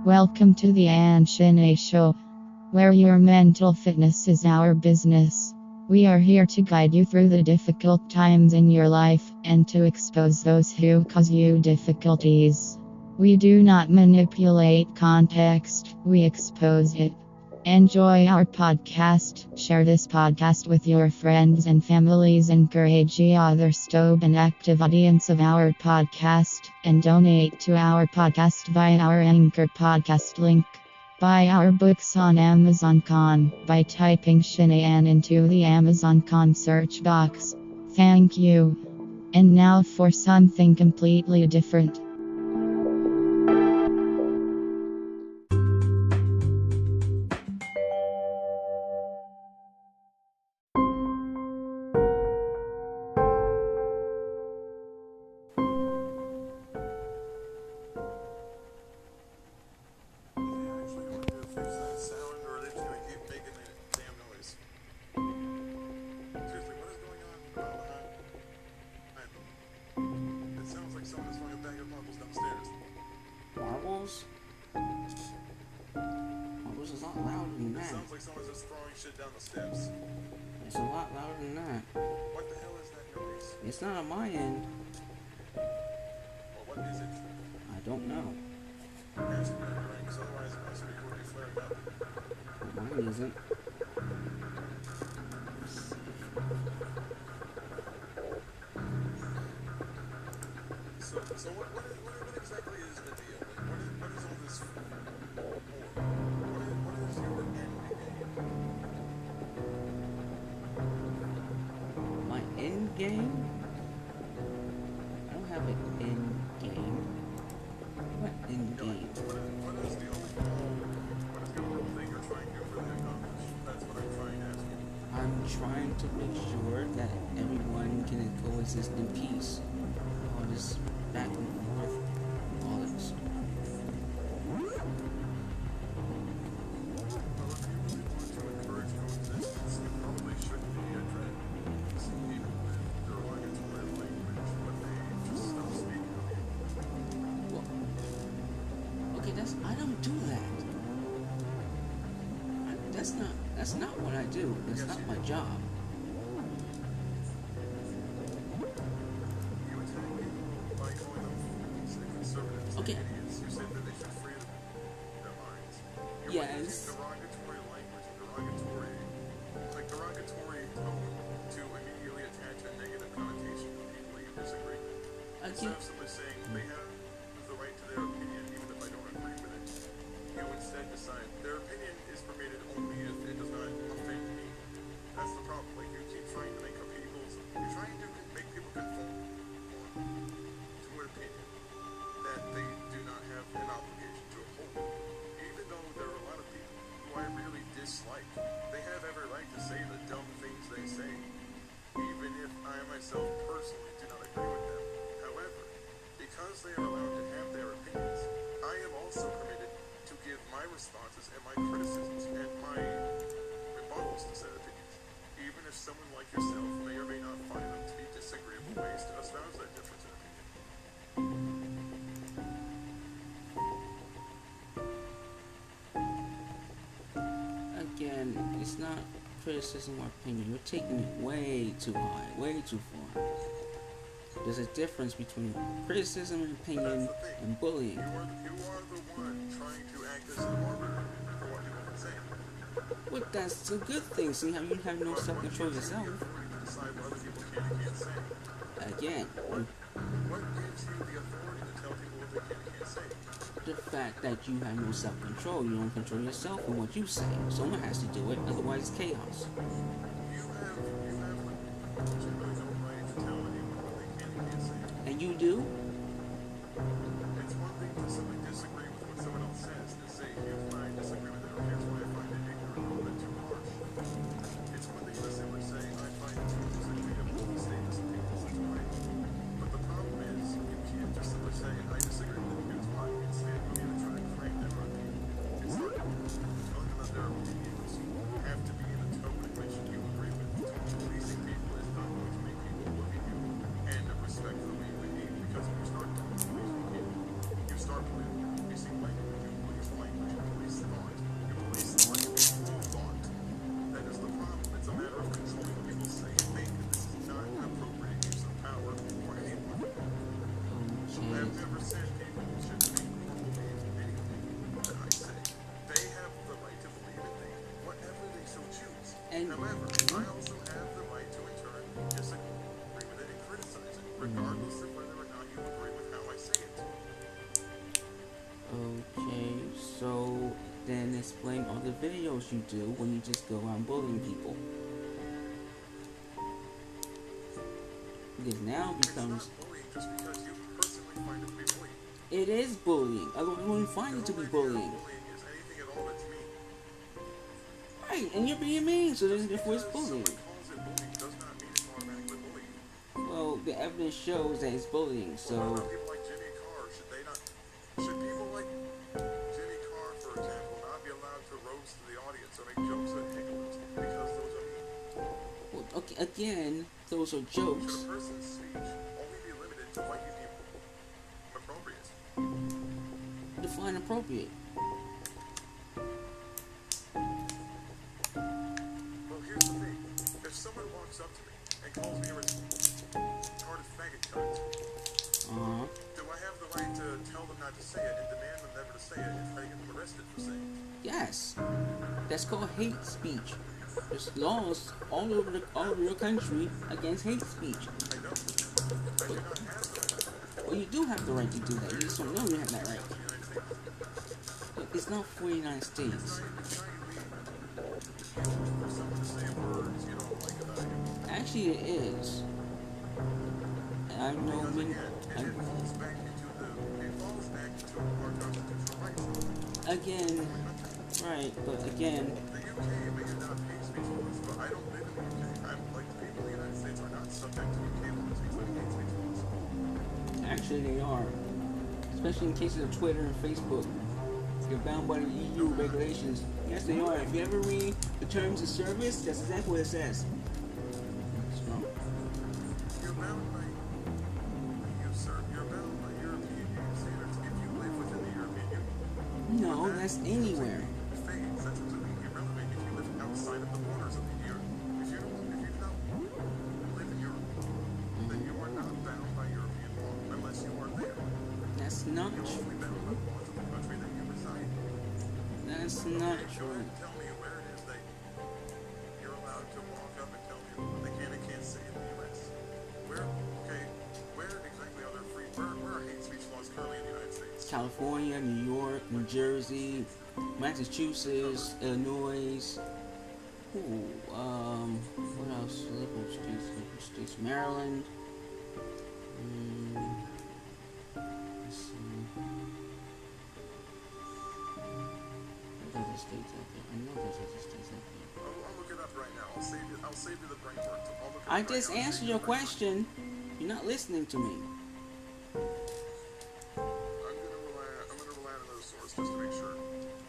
Welcome to the Ahn Shin-Ae Show, where your mental fitness is our business. We are here to guide you through the difficult times in your life and to expose those who cause you difficulties. We do not manipulate context, we expose it. Enjoy our podcast. Share this podcast with your friends and families. Encourage others to be an active audience of our podcast and donate to our podcast via our Anchor podcast link. Buy our books on Amazon.com by typing Shin-Ae into the Amazon.com search box. Thank you. And now for something completely different. Marbles? Marbles is a lot louder than that. It sounds like someone's just throwing shit down the steps. It's a lot louder than that. What the hell is that noise? It's not on my end. Well, what is it? I don't know. Ask me right, because otherwise my speaker would be flaring up. Mine isn't. So what exactly is the deal? Like, what is all this for? What is your end game? My end game? I don't have an end game. What end game? What is the overall thing you're trying to really accomplish? That's what I'm trying to ask you. I'm trying to make sure that everyone can coexist in peace. All this back and forth, all this. I don't do that. That's not what I do. That's not my job. Okay. You said that they should free their minds. Yes. Derogatory language, derogatory tone to immediately attach a negative connotation to people you disagree with. Instead of simply saying they have the right to their opinion, even if I don't agree with it, you instead decide their opinion is permitted only if it does not offend me. That's the problem. Like, you keep trying to make people conform to an opinion that they do not have an obligation to uphold. Even though there are a lot of people who I really dislike, they have every right to say the dumb things they say, even if I myself personally do not agree with them. However, because they are allowed to have their opinions, I am also permitted to give my responses and my criticisms and my rebuttals to said opinions, even if someone like yourself may or may not find them to be disagreeable ways to espouse that difference in opinion. Again, it's not criticism or opinion. You're taking it way too high, way too far. There's a difference between criticism and opinion and bullying. You are the one trying to act as an arbiter for what people can say. Well, that's a good thing. See how you have no self-control yourself. To decide what other people can and can't say. Again, What gives you the authority to tell people what they can and can't say? the fact that you have no self-control. You don't control yourself and what you say. Someone has to do it, otherwise it's chaos. You have really no right to tell anyone what they can and can't say. And you do? It's one thing to simply disagree with what someone else says and say, here's why I disagree with it, or here's why I find it ignorant, a little bit too harsh. It's one thing to simply say, I find it too disagreeable to state this opinion in such a way. But the problem is, you can't just simply say, I disagree with it, here's why. Instead, you need to try to frame their opinion. It's not telling them that their opinions have to be in a tone in which you agree with. Policing people is not going to make people look at you and respect the way you behave because of your said people shouldn't be believe anything that I say. They have the right to believe in things, whatever they so choose. However, I also have the right to in turn disagree with it and criticize it, regardless of whether or not you agree with how I say it. Okay, so then explain all the videos you do when you just go around bullying people. Because now it becomes... It's not bullying just because you personally find it to be bullying. It is bullying. I wouldn't find it to be bullying. Bullying is anything at all that's mean. Right, and you're being mean, so therefore it's bullying. Someone calls it bullying does not mean it's automatically bullying. Well, the evidence shows that it's bullying, so... Well, what about people like Jimmy Carr? Should people like Jimmy Carr, for example, not be allowed to roast the audience or make jokes at hecklers because those are mean? Well, okay, again, those are jokes. Should a person's speech only be limited to what you deem appropriate? Define appropriate. Well, here's the thing. If someone walks up to me and calls me a retarded faggot cunt, do I have the right to tell them not to say it and demand them never to say it and try to get them arrested for saying it? Yes. That's called hate speech. There's laws all over your country against hate speech. I don't. I do not have the right. Well, you do have the right to do that. You just don't know you have that right. But it's not for the United States. Actually, it is. And I know when... Again, right, but again... The UK may not hate speech laws, but I don't live in the UK. I'm like, the people in the United States are not subject to UK laws, including hate speech laws. Actually, they are. Especially in cases of Twitter and Facebook. They're bound by the EU regulations. Yes, they are. If you ever read the terms of service, that's exactly what it says. So, You're bound by EU, sir. You're bound by European Union standards if you live within the European Union. no, that's anywhere. Fades. That's completely irrelevant if you live outside of the borders of the EU. If you do not live in Europe, then you are not bound by European law unless you are there. That's not You're true. only bound by the laws of the country that you reside in. That's not Go ahead true. and tell me where it is that you're allowed to walk up and tell people what they can and can't say in the U.S. Where exactly are there where are hate speech laws currently in the United States? California, New York, New Jersey, Massachusetts, Illinois. What else? Liberal states, Maryland. Let's see. What other states out there? I know there's other states out there. I'll look it up right now. I'll save you the brain work. I'll look it up I right just now. I'll answered save your you the brain work. question. You're not listening to me. I'm gonna rely on another source just to make sure.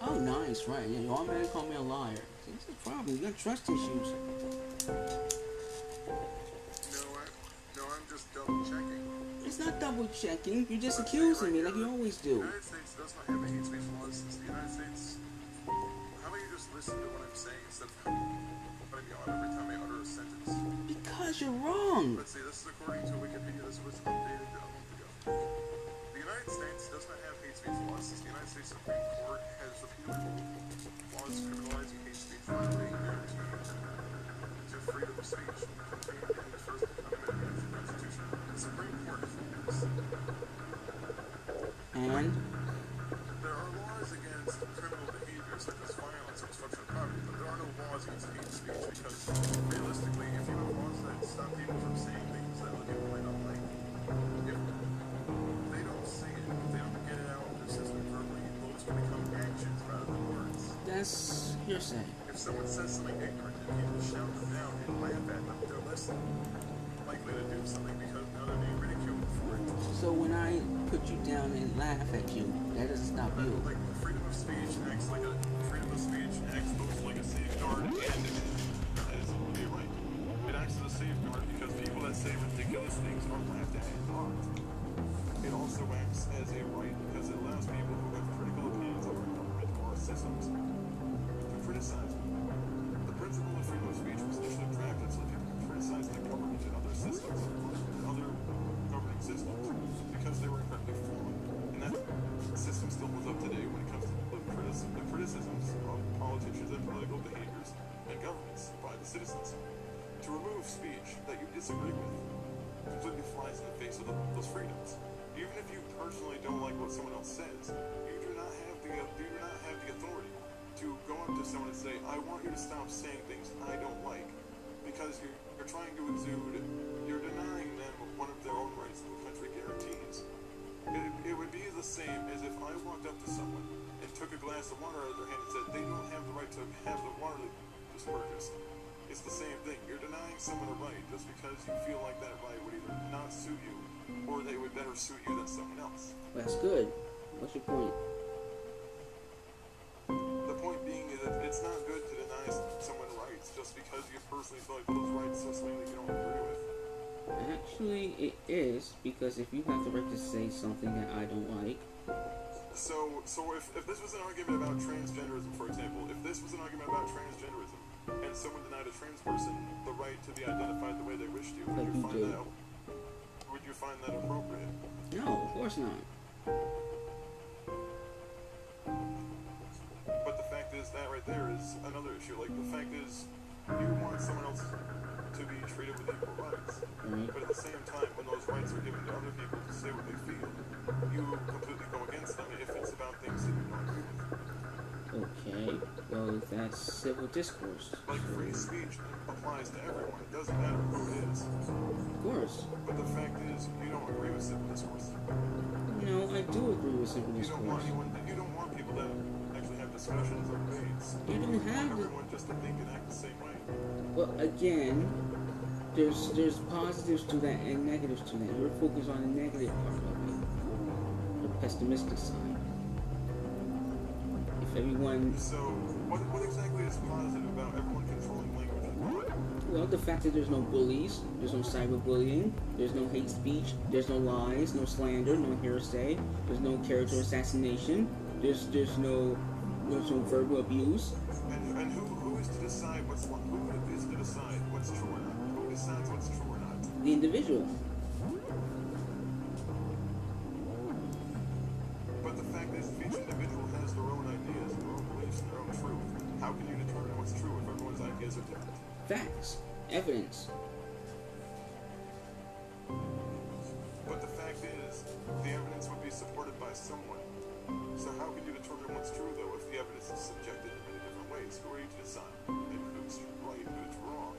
Oh, nice, right. Yeah, you automatically call me a liar. See, this is the problem. You got trust issues. No, I'm just double checking. It's not double checking. You're just accusing me like you always The do. United States does not have a hate speech laws. The United States. How about you just listen to what I'm saying instead of cutting me on every time I utter a sentence? Because you're wrong. Let's see, this is according to Wikipedia. This was updated a month ago. The United States does not have hate speech laws since the United States Supreme Court has repealed laws criminalizing hate speech violating to freedom of speech contained in the First Amendment of the Constitution. The Supreme Court has ruled this. And There are laws against criminal behavior such as violence or destruction of property, but there are no laws against hate speech because realistically, if you have laws that stop people from saying things that other people might not like, if they don't say it, if they don't get it out of their system verbally, those can become actions rather than words. that's hearsay. If someone says something ignorant and people shout them down and laugh at them, they're less likely to do something because now they're being ridiculed for it. So when I put you down and laugh at you, that doesn't stop you. Like freedom of speech acts like a freedom of speech acts both like a safeguard and as you're right. It acts as a safeguard because people that say ridiculous things are laughed at and mocked. It also acts as a right because it allows people who have critical opinions of our government or our systems to criticize them. The principle of freedom of speech was initially drafted so that people can criticize the government and other systems, and other governing systems, because they were incredibly flawed. governments, by the citizens. To remove speech that you disagree with completely flies in the face of those freedoms. Even if you personally don't like what someone else says, you do not have the authority to go up to someone and say, I want you to stop saying things I don't like, because you're trying to exude, you're denying them one of their own rights that the country guarantees. It would be the same as if I walked up to someone and took a glass of water out of their hand and said they don't have the right to have the water that's purchased. It's the same thing. You're denying someone a right just because you feel like that right would either not suit you or they would better suit you than someone else. That's good. What's your point? The point being is that it's not good to deny someone rights just because you personally feel like those rights are something that you don't agree with. Actually, it is, because if you have the right to say something that I don't like... So if this was an argument about transgenderism, for example, if this was an argument about transgenderism, and someone denied a trans person the right to be identified the way they wished to, would you find that appropriate? No, of course not. But the fact is, that right there is another issue. Like, the fact is, you want someone else to be treated with equal rights. Right. But at the same time, when those rights are given to other people to say what they feel, you completely go against them if it's about things that you don't agree with. Okay, well, that's civil discourse. Like, free speech applies to everyone. It doesn't matter who it is. Of course. But the fact is, you don't agree with civil discourse. No, I do agree with civil You discourse. you don't want people to actually have discussions or debates. You don't have to. Everyone just to think and act the same way. Well, again, there's positives to that and negatives to that. We're focused on the negative part of it, the pessimistic side. If everyone... So, what exactly is positive about everyone controlling language and thought? Well, the fact that there's no bullies, there's no cyberbullying, there's no hate speech, there's no lies, no slander, no hearsay, there's no character assassination, there's no verbal abuse. And who is to decide what's true or not? Who decides what's true or not? The individual. But the fact is, if each individual has their own ideas, their own beliefs, and their own truth, how can you determine what's true if everyone's ideas are different? Facts. Evidence. But the fact is, the evidence would be supported by someone. So how can you determine what's true, though, if the evidence is subjected in many different ways? Who are you to decide? And who's right and who's wrong?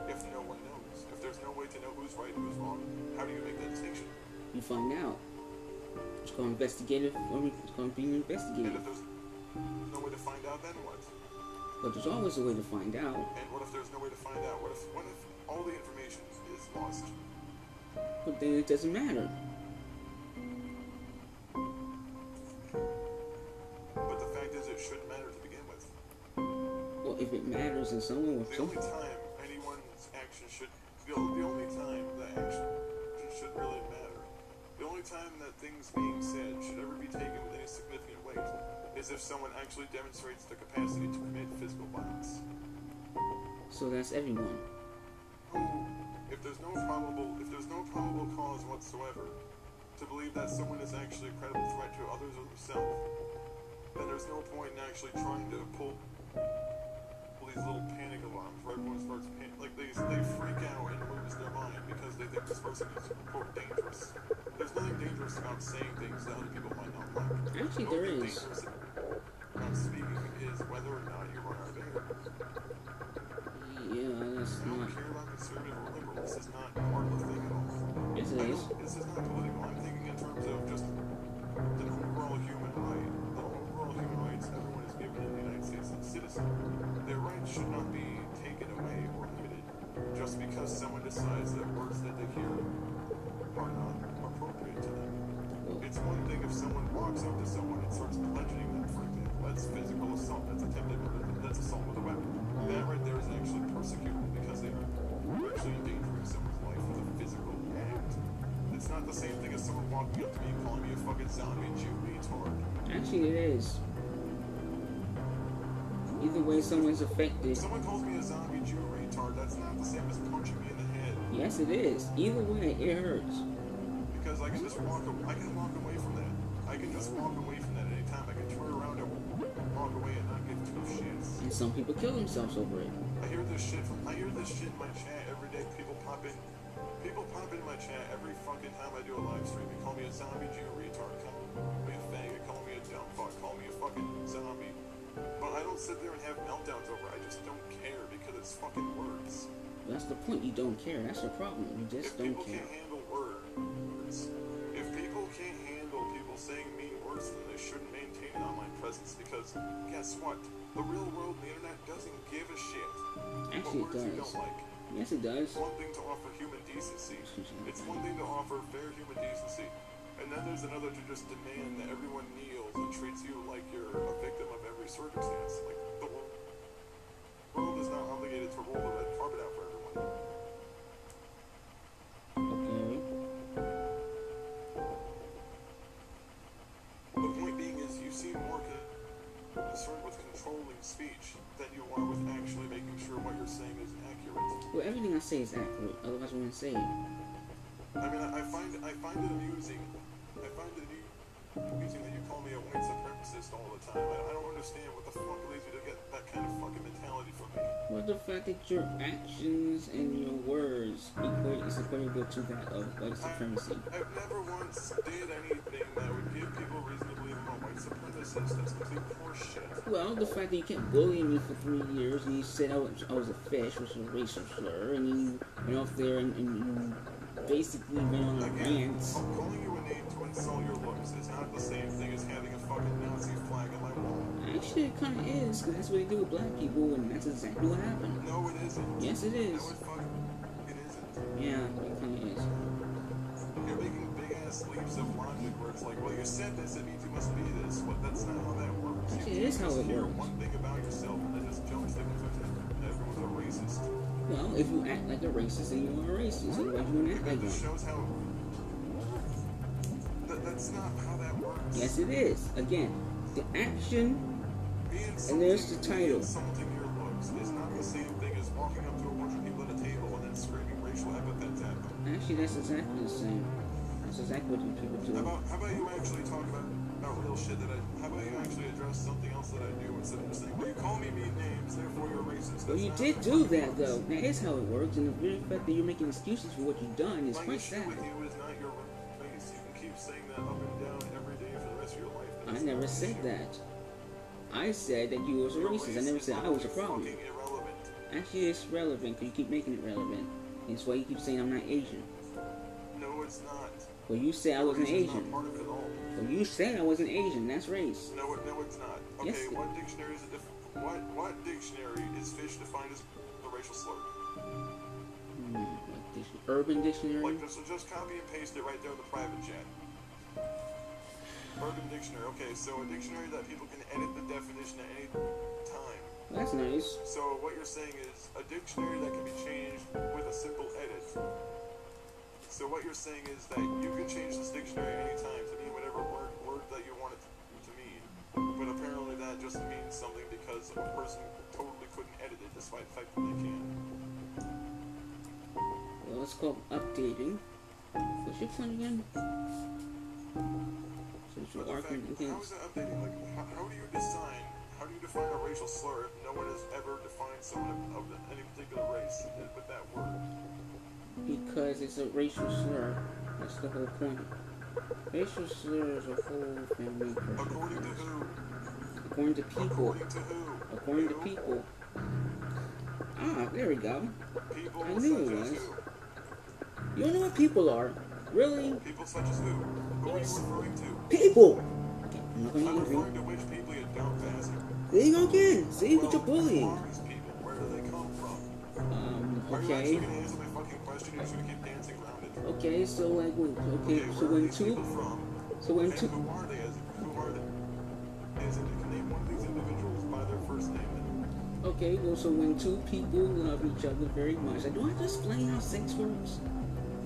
If no one knows. If there's no way to know who's right and who's wrong, how do you make that distinction? You find out. It's called investigative, or it's called being And investigated. if there's no way to find out, then what? But there's always a way to find out. And what if there's no way to find out? What if all the information is lost? But then it doesn't matter. But the fact is, it shouldn't matter to begin with. Well, if it matters, then someone will... The only time anyone's action should... The only time that action should really matter, the only time that things being said should ever be taken with any significant weight is if someone actually demonstrates the capacity to commit physical violence. So that's everyone. If there's no probable cause whatsoever to believe that someone is actually a credible threat to others or themselves, then there's no point in actually trying to pull these little panic alarms where everyone starts they freak out and lose their mind because they think this person is, quote, dangerous. There's nothing dangerous about saying things that other people might not like. Actually, there is. Dangerous about speaking is whether or not you run out of air. Yeah, that's I don't not... care about conservative or liberal. This is not part of the thing at all. Yes, it is. This is not political. I'm thinking in terms of just an overall human right. The overall human rights everyone is given in the United States as a citizen. Their rights should not be taken away or limited just because someone decides that words that they hear are not appropriate to them. It's one thing if someone walks up to someone and starts bludgeoning them, for example. That's physical assault. That's attempted murder. That's assault with a weapon. That right there is actually persecutable because they are actually endangering someone's life with a physical act. It's not the same thing as someone walking up to me and calling me a fucking zombie Jew retard. Actually, it is. Either way, someone's affected. If someone calls me a zombie Jew retard, that's not the same as punching me in the head. Yes, it is. Either way, it hurts. Because I can just walk away from that. I can just walk away from that at any time. I can turn around and walk away and not give two shits. And some people kill themselves over it. I hear this shit in my chat every day. People pop in my chat every fucking time I do a live stream. They call me a zombie Jew retard, call me a faggot, call me a dumb fuck, call me a fucking zombie. But I don't sit there and have meltdowns over it. I just don't care because it's fucking words. That's the point. You don't care. That's the problem. You just don't care. If people can't handle words, if people can't handle people saying mean words, then they shouldn't maintain an online presence. Because guess what? The real world, the internet, doesn't give a shit. Actually, it does. You don't like. Yes, it does. It's one thing to offer human decency. It's one thing to offer fair human decency. And then there's another to just demand that everyone kneels and treats you like you're a victim of every circumstance. Like, the world is not obligated to roll the red carpet out for everyone. Okay. The point being is you seem more concerned with controlling speech than you are with actually making sure what you're saying is accurate. Well, everything I say is accurate. Otherwise, I wouldn't say it. I mean, I find it amusing. I find it amusing that you call me a white supremacist all the time. I don't understand what the fuck leads you to get that kind of fucking mentality from me. Well, the fact that your actions and your words is equatable to that of white supremacy. I've never once did anything that would give people reason to believe I'm a white supremacist. That's complete horseshit. Well, the fact that you kept bullying me for 3 years and you said I was a fish, which was a racial slur, and you went off there and you basically went on a rant. Calling you a name to insult your looks is not the same thing as having a fucking Nazi flag on my wall. Actually, it kind of is, because that's what they do with black people, and that's exactly what happened. No, it isn't. Yes, it is. No, it isn't. Yeah, it kind of is. You're making big-ass leaps of logic where it's like, well, you said this, it means you must be this. Well, that's not how that works. Actually, it is how it hear works. one thing about yourself and then just jump to the conclusion that everyone's a racist. Well, if you act like a racist, then you are a racist. Otherwise, you wouldn't act like That one. just shows how... That's not how that works. Yes, it is. Again, the action, and there's the title. Insulting your looks is not the same thing as walking up to a bunch of people at a table and then screaming racial epithets at them. Actually, that's exactly the same. That's exactly what people do. How about you actually talk about real shit that how about you actually address something else that I do instead of just saying, well, you call me mean names, therefore you're racist. Well, you did do that, though. That is how it works, and the very fact that you're making excuses for what you've done is my quite issue sad. with you is not your race. You can keep saying that up and down every day for the rest of your life. I never said that. I said that you was a racist. I never said I was a problem. Irrelevant. Actually, it's relevant, because you keep making it relevant. It's why you keep saying I'm not Asian. No, it's not. Well, you say I wasn't Race is Asian. not part of it all. Well, you said I wasn't Asian. That's race. No, it's not. Okay, Yes, what dictionary is what dictionary is fish defined as a racial slur? Urban Dictionary? Like, just copy and paste it right there in the private chat. Urban Dictionary. Okay, so a dictionary that people can edit the definition at any time. That's nice. So what you're saying is a dictionary that can be changed with a simple edit. So what you're saying is that you can change this dictionary anytime to mean whatever word that you want it to mean. But apparently that just means something because a person totally couldn't edit it despite the fact that they can. Well, it's called updating. What's your point again? Social argument How is against. that updating? Like, how do you define a racial slur if no one has ever defined someone of any particular race with that word? Because it's a racial slur. That's the whole point. Racial slur is a whole family person. According to who? According to people. According to who? According to people. Ah, there we go. People I knew it such as was. who? You don't know what people are. Really? People such as who? Who are you referring to? People! Okay, I'm not I'm gonna referring angry. to which people, you dumb bastard. There you go again. See what you're Who bullying. are these people? Where do they come from? Are you Okay. actually going to answer my fucking question? You're just going to keep dancing around it. Okay, so like when so where are when these two people from? so when And two who are they? Who are they? Can name one of these individuals by their first name then? okay, well so when two people love each other very much, like do I just explain how sex works?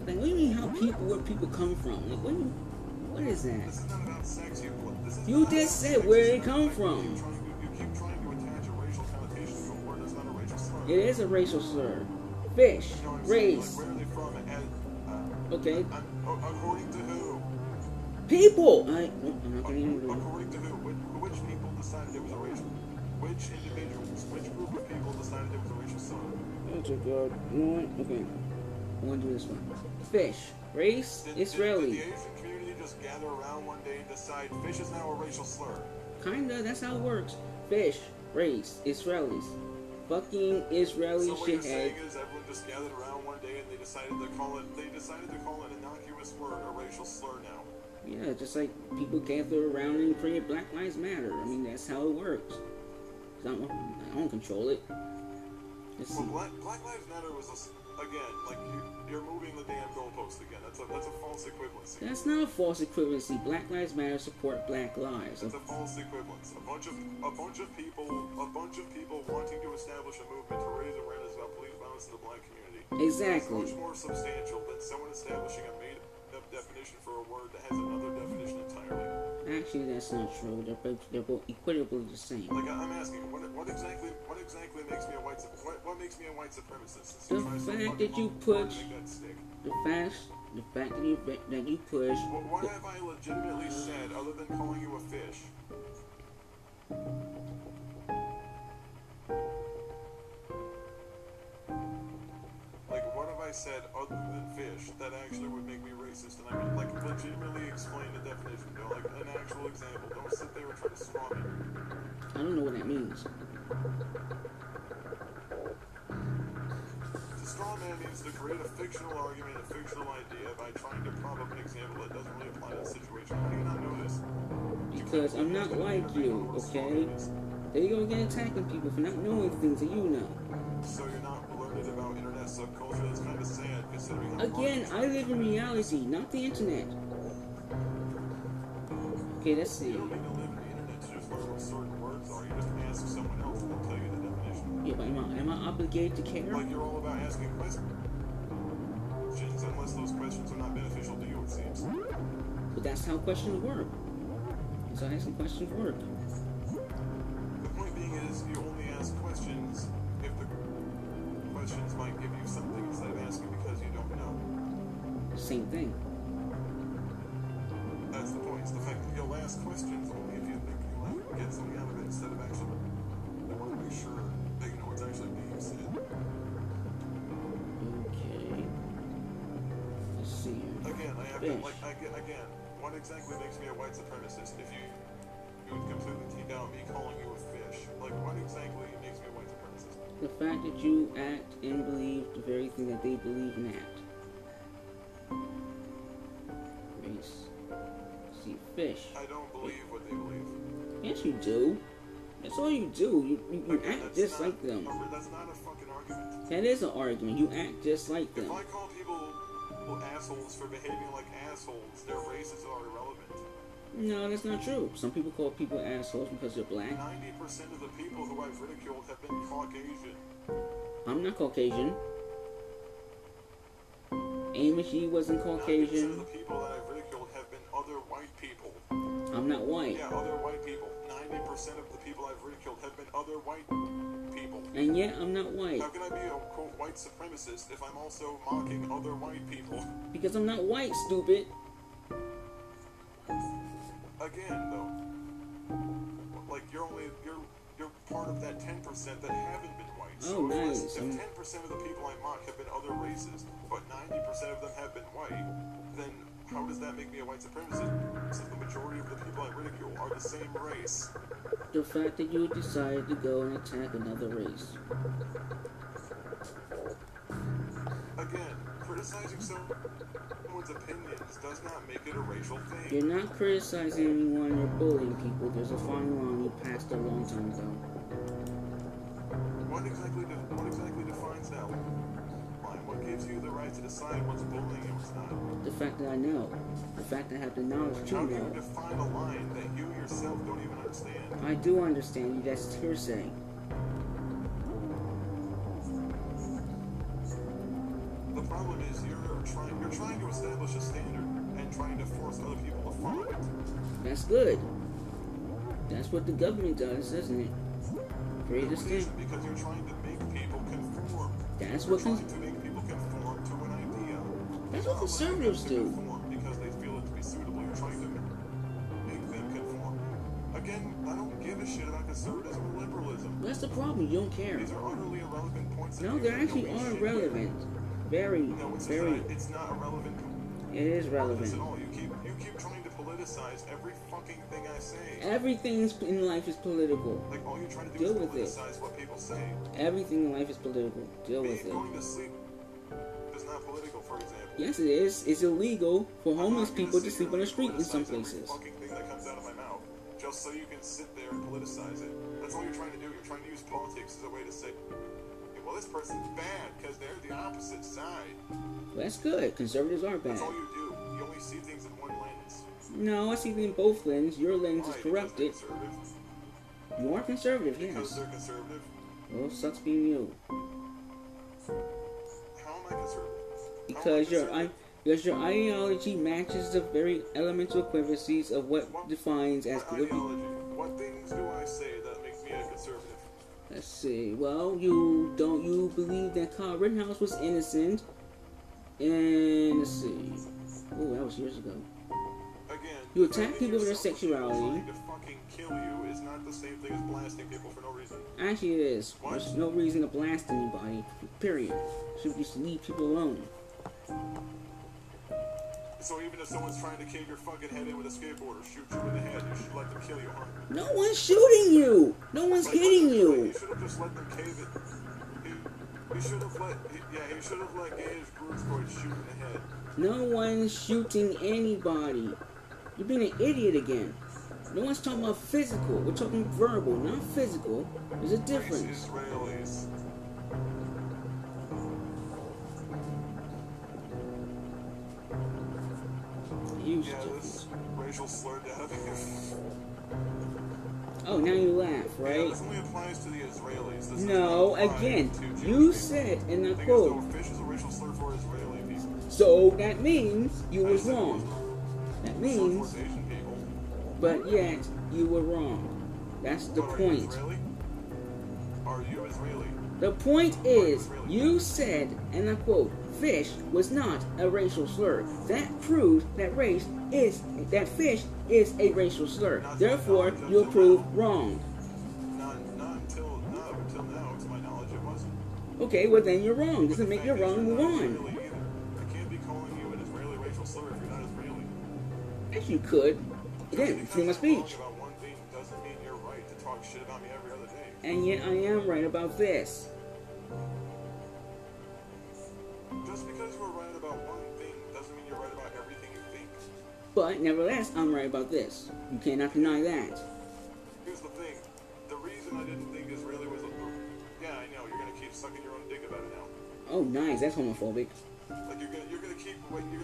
Like what do you mean how people where people come from? Like what is that? This is not about sex, You just said where they come from. You keep trying to attach a racial connotation to a word that's not a racial slur. It is a racial slur. Fish, No, I'm saying, race. like, where are they from? Okay, According to who? People! I'm not going to even do it. According to who? Which people decided it was a racial? Which individuals? Which group of people decided it was a racial slur? Oh, God. You know what? Okay. I want to do this one. Fish. Race, Israeli. Did the Asian community just gather around one day and decide fish is now a racial slur? Kinda, that's how it works. Fish, race, Israelis. Fucking Israeli So what you're shithead. saying is everyone just gathered around one day and they decided to call an innocuous word a racial slur now. Yeah, just like people gather around and create Black Lives Matter. I mean, that's how it works. I don't control it. Let's see. Well, Black Lives Matter was again, like you're moving the damn goalpost again. That's a false equivalency. That's not a false equivalency. Black Lives Matter support Black lives. That's a false equivalence. A bunch of people wanting to establish a movement to raise awareness about police violence in the Black community. Exactly. It's much more substantial than someone establishing a made-up definition for a word that has another definition entirely. Actually, that's not true. They're both equitably the same. Like I'm asking, what exactly makes me a white what makes me a white supremacist? The fact that you push the fact that you push. What have I legitimately said other than calling you a fish? Like, what have I said other than fish that actually would make me racist? And I mean, like, legitimately explain the definition. You know, like an actual example. Don't sit there and try to straw me. I don't know what that means. To straw man means to create a fictional argument, a fictional idea by trying to prop up an example that doesn't really apply to the situation. How do you not know this? Because I'm not like you, okay? There you go again, attacking people for not knowing things that you know. So you're not learned about internet subculture? That's kind of sad, considering how Again, I live in reality, not the internet. Okay, let's see. You don't need to live in the internet to just learn what certain words are. You just ask someone else and they'll tell you the definition. Yeah, but am I obligated to care? Like you're all about asking questions unless those questions are not beneficial to you, it seems. But that's how questions work. That's how asking questions work. The point being is, you only ask questions if the questions might give you something instead of asking because you don't know. Same thing. That's the point. It's the fact that you'll ask questions only if you think you might get something out of it instead of actually you want to make sure that you know what's actually being said. Okay. Let's see here. Again, again, what exactly makes me a white supremacist if you would completely take out me calling you a fish? Like, what exactly makes me a white supremacist? The fact that you act and believe the very thing that they believe and act. Race. See, fish. I don't believe what they believe. Yes, you do. That's all you do. You act just like them. That's not a fucking argument. That is an argument. You act just like them. If I call people assholes for behaving like assholes, their races are irrelevant. No, that's not true. Some people call people assholes because they're black. 90% of the people who I've ridiculed have been Caucasian. I'm not Caucasian. Amos Yee wasn't 90% of Caucasian. the people that I've ridiculed have been other white people. I'm not white. Yeah, other white people. 90% of the people I've ridiculed have been other white people. And yet, I'm not white. How can I be a quote white supremacist if I'm also mocking other white people? Because I'm not white, stupid. Again, though, like you're part of that 10% that haven't been white. So Oh, nice. if 10% of the people I mock have been other races, but 90% of them have been white, then how does that make me a white supremacist? Since the majority of the people I ridicule are the same race. The fact that you decided to go and attack another race. Again, criticizing someone's opinions does not make it a racial thing. You're not criticizing anyone or bullying people. There's a fine line you passed a long time ago. What exactly defines that line? What gives you the right to decide what's bullying and what's not? The fact that I know. The fact that I have the knowledge to How do you know. define a line that you yourself don't even understand? I do understand you. That's hearsay. The problem is you're trying to establish a standard and trying to force other people to follow it. That's good. That's what the government does, isn't it? Create a It standard. isn't, because you're trying to make people conform. That's You're what trying to make people conform to an idea. That's You're what not allowing them conservatives to do. conform because they feel it to be suitable. You're trying to Again, I don't give a shit about conservatism or liberalism. That's the problem. You don't care. These are utterly irrelevant points. No, they actually are relevant. Very, no, very. It's not irrelevant. It is relevant. At all. You keep trying to politicize every fucking thing I say. Everything in life is political. Like all you're trying to do is politicize what people say. Everything in life is political. Deal with it. Going to sleep is not political, for example. Yes, it is. It's illegal for homeless people to sleep on the street in some places. Fucking thing that comes out of my mouth, just so you can sit there and politicize it. That's all you're trying to do. You're trying to use politics as a way to say, well, this person's bad because they're the opposite side. Well, that's good. Conservatives are bad. That's all you do. You only see things in one lens. No, I see things in both lenses. Your lens is corrupted. You are conservative, yes. Because they're conservative? Well, sucks being you. How am I conservative? Because your ideology matches the very elemental equivalencies of what defines as good. What things do I say that make me a conservative? Let's see. Well, you believe that Kyle Rittenhouse was innocent, and let's see. Oh, that was years ago. Again, you attack people for their sexuality. Trying to fucking kill you is not the same thing as blasting people for no reason. Actually, it is. What? There's no reason to blast anybody. Period. Should just leave people alone. So even if someone's trying to cave your fucking head in with a skateboard or shoot you in the head, you should let them kill you, huh? No one's shooting you! No one's hitting you! You should have just let them cave it. He should have let Gage Kirby shoot in the head. No one's shooting anybody. You're being an idiot again. No one's talking about physical. We're talking verbal, not physical. There's a difference. Israelis. Huge yeah, difference. this racial slur Daehaminguk. Oh, now you laugh, right? Yeah, this only applies to the Israelis. This no, again, you said, and I quote, fish is a racial slur for Israeli people. So that means you was wrong. That means, but yet you were wrong. That's the point. Are you Israeli? The point is, you said, and I quote, fish was not a racial slur. That proves that fish is a racial slur. Therefore, you prove wrong. Not until now, to my knowledge, it wasn't. Okay, well then you're wrong. Doesn't make you wrong. Move on. I can't be calling you an Israeli racial slur if you're not Israeli. Yes, you could. Again, freedom of speech. About one thing doesn't mean you're right to talk shit about me every other day. And yet I am right about this. Just because you're right about one thing doesn't mean you're right about everything you think. But nevertheless, I'm right about this. You cannot deny that. Here's the thing. The reason I didn't think Israeli was a... Yeah, I know. You're going to keep sucking your own dick about it now. Oh, nice. That's homophobic. Like, you're gonna keep waving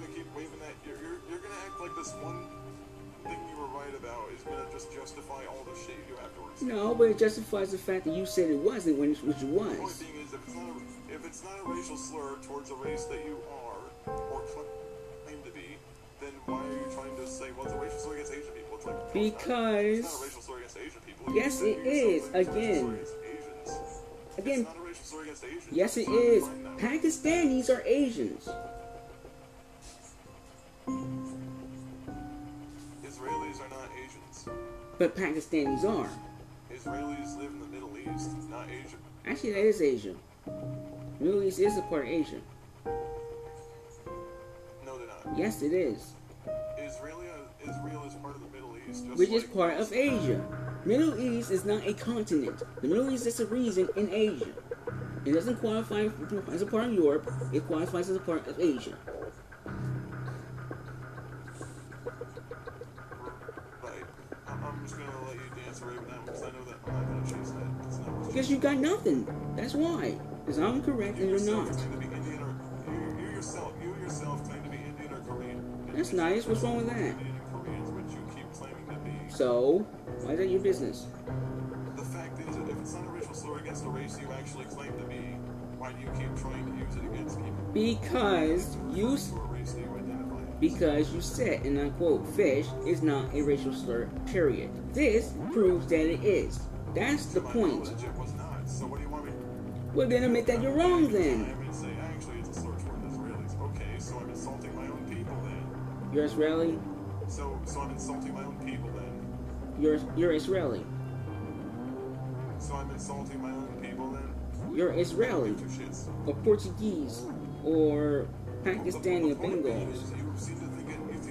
that... You're going to act like this one thing you were right about is going to just justify all the shit you do afterwards. No, but it justifies the fact that you said it wasn't when it was. The only thing is, if it's not a racial slur towards a race that you are, or claim to be, then why are you trying to say, well, it's a racial slur against Asian people? It's like, because... It's not a racial slur against Asian people. Yes, it is. Again. Again. It's not a racial slur against Asians. Yes, it is. Pakistanis are Asians. Israelis are not Asians. But Pakistanis are. Israelis live in the Middle East, not Asia. Actually, that is Asia. Middle East is a part of Asia. No, they're not. Yes, it is. Israel is part of the Middle East. Which is part of Asia. Middle East is not a continent. The Middle East is a region in Asia. It doesn't qualify as a part of Europe. It qualifies as a part of Asia. Right. I'm just going to let you dance away with that because I know that I'm not going to chase that. Because you got nothing. That's why. Because I'm correct and you're not. You yourself claim to be Indian or Korean. That's nice. What's wrong with that? Indian and Koreans, which you keep claiming to be. So, why is that your business? The fact is, if it's not a racial slur against the race you actually claim to be, why do you keep trying to use it against people? Because you said, and I quote, fish is not a racial slur, period. This proves that it is. That's the point. It was not. So what do you want me to... Well, then admit that you're wrong then. I mean, say, actually, it's a slur toward Israelis. Okay, so I'm insulting my own people then. You're Israeli? So I'm insulting my own people then. You're Israeli. So I'm insulting my own people then? You're Israeli. Or Portuguese. Or Pakistani or Bengals. You seem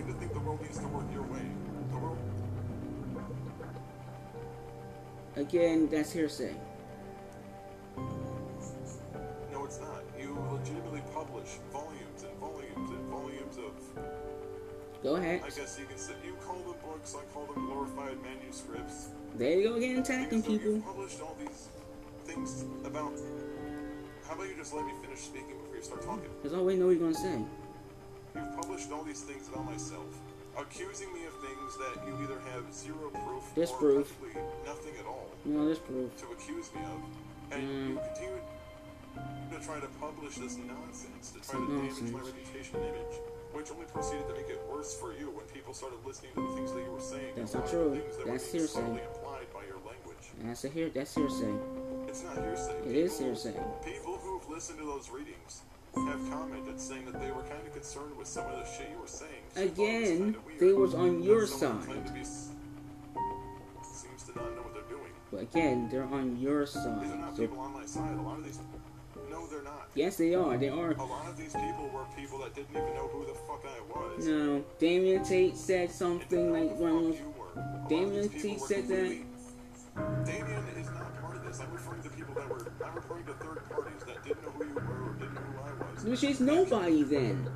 to think the world needs to work your way. The world... Again, that's hearsay. No, it's not. You legitimately publish volumes and volumes and volumes of... Go ahead. I guess you can say, you call them books, I call them glorified manuscripts. There you go again, attacking people. You've published all these things about... How about you just let me finish speaking before you start talking? Because I already know what you're going to say. You've published all these things about myself, accusing me of things that you either have zero proof or practically nothing at all there's proof to accuse me of, and you continue to try to publish this nonsense, to try to damage my reputation and image, which only proceeded to make it worse for you when people started listening to the things that you were saying. That's not true. That's hearsay. Implied by your language. That's hearsay. It's not hearsay. It is hearsay. People who've listened to those readings have commented saying that they were kind of concerned with some of the shit you were saying. Again, they was on your side. Seems to not know what they're doing. But again, they're on your side. These are not people on my side. A lot of these... No, they're not. Yes, they are. They are. A lot of these people were people that didn't even know who the fuck I was. No. Damien Tate said something like... Damien Tate said that... Damien is not part of this. I'm referring to people that were... I'm referring to third parties that didn't know who you were or didn't know who I was. Which is nobody then.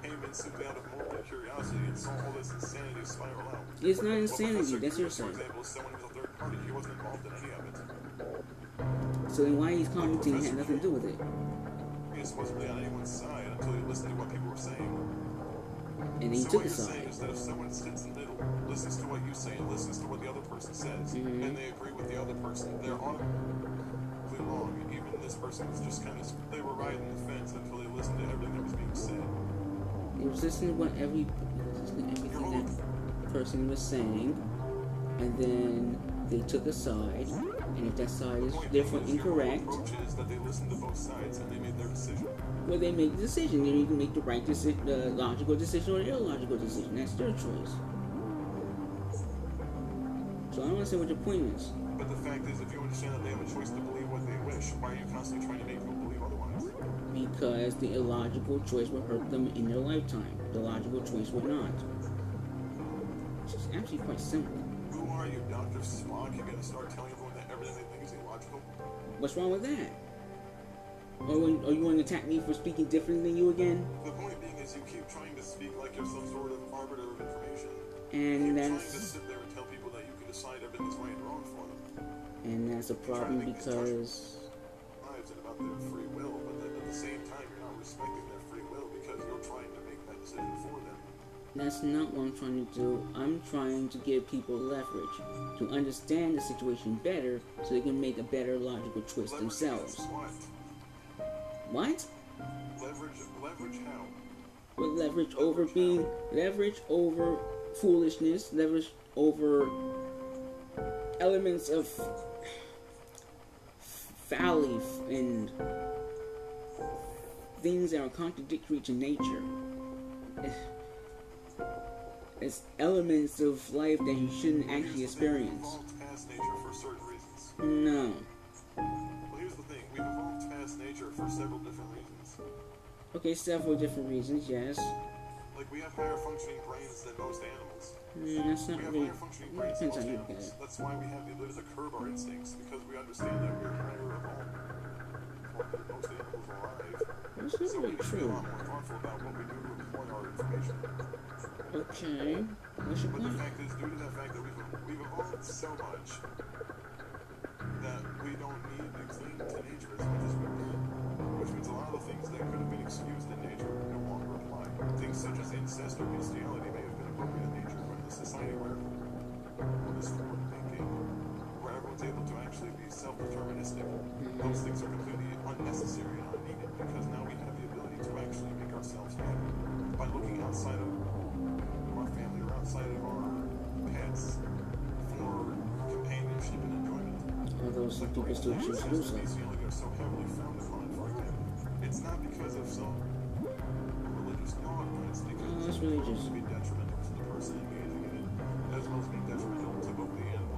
Came in simply out of morbid curiosity and saw all this insanity spiral out. It's not insanity. That's your saying. side. For example, someone who's a third party. He wasn't involved in any of it. So then why he's commenting had nothing to do with it? He was supposedly on anyone's side until he listened to what people were saying. And he took a side. Is that if someone sits in the middle, listens to what you say, and listens to what the other person says, and they agree with the other person, they're automatically wrong. Even this person was just kind of, they were riding the fence until they listened to everything that was being said. He was listening to everything that person was saying, and then they took a side, and if that side is therefore incorrect, is that they listened to both sides and they made their decision. Well, they make the decision. They can make the right decision, the logical decision, or the illogical decision. That's their choice. So I don't understand what your point is. But the fact is, if you understand that they have a choice to believe what they wish, why are you constantly trying to make people believe otherwise? Because the illogical choice will hurt them in their lifetime. The logical choice will not. It's just actually quite simple. Who are you, Dr. Spock? You're going to start telling everyone that everything they think is illogical? What's wrong with that? Or are you going to attack me for speaking differently than you again? The point being is you keep trying to speak like you're some sort of arbiter of information. And that's... trying to sit there and tell people that you can decide everything's right and wrong for them. And that's a problem because... lives and about their free will, but then at the same time you're not respecting their free will because you're trying to make that decision for them. That's not what I'm trying to do. I'm trying to give people leverage to understand the situation better so they can make a better logical choice themselves. What? Leverage how? Well, leverage over being, leverage over foolishness, leverage over elements of folly and things that are contradictory to nature. It's elements of life that you shouldn't actually experience. We've evolved past nature for certain reasons. No. Well, here's the thing. We've evolved past nature for several different reasons. Okay, several different reasons, yes. Like, we have higher functioning brains than most animals. That's not really... We have higher functioning brains than most animals. That's why we have the ability to curb our instincts, because we understand that we're higher evolved than most animals alive. That's not so really we true. Be a lot more thoughtful about what we do to employ our information. Okay. What's your But point? the fact is, due to the fact that we've evolved so much that we don't need to cling to nature as much as we did. Which means a lot of the things that could have been excused in nature no longer apply. Things such as incest or bestiality may have been appropriate in nature, but in a society where everyone is forward thinking, where everyone's able to actually be self-deterministic, those things are completely unnecessary and unneeded because now we have the ability to actually make ourselves happy by looking outside of our family or outside of our pets for companionship and enjoyment. Although some people still choose to do so. Bestiality are so heavily frowned upon, for example. It's not because of some religious dogma, it's because it's religious. It can be detrimental to the person engaging in it, as well as being detrimental to both the animal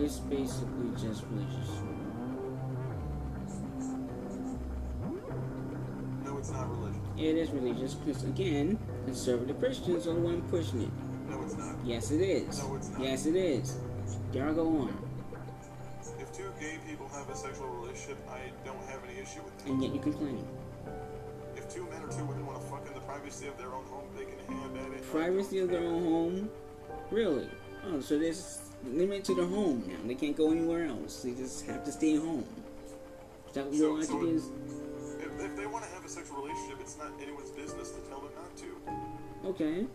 it's basically just religious. No, it's not religion. It is religious because, again, conservative Christians are the one pushing it. No, it's not. Yes, it is. No, it's not. Yes, it is. Y'all go on. If two gay people have a sexual relationship, I don't have any issue with that. And yet you complain. If two men or two women want to fuck in the privacy of their own home, they can have at it. Privacy of their own home? Really? Oh, so there's limit to their home now. They can't go anywhere else. They just have to stay home. Is that what your logic is? If they want to have a sexual relationship, it's not anyone's business to tell them not to. Okay.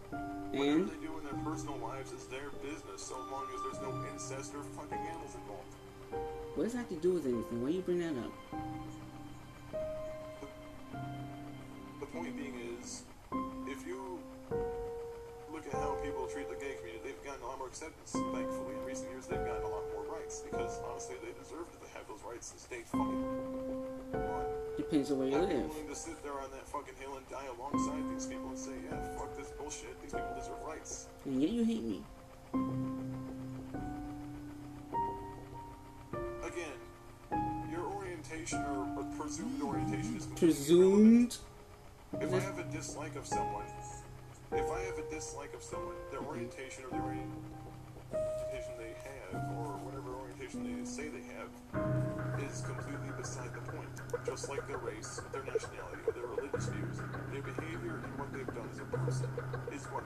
Whatever And? they do in their personal lives is their business, so long as there's no incest or fucking animals involved. What does that have to do with anything? Why do you bring that up? The point being is, if you look at how people treat the gay community, they've gotten a lot more acceptance, thankfully. In recent years, they've gotten a lot more rights, because honestly, they deserve to have those rights and stay fucking on. Depends on where you I'm live. willing to sit there on that fucking hill and die alongside these people and say, yeah, fuck this bullshit, these people deserve rights. And yet you hate me. Again, your orientation or presumed orientation is completely Presumed? irrelevant. If I have a dislike of someone, their orientation or the orientation they have, or whatever orientation they say they have, is completely beside the point. Just like their race, their nationality, or their religious views, their behavior and what they've done as a person is what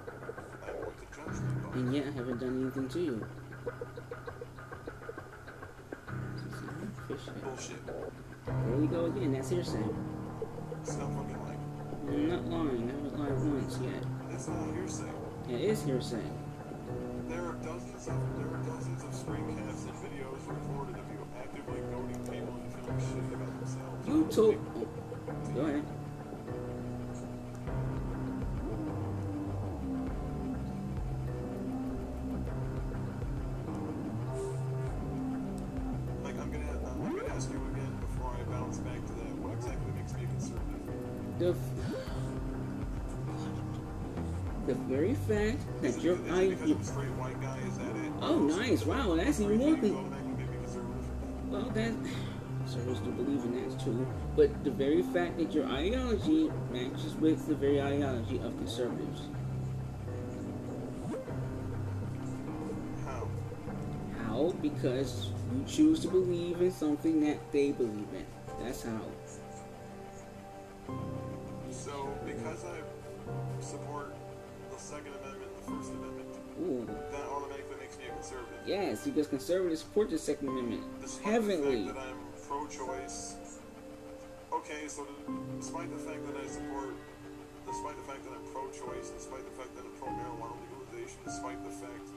I'm going to judge them by. And yet I haven't done anything to you. Bullshit. There you go again. That's hearsay. Stop fucking lying. I'm not lying. I haven't lied once yet. It's not hearsay. It is hearsay. There are dozens of screencasts and videos recorded of you actively goading people into feeling shitty about themselves. You told... Oh, go ahead. Like, I'm gonna ask you again before I bounce back to that. What exactly makes me a conservative? The very fact that you're... Because I'm a straight white guy, is that it? Oh, nice. Wow, that's even more... Automatically make me conservative? Well, that... Conservatives do believe in that, too. But the very fact that your ideology matches with the very ideology of conservatives. How? How? Because you choose to believe in something that they believe in. That's how. So, because I support the Second Amendment and the First Amendment, Ooh. that automatically makes me a conservative. Yes, because conservatives support the Second Amendment. Despite Heavenly. the fact that I'm pro-choice. Okay, so despite the fact that I'm pro-choice, despite the fact that I'm pro-marijuana legalization, despite the fact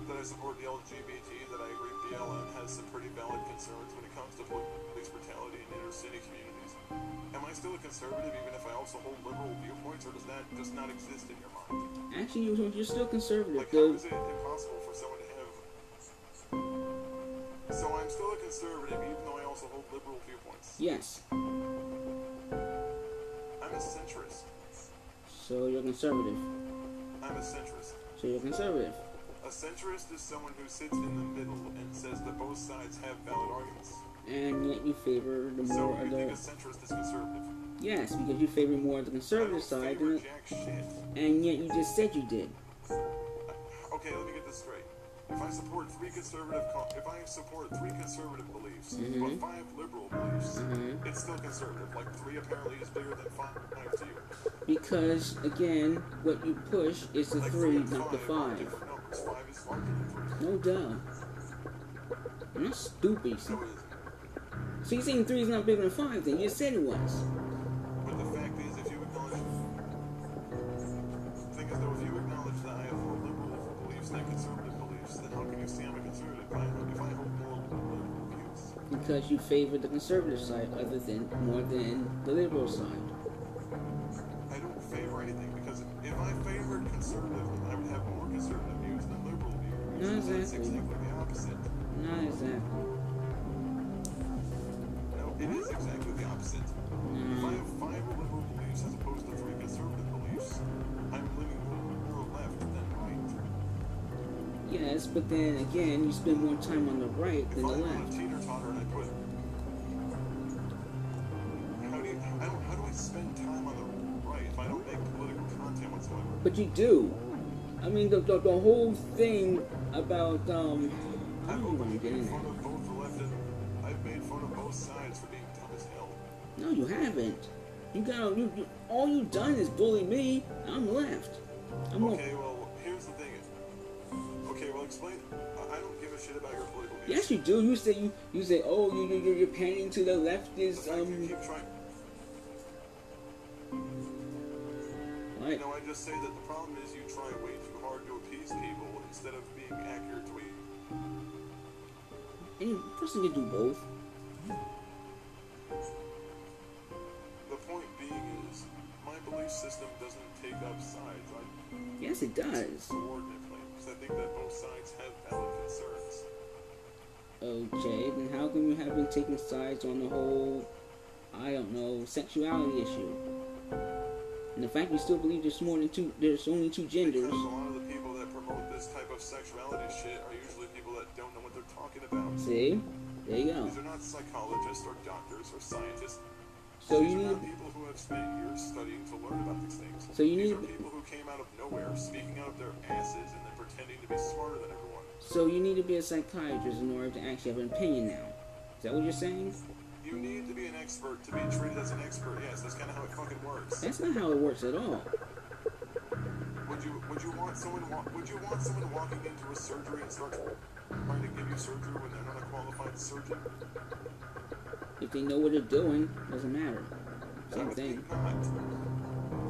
that I support the LGBT, that I agree BLM has some pretty valid concerns when it comes to police brutality in inner city communities, am I still a conservative even if I also hold liberal viewpoints, or does that just not exist in your mind? Actually, you're still conservative. Like, how is it impossible for someone to have... So I'm still a conservative even though I also hold liberal viewpoints? Yes. I'm a centrist. So you're conservative. I'm a centrist. So you're conservative. A centrist is someone who sits in the middle and says that both sides have valid arguments. And yet you favor the So more you of think the... a centrist is conservative? Yes, because you favor more of the conservative side. I don't favor jack shit. And yet you just said you did. Okay, let me get this straight. If I support three conservative beliefs, but 5 liberal beliefs, it's still conservative. Like 3 apparently is bigger than 5 to you. Because, again, what you push is the Like 3, and not the 5 are 5. different numbers. 5 is larger than 3. No duh. I'm not stupid. So it is. So you're saying 3 is not bigger than 5 then? You said it was. But the fact is, if you acknowledge... The thing is, though, if you acknowledge that I have more liberal beliefs than conservative beliefs, then how can you say I'm a conservative if I hold more liberal views? Because you favor the conservative side more than the liberal side. I don't favor anything, because if I favored conservatism, I would have more conservative views than liberal views. Not exactly. That's exactly the opposite. Not exactly. No, it is exactly the opposite. If I have 5 liberal beliefs as opposed to 3 conservative beliefs, I'm leaning more left than right. Yes, but then again, you spend more time on the right than the left. If I'm a teeter-totter and I put... How do I spend time on the right if I don't make political content whatsoever? But you do. I mean, the whole thing about, I don't want to get in there. I've made fun of both sides for being dumb as hell. No, you haven't. All you've done is bully me. I'm left. Okay, well, here's the thing. Okay, well, explain. I don't give a shit about your political views. Yes, you do. You say, oh, you're pandering to the leftist. You keep trying. What? You know, I just say that the problem is you try way too hard to appease people instead of being accurate to each. And a person can do both. The point being is, my belief system doesn't take up sides. Yes, it does. Coordinately, because I think that both sides have valid concerns. Okay, then how come you haven't taken sides on the whole, I don't know, sexuality issue? And the fact you still believe there's only two genders. Because a lot of the people that promote this type of sexuality shit are usually people that don't know what they're talking about. See? There you go. These are not psychologists or doctors or scientists. So These you are need not people who have spent years studying to learn about these things. So you these need are people who came out of nowhere, speaking out of their asses, and then pretending to be smarter than everyone. So you need to be a psychiatrist in order to actually have an opinion now. Is that what you're saying? You need to be an expert to be treated as an expert. Yes, that's kind of how it fucking works. That's not how it works at all. Would you want someone walking into a surgery and start trying to give you surgery when they're not a qualified surgeon? If they know what they're doing, doesn't matter. Same thing. Not.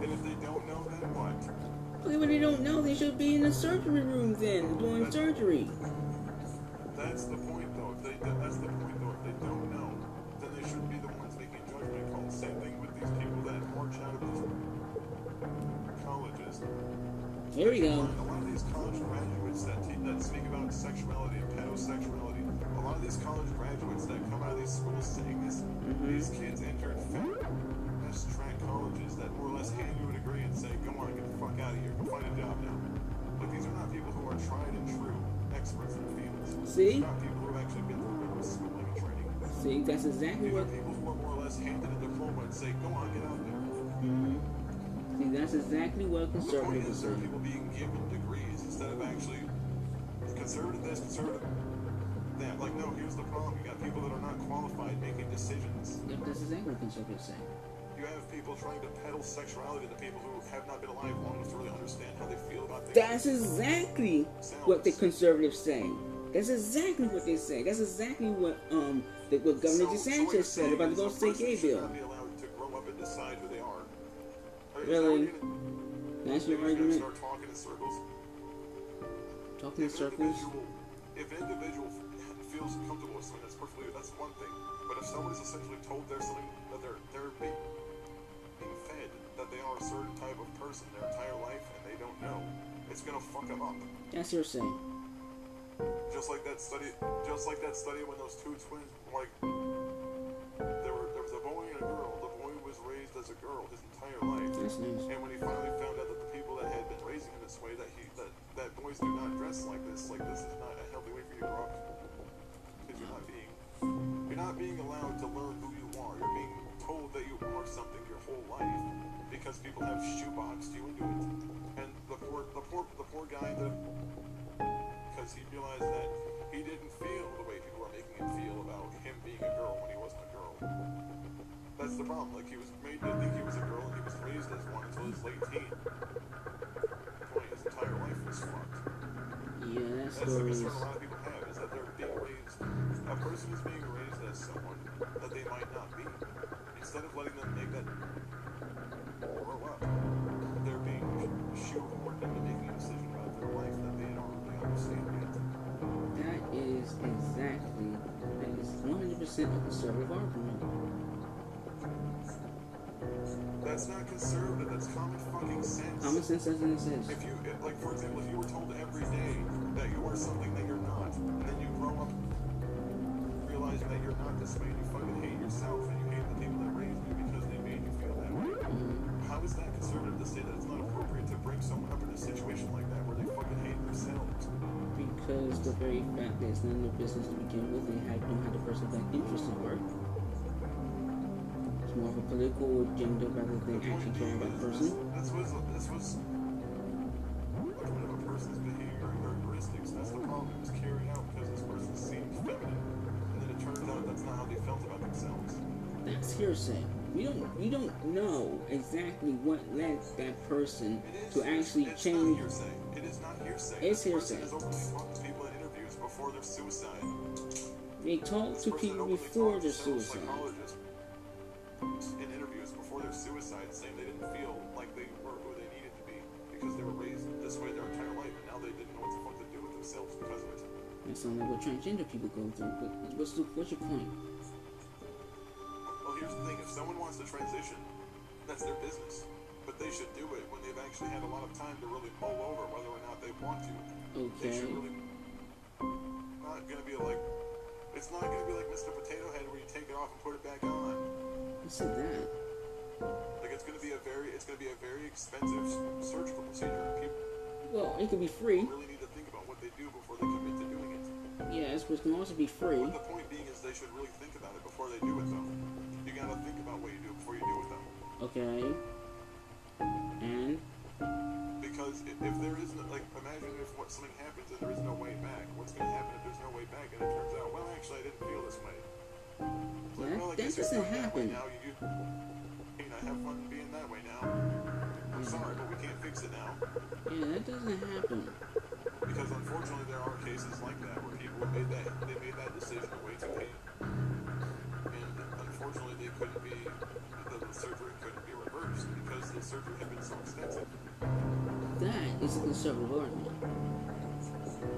And if they don't know, then what? Okay, when they don't know, they should be in the surgery room then, doing surgery. That's the point, though. If they don't know, then they shouldn't be the ones making judgment calls. Same thing with these people that march out of these colleges. Here we go. A lot of these college graduates that speak about sexuality and pedosexuality, a lot of these college graduates that come out of these schools saying this, these kids entered fast-track colleges that more or less hand you a degree and say, go on, get the fuck out of here, go find a job now. But these are not people who are tried and true experts in the fields. See? They're not people who have actually been through rigorous schooling and training. See, that's exactly These what... are people who are more or less handed a diploma and say, go on, get out there. See, that's exactly what conservatives are There are saying. people being given degrees instead of actually conservative this, conservative that. Like, no, here's the problem. You got people that are not qualified making decisions. Yep, that's exactly what conservatives say. You have people trying to peddle sexuality to people who have not been alive long enough to really understand how they feel about things. That's exactly what the conservatives say. That's exactly what they say. That's exactly what Governor DeSantis said about the Golden State Gay Bill. Should not be allowed to grow up and decide who they are. Really? That's your argument? Start talking in circles. Talking in circles? If an individual feels comfortable with something, that's one thing. But if someone is essentially told there's something that they're being fed that they are a certain type of person their entire life and they don't know, it's gonna fuck them up. That's your saying. Just like that study when those two twins, like, there was a boy and a girl. The boy was raised as a girl his entire life. That's nice. And when he finally found out that the people that had been raising him this way, that boys do not dress like this is not a healthy way for you to grow up. Because you're not being allowed to learn who you are. You're being told that you are something your whole life because people have shoeboxed you into it. And the poor guy because he realized that he didn't feel the way people were making him feel about him being a girl when he wasn't a girl. That's the problem. Like, he was made to think he was a girl and he was raised as one until his late teen. His entire life was fucked. Yeah, that's the concern a lot of people have, is that they're being raised. A person is being raised as someone that they might not be. Instead of letting them make that grow up, they're being shoehorned into making a decision about their life that they don't really understand yet. That is 100% a conservative argument. That's not conservative, that's common fucking sense. Common sense doesn't exist. If you, like, for example, if you were told every day that you are something that you're not, and then you grow up realizing that you're not this way, and you fucking hate yourself, and you hate the people that raised you because they made you feel that way. How is that conservative to say that it's not appropriate to bring someone up in a situation like that where they fucking hate themselves? because the very fact that it's none of their business to begin with, they don't have the person's best interest in heart. It's more of a political agenda rather than actually caring about the person. This was looking at a person's behavior and characteristics. That's the problem. It was carried out because this person seemed feminine, and then it turns out that's not how they felt about themselves. That's hearsay. We don't know exactly what led that person to actually change. It is not hearsay. It's hearsay. This person is openly talking to people in interviews before their suicide. They talk to people before their suicide. In interviews before their suicide, saying they didn't feel like they were who they needed to be because they were raised this way their entire life, and now they didn't know what the fuck to do with themselves because of it. That sounds like what transgender people go through. But what's your point? Well, here's the thing: if someone wants to transition, that's their business. But they should do it when they've actually had a lot of time to really mull over whether or not they want to. Okay. They should really not gonna be like. It's not gonna be like Mr. Potato Head where you take it off and put it back on. Who said that? Like it's gonna be a very expensive surgical procedure. People Well, it could be free. really need to think about what they do before they commit to doing it. Yes, but it can also be free. But the point being is they should really think about it before they do it, though. You gotta think about what you do before you do it, though. Okay. And Because if there isn't, like, imagine if something happens and there is no way back. What's gonna happen if there's no way back and it turns out, well, actually, I didn't feel this way. Like, well, I guess that doesn't happen. Now you have fun being that way now. I'm sorry, but we can't fix it now. yeah, that doesn't happen. Because unfortunately, there are cases like that where people made that decision way too late, and unfortunately, the surgery couldn't be reversed because the surgery had been so extensive. That is a conservative argument.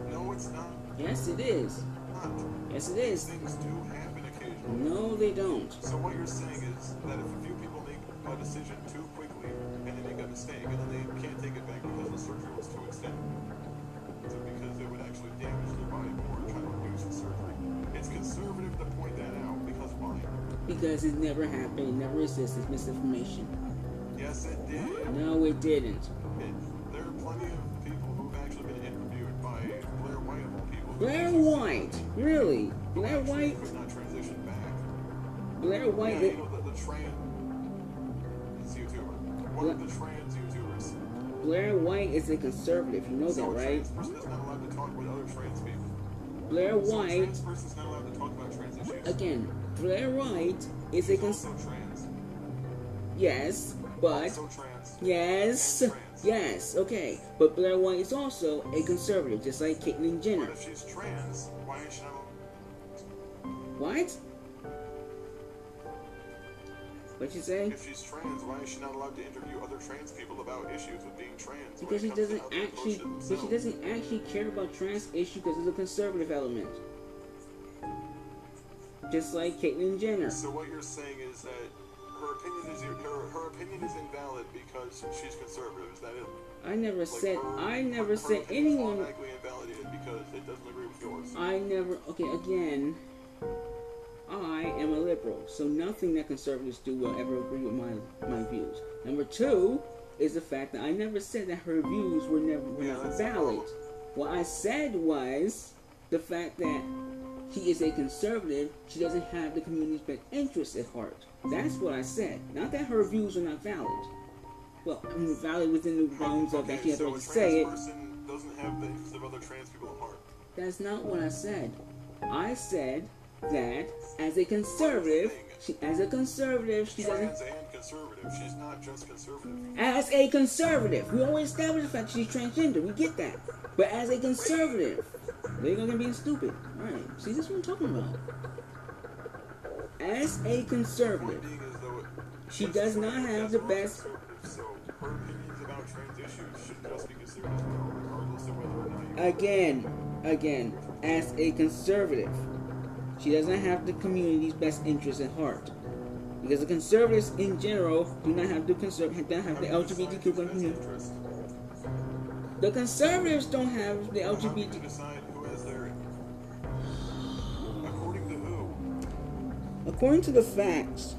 No, it's not. Yes, it is. Not. Yes, it is. Things do happen occasionally. No, they don't. So what you're saying is that if a few people make a decision too quickly and they make a mistake and then they can't take it back because the surgery was too extended, so because it would actually damage their body more and try to reduce the surgery. It's conservative to point that out because why? Because it never happened. It never existed. It's misinformation. Yes, it did. No, it didn't. There are plenty of people who've actually been interviewed by Blair White of all people. Blair White? Really? Blair Actually White? could not transition back. Blair White? Yeah, you know, the trans YouTuber. One of the trans YouTubers. Blair White is a conservative. You know that, So a right? trans person is not allowed to talk with other trans people. Blair So a White, trans person's not allowed to talk about trans issues. again, Blair White is a She's conservative. also trans. Yes, but Also trans. yes, And trans. yes, okay. But Blair White is also a conservative, just like Caitlyn Jenner. But if she's trans, why is she not? What? What'd you say? If she's trans, why is she not allowed to interview other trans people about issues with being trans? Because she doesn't actually care about trans issues because it's a conservative element. Just like Caitlyn Jenner. So what you're saying is that her opinion is invalid because she's conservative. Is that it? I never Like said her anyone. opinion is automatically invalidated because it doesn't agree with yours. Okay, again, I am a liberal, so nothing that conservatives do will ever agree with my views. Number two is the fact that I never said that her views were not valid. What I said was the fact that she is a conservative, she doesn't have the community's best interests at heart. That's what I said. Not that her views are not valid. Well, I mean, valid within the realms of that she has the right to say it. So a trans person doesn't have the interests of other trans people at heart. That's not what I said. I said that as a conservative, she doesn't. Trans and conservative. She's not just conservative. As a conservative, we always established the fact she's transgender. We get that. But as a conservative, they're gonna be stupid. All right. See, this is what I'm talking about. As a conservative, she does not have the best. So her opinions about trans issues shouldn't just be considered as well, regardless of whether or not you. Again, as a conservative, she doesn't have the community's best interests at heart. Because the conservatives in general do not have the LGBTQ community. The conservatives don't have the LGBT. Decide who has their. According to who? According to the facts,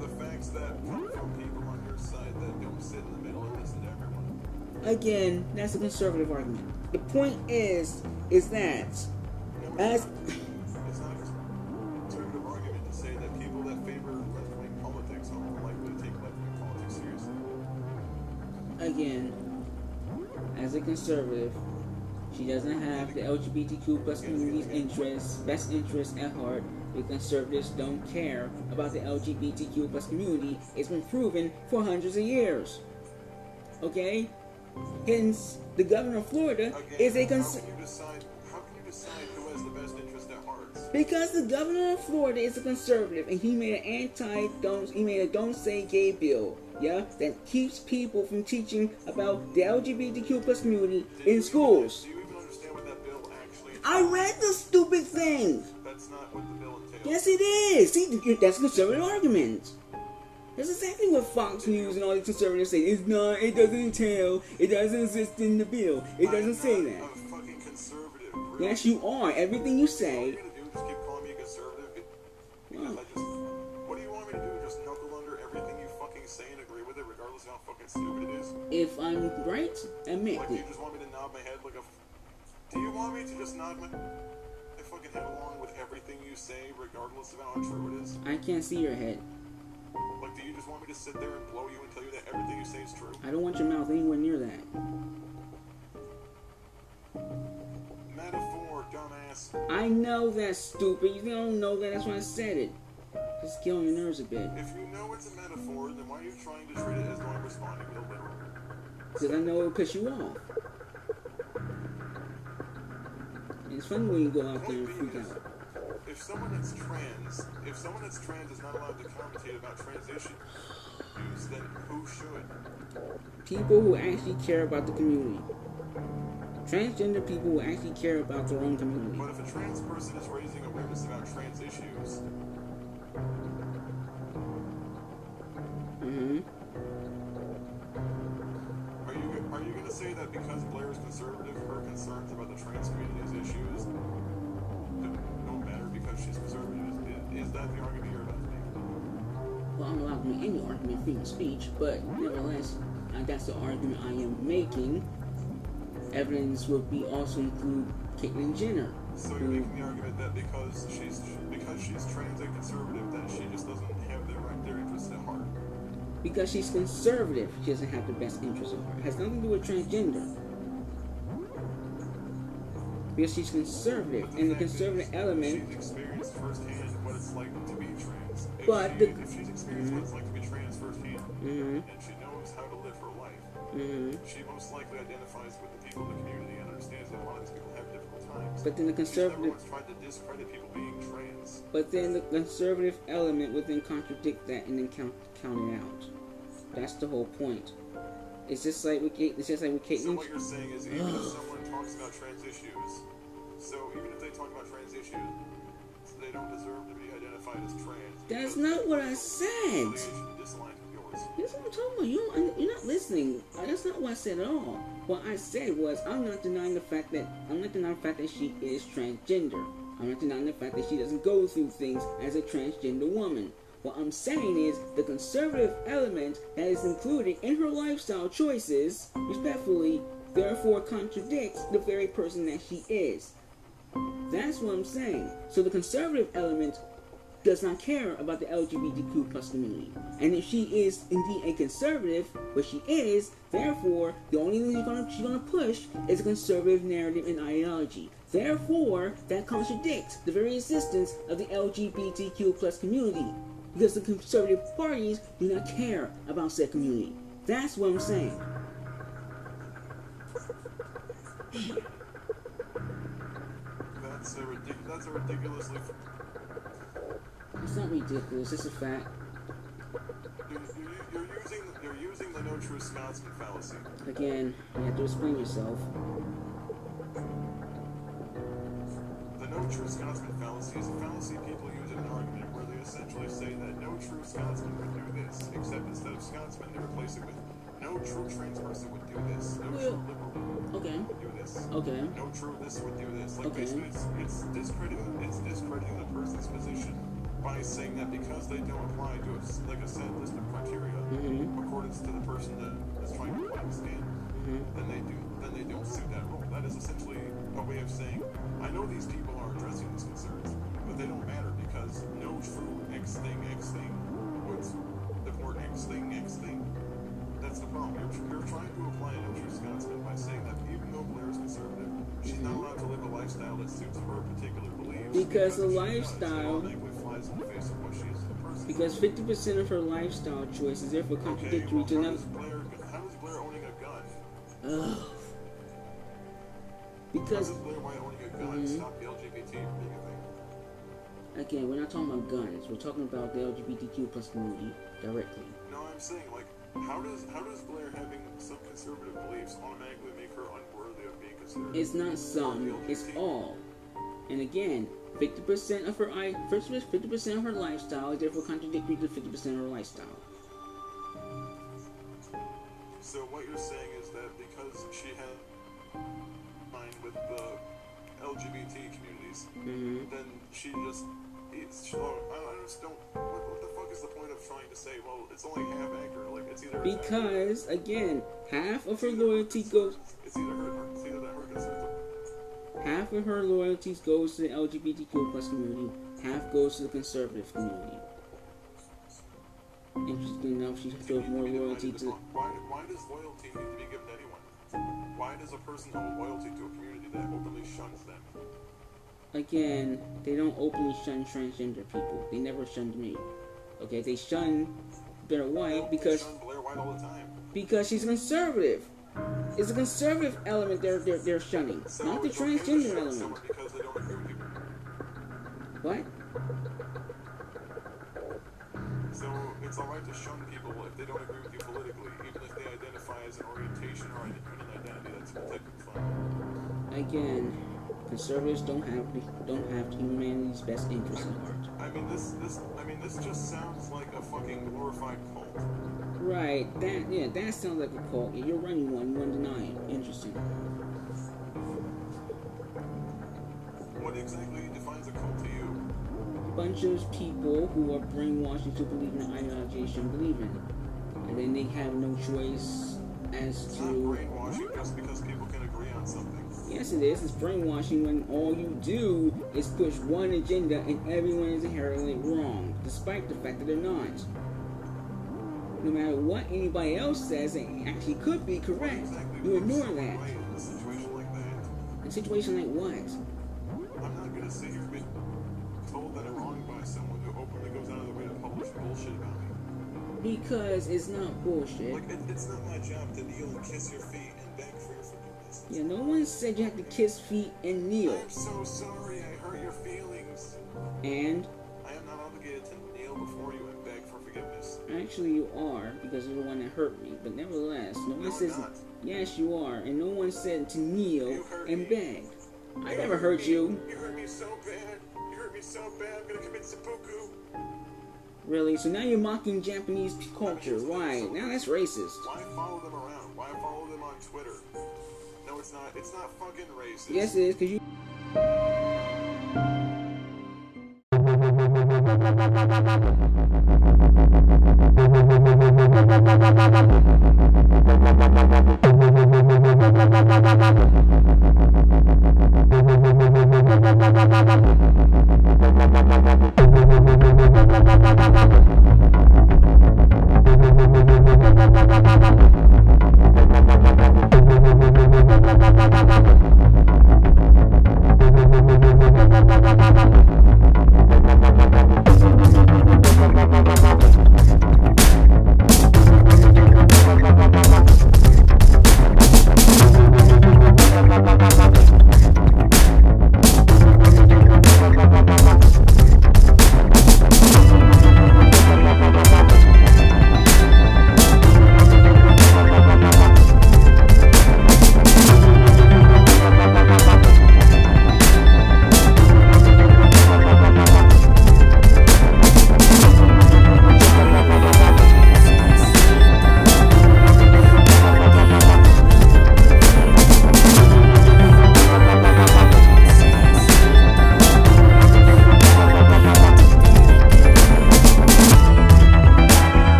The facts that come from people on your side that don't sit in the middle and listen to everyone. Again, that's a conservative argument. The point is that as it's not a conservative argument to say that people that favor left-wing politics are more likely to take left-wing politics seriously. Again, as a conservative, she doesn't have the LGBTQ plus community's best interests at heart. The conservatives don't care about the LGBTQ plus community. It's been proven for hundreds of years. Okay? Hence, the governor of Florida is a conservative. How can you decide who has the best interest at heart? Because the governor of Florida is a conservative, and he made a don't say gay bill, yeah, that keeps people from teaching about the LGBTQ plus community in schools. Do you even understand what that bill actually entails? I read the stupid thing. That's not what the bill entails. Yes, it is. See, that's a conservative argument. That's exactly what Fox News and all the conservatives say. It's not. It doesn't entail. It doesn't exist in the bill. It doesn't say that. I'm not a fucking conservative. Bro. Yes, you are. Everything you All say. you're gonna do is just keep calling me a conservative because what do you want me to do? Just knuckle under everything you fucking say and agree with it, regardless of how fucking stupid it is? If I'm right, admit Like, do it. you just want me to nod my head like a? Do you want me to just nod my fucking head along with everything you say, regardless of how untrue it is? I can't see your head. Like, do you just want me to sit there and blow you and tell you that everything you say is true? I don't want your mouth anywhere near that. Metaphor, dumbass. I know that's stupid. You don't know that. That's why I said it. Just get on your nerves a bit. If you know it's a metaphor, then why are you trying to treat it as though I'm responding with a literal? Because I know it'll piss you off. And it's funny when you go out there and freak out. If someone that's trans is not allowed to commentate about trans issues, then who should? People who actually care about the community. Transgender people who actually care about their own community. But if a trans person is raising awareness about trans issues, are you going to say that because Blair is conservative, her concerns about the trans community's issues don't matter because she's conservative? Is that the argument you're about to make? Well, I'm allowed to make any argument, freedom of speech, but nevertheless, that's the argument I am making. Evidence would be also include Caitlyn Jenner. So you're making the argument that because she's trans and conservative, that she just doesn't have their interests at heart. Because she's conservative, she doesn't have the best interests at heart. It has nothing to do with transgender. Because she's conservative, and the conservative element. She's experienced firsthand what it's like to be trans. If she's experienced what it's like to be trans firsthand, and she knows how to live her life, she most likely identifies with the people in the community and understands that a lot of these people have difficult times. But then the conservative. Everyone's tried to discredit people being trans. But then the conservative element would then contradict that and then count it out. That's the whole point. It's just like with Caitlyn. So what you're saying is, even if someone talks about trans issues, even if they talk about trans issues, they don't deserve to be identified as trans. That's not what I said. That's what I'm talking about. You're not listening. That's not what I said at all. What I said was, I'm not denying the fact that she is transgender. I'm not denying the fact that she doesn't go through things as a transgender woman. What I'm saying is the conservative element that is included in her lifestyle choices, respectfully, therefore contradicts the very person that she is. That's what I'm saying. So the conservative element does not care about the LGBTQ plus community. And if she is indeed a conservative, which she is, therefore, the only thing she's gonna push is a conservative narrative and ideology. Therefore, that contradicts the very existence of the LGBTQ plus community. Because the conservative parties do not care about said community. That's what I'm saying. That's a ridiculously... It's not ridiculous, it's a fact. You're using the no true Scotsman fallacy. Again, you have to explain yourself. The no true Scotsman fallacy is a fallacy people use in an argument where they essentially say that no true Scotsman would do this, except instead of Scotsman, they replace it with no true trans person would do this, no true liberal would do this, no true this would do this. Like basically, it's discrediting the person's position by saying that because they don't apply to like a set list of criteria, according to the person that is trying to apply the standard, that that role. That is essentially a way of saying, I know these people are addressing these concerns, but they don't matter because no true X thing, what's the word X thing. That's the problem. You're trying to apply a no true Scotsman by saying that even though Blair is conservative, she's not allowed to live a lifestyle that suits her particular beliefs. Because the lifestyle, because 50% of her lifestyle choices therefore contradictory to another. How is Blair owning a gun? Ugh. Because how is Blair owning a gun stop the LGBT from being a thing? Again, we're not talking about guns. We're talking about the LGBTQ plus community directly. No, I'm saying, like, how does Blair having some conservative beliefs automatically make her unworthy of being considered? It's not some, it's all. And again, 50% of her 50% of her lifestyle is therefore contradictory to 50% of her lifestyle. So what you're saying is that because she had mind with the LGBT communities, then she just I just don't. What the fuck is the point of trying to say? Well, it's only half accurate. Like it's either because again, half of her loyalty goes. It's either that her concerns. Half of her loyalties goes to the LGBTQ plus community. Half goes to the conservative community. Interesting enough, she shows more loyalty to. Why does loyalty need to be given to anyone? Why does a person owe loyalty to a community that openly shuns them? Again, they don't openly shun transgender people. They never shunned me. Okay, they shun Blair White because they shun Blair White all the time. Because she's conservative. It's a conservative element they're shunning, so not the transgender element. Because they don't agree with you. What? So it's alright to shun people if they don't agree with you politically, even if they identify as an orientation or an identity that's protected from. Again, conservatives don't have humanity's best interests at heart. I mean this just sounds like a fucking glorified cult. Right, that sounds like a cult. You're running one, you won't deny it. Interesting. What exactly defines a cult to you? A bunch of people who are brainwashed into believing the ideology they shouldn't believe in. And then they have no choice as it's to... not brainwashing just because people can agree on something. Yes, it is. It's brainwashing when all you do is push one agenda and everyone is inherently wrong, despite the fact that they're not. No matter what anybody else says, it actually could be correct. Exactly You ignore that. Right in a situation like that. A situation like what? I'm not gonna sit here and be told that I'm wrong by someone who openly goes out of their way to publish bullshit about me. Because it's not bullshit. Like, it's not my job to kneel and kiss your feet and beg for your forgiveness. Yeah, no one said you have to kiss feet and kneel. I'm so sorry I hurt your feelings. And? I am not obligated to kneel before you and beg for forgiveness. Actually, you are, because you're the one that hurt me. But nevertheless, no one says... Not. Yes, you are. And no one said to kneel and me. beg. I never hurt you. You hurt me so bad. You hurt me so bad. I'm gonna commit seppuku. Really? So now you're mocking Japanese culture. Why? Now that's racist. Why follow them around? Why follow them on Twitter? No, it's not. It's not fucking racist. Yes, it is, because you...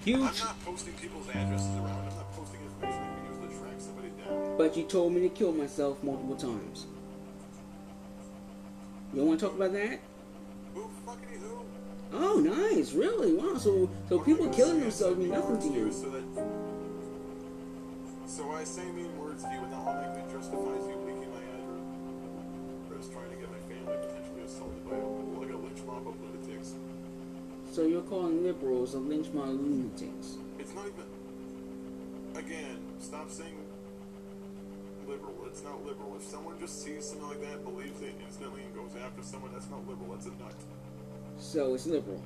huge. I'm not posting people's addresses around. I'm not posting information that can use to track somebody down. But you told me to kill myself multiple times. You want to talk about that? Who fucking who? Oh, nice. Really? Wow. So people killing themselves mean nothing to you. So I say mean words to you, and that automatically justifies you leaking my address, trying to get my family potentially assaulted by like a lynch mob of lunatics. So you're calling liberals a lynch mob of lunatics? It's not even. Again, stop saying liberal. It's not liberal. If someone just sees something like that, believes it instantly, and goes after someone, that's not liberal. That's a nut. So it's liberal.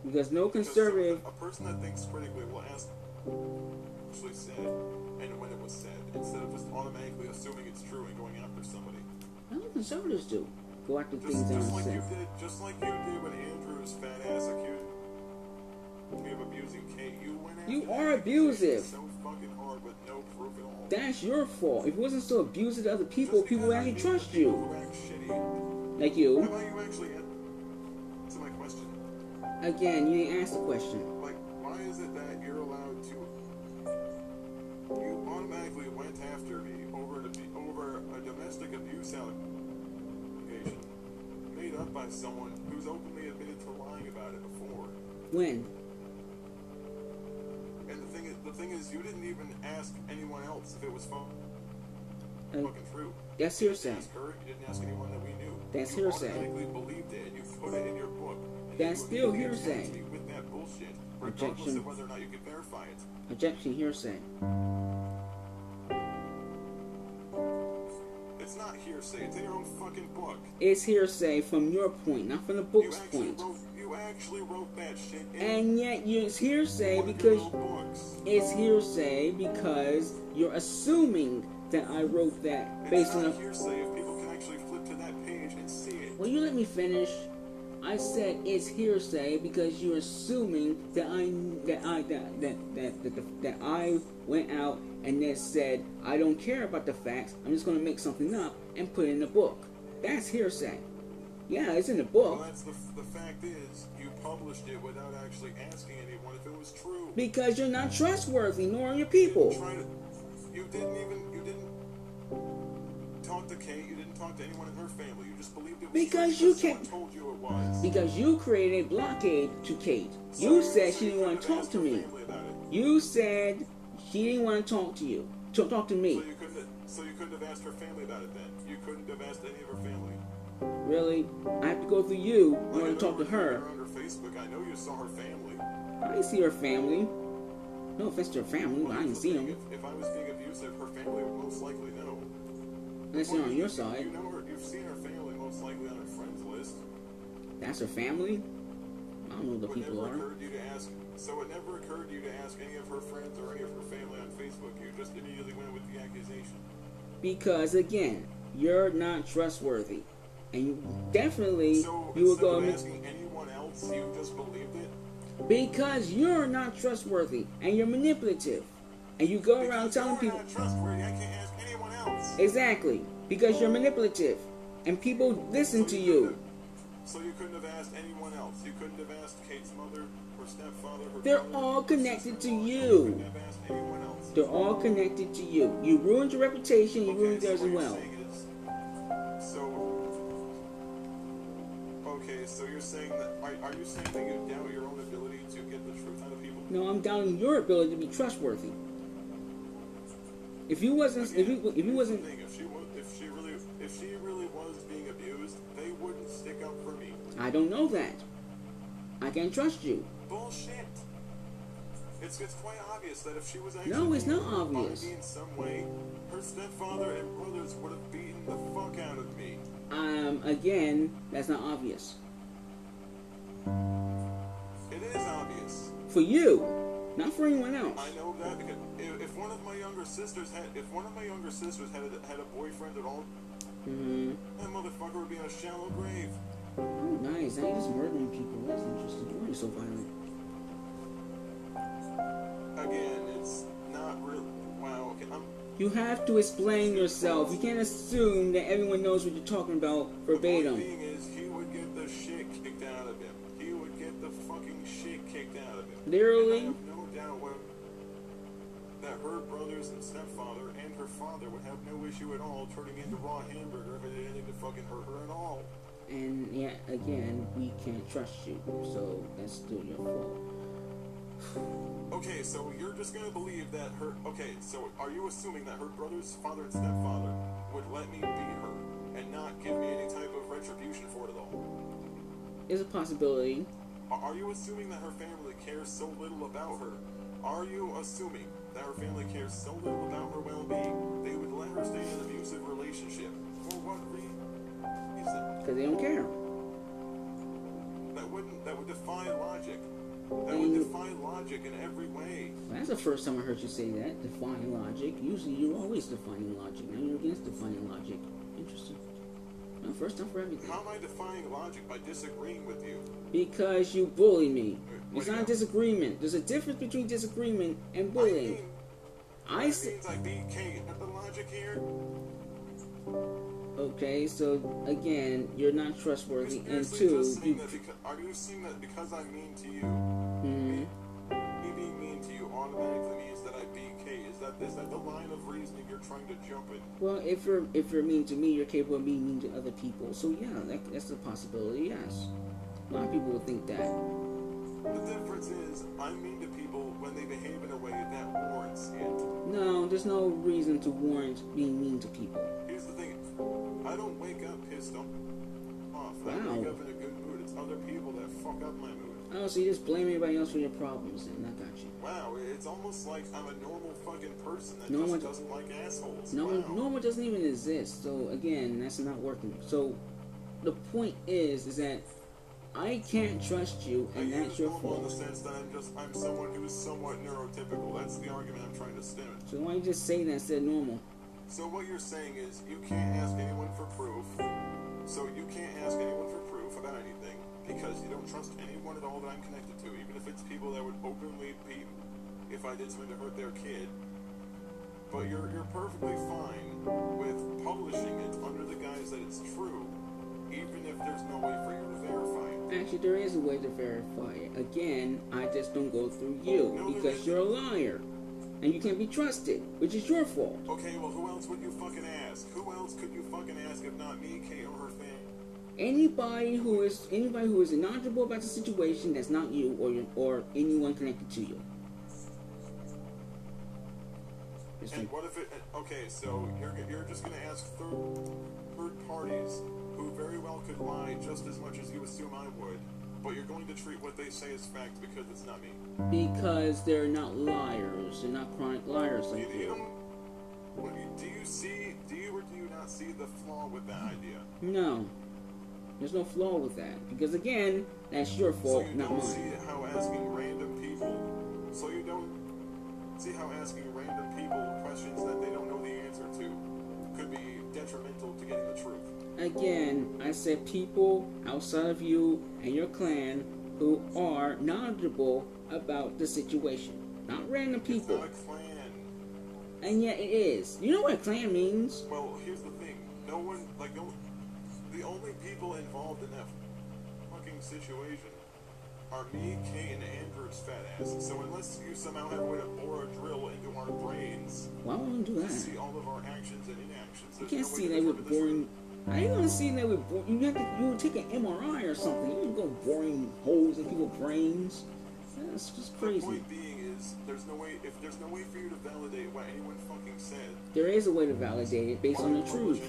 Because no conservative... A person that thinks critically will ask actually said, and when it was said, instead of just automatically assuming it's true and going after somebody. That's what conservatives do. Go after things that are said. Just like you did when Andrew's fat ass accused me of abusing Kate. You went after You are abusive. so fucking hard with no proof at all. That's your fault. If it wasn't so abusive to other people, people would actually trust you. Like you. How about you actually answer my question? Again, you didn't ask the question. Like, why is it that you're allowed to... You automatically went after me over a domestic abuse allegation made up by someone who's openly admitted to lying about it before. When? And the thing is, you didn't even ask anyone else if it was fucking true. That's hearsay. You didn't ask her, you didn't ask anyone that we knew. That's you hearsay. automatically believed it, and you put it in your book. That's still hearsay. With that bullshit, regardless of whether or not you can verify it. Objection, hearsay. It's not hearsay. It's in your own fucking book. It's hearsay from your point, not from the book's point. You actually wrote that shit in. And yet it's hearsay because it's hearsay because you're assuming that I wrote that based on. It's not hearsay if people can actually flip to that page and see it. Will you let me finish? I said it's hearsay because you're assuming that I went out and then said I don't care about the facts. I'm just going to make something up and put it in the book. That's hearsay. Yeah, it's in the book. Well, that's the fact is you published it without actually asking anyone if it was true. Because you're not trustworthy, nor are your people. You didn't talk to Kate. You didn't talk to anyone in her family. You just believed it was because true you can't. Told you it was. Because you created a blockade to Kate. You said she didn't want to talk to me. You said she didn't want to talk to you. Talk to me. So you couldn't have asked her family about it then. You couldn't have asked any of her family. Really? I have to go through you in order to talk to her. On her Facebook, I know you saw her family. I didn't see her family. No offense to her family, but I didn't see them. If I was being abusive, her family would most likely know. Unless you're on your side. You know her. You've seen her family most likely on her friends list. That's her family? I don't know who the people are. So it never occurred to you to ask any of her friends or any of her family on Facebook. You just immediately went with the accusation. Because again, you're not trustworthy. And you definitely you will go and asking anyone else, you just believed it? Because you're not trustworthy and you're manipulative. And you go around telling people not trustworthy, I can't ask anyone else. Exactly. Because you're manipulative. And people listen to you. So you couldn't have asked anyone else. You couldn't have asked Kate's mother, her stepfather, her They're brother, all connected to you. You couldn't have asked anyone else. They're all connected to you. You ruined your reputation, you ruined theirs as well. So you're saying that are you saying that you doubt your own ability to get the truth out of people? No, I'm doubting your ability to be trustworthy. If you wasn't, if you wasn't, if she really was being abused, they wouldn't stick up for me. I don't know that. I can't trust you. Bullshit. It's quite obvious that if she was actually no, it's not obvious. In some way, her stepfather and brothers would have beaten the fuck out of me. Again, that's not obvious. It is obvious. For you, not for anyone else. I know that because if one of my younger sisters had a boyfriend at all, that motherfucker would be in a shallow grave. Oh, nice. Now you're just murdering people. That's interesting. Why are you so violent? Again, it's not real. Wow. Okay, you have to explain yourself. You can't assume that everyone knows what you're talking about verbatim. The point being is, he would get the shit kicked out of him. He would get the fucking shit kicked out of him. Literally? And I have no out that her brothers and stepfather and her father would have no issue at all turning into raw hamburger if it did anything to fucking hurt her at all. And yet again, we can't trust you, so that's still your fault. Okay, so you're just gonna believe that her... Okay, so are you assuming that her brother's father and stepfather would let me beat her and not give me any type of retribution for it at all? It's a possibility. Are you assuming that her family cares so little about her? Are you assuming that her family cares so little about her well-being, they would let her stay in an abusive relationship? For what reason? Because they don't care. That would defy logic. That would defy logic in every way. That's the first time I heard you say that. Defying logic. Usually you're always defying logic. Now you're against defying logic. Interesting. No, first time for everything. How am I defying logic by disagreeing with you? Because you bully me. It's not a disagreement. There's a difference between disagreement and bullying. I means I BK at the logic here. Okay, so again, you're not trustworthy, and two, are you saying that because I'm mean to you, mm-hmm. me being mean to you automatically means that I BK? Is that the line of reasoning you're trying to jump in? Well, if you're mean to me, you're capable of being mean to other people. So yeah, that's a possibility. Yes, a lot of people would think that. The difference is, I'm mean to people when they behave in a way that warrants it. No, there's no reason to warrant being mean to people. Here's the thing. I don't wake up pissed off. Wow. I wake up in a good mood. It's other people that fuck up my mood. Oh, so you just blame everybody else for your problems, and I got you. Wow, it's almost like I'm a normal fucking person that doesn't like assholes. Normal doesn't even exist. So again, that's not working. So the point is that I can't trust you, and that's your fault. In the sense that I'm someone who is somewhat neurotypical. That's the argument I'm trying to stem it. So why don't you just say that instead of normal? So what you're saying is you can't ask anyone for proof. So you can't ask anyone for proof about anything because you don't trust anyone at all that I'm connected to, even if it's people that would openly beat if I did something to hurt their kid. But you're perfectly fine with publishing it under the guise that it's true, even if there's no way for you to verify it. Actually, there is a way to verify it. Again, I just don't go through you because you're a liar. And you can't be trusted, which is your fault. Okay, well, who else would you fucking ask? Who else could you fucking ask if not me, Kay, or her family? Anybody who is knowledgeable about the situation that's not you or anyone connected to you. And what if it? Okay, so you're just gonna ask third parties who very well could lie just as much as you assume I would. But you're going to treat what they say as fact because it's not me. Because they're not liars. They're not chronic liars like you. Do you or do you not see the flaw with that idea? No. There's no flaw with that. Because again, that's your fault, not mine. So you don't see how asking random people questions that they don't know the answer to could be detrimental to getting the truth. Again, I said people outside of you and your clan who are knowledgeable about the situation. Not random people. It's not a clan. And yet it is. You know what a clan means? Well, here's the thing. The only people involved in that fucking situation are me, Kay, and Andrew's fat ass. So unless you somehow have a way to bore a drill into our brains, why would I do that? To see all of our actions and inactions. You can't see that with boring. I ain't gonna see that with boring. You would take an MRI or something. You wouldn't go boring holes in people's brains. That's just crazy. The point being is, there's no way for you to validate what anyone fucking said. There is a way to validate it based on the truth.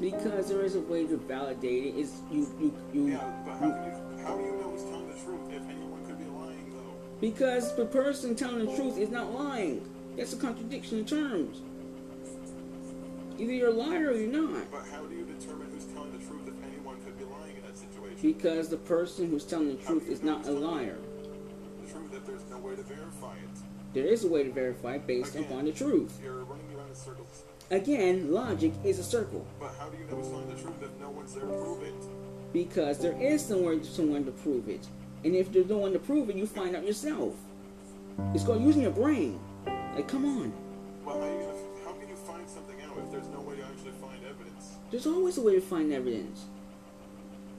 Because there is a way to validate it. It's you. Yeah, but how do you know who's telling the truth if anyone could be lying though? Because the person telling the truth is not lying. That's a contradiction in terms. Either you're a liar or you're not. But how do you determine who's telling the truth if anyone could be lying in that situation? Because the person who's telling the truth is not a liar. The truth that there's no way to verify it. There is a way to verify it based upon the truth. You're running around in circles. Again, logic is a circle. But how do you know who's telling the truth if no one's there to prove it? Because there is someone to prove it. And if there's no one to prove it, you find out yourself. It's called using your brain. Like, come on. Well, how can you find something out if there's no way to actually find evidence? There's always a way to find evidence.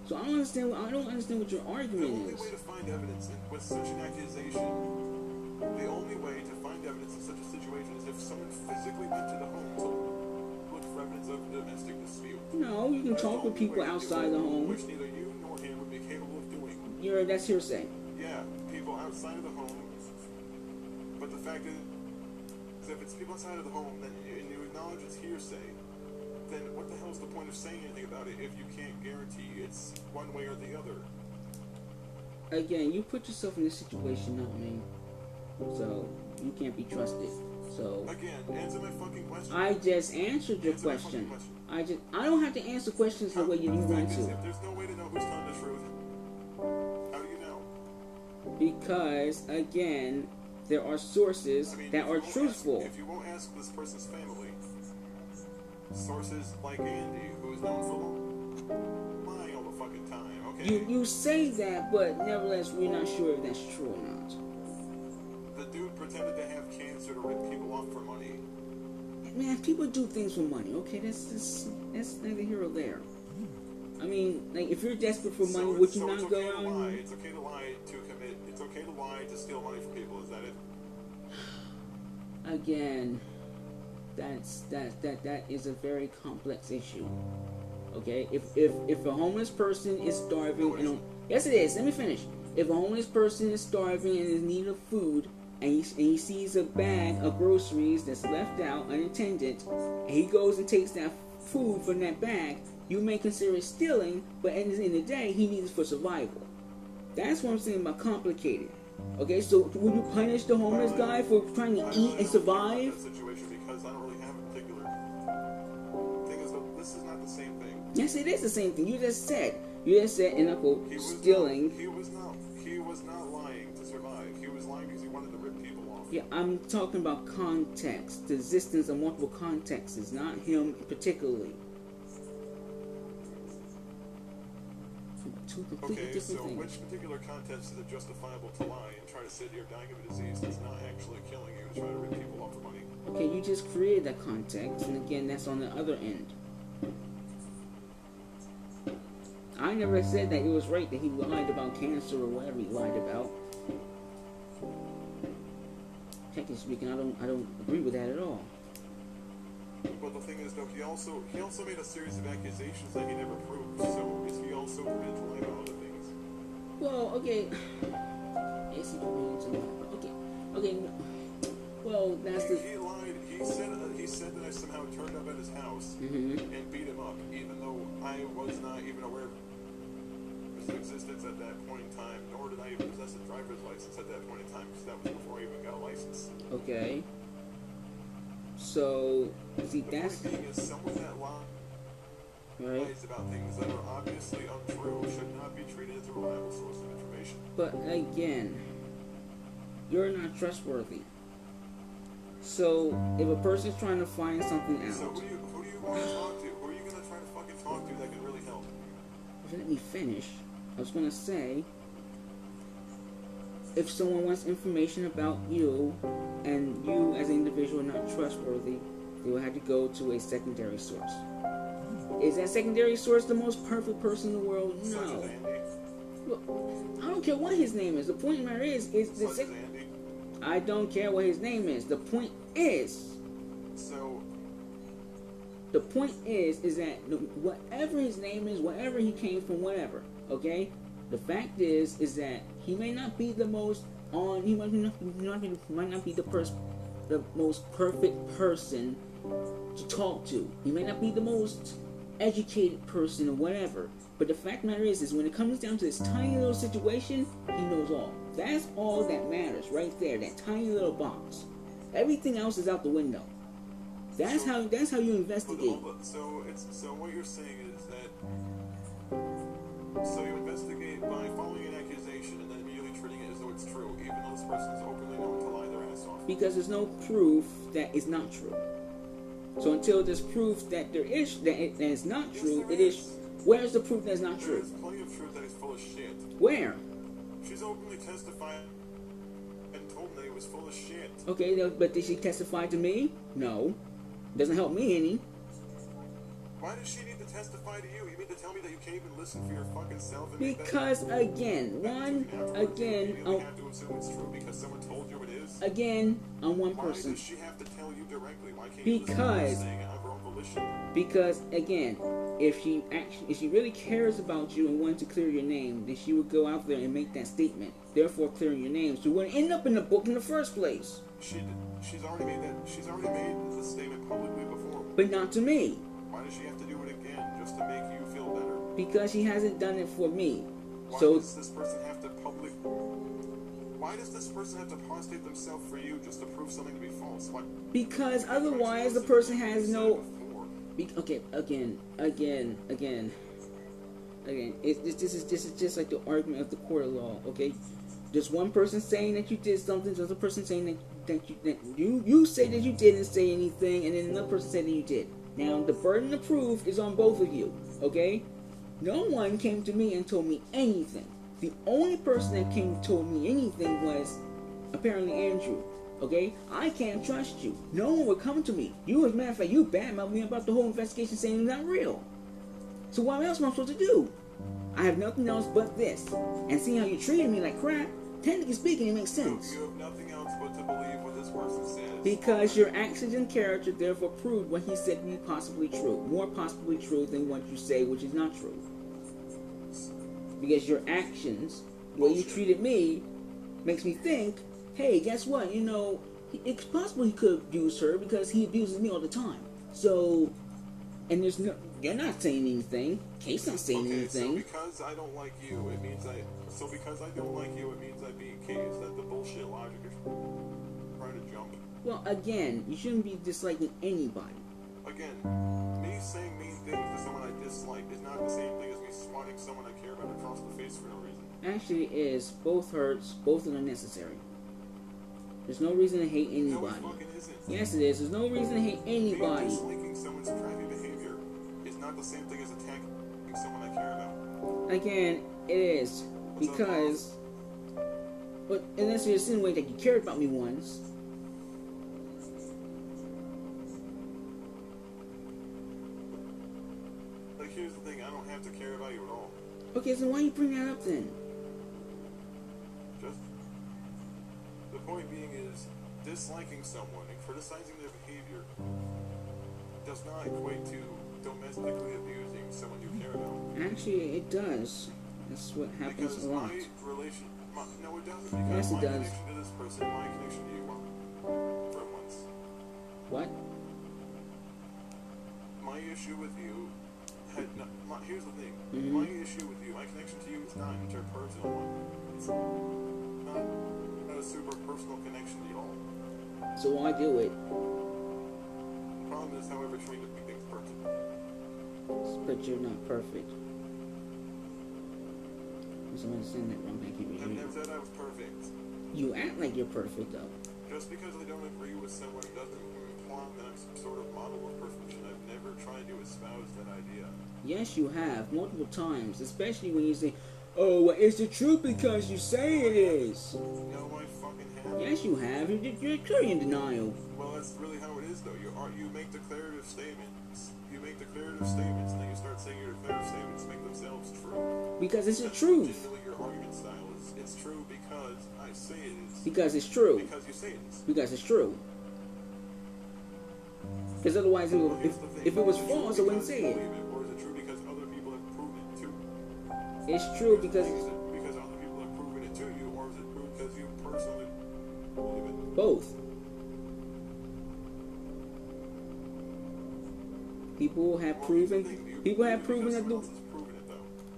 So I don't understand what your argument is. The only way to find evidence with such an accusation The only way to find evidence in such a situation is if someone physically went to the home to look for evidence of domestic dispute. No, you can talk with people outside the home. Which neither you nor him would be capable of doing. That's hearsay. Yeah, people outside of the home. But the fact is, if it's people outside of the home, then and you acknowledge it's hearsay, then what the hell is the point of saying anything about it if you can't guarantee it's one way or the other? Again, you put yourself in this situation, not me. So you can't be trusted. So again, answer my fucking question. I just answered your question. I don't have to answer questions the way you want to. If there's no way to know who's telling the truth, how do you know? Because again, there are sources that are truthful. If you won't ask this person's family, sources like Andy, who is known for lying all the fucking time, okay? You say that, but nevertheless, we're not sure if that's true or not. The dude pretended to have cancer to rip people off for money. Man, people do things for money, okay? That's neither here or there. I mean, like, if you're desperate for money, would you not go out and... It's okay to lie to commit... It's okay to lie to steal money from people, is that it? Again, that is a very complex issue. Okay? If a homeless person is starving... yes, it is. Let me finish. If a homeless person is starving and is in need of food, and he sees a bag of groceries that's left out unattended, and he goes and takes that food from that bag, you may consider it stealing, but at the end of the day, he needs it for survival. That's what I'm saying about complicated. Okay, so would you punish the homeless guy for trying to eat and survive? Situation because I don't really have a particular thing. This is not the same thing. Yes, it is the same thing. You just said, and I quote, stealing. He was not lying to survive. He was lying because he wanted to rip people off. Yeah, I'm talking about context, the existence of multiple contexts, not him particularly. Two completely okay, different so things. Which particular context is it justifiable to lie and try to sit here dying of a disease that's not actually killing you to try to rip people off for money? Okay, you just created that context, and again, that's on the other end. I never said that it was right that he lied about cancer or whatever he lied about. Technically speaking, I don't agree with that at all. But the thing is, though, he also made a series of accusations that he never proved. So is he also permitted to lie about other things? Well, okay. Is he permitted to lie? Okay. Well, that's the. He lied. He said that I somehow turned up at his house and beat him up, even though I was not even aware of his existence at that point in time, nor did I even possess a driver's license at that point in time, because that was before I even got a license. Okay. So, see, that's... The point being is someone that lies about things that are obviously untrue should not be treated as a reliable source of information. But again, you're not trustworthy. So, if a person's trying to find something out... So who do you want to talk to? Who are you going to try to fucking talk to that can really help? Let me finish. I was going to say, if someone wants information about you, and you as an individual are not trustworthy, they will have to go to a secondary source. Is that secondary source the most perfect person in the world? No. Such as Andy. Look, I don't care what his name is. The point of the matter is the Such as Andy. I don't care what his name is. The point is... So... The point is that whatever his name is, wherever he came from, whatever, okay? The fact is that he may not be the most he might not be the most perfect person to talk to. He may not be the most educated person or whatever. But the fact of the matter is when it comes down to this tiny little situation, he knows all. That's all that matters right there, that tiny little box. Everything else is out the window. That's how you investigate. So what you're saying is that you investigate by following an accusation and then immediately treating it as though it's true, even though this person is openly known to lie their ass off. Because there's no proof that it's not true. So until there's proof that that it's not true, it is. Where's the proof that it's not true? There's plenty of truth that he's full of shit. Where? She's openly testified and told me that he was full of shit. Okay, but did she testify to me? No. Doesn't help me any. Why does she need to testify to you? You mean to tell me that you can't even listen for your fucking self? And Because again, you have to assume it's true because someone told you it is. Again, I'm one person. Why does she have to tell you directly? Why can't you listen to her saying it of her own volition? Because again, if she really cares about you and wants to clear your name, then she would go out there and make that statement. Therefore, clearing your name, so you wouldn't end up in the book in the first place. She's already made the statement publicly before. But not to me. Why does she have to do it again just to make you feel better? Because she hasn't done it for me. Why does this person have to postate themselves for you just to prove something to be false? Because otherwise the person has no. Okay, again. This is just like the argument of the court of law. Okay, there's one person saying that you did something, there's another person saying that you say that you didn't say anything, and then another person said that you did. Now the burden of proof is on both of you. Okay, no one came to me and told me anything. The only person that came and told me anything was apparently Andrew. Okay, I can't trust you. No one would come to me. You, as a matter of fact, you badmouthed me about the whole investigation, saying it's not real. So what else am I supposed to do? I have nothing else but this. And seeing how you treated me like crap, technically speaking, it makes sense. You have nothing else but to believe what this person says. Because your actions and character therefore proved what he said to be possibly true. More possibly true than what you say, which is not true. Because your actions, the way you treated me, makes me think, hey, guess what? You know, it's possible he could abuse her because he abuses me all the time. So, and there's no, you're not saying anything. Kate's not saying anything. So because I don't like you, it means I beat Kate. Is that the bullshit logic you're trying to jump? Well, again, you shouldn't be disliking anybody. Again, me saying mean things to someone I dislike is not the same thing as me swatting someone I care about across the face for no reason. Actually, it is. Both hurts. Both are unnecessary. There's no reason to hate anybody. No, it fucking isn't. Yes, it is. There's no reason to hate anybody. Disliking someone's crappy behavior is not the same thing as attacking someone I care about. Again, it is. Because... But unless you insinuate that you cared about me once... Like, here's the thing. I don't have to care about you at all. Okay, so why you bring that up then? Just... The point being is, disliking someone and criticizing their behavior does not equate to domestically abusing someone you care about. Actually, it does. That's what happens because a lot. No, it doesn't. Because yes, it my does. connection to this person, my connection to you, for once. What? My issue with you had no, here's the thing. Mm-hmm. My issue with you, my connection to you is not an interpersonal one. It's not a super personal connection at all. So why do it? The problem is, however, trying to make things perfect. But you're not perfect. So I'm understand that wrong. Thank you. I've never said I was perfect. You act like you're perfect, though. Just because I don't agree with someone doesn't imply that I'm some sort of model of perfection. I've never tried to espouse that idea. Yes, you have. Multiple times. Especially when you say, oh, well, it's the truth because you say it is. No, I fucking haven't. Yes, you have. You're clearly in denial. Well, that's really how it is, though. You make declarative statements. You make declarative statements, and then you start saying your declarative statements make themselves true. Because it's the truth. Generally, your argument style is, it's true because I say it is. Because it's true. Because you say it is. Because it's true. Because otherwise, if it was false, I wouldn't say it. Or is it true because other people have proven it too? It's true because... Is it because other people have proven it to you, or is it true because you personally believe it? Both. People have proven that the...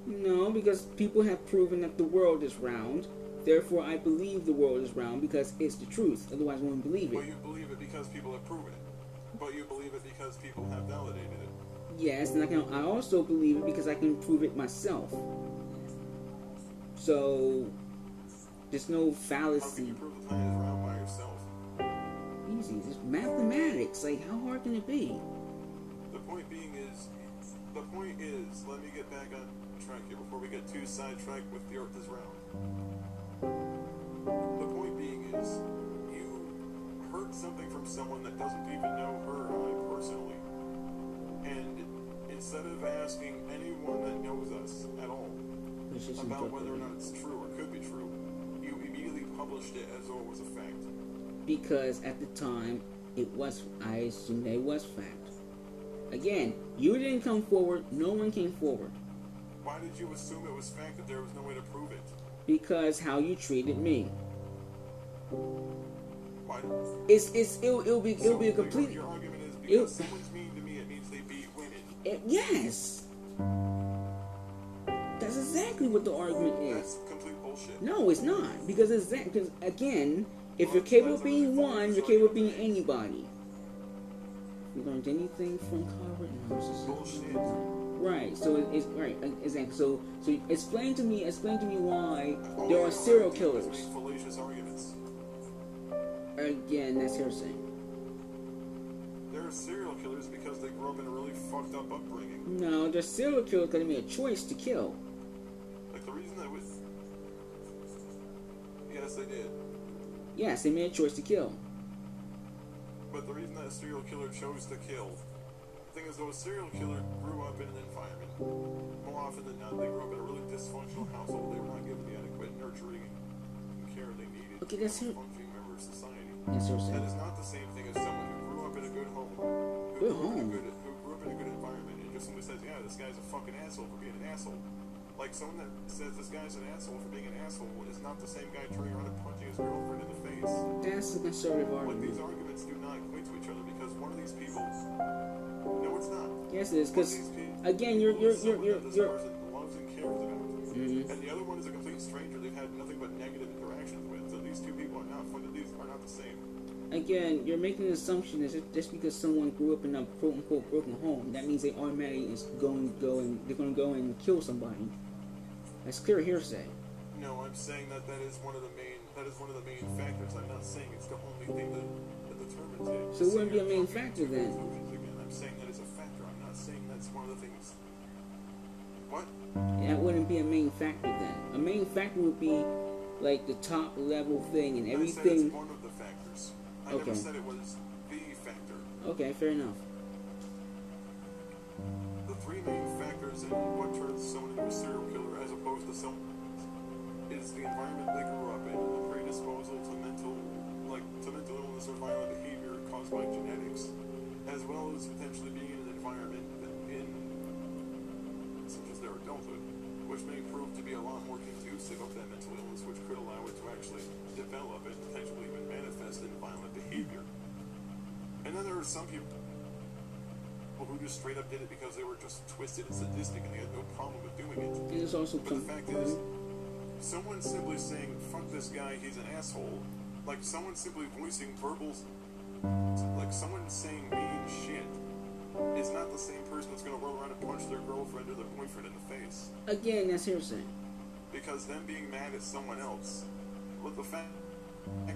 No, because people have proven that the world is round. Therefore, I believe the world is round because it's the truth. Otherwise, I wouldn't believe it. Well, you believe it because people have proven it. But you believe it because people have validated it. Yes, and I also believe it because I can prove it myself. So, there's no fallacy. How can you prove the planet is round by yourself? Easy. It's mathematics. Like, how hard can it be? The point is, let me get back on track here before we get too sidetracked with the Earth is round. The point being is, you heard something from someone that doesn't even know her or I personally, and instead of asking anyone that knows us at all about whether or not it's true or could be true, you immediately published it as though it was a fact. Because at the time, I assumed it was fact. Again, you didn't come forward, no one came forward. Why did you assume it was fact that there was no way to prove it? Because how you treated me. Why? It'll be a complete. Your argument is because someone's mean to me, it means they beat women. Yes. That's exactly what the argument is. That's complete bullshit. No, it's not. Because again, if you're capable of being one, you're capable of being anybody. You learned anything from Harvard? No, it's just bullshit. Right. So it's right. Exactly. So explain to me why there are serial killers. Fallacious arguments. Again, that's hearsay. There are serial killers because they grew up in a really fucked up upbringing. No, they're serial killers because they made a choice to kill. Like the reason that was. Yes, they did. Yes, they made a choice to kill. But the reason that a serial killer chose to kill, the thing is, though, a serial killer grew up in an environment. More often than not, they grew up in a really dysfunctional household. They were not given the adequate nurturing and care they needed. Okay, that's a functioning member of society. That's what I'm saying. That is not the same thing as someone who grew up in a good home, who grew up in a good environment, and just simply says, "Yeah, this guy's a fucking asshole for being an asshole." Like someone that says this guy's an asshole for being an asshole is not the same guy turning around and punching his girlfriend in the face. That's a conservative argument. Like these arguments do not equate to each other because one of these people. No, it's not. Yes, it is. Because again, you're. This person loves and cares about. And the other one is a complete stranger they've had nothing but negative interactions with. So these two people are not fun. These are not the same. Again, you're making an assumption that just because someone grew up in a quote unquote broken home, that means they automatically is going to go and kill somebody. That's clear hearsay. No, I'm saying that is one of the main factors. I'm not saying it's the only thing that determines it. So it wouldn't be a main factor then. Again, I'm saying that it's a factor. I'm not saying that's one of the things. What? That wouldn't be a main factor then. A main factor would be like the top level thing and everything. I said it's one of the factors. I never said it was the factor. Okay, fair enough. The three main factors in what turns someone into a serial killer as opposed to someone is the environment they grew up in, the predisposal to mental illness or violent behavior caused by genetics, as well as potentially being in an environment such as their adulthood, which may prove to be a lot more conducive of that mental illness, which could allow it to actually develop and potentially even manifest in violent behavior. And then there are some people who just straight up did it because they were just twisted and sadistic and they had no problem with doing it. And there's also but the fact is, someone simply saying, "Fuck this guy, he's an asshole," like someone simply voicing verbals, like someone saying mean shit, is not the same person that's going to roll around and punch their girlfriend or their boyfriend in the face. Again, that's hearsay. Because them being mad at someone else, what the fact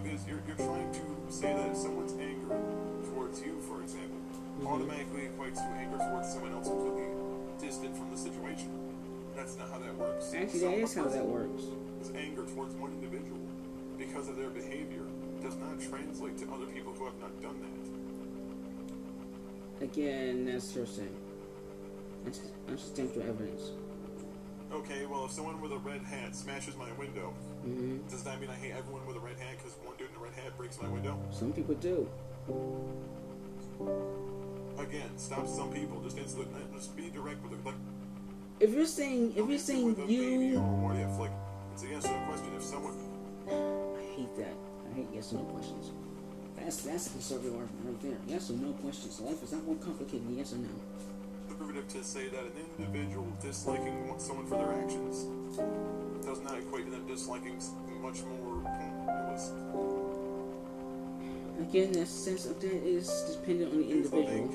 is, you're trying to say that someone's anger towards you, for example, automatically equates to anger towards someone else completely distant from the situation. That's not how that works. Actually, that is how that works. Anger towards one individual because of their behavior does not translate to other people who have not done that. Again, that's hearsay. That's substantial evidence. Okay, well, if someone with a red hat smashes my window, does that mean I hate everyone with a red hat because one dude in a red hat breaks my window? Some people do. Again, stop some people. Just be direct with it. Like, if you're saying you, it's a yes or no question. If someone, I hate that. I hate yes or no questions. That's a conservative argument right there. Yes or no questions. Life is not more complicated than yes or no. Conservative to say that an individual disliking someone for their actions does not equate to them disliking much more pointless. Again, that sense of that is dependent on the individual.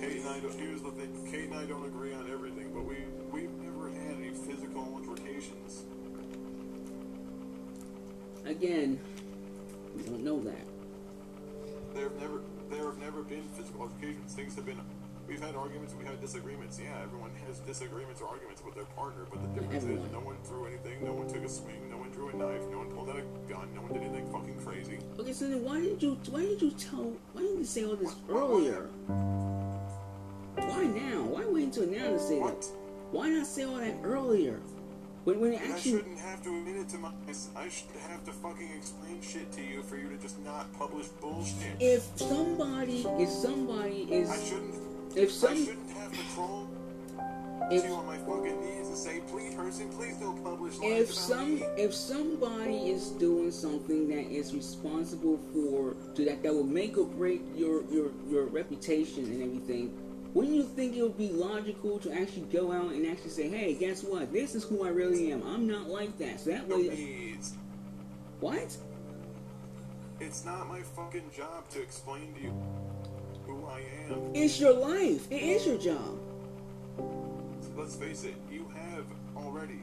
Here's the thing. Kate and I don't agree on everything, but we've never had any physical altercations. Again, we don't know that. There have never been physical altercations. Things have been. We've had arguments. We had disagreements. Yeah, everyone has disagreements or arguments with their partner, but the difference is no one threw anything. No one took a swing. No one drew a knife. No one pulled out a gun. No one did anything fucking crazy. Okay, so then why didn't you say all this earlier? Why now? Why wait wait until now to say that? Why not say all that earlier? When it actually... I shouldn't have to admit it to I should have to fucking explain shit to you for you to just not publish bullshit. If somebody is... I shouldn't have to crawl to you on my fucking knees and say, please don't publish lies about me. If somebody is doing something that is responsible for... that will make or break your reputation and everything... Wouldn't you think it would be logical to actually go out and actually say, hey, guess what? This is who I really am. I'm not like that. So that way... Please. What? It's not my fucking job to explain to you who I am. It's your life. It is your job. So let's face it, you have already.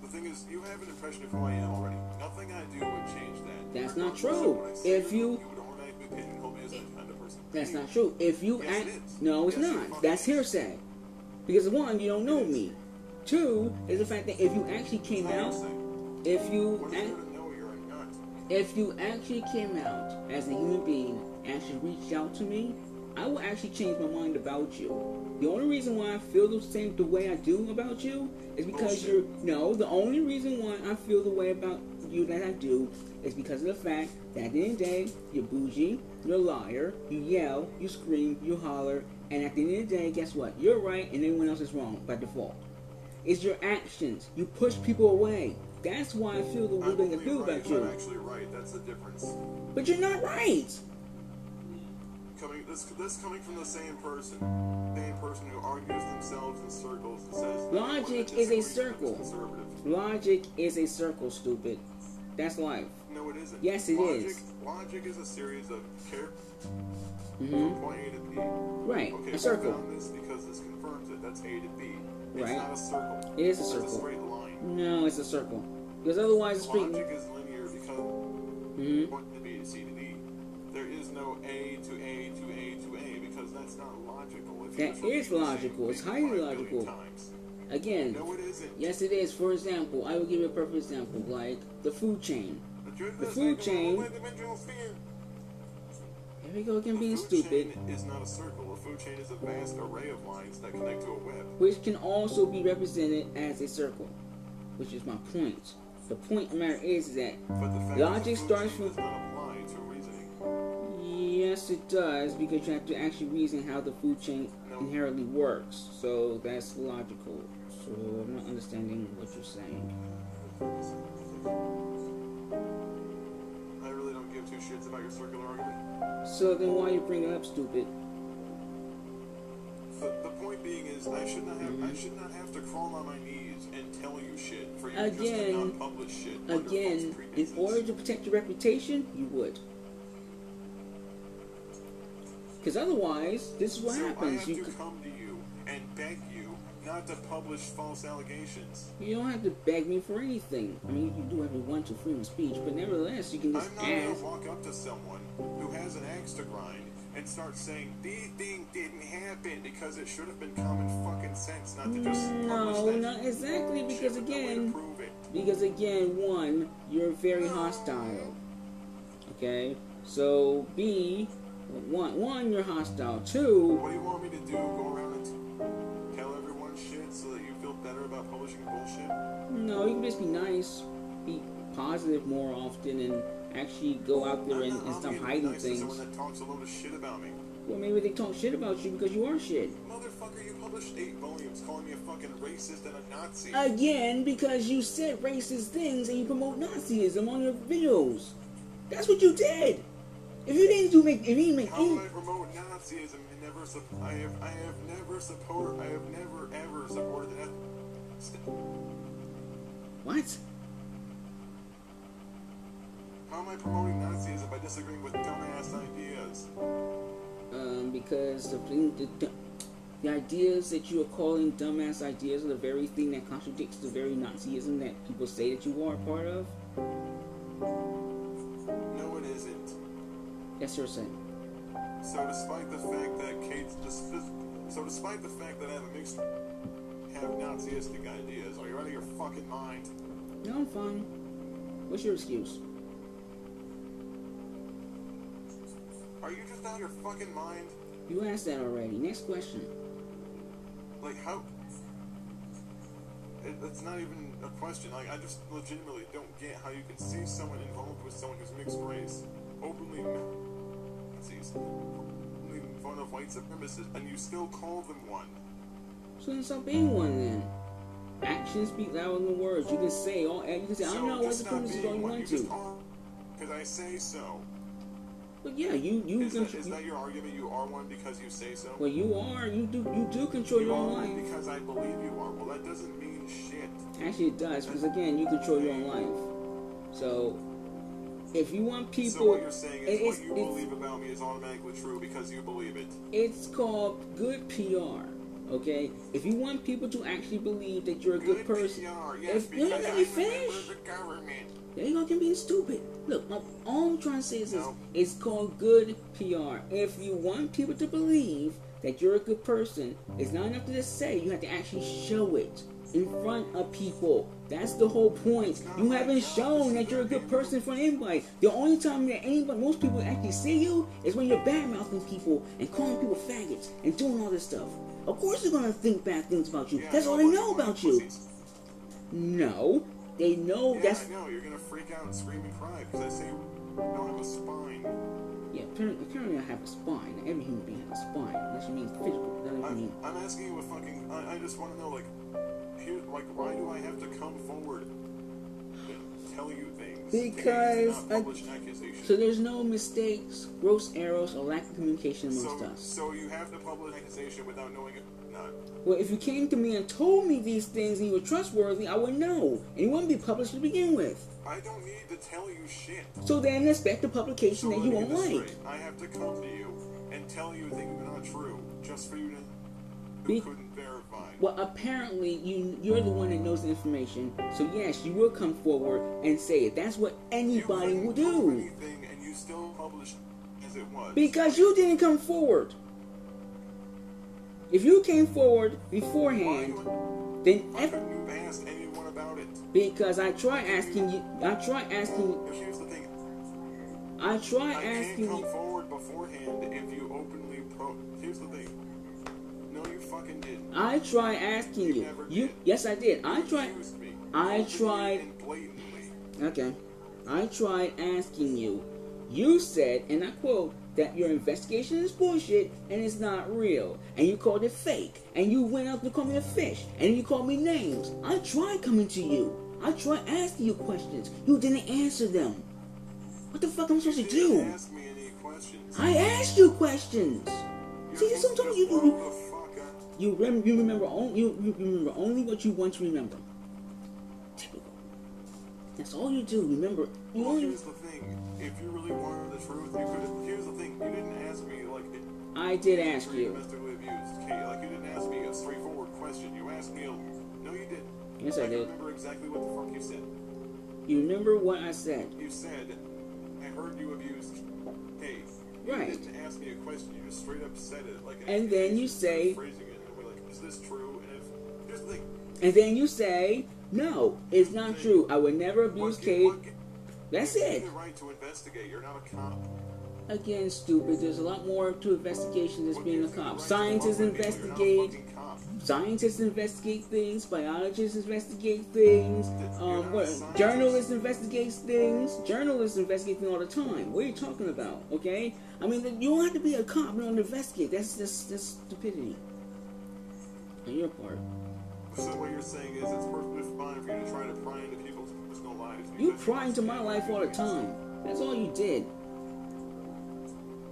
The thing is, you have an impression of who I am already. Nothing I do would change that. That's not true. If you... would automatically pigeonhole me as that kind of person. That's not true. If you Yes, act... it is. No, it's Yes, it not. fucking That's is. hearsay. Because one, you don't know me. Two, is the fact that if you actually came out... If you... What is there to know you're a nut? If you actually came out as a human being and actually reached out to me, I will actually change my mind about you. The only reason why I feel the way I do about you is because Bullshit. the only reason why I feel the way about you that I do is because of the fact that at the end of the day, you're bougie, you're a liar, you yell, you scream, you holler, and at the end of the day, guess what? You're right and everyone else is wrong by default. It's your actions. You push people away. That's why I feel the way that I feel about you. I'm actually right. That's the difference. But you're not right. This coming from the same person who argues themselves in circles and says Logic is a circle. Logic is a circle, stupid. That's life. No, it isn't. Yes, it is. Logic is a series of characters Mm-hmm. from point A to B. Right, Okay, a circle. we found this because this confirms it. That's A to B. It's Right. not a circle. It is a It's circle. a straight line. No, it's a circle. Because otherwise it's straight. Logic is linear because Mm-hmm. point to B to C to D. There is no A to A to A to A because that's not logical. If you That just repeat is the same logical. It's thing highly 5 billion logical. times. Again, No, it isn't. yes, it is. For example, I will give you a perfect example, like the food chain. The food chain. Here we go again, being stupid. Chain is not a circle. A food chain is a vast array of lines that connect to a web. Which can also be represented as a circle, which is my point. The point of the matter is that But the fact logic that the food starts chain from. does not apply to reasoning. Yes, it does, because you have to actually reason how the food chain inherently works. So that's logical. So I'm not understanding what you're saying. I really don't give two shits about your circular argument. So then why you bring it up, stupid? The point being is, I should not have to crawl on my knees and tell you shit for you just to Again, not publish shit. under false Again, in pretenses. order to protect your reputation, you would. Because otherwise, this is what So I happens. have You to come to you and beg you not to publish false allegations. don't have to beg me for anything. I mean, you do have to want to freedom of speech, but nevertheless, you can just I'm not going ask. to walk up to someone who has an axe to grind and start saying, this thing didn't happen because it should have been common fucking sense not to just publish No, that not exactly, because shit with no way to again, prove it. one, you're very hostile. Okay? So, B, one, you're hostile. Two, What do you want me to do? Go around and tell everyone shit so that you feel better about publishing bullshit? no, you can just be nice, be positive more often, and actually go out there and stop hiding nice to things. someone that talks a load of shit about me. Well, maybe they talk shit about you because you are shit. Motherfucker, you published 8 volumes calling me a fucking racist and a Nazi. Again, because you said racist things and you promote Nazism on your videos. That's what you did. If you didn't make How any, would I promote Nazism and never I have never ever supported that. what? How am I promoting Nazism by disagreeing with dumbass ideas? Because the ideas that you are calling dumbass ideas are the very thing that contradicts the very Nazism that people say that you are a part of. No, it isn't. That's your saying. So despite the fact that I have Nazistic ideas, are you out of your fucking mind? No, I'm fine. What's your excuse? Are you just out of your fucking mind? You asked that already. Next question. Like, how? It's not even a question. Like, I just legitimately don't get how you can see someone involved with someone who's mixed race, openly Nazis, in front of white supremacists, and you still call them one. So then stop being one then. Actions speak louder than words. You can say all. You can say I'm not white supremacist all you want to. Because I say so. But yeah, you is that your argument? You are one because you say so. Well, you are. You do control your own life. Because I believe you are. Well, that doesn't mean shit. Actually, it does, because again, you control your own life. So, if you want people, so what you're saying is what you believe about me is automatically true because you believe it. It's called good PR. Okay, if you want people to actually believe that you're a good person, PR, yes, if you let me finish. The government. There you go, can being stupid. Look, all I'm trying to say is this. It's called good PR. If you want people to believe that you're a good person, it's not enough to just say. You have to actually show it in front of people. That's the whole point. You haven't shown that you're a good person in front of anybody. The only time that most people actually see you is when you're bad-mouthing people and calling people faggots and doing all this stuff. Of course they're going to think bad things about you. That's all they know about you. No. They know that's... I know. You're going to freak out and scream and cry because I say you don't have a spine. Yeah, apparently I have a spine. Every human being has a spine. Unless you mean physical. I'm asking you a fucking... I just want to know, like... why do I have to come forward and tell you things? Because so there's no mistakes, gross errors, or lack of communication amongst us. So you have to publish an accusation without knowing it? Not. Well, if you came to me and told me these things and you were trustworthy, I would know, and it wouldn't be published to begin with. I don't need to tell you shit. So then expect a publication that you won't like. I have to come to you and tell you things that are not true, just for you to couldn't verify. Well, apparently you're the one that knows the information. So yes, you will come forward and say it. That's what anybody will do. Anything and you still publish as it was. Because you didn't come forward. If you came forward beforehand, then why couldn't you have asked anyone about it? Because I try asking you. Here's the thing. I can't come forward beforehand if you openly Here's the thing. No, you fucking didn't. I try asking you. Yes, I did. I tried. Okay. I tried asking you. You said, and I quote, that your investigation is bullshit and it's not real. And you called it fake. And you went out to call me a fish. And you called me names. I tried coming to you. I tried asking you questions. You didn't answer them. What the fuck am I supposed to do? You didn't ask me any questions. I asked you questions. See, sometimes you remember only what you want to remember. Typical. That's all you do. Remember. Here's the thing. If you really wanted the truth, you could have. Here's the thing. You didn't ask me like. I did ask you. Domestically abused. Okay, like you didn't ask me a straightforward question. You asked me. No, you didn't. Yes, I did. Remember exactly what the fuck you said. You remember what I said? You said, "I heard you abused." Hey. Right. You didn't ask me a question. You just straight up said it like. And then you say. Phrasing it, and we're like, "Is this true?" And here's the thing. And then you say, "No, it's not true. I would never abuse Kate." That's it. You have the right to investigate. You're not a cop. Again, stupid. There's a lot more to investigation than being a cop. Scientists investigate. Scientists investigate things. Biologists investigate things. Journalists investigate things. Journalists investigate things all the time. What are you talking about? Okay. I mean, you don't have to be a cop in order to investigate. That's stupidity on your part. So what you're saying is it's perfectly fine for you to try to pry into people's personal lives. You pry into my life all the time. That's all you did.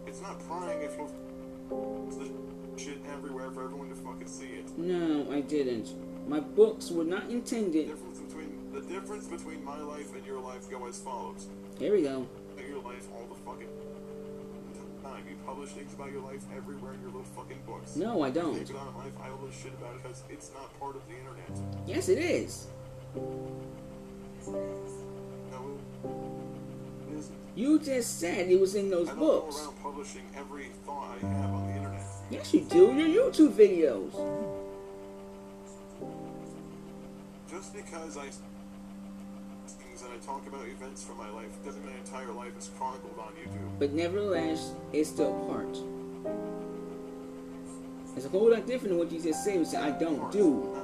It's not prying if you the shit everywhere for everyone to fucking see it. No, I didn't. My books were not intended. The difference between my life and your life go as follows. Here we go. Your life all the fucking time. You publish things about your life everywhere in your little fucking books. No, I don't. Things about my life, I don't shit about it because it's not part of the internet. Yes, it is. No, it isn't. You just said it was in those books. I don't go around publishing every thought I have on the internet. Yes, you do. Your YouTube videos. Just because I things and I talk about events from my life doesn't mean my entire life is chronicled on YouTube. But nevertheless, it's still part. It's a whole lot different than what you just said. You said, I don't do.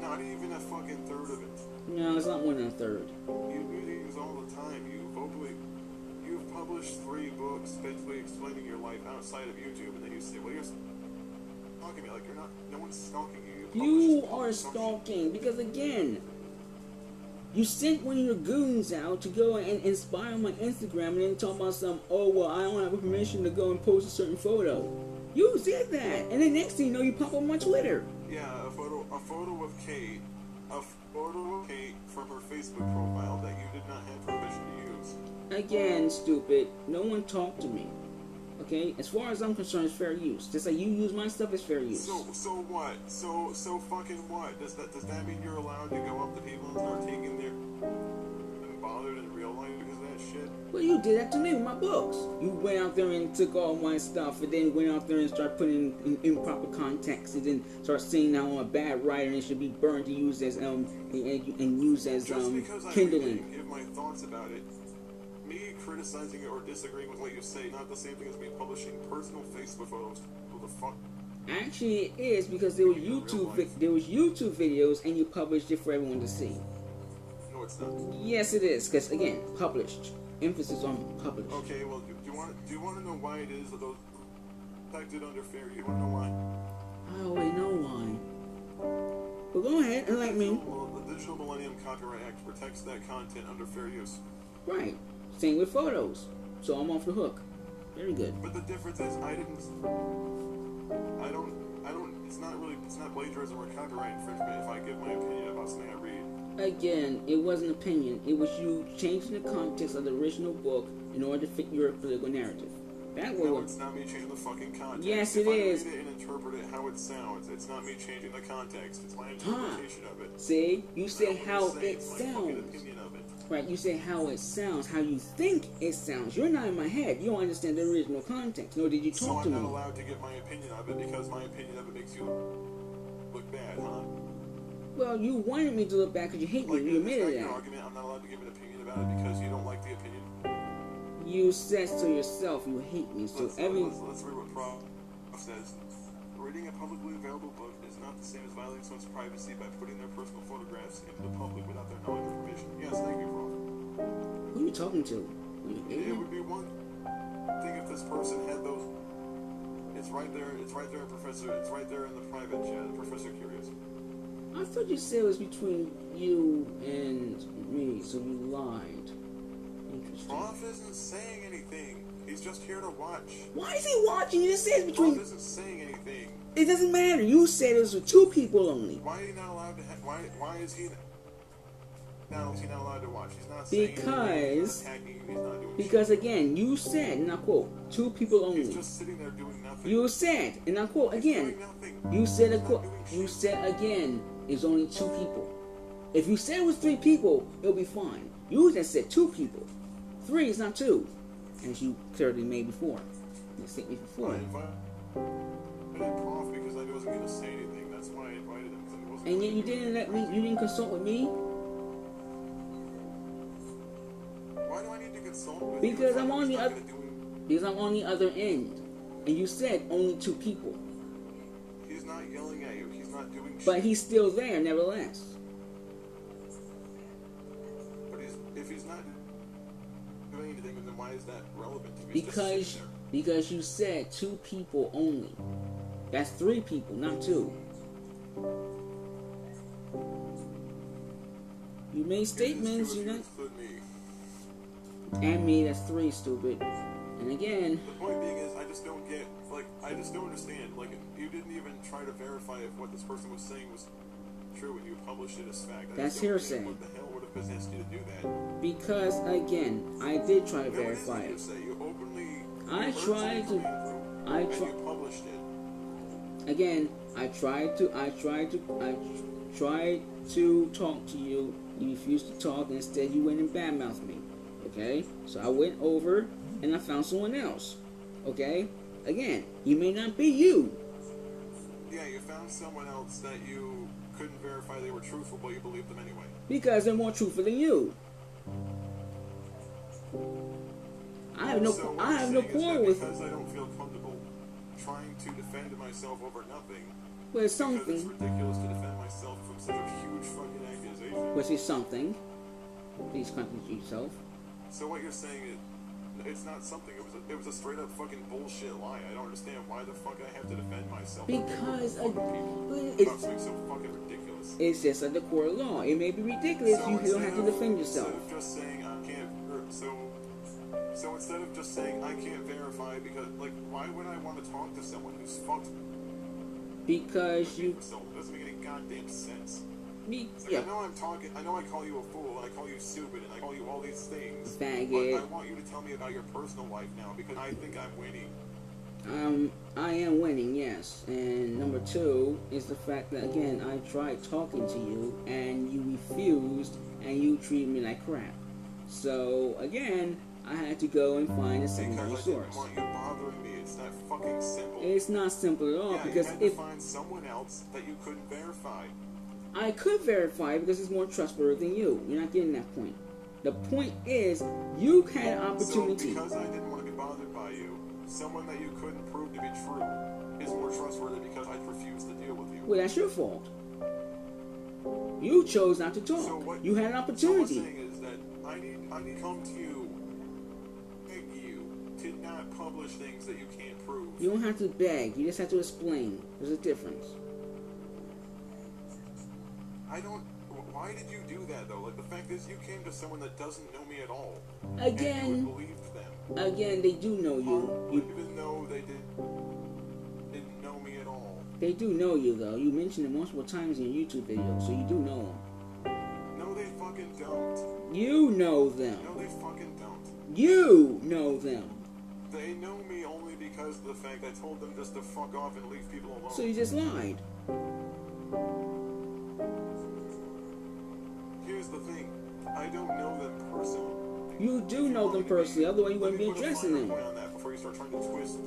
Not even a fucking third of it. No, it's not more than a third. You do these all the time. You've published 3 books basically explaining your life outside of YouTube, and then you say, well, you're stalking me. Like, you're not, no one's stalking you. You are stalking, because again, you sent one of your goons out to go and inspire my Instagram, and then talk about some, oh, well, I don't have permission to go and post a certain photo. You did that, and then next thing you know, you pop up on my Twitter. Yeah, a photo of Kate, from her Facebook profile that you did not have permission to use. Again, stupid. No one talked to me. Okay, as far as I'm concerned, it's fair use. Just like you use my stuff, it's fair use. So what? So fucking what? Does that mean you're allowed to go up to people and start taking their and bothered in real life because of that shit? Well, you did that to me with my books. You went out there and took all my stuff, and then went out there and started putting in improper context, and then start saying how I'm a bad writer and it should be burned to use as and used as Just because kindling. I give my thoughts about it. Me criticizing it or disagreeing with what you say, not the same thing as me publishing personal Facebook photos. Who the fuck? Actually, it is, because there was YouTube videos, and you published it for everyone to see. No, it's not. Yes, it is, because again, published. Emphasis on published. Okay, well, do you want to know why it is that those protected under fair? You want to know why? I already know why. Well, go ahead, enlighten me. Well, the Digital Millennium Copyright Act protects that content under fair use. Right. Same with photos. So I'm off the hook. Very good. But the difference is, it's not plagiarism or copyright infringement if I give my opinion about something I read. Again, it wasn't opinion. It was you changing the context of the original book in order to fit your political narrative. No, it's not me changing the fucking context. Yes, if it I is. read it and interpret it how it sounds, it's not me changing the context. It's my interpretation of it. See? You say how it It's my fucking sounds. opinion of it. Right, you say how it sounds, how you think it sounds. You're not in my head. You don't understand the original context. Nor did you talk to me. So I'm not allowed to give my opinion of it because my opinion of it makes you look bad, huh? Well, you wanted me to look back because you hate me. You admitted that. Your argument, I'm not allowed to give an opinion about it because you don't like the opinion. You said so yourself. You hate me. So Let's read what Prof says. Reading a publicly available book is not the same as violating someone's privacy by putting their personal photographs into the public without their knowledge or permission. Yes, thank you, Prof. Who are you talking to? It would be one thing if this person had those. It's right there. It's right there, Professor. It's right there in the private chat. Professor Curious. I thought you said it was between you and me, so you lied. Interesting. Prof isn't saying anything. He's just here to watch. Why is he watching? You just said it's between. Prof isn't saying anything. It doesn't matter. You said it was with 2 people only. Why is he not allowed to? Why is he? Now is he not allowed to watch? He's not saying anything. He's not attacking you. He's not doing because shit. Again, you said, and I quote, 2 people only. He's just sitting there doing nothing. You said, and I quote again. You said You said again. It's only 2 people. If you said it was 3 people, it'll be fine. You just said 2 people. 3 is not 2, as you clearly made before. You said me before. I invited Prof because I wasn't going to say anything. That's why I invited him. And yet you didn't let me. You didn't consult with me. Why do I need to consult with because you? I'm on the other. Because I'm on the other end, and you said only 2 people. He's not yelling at you. He's not doing shit. But he's still there, nevertheless. But if he's not doing anything, then why is that relevant to me? Because you said 2 people only. That's 3 people, not 2. You made statements, you know. And me, that's 3, stupid. And again. The point being is, I just don't understand. Like, you didn't even try to verify if what this person was saying was true when you published it as fact. That's hearsay. What the hell would have possessed you to do that? Because again, I did try to verify it. You openly. I tried to. You published it. Again, I tried to talk to you. You refused to talk. Instead, you went and badmouthed me. Okay, so I went over and I found someone else. Okay, again, he may not be you. Yeah, you found someone else that you couldn't verify they were truthful, but you believed them anyway. Because they're more truthful than you. I have no quarrel with. Because I don't feel comfortable trying to defend myself over nothing. Well, it's Because something. it's ridiculous to defend myself from such a huge fucking accusation. Which is something. Please contradict yourself. So what you're saying is, it's not something. It was a straight up fucking bullshit lie. I don't understand why the fuck I have to defend myself. Because About it's something so fucking ridiculous. just under court of law. It may be ridiculous. So You don't have to defend yourself. Instead of just saying I can't, so instead of just saying I can't verify, because like, why would I want to talk to someone who's fucked? Because you. So it doesn't make any goddamn sense. Yeah. I know I'm talking. I know I call you a fool, and I call you stupid, and I call you all these things. Faggot. But I want you to tell me about your personal life now, because I think I'm winning. I am winning, yes. And number two is the fact that, again, I tried talking to you, and you refused, and you treated me like crap. So, again, I had to go and find a secondary Because I source. didn't want you bothering me. It's that fucking simple. It's not simple at all, Yeah, because you had to if find someone else that you couldn't verify. I could verify because it's more trustworthy than you. You're not getting that point. The point is, you had an opportunity. So because I didn't want to be bothered by you, someone that you couldn't prove to be true is more trustworthy because I refused to deal with you. Well, that's your fault. You chose not to talk. So what You had an So what I'm opportunity. saying is that I need to come to you, beg you to not publish things that you can't prove. You don't have to beg. You just have to explain. There's a difference. I don't. Why did you do that though? Like the fact is, you came to someone that doesn't know me at all. And Again, you believed them. again, they do know you. Even though they didn't know me at all. They do know you, though. You mentioned it multiple times in your YouTube video, so you do know them. No, they fucking don't. You know them. No, they fucking don't. You know them. They know me only because of the fact I told them just to fuck off and leave people alone. So you just lied. Here's the thing. I don't know them personally. You do know them personally, otherwise you wouldn't be addressing them. On that before you start trying to twist.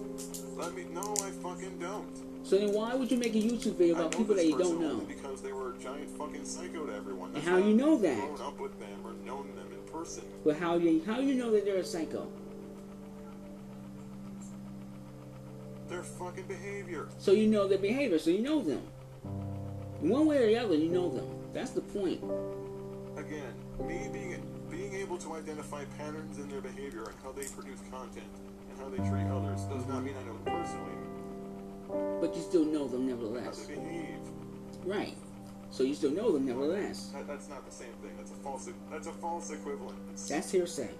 No, I fucking don't. So then why would you make a YouTube video about people that you don't know? Because they were a giant fucking psycho to everyone. And how you know that? Grown up with them or known them in person. But how you know that they're a psycho? Their fucking behavior. So you know their behavior, so you know them. In one way or the other, you know them. That's the point. Again, me being able to identify patterns in their behavior and how they produce content and how they treat others does not mean I know them personally. But you still know them How nevertheless. they behave. Right. So you still know them nevertheless. That's not the same thing. That's a false equivalent. That's hearsay.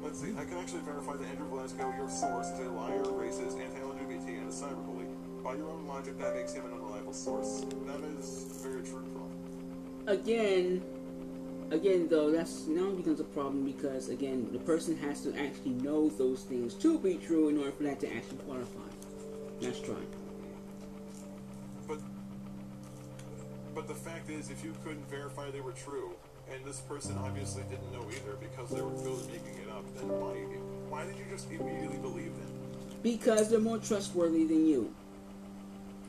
Let's see. I can actually verify that Andrew Velasco, your source, is a liar, racist, anti-LGBT, and a cyberbully. By your own logic, that makes him an unreliable source. That is very true. Again, though, that's now becomes a problem because, again, the person has to actually know those things to be true in order for that to actually qualify. That's trying. But the fact is, if you couldn't verify they were true, and this person obviously didn't know either because they were clearly making it up, then why did you just immediately believe them? Because they're more trustworthy than you.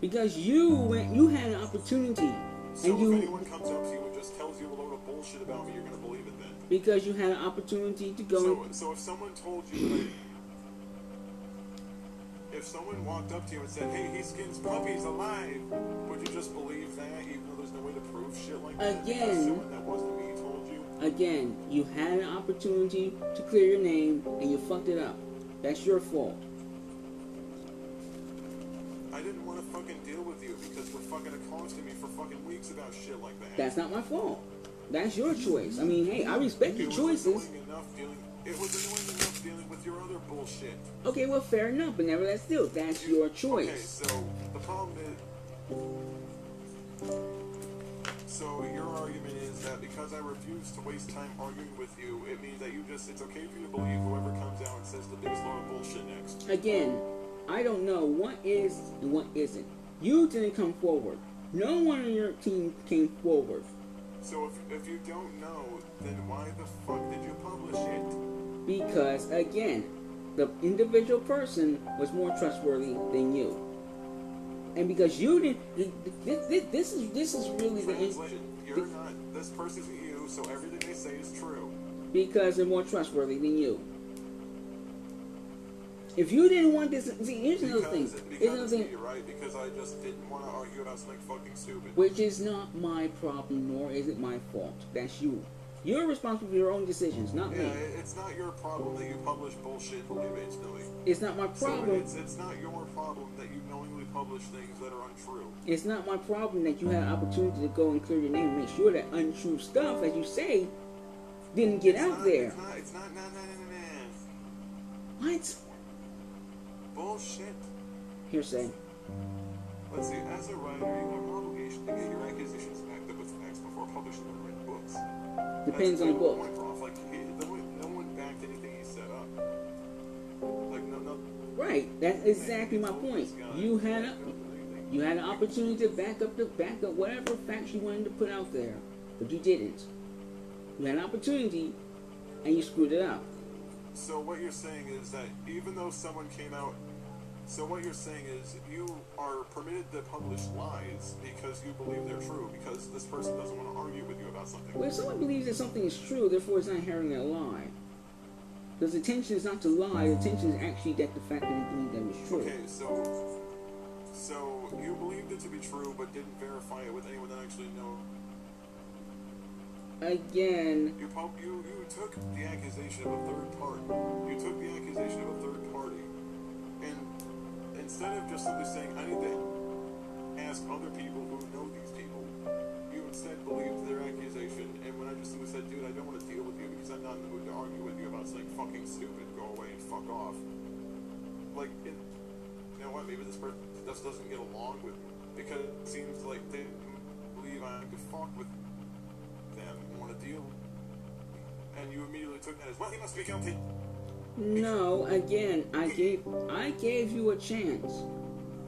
Because you had an opportunity. So And if you, anyone comes up to you and just tells you a load of bullshit about me, you're gonna believe it then? because you had an opportunity to go. So if someone told you, like, if someone walked up to you and said, "Hey, he skins puppies alive," would you just believe that, even though there's no way to prove shit like that? Again. Because someone that wasn't me told you. Again, you had an opportunity to clear your name and you fucked it up. That's your fault. I didn't want to fucking deal with you because you're fucking accosting me for fucking weeks about shit like that. That's not my fault. That's your choice. I mean, hey, I respect your choices. It was annoying enough dealing with your other bullshit. Okay, well, fair enough, but nevertheless, still, that's your Okay, choice. so the problem is, so your argument is that because I refuse to waste time arguing with you, it means that it's okay for you to believe whoever comes out and says the biggest load of bullshit next. Again, I don't know what is and what isn't. You didn't come forward. No one on your team came forward. So if you don't know, then why the fuck did you publish it? Because, again, the individual person was more trustworthy than you. And because you didn't, this is really the... Translation, you're not, this person isn't you, so everything they say is true. Because they're more trustworthy than you. If you didn't want this, see, here's another thing. Because it's me, right? Because I just didn't want to argue about something fucking stupid. Which is not my problem, nor is it my fault. That's you. You're responsible for your own decisions, not me. Yeah, it's not your problem that you publish bullshit and believe it instantly. It's not my problem. So it's not your problem that you knowingly publish things that are untrue. It's not my problem that you had an opportunity to go and clear your name and make sure that untrue stuff, as you say, didn't get out there. It's not, nah. What? Bullshit. Hearsay. Let's see, as a writer, you have an obligation to get your accusations backed up with facts before publishing them in books. Depends on the book. Like, no one backed anything he set up. Like, no. Right. That's exactly my point. You had an opportunity to back up whatever facts you wanted to put out there, but you didn't. You had an opportunity, and you screwed it up. So what you're saying is that even though someone came out, so what you're saying is you are permitted to publish lies because you believe they're true, because this person doesn't want to argue with you about something. Well, if someone believes that something is true, therefore it's not inherently a lie. Because the intention is not to lie, the intention is actually that the fact that you believe that it was true. Okay, so you believed it to be true, but didn't verify it with anyone that actually knows. Again, you took the accusation of a third party. You took the accusation of a third party, and instead of just simply saying, I need to ask other people who know these people, you instead believed their accusation. And when I just simply said, dude, I don't want to deal with you because I'm not in the mood to argue with you about something fucking stupid, go away and fuck off. Like, you know what? Maybe this person just doesn't get along with me because it seems like they believe I could fuck with them and want to deal. And you immediately took that as, well, he must be guilty. No, again, I gave you a chance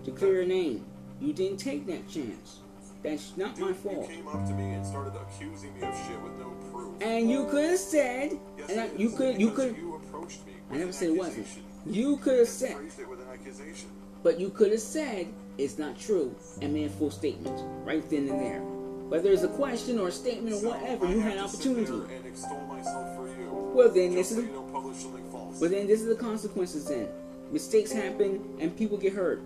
to clear your name. You didn't take that chance. That's not my fault. You came up to me and started accusing me of shit with no proof. And you could have said, yes, and you could. You approached me. I never said it wasn't. You could have said. It with an accusation. But you could have said it's not true and made a full statement right then and there. Whether it's a question or a statement or whatever, you had an opportunity. And extol myself for you. Well, then this is. So you don't publish something false. Well, then this is the consequences. Then mistakes happen and people get hurt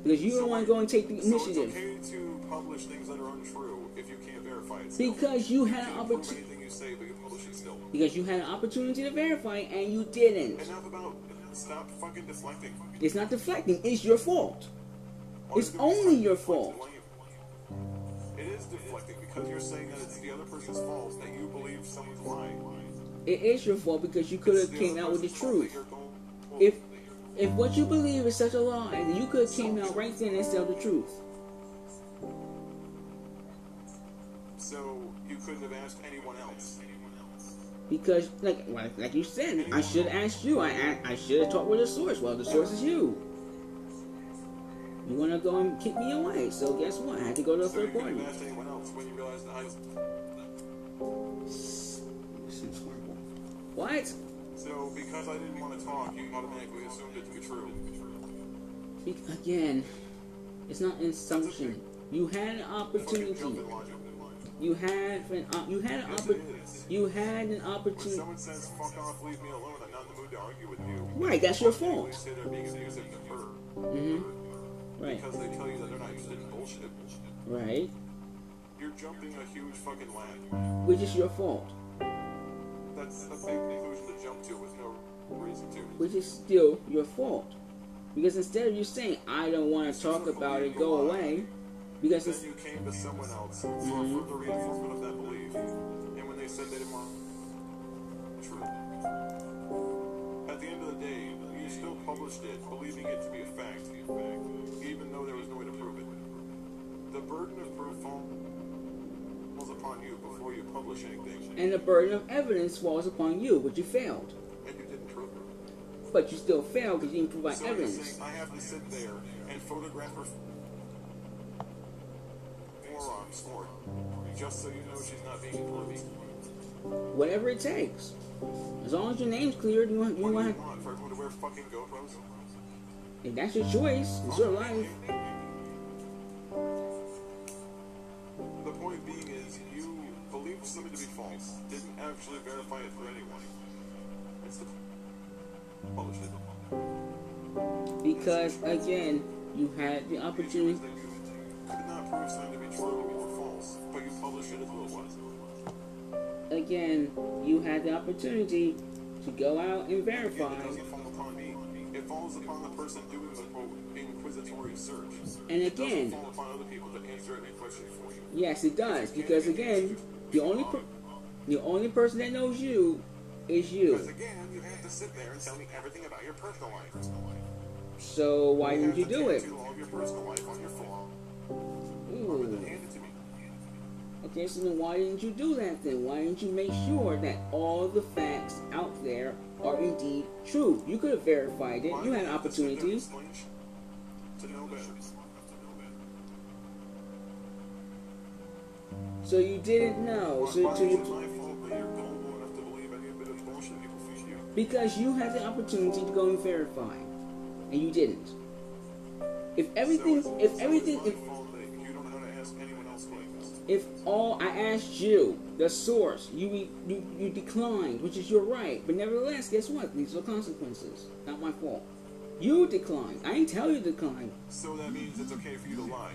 because you don't want to go and take the initiative. So it's okay to publish things that are untrue if you can't verify it. Because you had an opportunity. Anything you say, but you publish it still. Because you had an opportunity to verify and you didn't. Enough about. Stop fucking deflecting. It's not deflecting. It's your fault. It's only your fault. It is deflecting because you're saying that it's the other person's fault that you believe someone's lying. It is your fault because you could have came out with the truth. If what you believe is such a lie, then you could have came out right then and said the truth. So you couldn't have asked anyone else. Because, like you said, I should have asked you. I should have talked with the source. Well, the source is you. You want to go and kick me away. So guess what? I had to go to a third party. You couldn't have asked anyone else when you realized that I was... What? So because I didn't want to talk, you automatically assumed it to be true. Again, it's not an assumption. You had an opportunity. You had an opportunity. When someone says, fuck off, leave me alone, I'm not in the mood to argue with you. Right, that's your fault. You say they're being abusive to her. Right. Because they tell you that they're not interested in bullshit. Right. You're jumping a huge fucking ladder. Which is your fault. That's a big conclusion to jump to with no reason to. Which is still your fault. Because instead of you saying, I don't want to talk about it, go away. Because then you came to someone else for further reinforcement of that belief. And when they said they didn't want truth. At the end of the day, you still published it, believing it to be a fact, even though there was no way to prove it. The burden of proof falls upon you before you publish anything. And the burden of evidence falls upon you, but you failed. And you didn't prove it. But you still failed because you didn't provide evidence. You're saying I have to sit there and photograph her forearms for it, just so you know she's not being impervious. Whatever it takes. As long as your name's cleared, you want for everyone to wear fucking GoPros? If that's your choice, it's your life. The point being is, you believed something to be false, didn't actually verify it for anyone. It's the published it. Because, again, you had the opportunity. You could not prove something to be true or false, but you published it as what it was. Again, you had the opportunity to go out and verify. It doesn't fall upon me. It falls upon the person doing the quote inquisitory search. And It again, doesn't fall upon other people to answer any question for you. yes, it does. Because, again, the only person that knows you is you. Because again, you have to sit there and tell me everything about your personal life. So why didn't you do it? You have to all of your personal life on your phone. Ooh. And then hand it to me. Okay, so then why didn't you do that then? Why didn't you make sure that all the facts out there are indeed true? You could have verified it. You had an opportunity. To know better. So you didn't know. Why So is it you, my fault that you're gullible enough to believe any bit of bullshit people feed you? because you had the opportunity to go and verify, and you didn't. If everything, So if it's everything, my if fault that you don't know how to ask anyone else questions. if all I asked you, the source, you declined, which is your right. But nevertheless, guess what? These are consequences. Not my fault. You declined. I didn't tell you to decline. So that means it's okay for you to lie.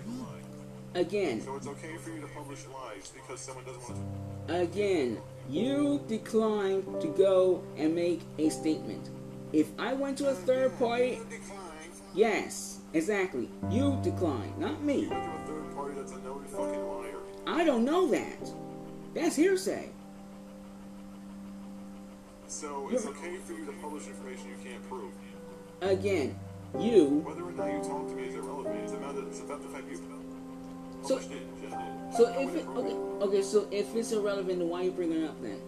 Again, So it's okay for you to publish lies because someone doesn't want to. again, you declined to go and make a statement. If I went to a third party, You decline. yes, exactly. You declined, not me. You went to a third party that's a known fucking liar. I don't know that. That's hearsay. So it's okay for you to publish information you can't prove. Again, you. Whether or not you talk to me is irrelevant. It's about the fact you So, published it. so if it, okay, so if it's irrelevant, then why are you bringing it up then?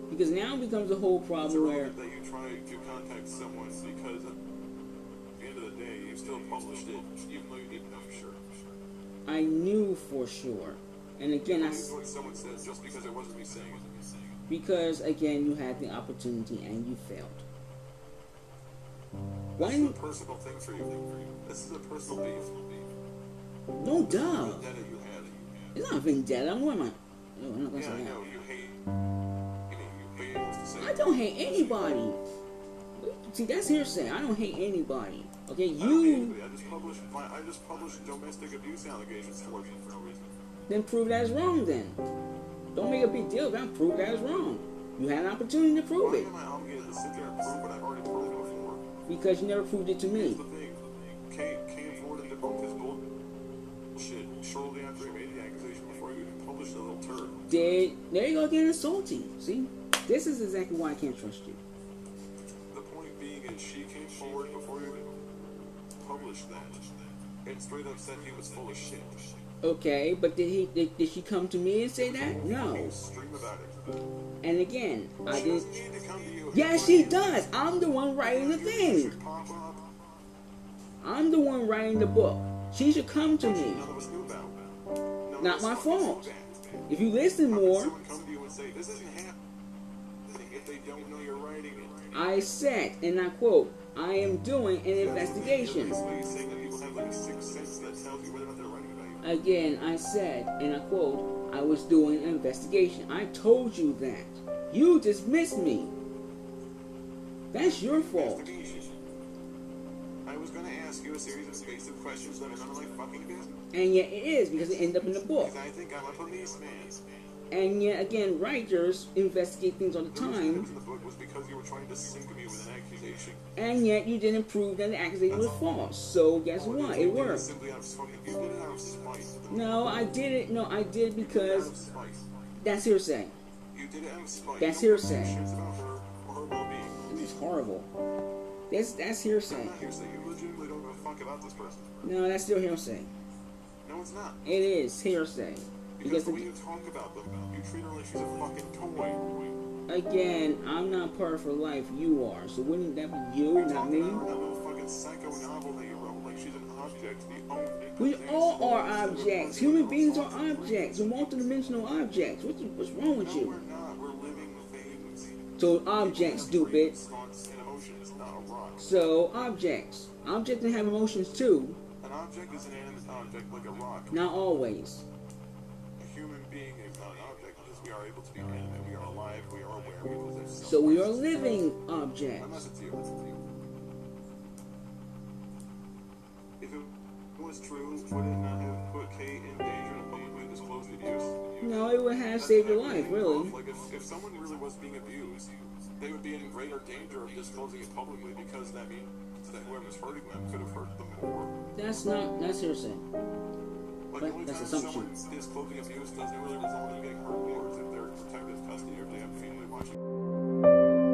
Because now it becomes a whole It's problem where, irrelevant that you try to contact someone because at the end of the day, you still published it, even though you didn't know for sure. I knew for sure. And again, I believe what someone says just because it wasn't me saying it. because again, you had the opportunity and you failed. This Why? is a personal thing for you. This is a personal beef. No, duh. Vendetta you had. It's not vendetta. What am I? No, I'm not gonna Yeah, say I that. know. You hate else to say. I don't hate anybody. See, that's hearsay. I don't hate anybody. Okay, I don't hate you anybody. I just published domestic abuse allegations for you for no reason. then prove that is wrong. Then don't make a big deal about it. Prove that is wrong. You had an opportunity to prove Why it am I obligated to sit there and prove what I've already proved before? because you never proved it to Here's me. the thing. Came forward and debunked his bullshit shortly after he made the accusation before you even published the little turd. There you go again, insulting. See, this is exactly why I can't trust you. The point being is she came forward before you even published that and straight up said he was full of shit. Okay, but did she come to me and say that? No. Stream about it. And again, I She did. doesn't need to come to you. Yes, she does. I'm the one writing the thing. Pop up. I'm the one writing the book. She should come to me. None of us knew about. None of Not us my fucking knew fault. that. If you listen How can more, someone come to you and say this isn't happening if they don't know you're writing it? I said, and I quote, I am doing an investigation. You're basically saying that people have like a sixth sense that tells you whether or not they're writing about you. Again, I said, and I quote, I was doing an investigation. I told you that. You dismissed me. That's your fault. Investigation. I was going to ask you a series of invasive questions that are none of my fucking business. And yet it is, because it ended up in the book. Because I think I'm a policeman. And yet again, writers investigate things all the The reason it time. was in the book was because you were trying to sink me with an accusation. And yet you didn't prove that the accusation was false. So guess what? It You did worked. simply out of fucking, you did it out of spite. No, I did it. No, I did You did it out because of spite. that's hearsay. You did it out of spite. That's You don't give hearsay. shits about her or her well-being. This is horrible. That's It's hearsay. not hearsay. You legitimately don't give a fuck about this person. No, that's still hearsay. No, it's not. It is hearsay. Because Because the way you talk about them, you treat her like she's a fucking toy. again, I'm not part of her life. You are. So wouldn't that be you, You're not talking me? about her in that little fucking psycho novel that you wrote like she's an object. The only We all are objects. Human beings are objects. We're multidimensional objects. What's wrong with No, you? we're not. We're living things. So objects, stupid. Thoughts and emotions, not a rock. So objects. Objects can have emotions too. An object is an animate object like a rock. Not always. A human being is not an object because we are able to be animate. We are alive. We are aware. We possess So self. we are living Unless objects. it's you. was true, would it not have put Kate in danger to publicly disclose the abuse? No, it would have saved your life, really. Like, if someone really was being abused, they would be in greater danger of disclosing it publicly, because that means that whoever's hurting them could have hurt them more. That's hearsay. Like, But the only that's time assumption. someone's disclosing abuse doesn't really result in getting hurt more is if they're in protective custody or they have family watching.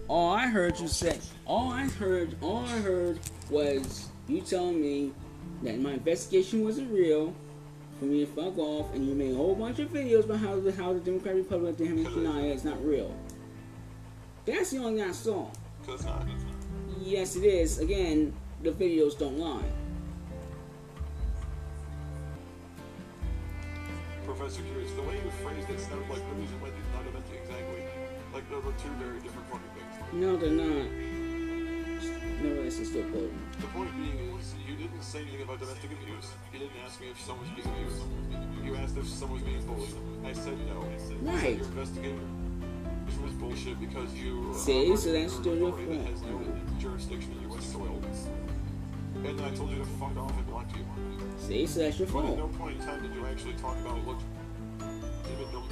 All I heard you say, all I heard was you telling me that my investigation wasn't real, for me to fuck off, and you made a whole bunch of videos about how the Democratic Republic of Daehaminguk Shaniya is not real. That's the only thing I saw. Because it's not. Yes, it is. Again, the videos don't lie. Professor Curious, the way you phrased it sounded like Louise and Wendy's not event exactly. Like those were two very different fucking things. No, they're not. Nevertheless, it's still potent. The point being is, you didn't say anything about domestic abuse. You didn't ask me if someone was being abused. You asked if someone was being bullied. I said no. Right. You said your investigation was bullshit because you... See, so that's still your fault. That has no jurisdiction in U.S. soil. And then I told you to fuck off and blocked you. See, so that's your But fault. at no point in time did you actually talk about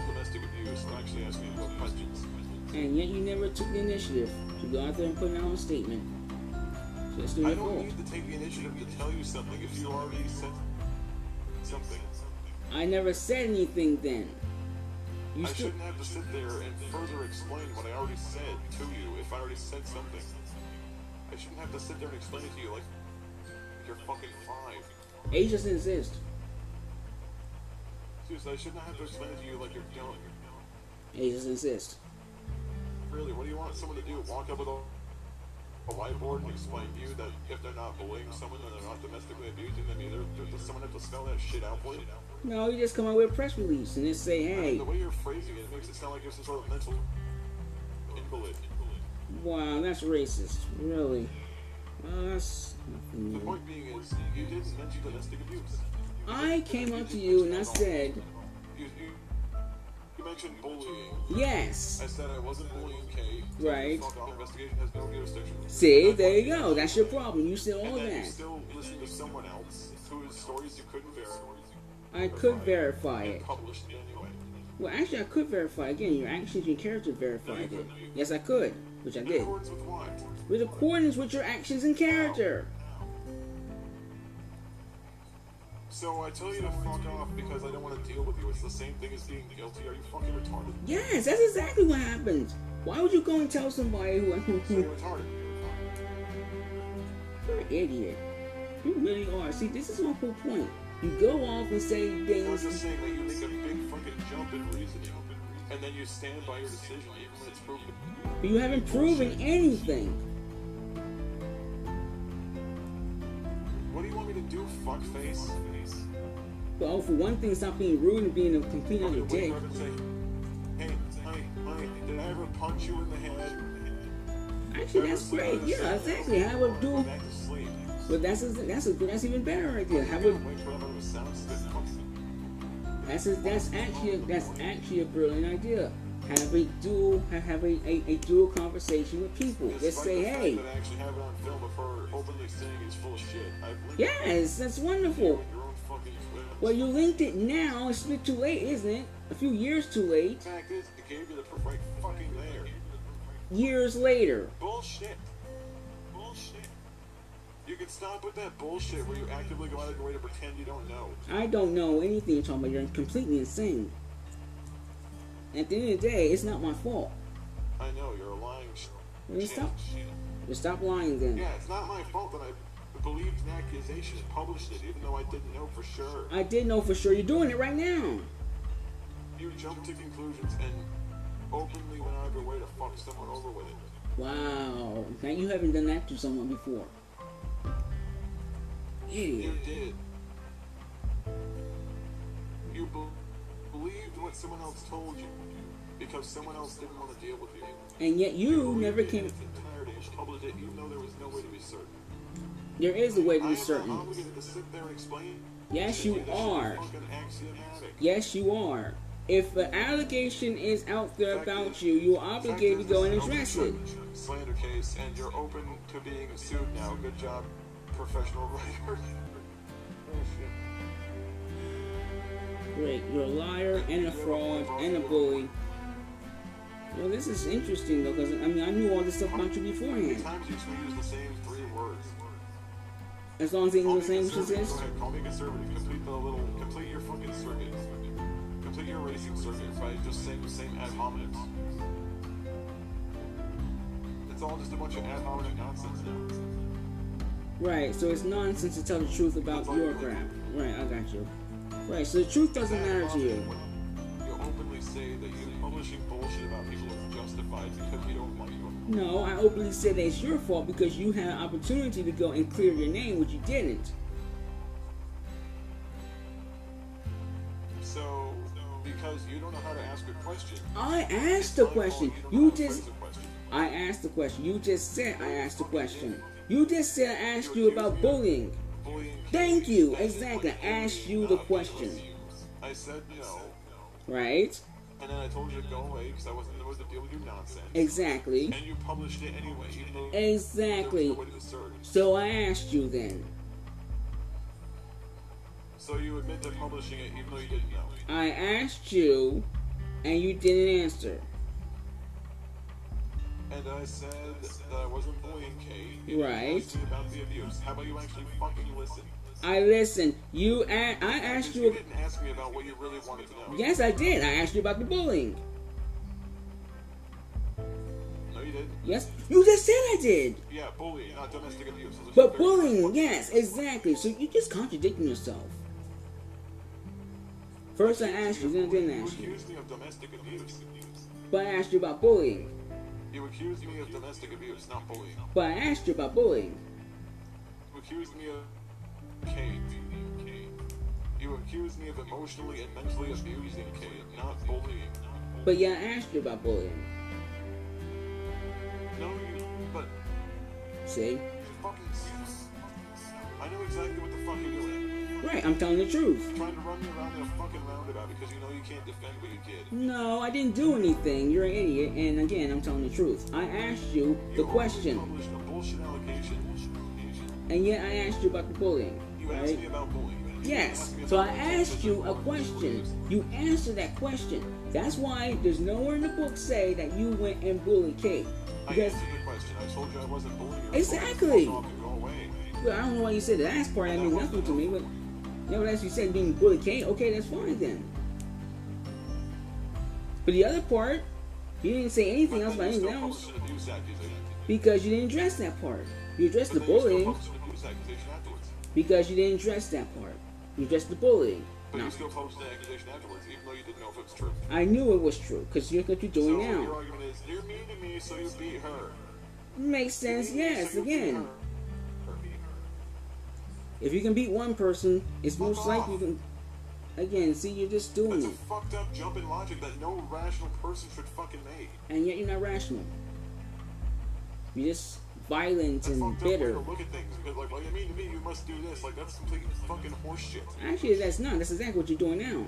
domestic abuse or actually ask me about questions. And yet you never took the initiative to go out there and put out a statement. So that's still I your don't fault. need to take the initiative to tell you something if you already said something. I never said anything then. You I still... shouldn't have to sit there and further explain what I already said to you if I already said something. I shouldn't have to sit there and explain it to you like you're fucking 5. Age doesn't exist. Seriously, I shouldn't have to explain it to you like you're dumb. Age doesn't exist. Really, what do you want someone to do? Walk up with a whiteboard and explain to you that if they're not bullying someone and they're not domestically abusing them either, does someone have to spell that shit out for you? No, you just come out with a press release and just say, I mean, hey. the way you're phrasing it makes it sound like you're some sort of mental invalid. Wow, that's racist. Really. Well, that's nothing The new. point being is, you didn't mention domestic abuse. I came up to you and I said, You mentioned bullying. yes. I said I wasn't bullying Kate. Right. Fuck off, investigation has no jurisdiction. See, there you go. That's your problem. You said all And then you that. still listen to someone else whose stories you couldn't verify. I could verify And it. published it anyway. Well, actually, I could verify. Again, your actions and character verified it. Yes, I could, which I In did. accordance with what? With accordance with your actions and character. So I tell you to fuck off because I don't want to deal with you. It's the same thing as being guilty. Are you fucking retarded? Yes, that's exactly what happened. Why would you go and tell somebody So you're retarded. You're an idiot. You really are. See, this is my whole point. You go off and say I'm things. just saying that you make a big fucking jump in reasoning, and then you stand by your decision even when it's proven. But you haven't proven anything. What do you want me to do, fuckface? Well, for one thing, stop being rude and being a complete Want me other to wake dick. up and say, hey, honey, did I ever punch you in the head? Actually, that's great. Yeah, exactly. Have a Go do. back to sleep. But that's even better idea. Have a Wake her up out of a sound sleep. that's actually a brilliant idea. Have a dual dual conversation with people. Just Despite say, the fact hey. that I actually have it on film of her openly saying it's full of shit. I've linked Yes, that's it wonderful. on your own fucking Twitter. Well, you linked it now. It's a bit too late, isn't it? A few years too late. The fact is, it gave you the proof right fucking there. Years later. Bullshit. You can stop with that bullshit where you actively go out of your way to pretend you don't know. I don't know anything you're talking about. You're completely insane. At the end of the day, it's not my fault. I know, you're a lying Well, stop lying then. Yeah, it's not my fault that I believed an accusation and published it, even though I didn't know for sure. I did know for sure. You're doing it right now. You jumped to conclusions and openly went out of your way to fuck someone over with it. Wow. Now you haven't done that to someone before. Idiot. You did. You believed what someone else told you because someone else didn't want to deal with you. And yet you never believed it came. in its entirety and published it even though there was no way to be certain. There is a way to I be am not certain. obligated to sit there and explain. Yes, you to that are. shit is fucking axiomatic. Yes, you are. If an allegation is out there about you, you're obligated to go and address it. Slander case, and you're open to being sued now. Good job, professional writer. Oh shit. Great. You're a liar and a fraud and a bully. Well, this is interesting though, because I knew all this stuff about you How many beforehand. times you use the same 3 words? As long as the Call English me language conservative. exists. Go ahead, call me conservative. Complete your fucking circuit. Complete your racing circuit by just saying the same ad hominems. all just a bunch of ad hominem nonsense now. Right, so it's nonsense to tell the truth about your crap. Right, I got you. Right, so the truth doesn't matter to you. You openly say that you publishing bullshit about people is justified because you don't like them. No, I openly said that it's your fault because you had an opportunity to go and clear your name, which you didn't. So, because you don't know how to ask a question. I asked the question. I asked the question. You just said I asked the question. You just said I asked you about bullying. Thank you. Exactly. I asked you the question. I said no. Right? And then I told you to go away because I wasn't supposed to deal with your nonsense. Exactly. And you published it anyway. Exactly. So I asked you then. So you admit to publishing it even though you didn't know. I asked you, and you didn't answer. And I said that I wasn't bullying Kate. Right. Asked me about the abuse. How about you actually fucking listen? I listened. I asked you. You didn't ask me about what you really wanted to know. Yes, I did. I asked you about the bullying. No, you didn't. Yes, you just said I did. Yeah, bullying, not domestic abuse. But bullying, yes, exactly. So you're just contradicting yourself. First I asked you, then I didn't ask you. You accused me of domestic abuse. But I asked you about bullying. You accused me of domestic abuse, not bullying. But I asked you about bullying. You accused me of Kate. You accused me of emotionally and mentally abusing Kate, not bullying. But yeah, I asked you about bullying. No, but... See? You fucking... I know exactly what the fuck you're doing. Right, I'm telling the truth. You're trying to run me around in a fucking roundabout because you know you can't defend what you did. No, I didn't do anything. You're an idiot, and again, I'm telling the truth. I asked you the question. You published a bullshit allegation. And yet I asked you about the bullying. You right? asked me about bullying. Yes. So I asked you a question. You answered that question. That's why there's nowhere in the book say that you went and bullied Kate. Because I answered your question. I told you I wasn't bullying her. Exactly. Go away. Well, I don't know why you said the last part. That means nothing to me. But nevertheless, you said being bullied Kate. Okay, that's fine then. But the other part, you didn't say anything else about anything else. Because you didn't address that part. You addressed the bullying. Because you didn't address that part. You addressed the bullying. But you still posted the accusation afterwards, even though you didn't know if it was true. I knew it was true, because you're what you're doing now. Your argument is, you're mean to me, so you beat her. Makes sense, yes, again. If you can beat one person, it's most likely you can... Again, see, you're just doing That's it. a fucked up jump in logic that no rational person should fucking make. And yet you're not rational. You're just violent and bitter. Up way to look at things, because like you mean to me, you must do this. Like, that's complete fucking horseshit. Actually, that's not. That's exactly what you're doing now.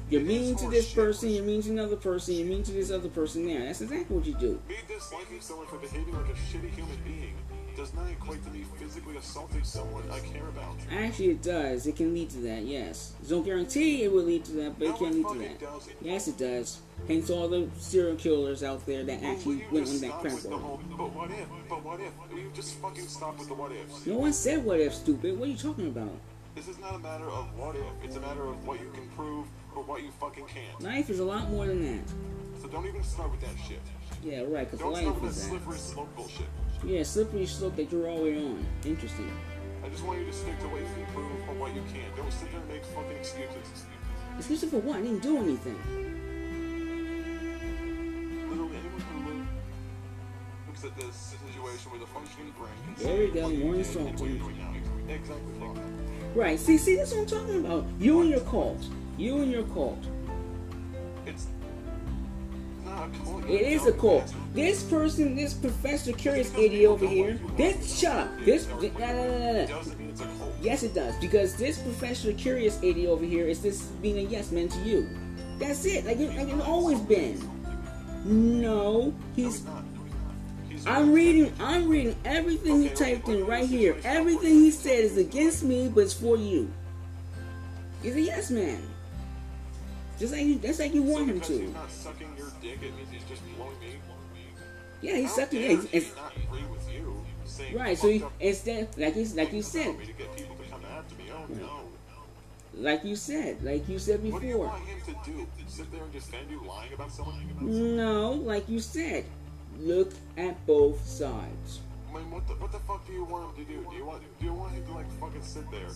You're mean to this person, you're mean to another person, you're mean to this other person there. That's exactly what you do. Me disliking someone for behaving like a shitty human being does not equate to me physically assaulting someone I care about. Actually, it does. It can lead to that, yes. Don't guarantee it will lead to that, but it can lead to that. Doesn't. Yes, it does. Hence all the serial killers out there that actually went on that crap road. But what if? But what if? Will you just fucking stop with the what ifs? No one said what if, stupid. What are you talking about? This is not a matter of what if. It's a matter of what you can prove or what you fucking can't. Life is a lot more than that. So don't even start with that shit. Yeah, right, because Don't life start with is that that. slippery slope bullshit. Yeah, slippery slope that you're always on. Interesting. I just want you to stick to what you can prove or what you can't. Don't sit there and make fucking excuses. Excuses for what? I didn't do anything. Literally, anyone who looks at this situation with a functioning brain. There we go, more insulting. Exactly wrong. Right, see, that's what I'm talking about. You and your cult. You and your cult. It's not a cult. It is a cult. This person, this Professor Curious idiot over here, shut up. No. Doesn't mean it's a cult. Yes, it does, because this Professor Curious idiot over here is this being a yes man to you. That's it, like it's always been. No, he's... I'm reading everything he typed in right here. Everything he said is against me, but it's for you. He's a yes man. Just like you want him to. He's not sucking your dick, it means he's just blowing me. Yeah, he's sucking. Yeah, he's not agree with you. Right. So instead, like you said. Like you said before. What do you want him to do? Sit there and defend you lying about someone? No, like you said. look at both sides. I mean, what the fuck do you want him to do? Do you want him to like fucking sit there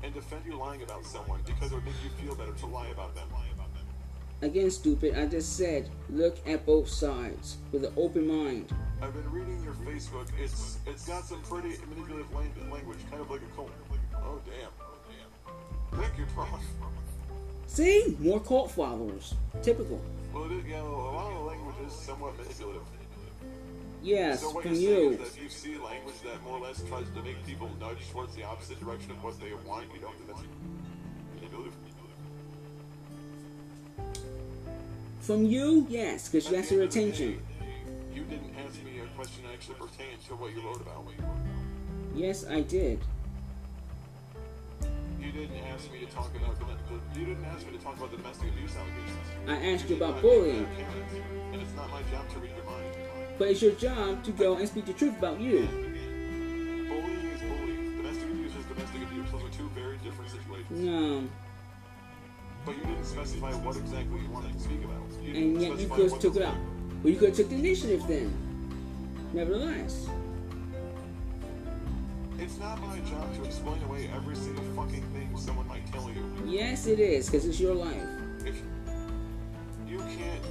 and defend you lying about someone because it would make you feel better to lie about them? Again, stupid, I just said, look at both sides with an open mind. I've been reading your Facebook. It's got some pretty manipulative language, kind of like a cult. Oh damn. Thank you, Prof. See? More cult followers. Typical. Well, a lot of the language is somewhat manipulative. Yes, so what from you're saying you. is that if you see language that more or less tries to make people nudge towards the opposite direction of what they want, you don't think that's manipulative? From you? Yes, because that's your attention. You didn't ask me a question that actually pertained to what you wrote about. Yes, I did. You didn't ask me to talk about domestic abuse allegations. I asked you about bullying. And it's not my job to read your mind. But it's your job to go and speak the truth about you. Bullying is bullying. Domestic abuse is domestic abuse. Those are two very different situations. No. But you didn't specify what exactly you wanted to speak about. And yet you could have took it out. Well, you could have took the initiative then. Nevertheless. It's not my job to explain away every single fucking thing someone might tell you. Yes, it is, because it's your life. If you can't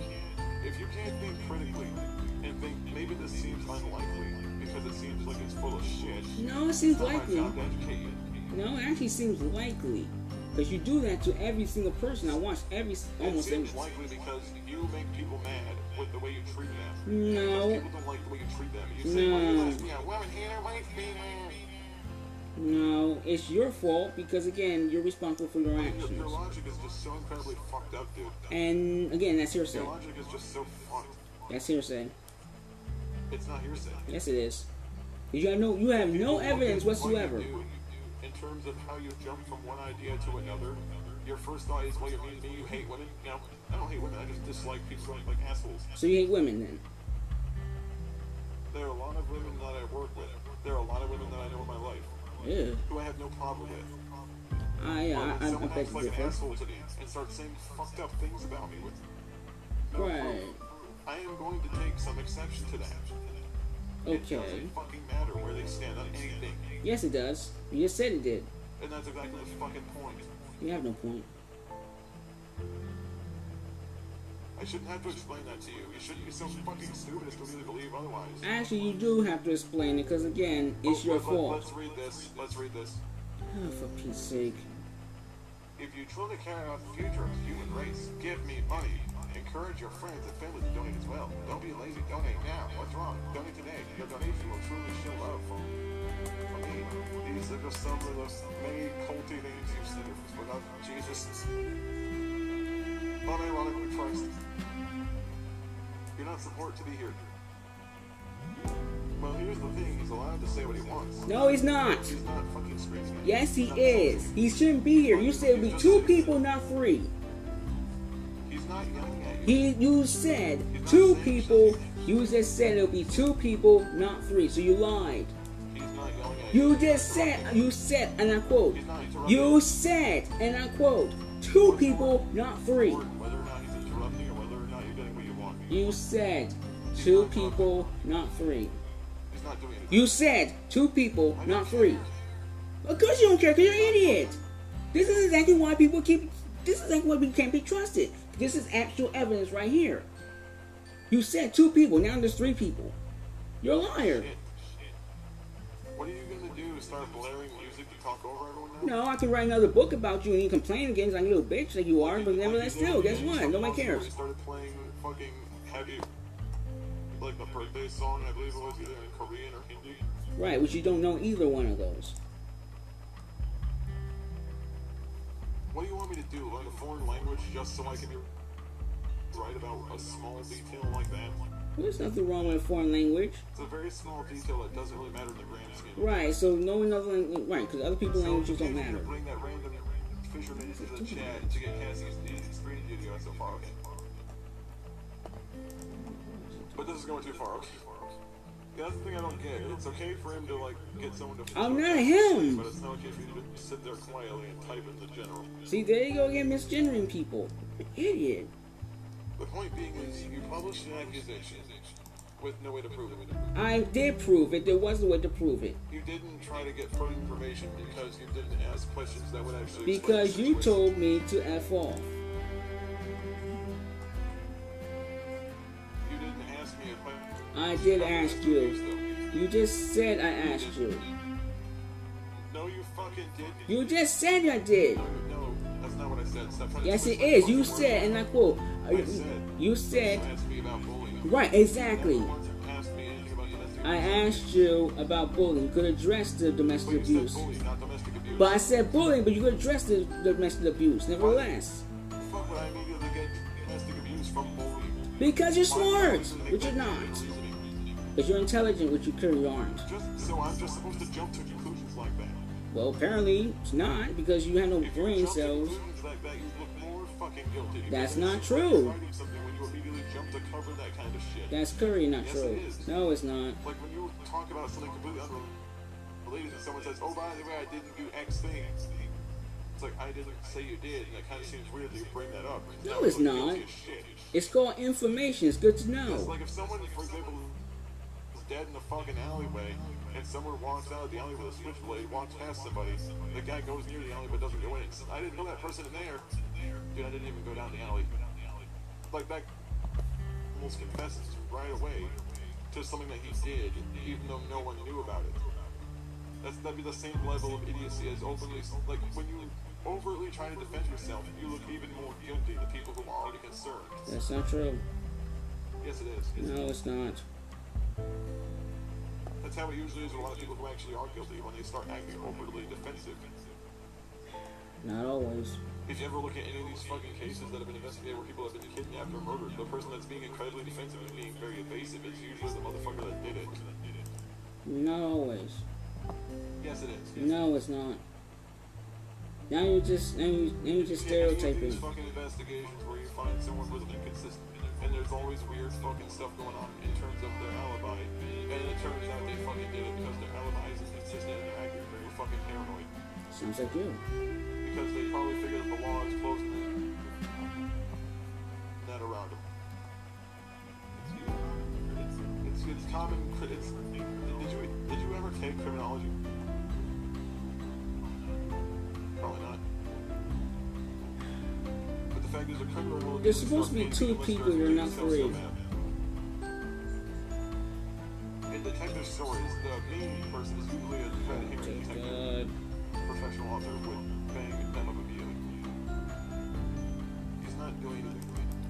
think critically and think maybe this seems unlikely because it seems like it's full of shit. No, it seems likely. It's not my job to educate you. No, it actually seems likely. Because you do that to every single person. I watch almost every. It seems likely because you make people mad with the way you treat them. No. Because people don't like the way you treat them. You say, why you lesbian? Women here, white female. No, it's your fault because again, you're responsible for your actions. Your logic is just so incredibly fucked up, dude. And again, that's hearsay. Your logic is just so fucked. That's hearsay. It's not hearsay. Yes, it is. You have no evidence whatsoever. In terms of how you jump from one idea to another, your first thought is, well, you mean you hate women? No, I don't hate women. I just dislike people like assholes. So you hate women then? There are a lot of women that I work with. There are a lot of women that I know in my life. Yeah. Who I have no problem with. I someone beg acts to like an differ. asshole to me and starts saying fucked up things about me with no Right. proof, I am going to take some exception to that. It Okay. doesn't fucking matter where they stand on anything. Yes, it does. You just said it did. And that's exactly the fucking point. You have no point. I shouldn't have to explain that to you. You shouldn't be so fucking stupid as to really believe otherwise. Actually, you do have to explain it because again, it's your fault. Let's read this. Let's read this. Oh, for Pete's sake. If you truly care about the future of the human race, give me money. Encourage your friends and family to donate as well. Don't be lazy. Donate now. What's wrong? Donate today. Your donation will truly show love for me. These are just some of the many culty names you've said without Jesus. Unironically Christ. You're not supposed to be here. Well, here's the thing. He's allowed to say what he wants. No, he's not. He's not fucking screaming. Yes, he is. He shouldn't be here. You said it'll be 2 people, not 3. He's not yelling at you. You said 2 people. You just said it'll be 2 people, not 3. So you lied. He's not yelling at you. You said, and I quote, you said, and I quote, 2 people, not 3. Whether or not he's interrupting or whether or not you're getting what you want. You said 2 people, not 3. He's not doing anything. You said 2 people, not 3. Of course you don't care, because you're an idiot. This is exactly why people this is exactly why we can't be trusted. This is actual evidence right here. You said 2 people, now there's 3 people. You're a liar. Shit. What are you gonna do? Start blaring music to talk over everyone now? No, I can write another book about you and you complain again like a little bitch like you are, but nevertheless still, guess what? Nobody cares. We started playing fucking heavy, like the birthday song, I believe it was either in Korean or Hindi. Right, which you don't know either one of those. What do you want me to do? Learn a foreign language just so I can be right about a small detail like that? There's nothing wrong with a foreign language. It's a very small detail that doesn't really matter in the grand scheme. Right, so knowing another language, right, because other people's languages don't you matter. bring that random fisherman into the chat to get Cassie's screen video so far, okay. But this is going too far, okay. Yeah, that's the thing I don't get. It's okay for him to, like, get someone to... I'm not him! But it's not okay for you to sit there quietly and type in the general. See, there you go again, misgendering people. Idiot. The point being is, you published an accusation, with no way to prove it. I did prove it. There was a way to prove it. You didn't try to get further information because you didn't ask questions that would actually. Because you told me to F off. You didn't ask me if I did ask you. You just said I asked you. No, you fucking didn't. You just said I did. No, that's not what I said. Stop trying to Yes, twist it my is. fucking You words. said, and I quote. You said. Asked me about bullying. Right, exactly. Never once asked me anything about domestic I abuse. asked you about bullying. You could address the domestic But you said abuse. bullying, not domestic abuse. But I said bullying, but you could address the domestic abuse, nevertheless. Fuck would I immediately get domestic abuse from bullying? Because you're smart, which you're not. Because you're intelligent, which you clearly aren't. So I'm just supposed to jump to conclusions like that. Well, apparently it's not, because you have no If you brain jump to cells. conclusions like that, you look more fucking guilty. Because That's it not seems like you're true. writing something when you immediately jump to cover that kind of shit. That's clearly not Yes, true. it is. No, it's not. Like when you talk about something completely unrelated and someone says, oh, by the way, I didn't do X thing. It's like, I didn't say you did. And it kind of seems weird that you bring that up. No, it's not. It's called information. It's good to It's know. like if someone, for example, is dead in a fucking alleyway, and someone walks out of the alley with a switchblade, walks past somebody, the guy goes near the alley but doesn't go in. I didn't know that person in there. Dude, I didn't even go down the alley. Like that almost confesses right away to something that he did, even though no one knew about it. That'd be the same level of idiocy as openly, like when you overtly try to defend yourself, you look even more guilty to people who are already concerned. That's not true. Yes, it is. No, it's not. That's how it usually is with a lot of people who actually are guilty when they start acting overtly defensive. Not always. If you ever look at any of these fucking cases that have been investigated where people have been kidnapped or murdered, the person that's being incredibly defensive and being very evasive is usually the motherfucker that did it. Not always. Yes, it is. No, it's not. Now you're just stereotyping. These fucking investigations where you find someone was inconsistent, and there's always weird fucking stuff going on in terms of their alibi, and it turns out they fucking did it because their alibi is inconsistent and they're acting very fucking paranoid. Sounds like you. Because they probably figure that the law is closing the net around them. It's common. Did you ever take criminology? Probably not. But the fact is, a criminal. There's supposed to be two people. You're not three. In detective stories, the main person is usually a red herring detective, professional author with bang and them of a view. He's not doing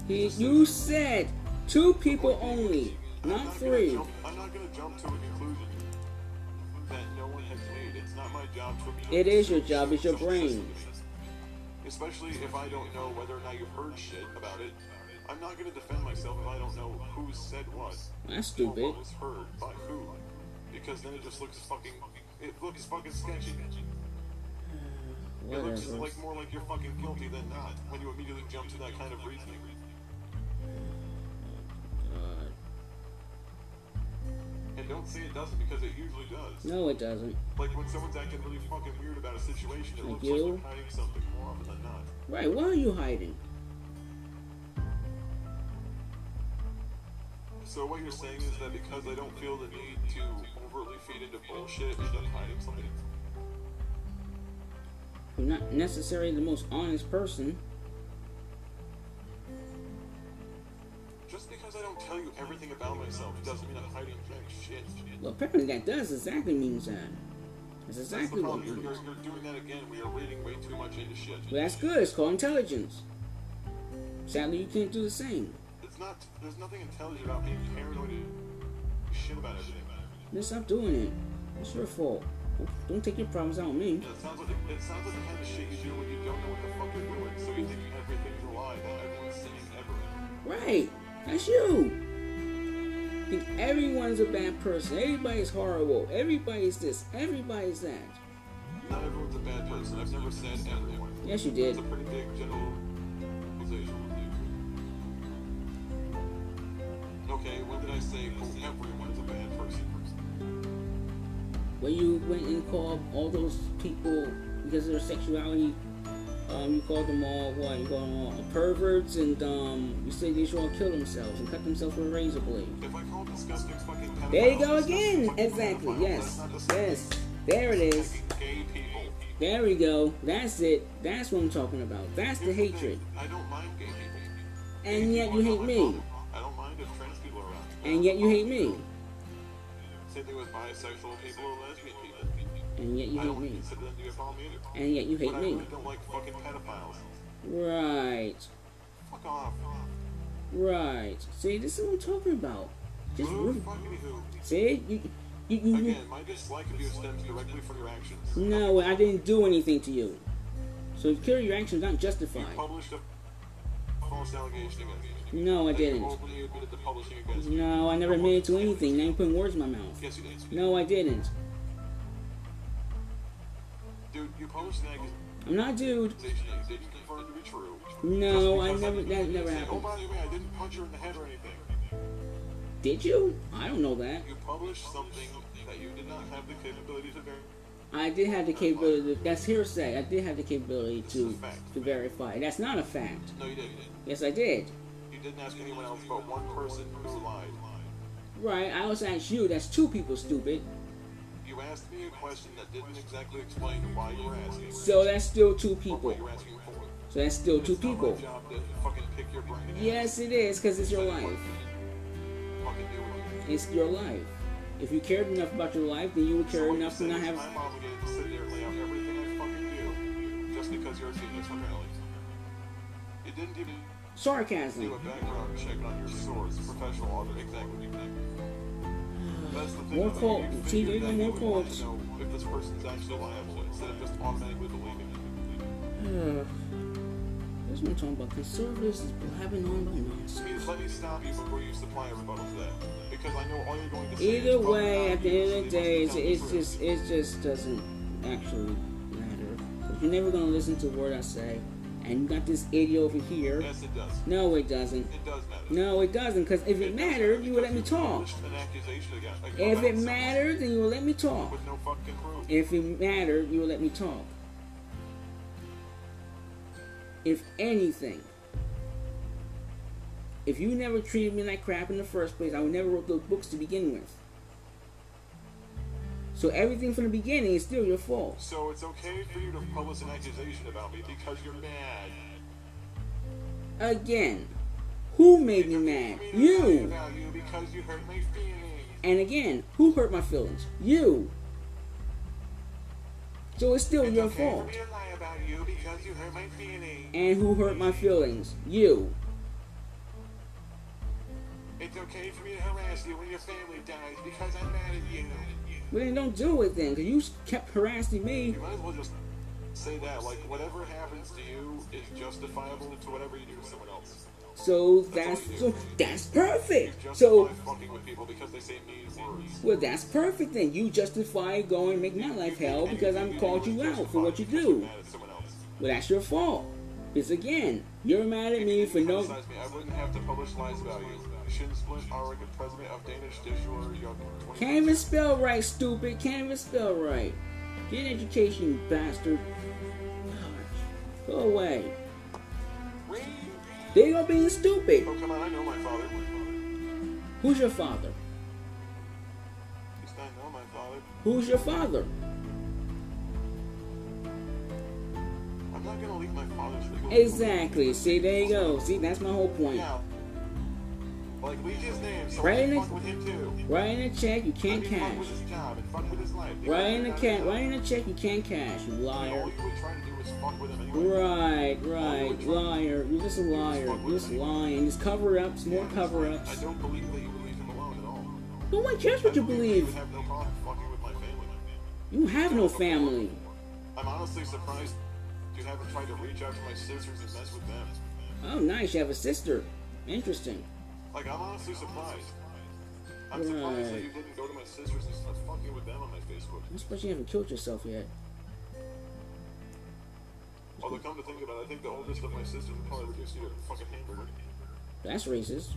anything. You said two people only, not three. I'm not going to jump to a conclusion that no one has made. It's not my job to. It is your job. It's your brain. Especially if I don't know whether or not you've heard shit about it. I'm not going to defend myself if I don't know who said what. That's Or stupid. what was heard by who. Because then it just looks fucking. It looks fucking sketchy. It looks Whatever. like more like you're fucking guilty than not when you immediately jump to that kind of reasoning. And don't say it doesn't because it usually does. No, it doesn't. Like when someone's acting really fucking weird about a situation, it Like looks you? like they're hiding something more often than not. Right, what are you hiding? So what you're saying is that because I don't feel the need to overtly feed into bullshit, it means I'm hiding something? I'm not necessarily the most honest person. Just because I don't tell you everything about myself doesn't mean I'm hiding jack shit. Well, apparently that does exactly means that. That's That's the exactly what problem. it You're means. doing that again. We are reading way too much into shit. Well, that's good. It's called intelligence. Sadly, you can't do the same. It's not. There's nothing intelligent about being paranoid and shit about everything. Just stop doing it. It's your fault. Don't take your problems out on me. It sounds like the kind of shit you do when you don't know what the fuck you're doing. So you think everything's a lie that everyone's saying ever. Right. That's you. Think everyone's a bad person. Everybody's horrible. Everybody's this. Everybody's that. Not everyone's a bad person. I've never said everyone. Yes, you It's did. a pretty big generalization. Okay, when did I say everyone is a bad person? When you went and called all those people because of their sexuality, you called them all what? You called them all perverts, and you said they should all kill themselves and cut themselves with a razor blade. If I called disgusting fucking pedophiles. There you go Disgusting again. fucking Exactly. pedophiles. Yes. That's not the same. Yes. There it is. Fucking gay people. There we go. That's it. That's what I'm talking about. That's the Here's hatred. thing. I don't mind gay people. And yet you hate me. I don't mind if trans people are around. And yet you hate me. Same thing with bisexual people or lesbian people. And yet you I hate don't me. consider them to be a problem either. And yet you hate But I me. really don't like fucking pedophiles. Right. Fuck off. Right. See, this is what I'm talking about. Just Who really. fucking who? See, you. Again, my dislike of you stems directly from your actions. No, I didn't do anything to you. So your actions not You justified. published a false allegation against me. No, I That you didn't. openly admitted to publishing against me. No, I never admitted to anything. Now you're putting words in my mouth. Yes, you did. No, I didn't. Dude, you published an I'm not, dude. accusation that you didn't confirm to be true. No, I Just because never. you That didn't never say, oh, happened. by the way, I didn't punch her in the head or anything. Did you? I don't know that. You published something that you did not have the capability to verify. I did have the capability. That's hearsay. I did have the capability to verify. That's not a fact. No, you didn't. Yes, I did. You didn't ask anyone else but one person who lied. Right. I also asked you. That's two people, stupid. You asked me a question that didn't exactly explain why you were asking. So that's still two Or people. what you were asking for. So that's still two It's not people. my job to fucking pick your brain. and Yes, it is, because it's your decide what life. to fucking do with it. It's your life. If you cared enough about your life, then you would care So what enough to you're not saying have. is I'm obligated to sit there and lay out everything I fucking do just because you're a genius, apparently. You didn't even do Sarcasm. a background check on your source, professional author, exactly. That's the thing. More though, cold. you See, figured there that you you go, would more want colds. to know if this person's actually liable instead of just automatically believing it. That's what I'm talking about. Conservatives is blabbing on about nonsense. Please let me stop you before you supply a rebuttal to that. Because I know all you're going to say Either is way, at the end of the you day, must be telling the truth. it just doesn't actually matter. You're never gonna listen to a word I say, and you got this idiot over here. Yes, it does. No, it doesn't. It does matter. No, it doesn't. Because if it mattered, you would let me talk. Published an accusation against- If about it someone mattered, then you would let me talk. with no fucking proof. If it mattered, you would let me talk. If anything, if you never treated me like crap in the first place, I would never wrote those books to begin with. So everything from the beginning is still your fault. So it's okay for you to publish an accusation about me because you're mad. Again, who made me It's okay mad? for me to lie You. about you because you hurt my feelings. And again, who hurt my feelings? You. So it's still It's your okay fault. for me to lie about you because you hurt my feelings. And who hurt my feelings? You. It's okay for me to harass you when your family dies because I'm mad at you. Well, then don't do it then, because you kept harassing me. You might as well just say that, like, whatever happens to you is justifiable to whatever you do to someone else. So that's perfect. You So justify fucking with people because they say mean words. well, that's perfect then. You justify going and make my life hell because I'm called you out for what you Because do. you're mad at someone else. Well, that's your fault. Because again, you're mad at me for no. Criticize me. I wouldn't have to publish lies about you. Shin-Split, Arik, president of Danish Dishware, young. Can't even spell right, stupid. Can't even spell right. Get an education, you bastard. Gosh. Go away. There you go being stupid. Oh, come on, I know my father. Who's your father? At least I know my father. Who's your father? I'm not gonna leave my father's legal. Exactly. See, there you go. See, that's my whole point. Yeah. Like, leak his name so Right I in can the- fuck with him too. Write in a check, you can't Let me fuck cash. with his job and fuck with his life. Write in a check, you can't cash, you And liar. all you would try to do is fuck with him anyway. Right, liar. You're just a liar. You're just lying. Just cover-ups, more I cover-ups. don't believe that you would leave him alone at all. Nobody cares what you I believe that believe. you would have no problem fucking with my family. You have no family. I'm honestly surprised you haven't tried to reach out to my sisters and mess with them. Oh, nice. You have a sister. Interesting. Like, I'm honestly surprised. I'm surprised that you didn't go to my sisters and start fucking with them on my Facebook. I'm surprised you haven't killed yourself yet. Although, come to think about it, I think the oldest of my sisters would probably reduce you to a fucking hamburger. That's racist.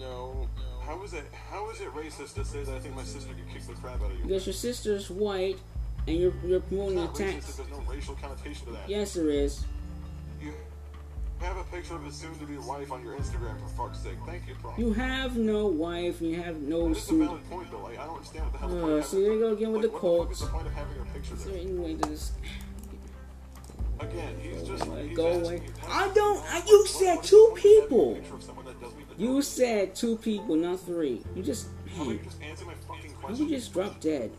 No. How is it racist to say that I think my sister could kick the crap out of you? Because your sister's white, and you're promoting It's not racist if attacks. there's no racial connotation to that. Yes, there is. You have a picture picture of his soon-to-be wife on your Instagram, for fuck's sake. Thank you, bro. You have no wife, you have no That's a valid point, though. Like, I don't understand what the hell the point of see, there you go again with the What cults. the fuck is the point of having a picture Is there? there any way to this? Again, he's just... he's Go asking away. you- I don't... you said two people. Picture of someone that doesn't even You know. said two people, not three. You just... How about you just answer my fucking You question? just drop dead.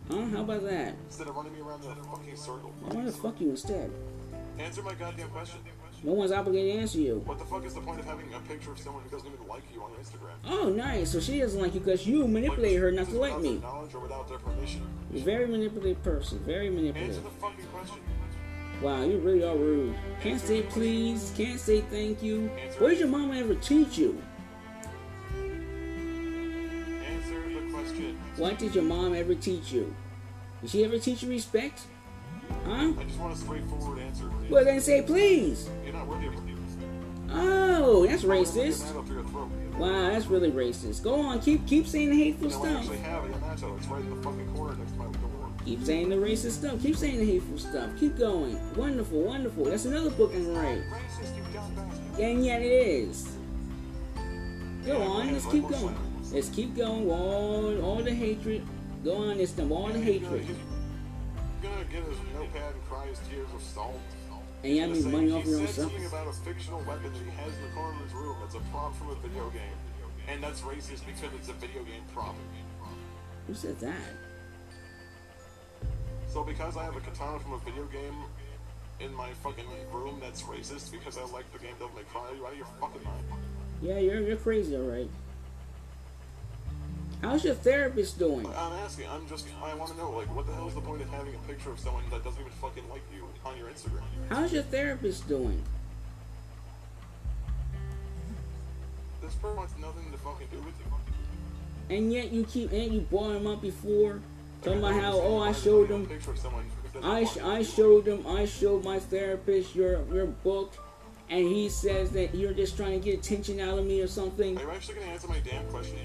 Huh? How about that? Instead of running me around in a fucking circle. I want to fuck you instead. Answer my goddamn question. No one's obligated to answer you. What the fuck is the point of having a picture of someone who doesn't even like you on your Instagram? Oh, nice. So she doesn't like you because you manipulated her not to like without me. their knowledge or without their permission. Very manipulative person. Very Answer manipulative. the fucking question. Wow, you really are rude. Can't say please. Can't say thank you. What did your mama ever teach you? Answer the question. What did your mom ever teach you? Did she ever teach you respect? Huh? I just want a straightforward answer. Well, then say please. You're not worthy of it. Oh, that's Get racist. that up to your throat. Wow, that's really racist. Go on, keep saying the hateful No, I stuff. actually have a Yamato. It's right in the fucking corner next to my door. Keep saying the racist stuff. Keep saying the hateful stuff. Keep going. Wonderful, wonderful. That's another book I can write. Racist, you dumb bastard. And yet it is. Go Yeah, on, let's right, keep more going. silence. Let's keep going. All the hatred. Go on, it's them. All the hatred. He's gonna get his notepad and cry his tears of salt. And you have me money off your own He said stuff. something about a fictional weapon that he has in the corner of his room that's a prop from a video game. And that's racist because it's a video game prop. Who said that? So because I have a katana from a video game in my fucking room, that's racist because I like the game Devil May Cry. Are you out of your fucking mind? Yeah, you're crazy, alright. How's your therapist doing? I'm asking, I want to know, like, what the hell is the point of having a picture of someone that doesn't even fucking like you on your Instagram? How's your therapist doing? This person wants nothing to fucking do with you. And yet you brought him up before, talking about how, oh, I Why showed is it a him, picture of someone who doesn't I showed my therapist your book, and he says that you're just trying to get attention out of me or something. Are you actually going to answer my damn question?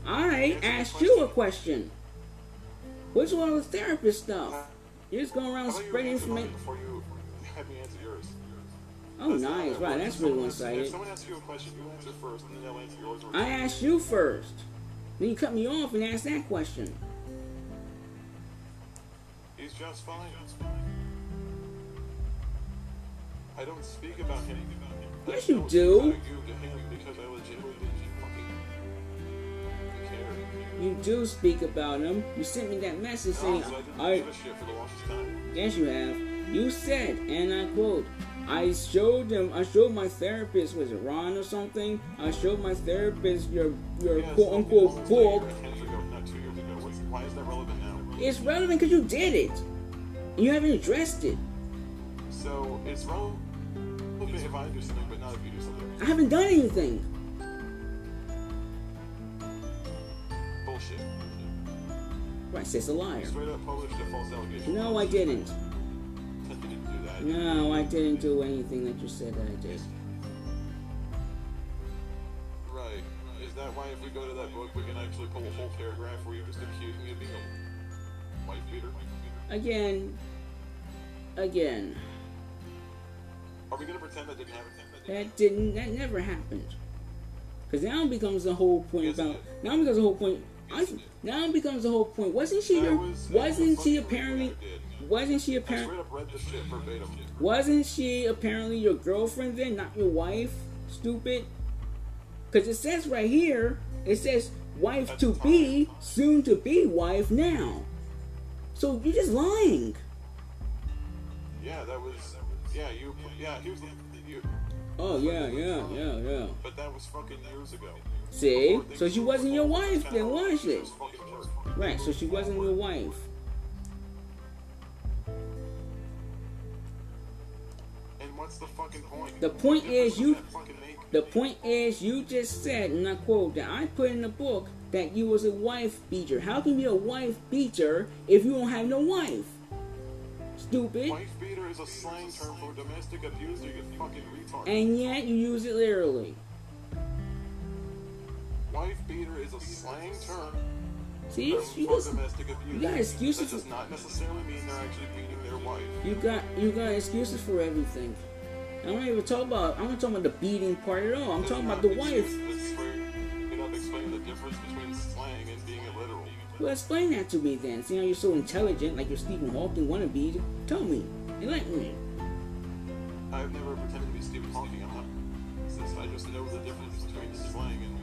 I asked you a question. What's all the therapist stuff? You're just going around How about you spreading answer mine information. before you had me answer yours? Oh, nice. Right, that's really If one-sided. someone asks you a question, you answer first, and then they'll answer yours. I asked you first. Then you cut me off and asked that question. He's just fine. I don't speak about him. Yes, I you don't do. speak about you to him because I legitimately didn't fucking care. You do speak about him. You sent me that message saying, No, I didn't give a shit for the longest time. yes, you have. You said, and I quote, I showed my therapist, was it Ron or something? I showed my therapist your Yeah, quote unquote so book. a year and a half ago, not 2 years ago. Why is that relevant now? It's relevant because you did it. You haven't addressed it. So it's relevant if I do something, but not if you do something. I haven't done anything. Bullshit. Right, says a liar. You straight up published a false allegation. No, I didn't. You didn't do that. No, I didn't do anything that you said that I did. Right. Is that why if we go to that book, we can actually pull a whole paragraph where you just accuse me of being a wife beater? Again. Are we gonna pretend that didn't happen? That never happened. Because now it becomes the whole point Yes, it about. did. Now it becomes the whole point. Yes, it did. Now it becomes the whole point. Wasn't she That your? was- Wasn't she fucking apparently? what I did. Wasn't she I apparently? straight up read the shit verbatim. Wasn't she apparently your girlfriend then, not your wife? Stupid. Because it says right here, it says wife At to the be, time. soon to be wife now. So you're just lying. Yeah, that was. Yeah, you. Yeah, he was. You. Oh yeah. But that was fucking years ago. See? Before So things she were wasn't your all wife kinda then, was she she? was fucking hurt. Right, so she wasn't your wife. And what's the fucking point? The point What is difference you- does that fucking make? The point is, you just said, and I quote, that I put in the book that you was a wife beater. How can you be a wife beater if you don't have no wife? Stupid. Wife beater is a slang term for domestic abuser, you fucking retard. And yet you use it literally. Wife beater is a slang term See, for you just, domestic abuse. you got excuses That does not necessarily mean they're actually beating their wife. you got excuses for everything. I'm not even talking about. I'm not talking about the beating part at all. I'm talking about the wife. You're not explaining the difference between slang and being illiteral. Well, explain that to me then. See how you're so intelligent, like you're Stephen Hawking wannabe. Tell me, enlighten me. I've never pretended to be Stephen Hawking. I'm not. Since I just know the difference between slang and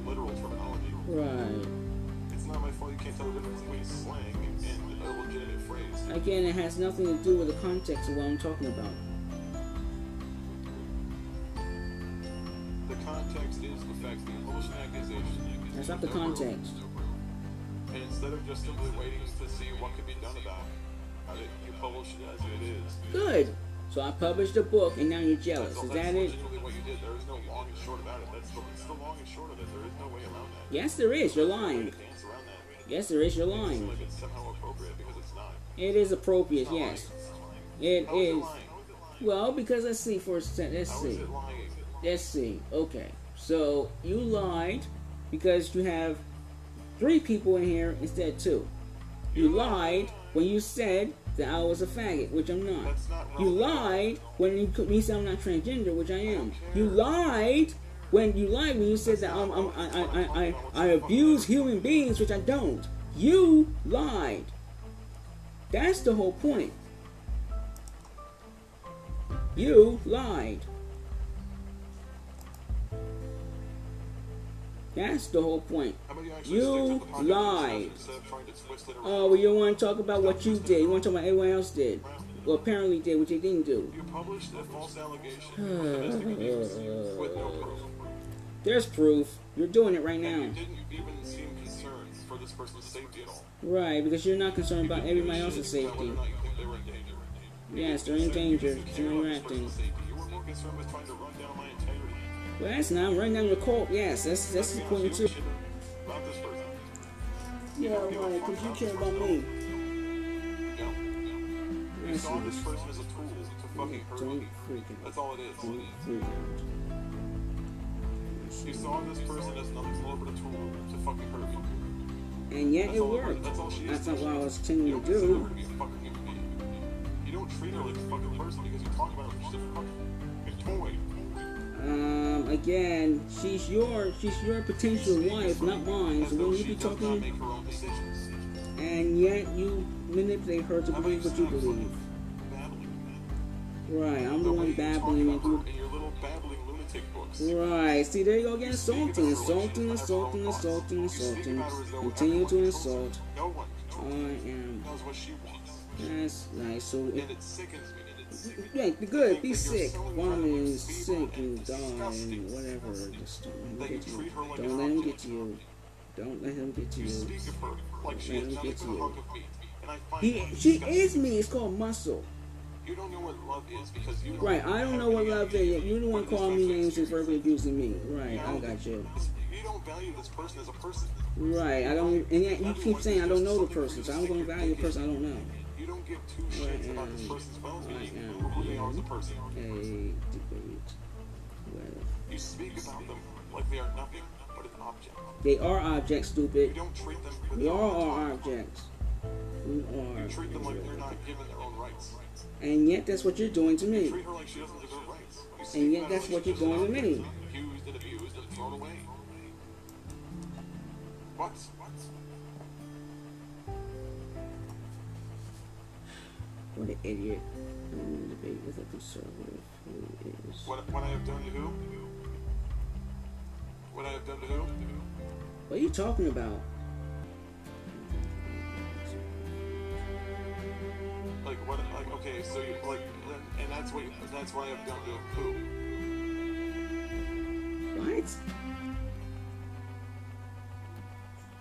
literal terminology. Right. It's not my fault you can't tell the difference between slang and a legitimate phrase. Again, it has nothing to do with the context of what I'm talking about. The context is the fact that you publish an accusation. That's not the context. And instead of just simply waiting to see what can be done about it, you publish it as it is. Good. So I published a book, and now you're jealous. Is that it? That's literally what you did. There is no long and short about it. That's the long and short of it. There is no way around that. Yes, there is. You're lying. Yes, there is. You're lying. Like it's somehow appropriate because it's not. It is appropriate. Yes, it is. Well, because let's see for a second. Let's see. Let's see. Okay. So you lied because you have 3 people in here instead of 2. You lied when you said that I was a faggot, which I'm not. You lied when you said I'm not transgender, which I am. You lied when you said that I abuse human beings, which I don't. You lied. That's the whole point. You lied. That's the whole point. You lied. Oh, well, you want to talk about what you did. You want to talk about everyone else did. Well, apparently did, which they didn't do. You published a false allegation of domestic abuse with no proof. There's proof. You're doing it right now. And you didn't even seem concerned for this person's safety at all. Right, because you're not concerned about everybody else's safety. Yes, they're in danger. They're interacting. You were more concerned with trying to run down my integrity. Well, that's not right down your cult. Yes, that's the point too. About this person. Yeah, right, because you care about me. You saw this person as a tool to fucking hurt me. That's all it is. You saw this person as nothing more but a tool to fucking hurt me. And yet it worked. That's not what I was continuing to do. You don't treat her like a fucking person because you talk about her as a fucking toy. Again, she's your potential wife, not mine. So when you be talking, make her own decisions. And yet you manipulate her to believe what you believe. Right, I'm the one babbling in your little babbling lunatic books. Right, see there you go again, insulting. Continue to insult. No one I am. knows what she wants. That's nice. So And it sickens me. yeah, good. Be sick. One is sick and die and whatever. Just don't let him get to you. Don't let him get to you. Let him get to you. She is me. It's called muscle. You don't know what love is because you don't. Right, I don't know what love is. You're the one calling me names and verbally abusing me. Right, I got you. You don't value this person as a person. Right, I don't. And yet you keep saying I don't know the person, so I'm going to value a person I don't know. You don't give 2 shits about this person's well-being or who they are as a person. A debate. Well, you speak about them like they are nothing but an object. They are objects, stupid. You don't treat them with We all are objects. We You are. treat them like they're not given their own rights. And yet that's what you're doing to You me. treat her like she doesn't deserve rights. You And speak yet about that's her what like you're she's doing to an me. object, Accused and abused and thrown away. What? What an idiot. I'm in a debate with a conservative who is. What I have done to who? What I have done to who? What are you talking about? Like what? Like okay, so you like, and that's what I have done to who? What?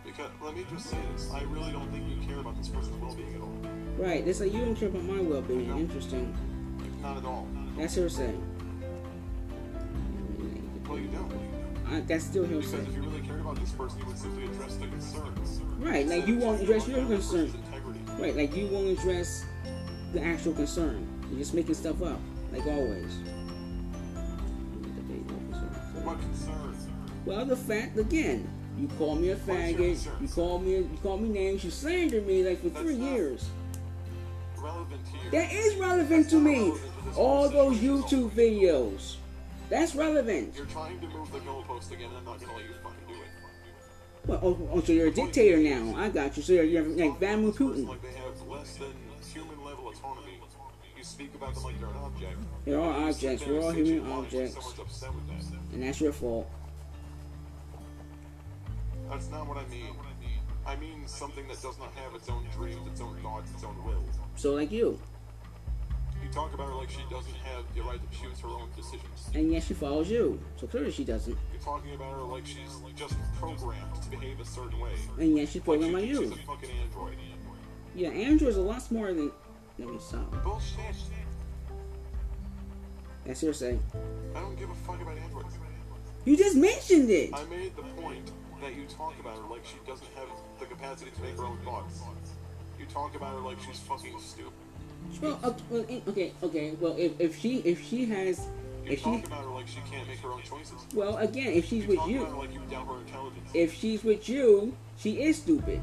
Because let me just say this: I really don't think you care about this person's well-being at all. Right, it's like you don't care about my well-being. Interesting. Not at all. That's hearsay. Well, you don't. That's still Because hearsay. if you really cared about this person, you would simply address the concerns. Right, like you won't address your concern. Integrity. Right, like you won't address the actual concern. You're just making stuff up, like always. What concerns? Well, the fact again, you call me a faggot. You call me names. You slandered me like for 3 years. relevant to you. That is relevant to me. All those YouTube videos. That's relevant. You're trying to move the goalpost again, and I'm not gonna let you fucking do it. Well, so you're a dictator now. I got you. So you're like Vladimir Putin. Like they have less than human level autonomy. You speak about them like they're an object. They're all objects. We're all human objects. Someone's upset with that. And that's your fault. That's not what I mean. I mean something that does not have its own dreams, its own thoughts, its own will. So like you. You talk about her like she doesn't have the right to choose her own decisions. And yet she follows you. So clearly she doesn't. You're talking about her like she's just programmed to behave a certain way. And yet she's programmed like you. She's a fucking android. Yeah, Android's a lot smarter than... Let me stop. Bullshit. That's your say. I don't give a fuck about androids. You just mentioned it! I made the point that you talk about her like she doesn't have the capacity to make her own thoughts. You talk about her like she's fucking stupid. Well, okay. Well, if she has... You talk about her like she can't make her own choices. Well, again, if she's with you... Talk about her like you doubt her intelligence. If she's with you, she is stupid.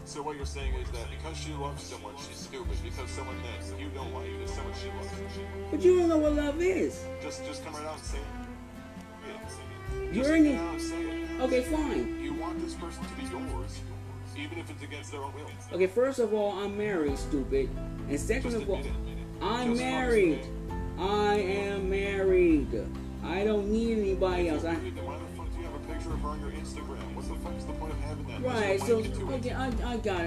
So what you're saying is that because she loves someone, she's stupid. Because someone that you don't like is someone she loves. But you don't know what love is. Just come right out and say it. You're in it. Come out and say it. Okay, fine. You want this person to be yours, even if it's against their own will. Okay, first of all, I'm married, stupid. And second Just of all, admit it. I'm Just married. honestly. I am married. I don't need anybody else. Then why the fuck do you have a picture of her on your Instagram? What the fuck is the point of having that? Right, so Just link it to it. okay, I got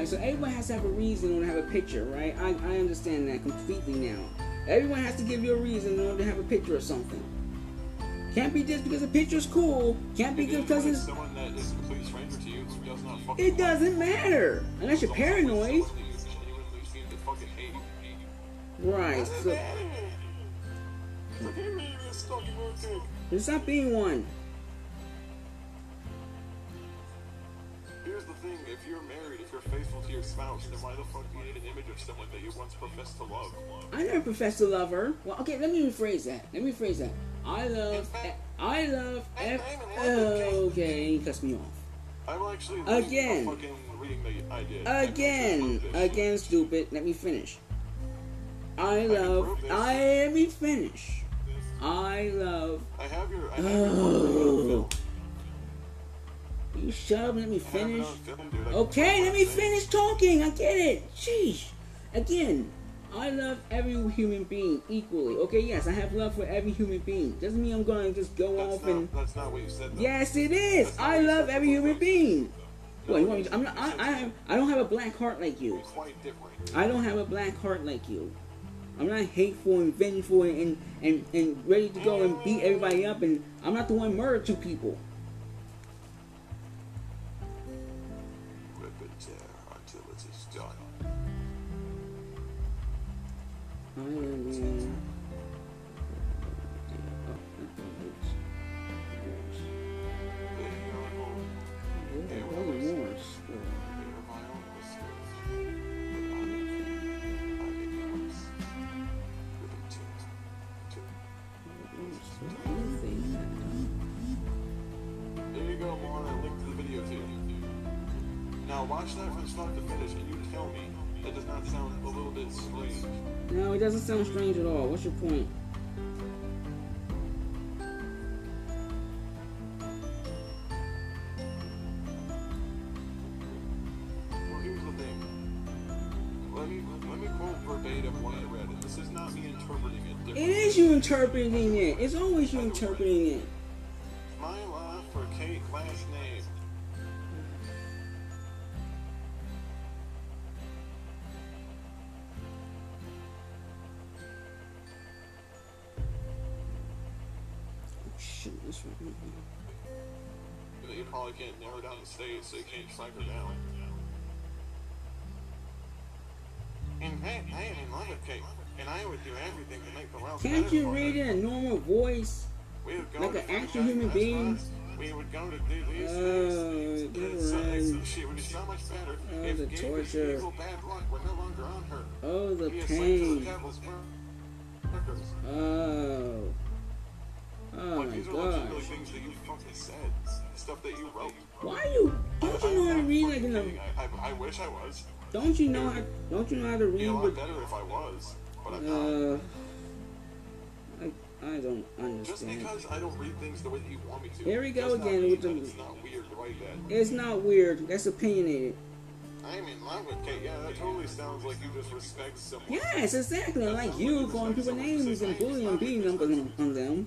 it. So everyone has to have a reason to have a picture, right? I understand that completely now. Everyone has to give you a reason in order to have a picture of something. Can't be just because a picture's cool. Can't be just because it's... someone that is a complete stranger to you who does not fucking It doesn't matter unless you're paranoid. Someone that you genuinely seem to fucking hate. Right. So it's not being one. Here's the thing: if you're married, if you're faithful to your spouse, then why the fuck do you need an image of someone that you once professed to love? I never professed to love her. Well, okay, let me rephrase that. Okay, he cuts me off. I'm actually Again. fucking reading the idea. Again, stupid. Let me finish. Let me finish. I have your. You shut up and let me finish. Okay, let me finish talking. I get it. Sheesh. Again, I love every human being equally. Okay, yes, I have love for every human being. Doesn't mean I'm gonna just go off and. That's not what you said. Though. Yes, it is. I love every human being. What, you want me to, I don't have a black heart like you. Quite different. I don't have a black heart like you. I'm not hateful and vengeful and ready to go and beat everybody up, and I'm not the one who murdered 2 people. Rip it until it is done. There you go, Lauren. I linked the video to you. Now watch that from start to finish, and you tell me that does not sound a little bit strange. No, it doesn't sound strange at all. What's your point? Well, here's the thing. Let me quote verbatim what I read, and this is not me interpreting it differently. It is you interpreting it. It's always you interpreting it. My love for Kate last name. Shoot, this one. You probably can't narrow down the state, so you can't track her down. In fact, I am in love with Kate, and I would do everything to make the world better. Can't you for read her. it in a normal voice? We would go Like to an actual fantastic human being? restaurants. We would go to do these Oh, things. She would be so much better Oh, the if Gage's torture. evil bad luck were no longer on her. Oh, the Be a slave to the pain. devil's workers. Oh. Oh Like, my these are legitimately gosh. things that you fucking said. Stuff that you wrote. Why are you? Don't you know how to read like in a? I wish I was. Don't you know how to read? It'd be a lot better if I was, but I'm not. I don't understand. Just because I don't read things the way that you want me to. Here we go again with the. It's not weird to write that. It's not weird. That's opinionated. I'm in love with Kate. Yeah, that totally sounds like you just respect someone. Yes, exactly. Like you calling people names and bullying and beating up on them.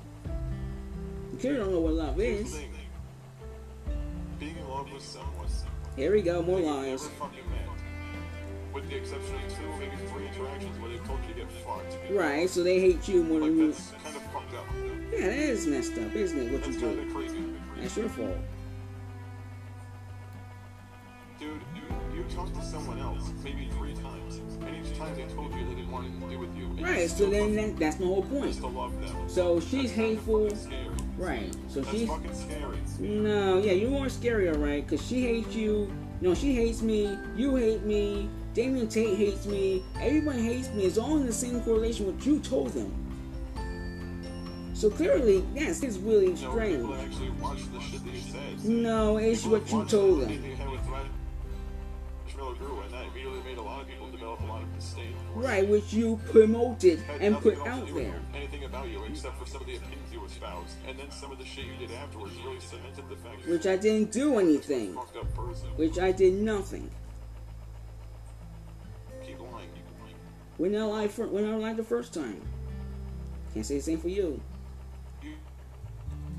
You clearly don't know what love is. Being in love with someone. Here we go, more that lies. you never fucking met. With the exception of 2, maybe 3 interactions where they told you to get fucked. Right, so they hate you more than you. That's kind of fucked up. Yeah, that is messed up, isn't it? What you That's kind do? of crazy. That's your fault. Dude, you talked to someone else maybe 3 times, and each time they told you they didn't want anything to do with you. Right, so then that's the whole point. Just to love them. So she's hateful. Scary. Right, so That's she's. fucking scary. No, yeah, you are scary, alright, because she hates you. No, she hates me. You hate me. Damien Tate hates me. Everyone hates me. It's all in the same correlation with what you told them. So clearly, yes, it's really strange. People actually watch the shit that you said. No, it's what you told them. And that immediately made a lot of people develop a lot of disdain. Right, which you promoted Had and nothing put else to out do with there. anything about you except for some of the opinions you espoused, and then some of the shit you did afterwards really cemented the fact Which I didn't do anything. you're a fucked up person. Which I did nothing. Keep lying. When I lied the first time. Can't say the same for you.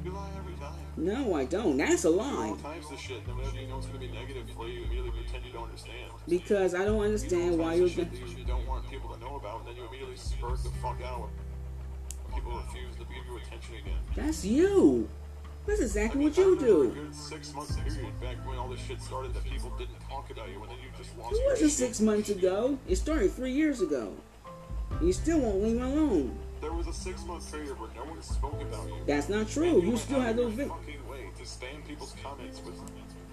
You lie every time. No, I don't. That's a All lie. types of shit. Then whenever you know it's going to be negative for you, immediately pretend you don't understand. Because I don't understand why you're. Shit that you don't want people to know about, and then you immediately spurt the fuck out. People refuse to give you attention again. That's you. That's exactly what you I remember do. a good 6-month period back when all this shit started that people didn't talk about you, and then you just lost It your wasn't shit. 6 months ago. It started 3 years ago. You still won't leave me alone. There was a 6-month period where no one spoke about you. That's not true. And You went still out have of those your videos. fucking way to spam people's comments with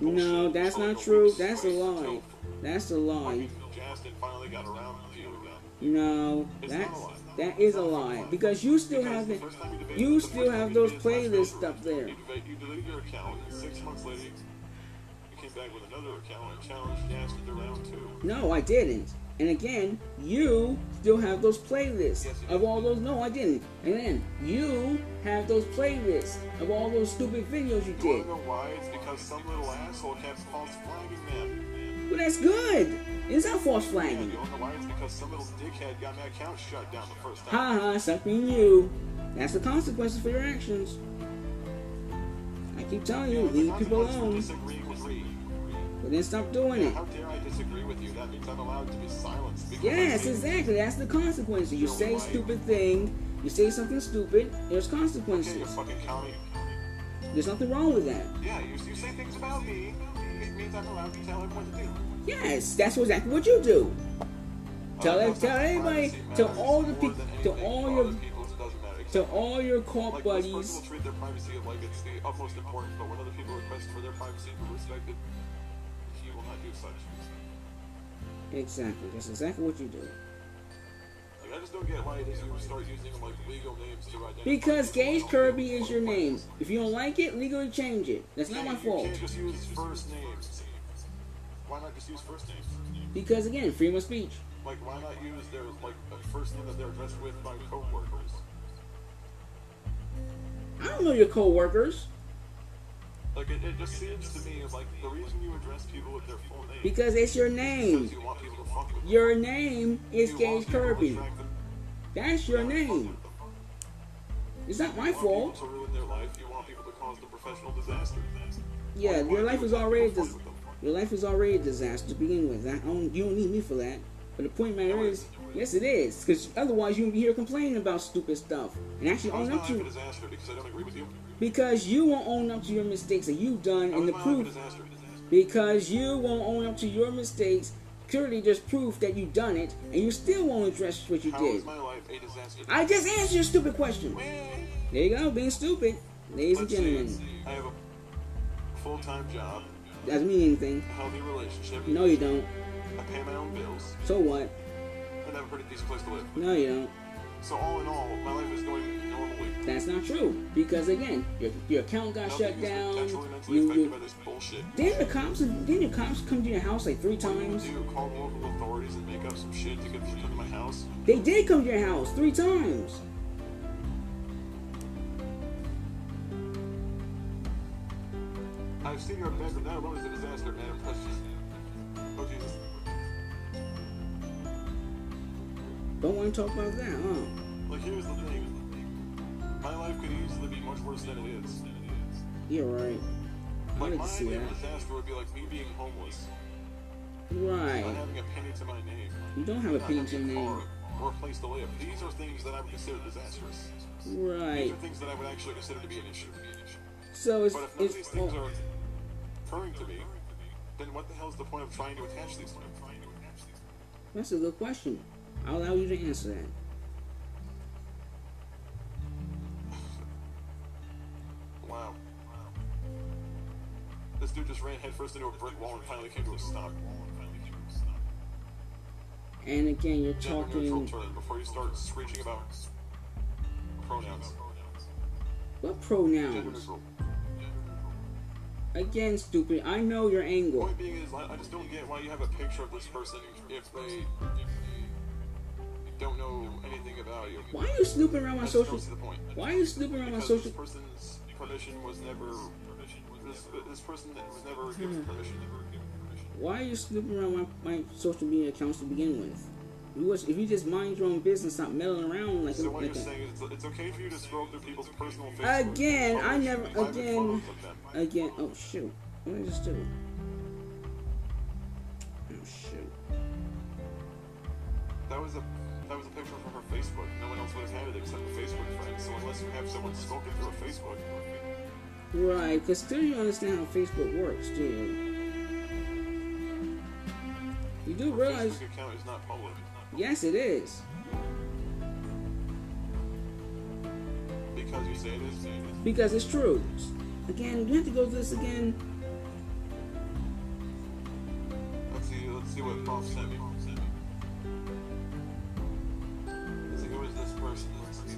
No, bullshit that's for like not a true. week That's a straight lie. until That's a lie. fucking Justin finally got around to you again. No, It's that's not a lie. that is a lie because you still Because have the the, first time debated- you the still first time have you those debated playlist Smash stuff Bros, there. You deleted your account, and 6 months later, you came back with another account and challenged Justin to round 2. No, I didn't. And again, you still have those playlists of all those. No, I didn't. And then you have those playlists of all those stupid videos you You did. wanna know why? It's because some little asshole kept false flagging them. Well, that's good. It's not false Yeah, flagging. you wanna know why? It's because some little dickhead got my account shut down the first time. Ha ha, something you. That's the consequences for your actions. I keep telling you, leave people alone. Disagree with me. But then stop doing it. How dare I disagree with you? That means I'm allowed to be silenced. because Yes, I exactly. That's the consequences. You say a stupid thing, you say something stupid, there's Okay, you consequences. fucking county. There's nothing wrong with that. Yeah, you say things about me. It means I'm allowed to tell everyone to do. Yes, that's exactly what you do. Tell Privacy everybody, matters to all the more people, than to anything all for your, other people, it doesn't matter. to all your cult Like, this person buddies. will treat their privacy like it's the utmost importance, but when other people request for their privacy to be respected, he will not do such. Exactly. That's exactly what you do. Like, I just don't get why it is you start using like legal names to identify. Because people. Gage Kirby is your name. If you don't like it, legally change it. That's not my You fault. can't just use first names. Why not just use first names? Because again, freedom of speech. Like, why not use their like a first name that they're addressed with by co-workers? I don't know your co-workers. Like, it just seems to me like the reason you address people with their full name Because it's your is name. because you want people to fuck with them. Your name is You want Gage people to Kirby. attract them. That's your You wanna fuck name. with them. It's not my You want fault. people to ruin their life. You want people to cause the professional disaster. Yeah, All you your wanna life do is have already people fuck with them. your life is already a disaster to begin with. You don't need me for that. But the point matter is, yes, it is. Because otherwise, you won't be here complaining about stupid stuff and actually How is own my up life a to. disaster because I don't agree with you? Because you won't own up to your mistakes that you've done, How and is the my life a proof. disaster? Because you won't own up to your mistakes. Clearly, there's proof that you've done it, and you still won't address what you How did. is my life a disaster? I just answered your stupid question. There you go, being stupid, ladies and Let's see, gentlemen. I have a full-time job, Doesn't mean anything. a healthy relationship. No, you don't. I pay my own bills, So what? and I have a pretty decent place to live. No, you don't. So all in all, my life is going normally. That's not true. Because again, your account got shut down. By this bullshit. Didn't the cops come to your house like 3 times? You call local authorities and make up some shit to get them to come to my house? They did come to your house 3 times. I've seen your bedroom. That alone is a disaster, man. Oh, Jesus. Don't want to talk about that, huh? Like, here's the thing. My life could easily be much worse than it is. You're right. I Like, didn't my see idea that. of disaster would be like me being homeless. Right. Not having a penny to my name. You don't have a Not penny to having your a name. car or a place to live. These are things that I would consider disastrous. These Right. are things that I would actually consider to be an issue. So it's But if none of these things are occurring to me, then what the hell is the point of trying to attach these things? that's a good question. I'll allow you to answer that. Wow. This dude just ran headfirst into a brick wall and finally came to a stop. And again, you're Gender neutral talking. term before you start screeching about pronouns. What Gender pronouns? neutral. Again, stupid. I know your angle. Point being is, I just don't get why you have a picture of this person if they don't know anything about you. Why are you snooping around my I just social? don't see the point. Why are you snooping around my Because social? this person's permission was never. This person was never given permission. Why are you snooping around my social media accounts to begin with? If you just mind your own business, stop meddling around like So what like you're a, saying is it's okay for you to scroll through people's personal Facebook. Again, I publish never. private Again. photos of them. Again. Oh shoot. What did I just do? Oh shoot. That was a picture from her Facebook. No one else would have had it except a Facebook friend. So unless you have someone spoken through a Facebook. Right, because still you understand how Facebook works, do you? You do Her realize. Facebook account is not public. Yes, it is. Because you say it is. Because it's true. Again, you have to go through this again. Let's see what Bob sent me. Let's see, who is this person? Let's see.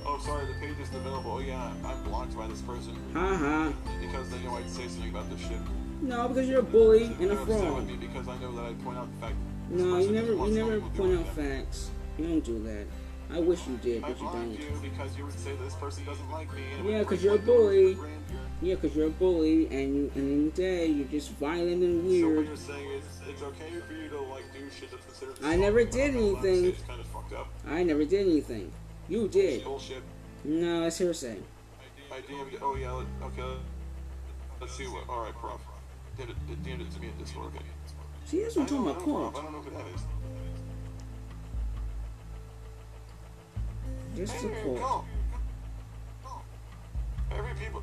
Oh, sorry, the page isn't available. Oh yeah, I'm blocked by this person. Haha. Because they know I'd say something about this shit. No, because you're a bully and a They're upset with fraud. me because I know that I'd point out the fact this No, person you never wants something to do point with out them. facts. You don't do that. I wish you did, I but you blocked don't. you because you would say this person doesn't like me. And it Yeah, would 'cause break you're a my nose bully. with grandeur. Yeah, because you're a bully, and in the day, you're just violent and So what weird. you're saying is it's okay for you to like do shit that's considered. I never assault, did but I'm not allowed to say anything. It's kind of fucked up. I never did anything. You did. Bullshit. No, that's hearsay. I DM'd. Oh yeah. Okay. Let's see what. All right, prof. DM'd it to me in Discord. Okay. See, that's what I'm talking about, Prof. cult. I don't know who that is. This is a Hey, cult. cult.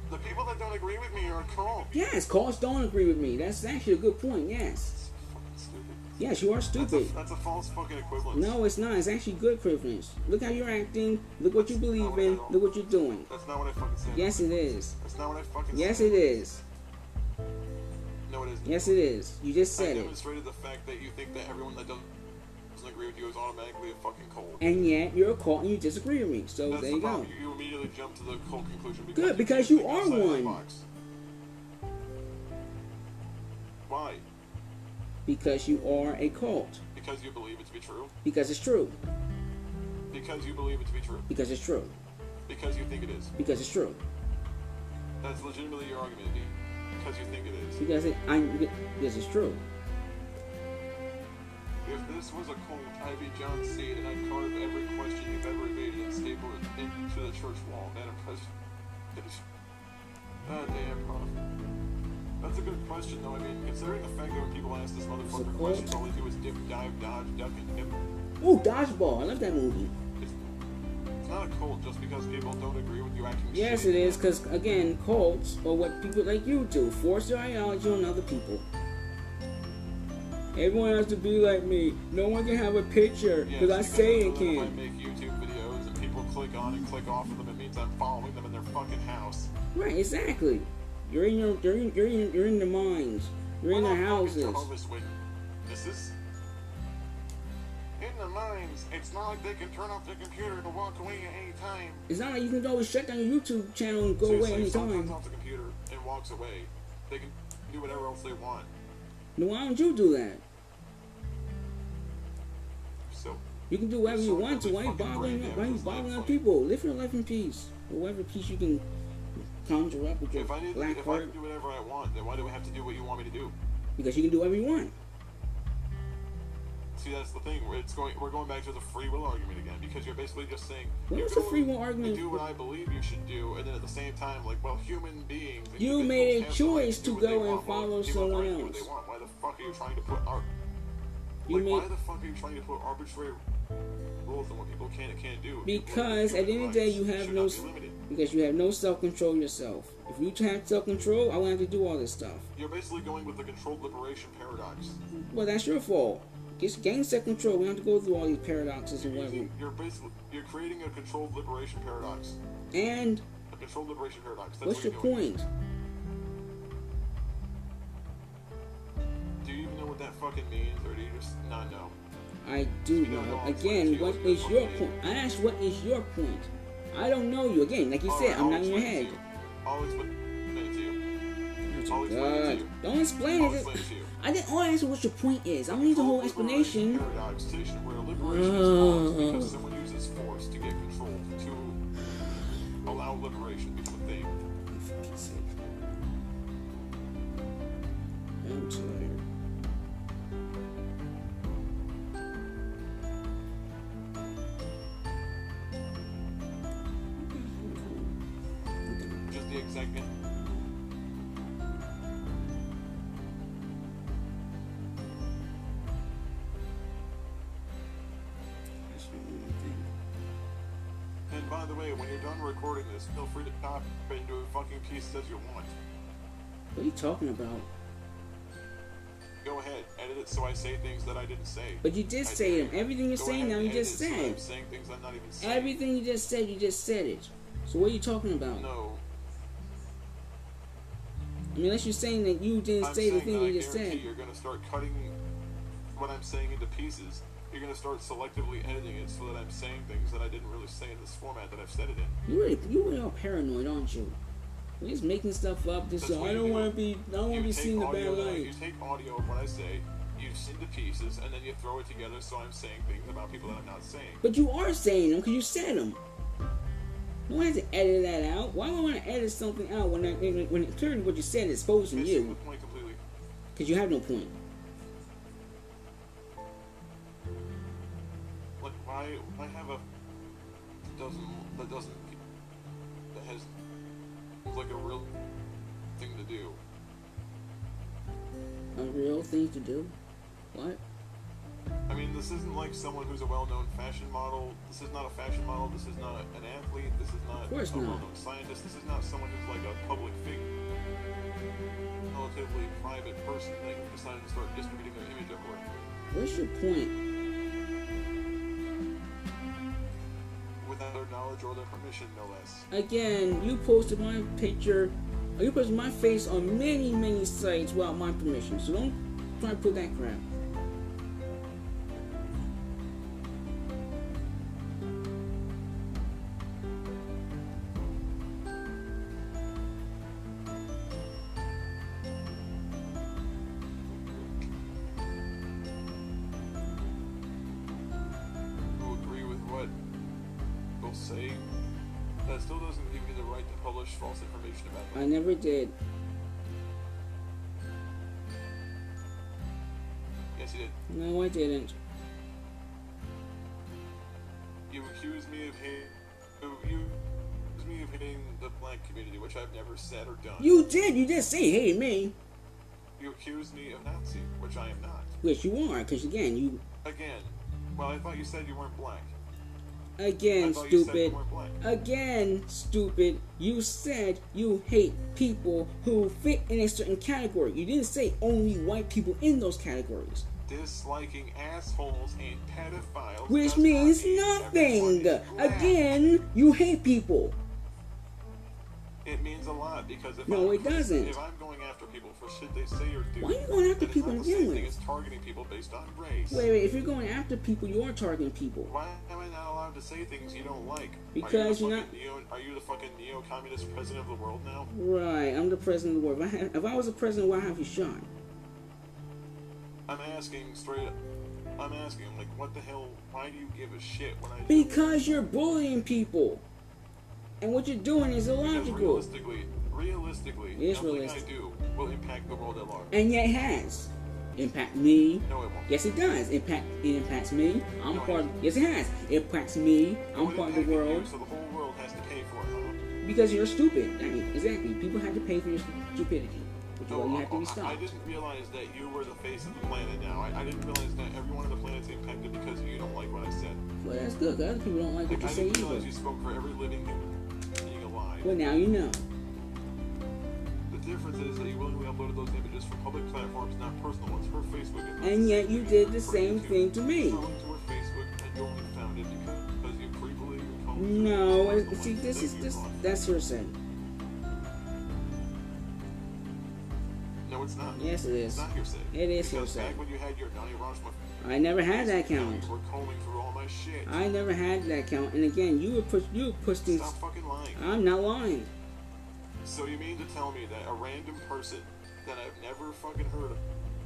The people that don't agree with me are a cult. Yes, cults don't agree with me. That's actually a good point, yes. Fucking stupid. Yes, you are stupid. That's a false fucking equivalence. No, it's not. It's actually good privilege. Look how you're acting. Look what you believe in. Look what you're doing. That's not what I fucking said. Yes, it is. That's not what I fucking Yes, said. it is. No, it isn't. Yes, it is. You just I said it. demonstrated the fact that you think that everyone that doesn't agree with you is automatically a fucking cult. And yet, you're a cult and you disagree with me. So That's there the you go. problem. You immediately jump to the cult conclusion because Good, because can't you think are outside of the one. box. Why? Because you are a cult. Because you believe it to be true. Because it's true. Because you believe it to be true. Because it's true. Because you think it is. Because it's true. That's legitimately your argument. Because you think it is. Because it's true. If this was a cult, I'd be John Cena and I'd carve every question you've ever evaded and staple it into the church wall. That impressed. Ah, damn, prof. That's a good question, though. I mean, considering the fact that when people ask this motherfucker cult? questions, all they do is dip, dive, dodge, duck, and dip. Ooh, Dodgeball. I love that movie. It's not a cult just because people don't agree with you acting Yes, shitty. it is. Because, again, cults are what people like you do. Force their ideology on other people. Everyone has to be like me. No one can have a picture because I say it If I can. make YouTube videos and people click on and click off of them, it means I'm following them in their fucking house. Right, exactly. You're in the mines. You're in their houses. Jehovah's Witnesses. in the mines, it's not like they can turn off their computer and walk away at any time. It's not like you can always shut down your YouTube channel and go away If someone anytime. turns off the computer and walks away, they can do whatever else they want. Then why don't you do that? So You can do whatever you want to. Why are you bothering other people? Live your life in peace. Or whatever peace you can conjure up with your if I can black heart. do whatever I want, then why do I have to do what you want me to do? Because you can do whatever you want. See, that's the thing. We're going back to the free will argument again, because you're basically just saying What's the free will argument? do what I believe you should do, and then at the same time, like, well, human beings. You made a choice to go and follow someone else. Why the fuck are you trying to put why the fuck are you trying to put arbitrary rules on what people can and can't do? Because at the end of the day, you have no self-control yourself. If you have self-control, I wouldn't have to do all this stuff. You're basically going with the controlled liberation paradox. Well, that's your fault. Just gain self-control. We don't have to go through all these paradoxes and whatever. You're creating a controlled liberation paradox. And a controlled liberation paradox. That's what's your point? Do you even know what that fucking means, or do you just not know? I do know. Again, what is your point? I asked, what is your point? I don't know you. Again, like you said, I'm not in your head. I'll explain it to you. God. Don't explain it. I didn't all answer what your point is. I don't need the whole explanation. Paradox where liberation is lost because someone uses force to get control, to allow liberation to become a thing. For fuck's sake. I'm tired. Just the exact. And by the way, when you're done recording this, feel free to chop into a fucking piece as you want. What are you talking about? Go ahead, edit it so I say things that I didn't say. But you did say them. Everything you're saying now, you just said. I'm saying things I'm not even saying. Everything you just said it. So what are you talking about? No. I mean, unless you're saying that you didn't say the thing you just said. You're going to start cutting what I'm saying into pieces. You're going to start selectively editing it so that I'm saying things that I didn't really say in this format that I've said it in. You really are paranoid, aren't you? You're just making stuff up just so I don't want to be seen in the bad light. You take audio of what I say, you send to pieces, and then you throw it together so I'm saying things about people that I'm not saying. But you are saying them because you said them. No one has to edit that out. Why would I want to edit something out when clearly what you said is exposing you? The point completely. Because you have no point. Like, why have a that has like a real thing to do? A real thing to do? What? I mean, this isn't like someone who's a well-known fashion model. This is not a fashion model. This is not an athlete. This is not a well-known scientist. This is not someone who's like a public figure, relatively private person that you decided to start distributing their image everywhere. What's your point? Without their knowledge or their permission, no less. Again, you posted my picture, or you posted my face on many sites without my permission. So don't try to put that crap. Say that still doesn't give you the right to publish false information about them. I never did. Yes, you did. No, I didn't. You accused me of hating the black community, which I've never said or done. You did. You did say hated me. You accused me of Nazi, which I am not. Which you are, because again, you. Again. Well, I thought you said you weren't black. Again, stupid. Again, stupid. You said you hate people who fit in a certain category. You didn't say only white people in those categories. Disliking assholes and pedophiles. Which means nothing. Again, you hate people. It means means a lot because if No, it doesn't. If I'm going after people for shit they say or do, why are you going after people to begin thing with? as targeting people based on race. Wait, if you're going after people, you are targeting people. Why am I not allowed to say things you don't like? Because you're not. Are you the fucking neo-communist president of the world now? Right, I'm the president of the world. If I was the president, why have you shot? I'm asking straight up. I'm asking, like, what the hell? Why do you give a shit when I do? Because you're bullying people, and what you're doing is illogical. Realistically, it is nothing realistic. I do will impact the world at large. And yet, it has impact me. No, it won't. Yes, it does. It impacts me. I'm part of. Yes, it has. It impacts me. I'm part of the world. So the whole world has to pay for it, huh? Because you're stupid. I mean, exactly. People have to pay for your stupidity. Which is why you have to be stopped. I didn't realize that you were the face of the planet now. I didn't realize that everyone on the planet's impacted because you don't like what I said. Well, that's good, because other people don't like what you say I didn't either. realize you spoke for every living human being alive. Well, now you know. The difference is that you willingly uploaded those images from public platforms, not personal ones, her Facebook. And yet you did the same thing to me. To her Facebook, and you only found it because you pre-believed No, see, that's hearsay. No, it's not. Yes, it is. It's not hearsay. It is because hearsay. back when you had your Nani Rashma, I never had that account. you were combing through all my shit. I never had that account. And again, you would push things. Stop fucking lying. I'm not lying. So you mean to tell me that a random person that I've never fucking heard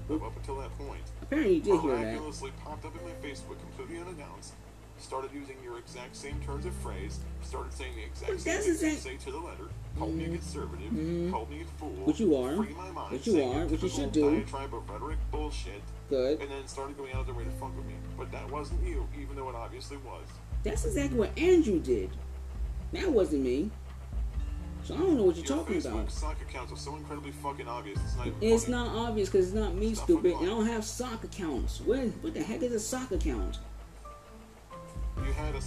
of up until that point Apparently you did hear that. miraculously popped up in my Facebook completely unannounced, started using your exact same turns of phrase, started saying the exact same things you say to the letter, called me a conservative, called me a fool, Which you are. free my mind, Which you are. Which you should do. diatribe of rhetoric bullshit, Good. and then started going out of their way to fuck with me. But that wasn't you, even though it obviously was. That's exactly what Andrew did. That wasn't me. So I don't know what you're Your talking Facebook about. sock accounts are so incredibly fucking obvious. It's not even It's funny. not obvious because it's not me, Stop stupid. fucking And I don't have sock accounts. What the heck is a sock account? You had a.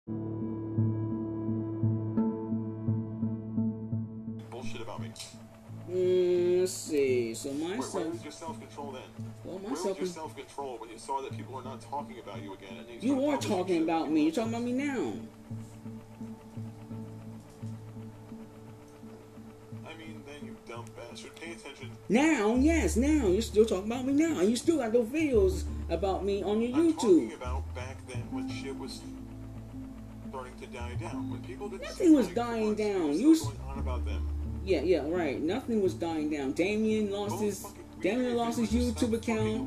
Bullshit about me. Let's see. So Where was your self-control then? Well, Where was your self-control when you saw that people were not talking about you again? And You are talking about me. You're talking about me now. I mean, then you dumb bastard. Pay attention. Now, yes, now. You're still talking about me now. And you still got those videos about me on your I'm YouTube. talking about back then when shit was starting to die down. When people didn't Nothing was dying down. You was going on about them. Yeah, right. Nothing was dying down. Damien lost his YouTube account.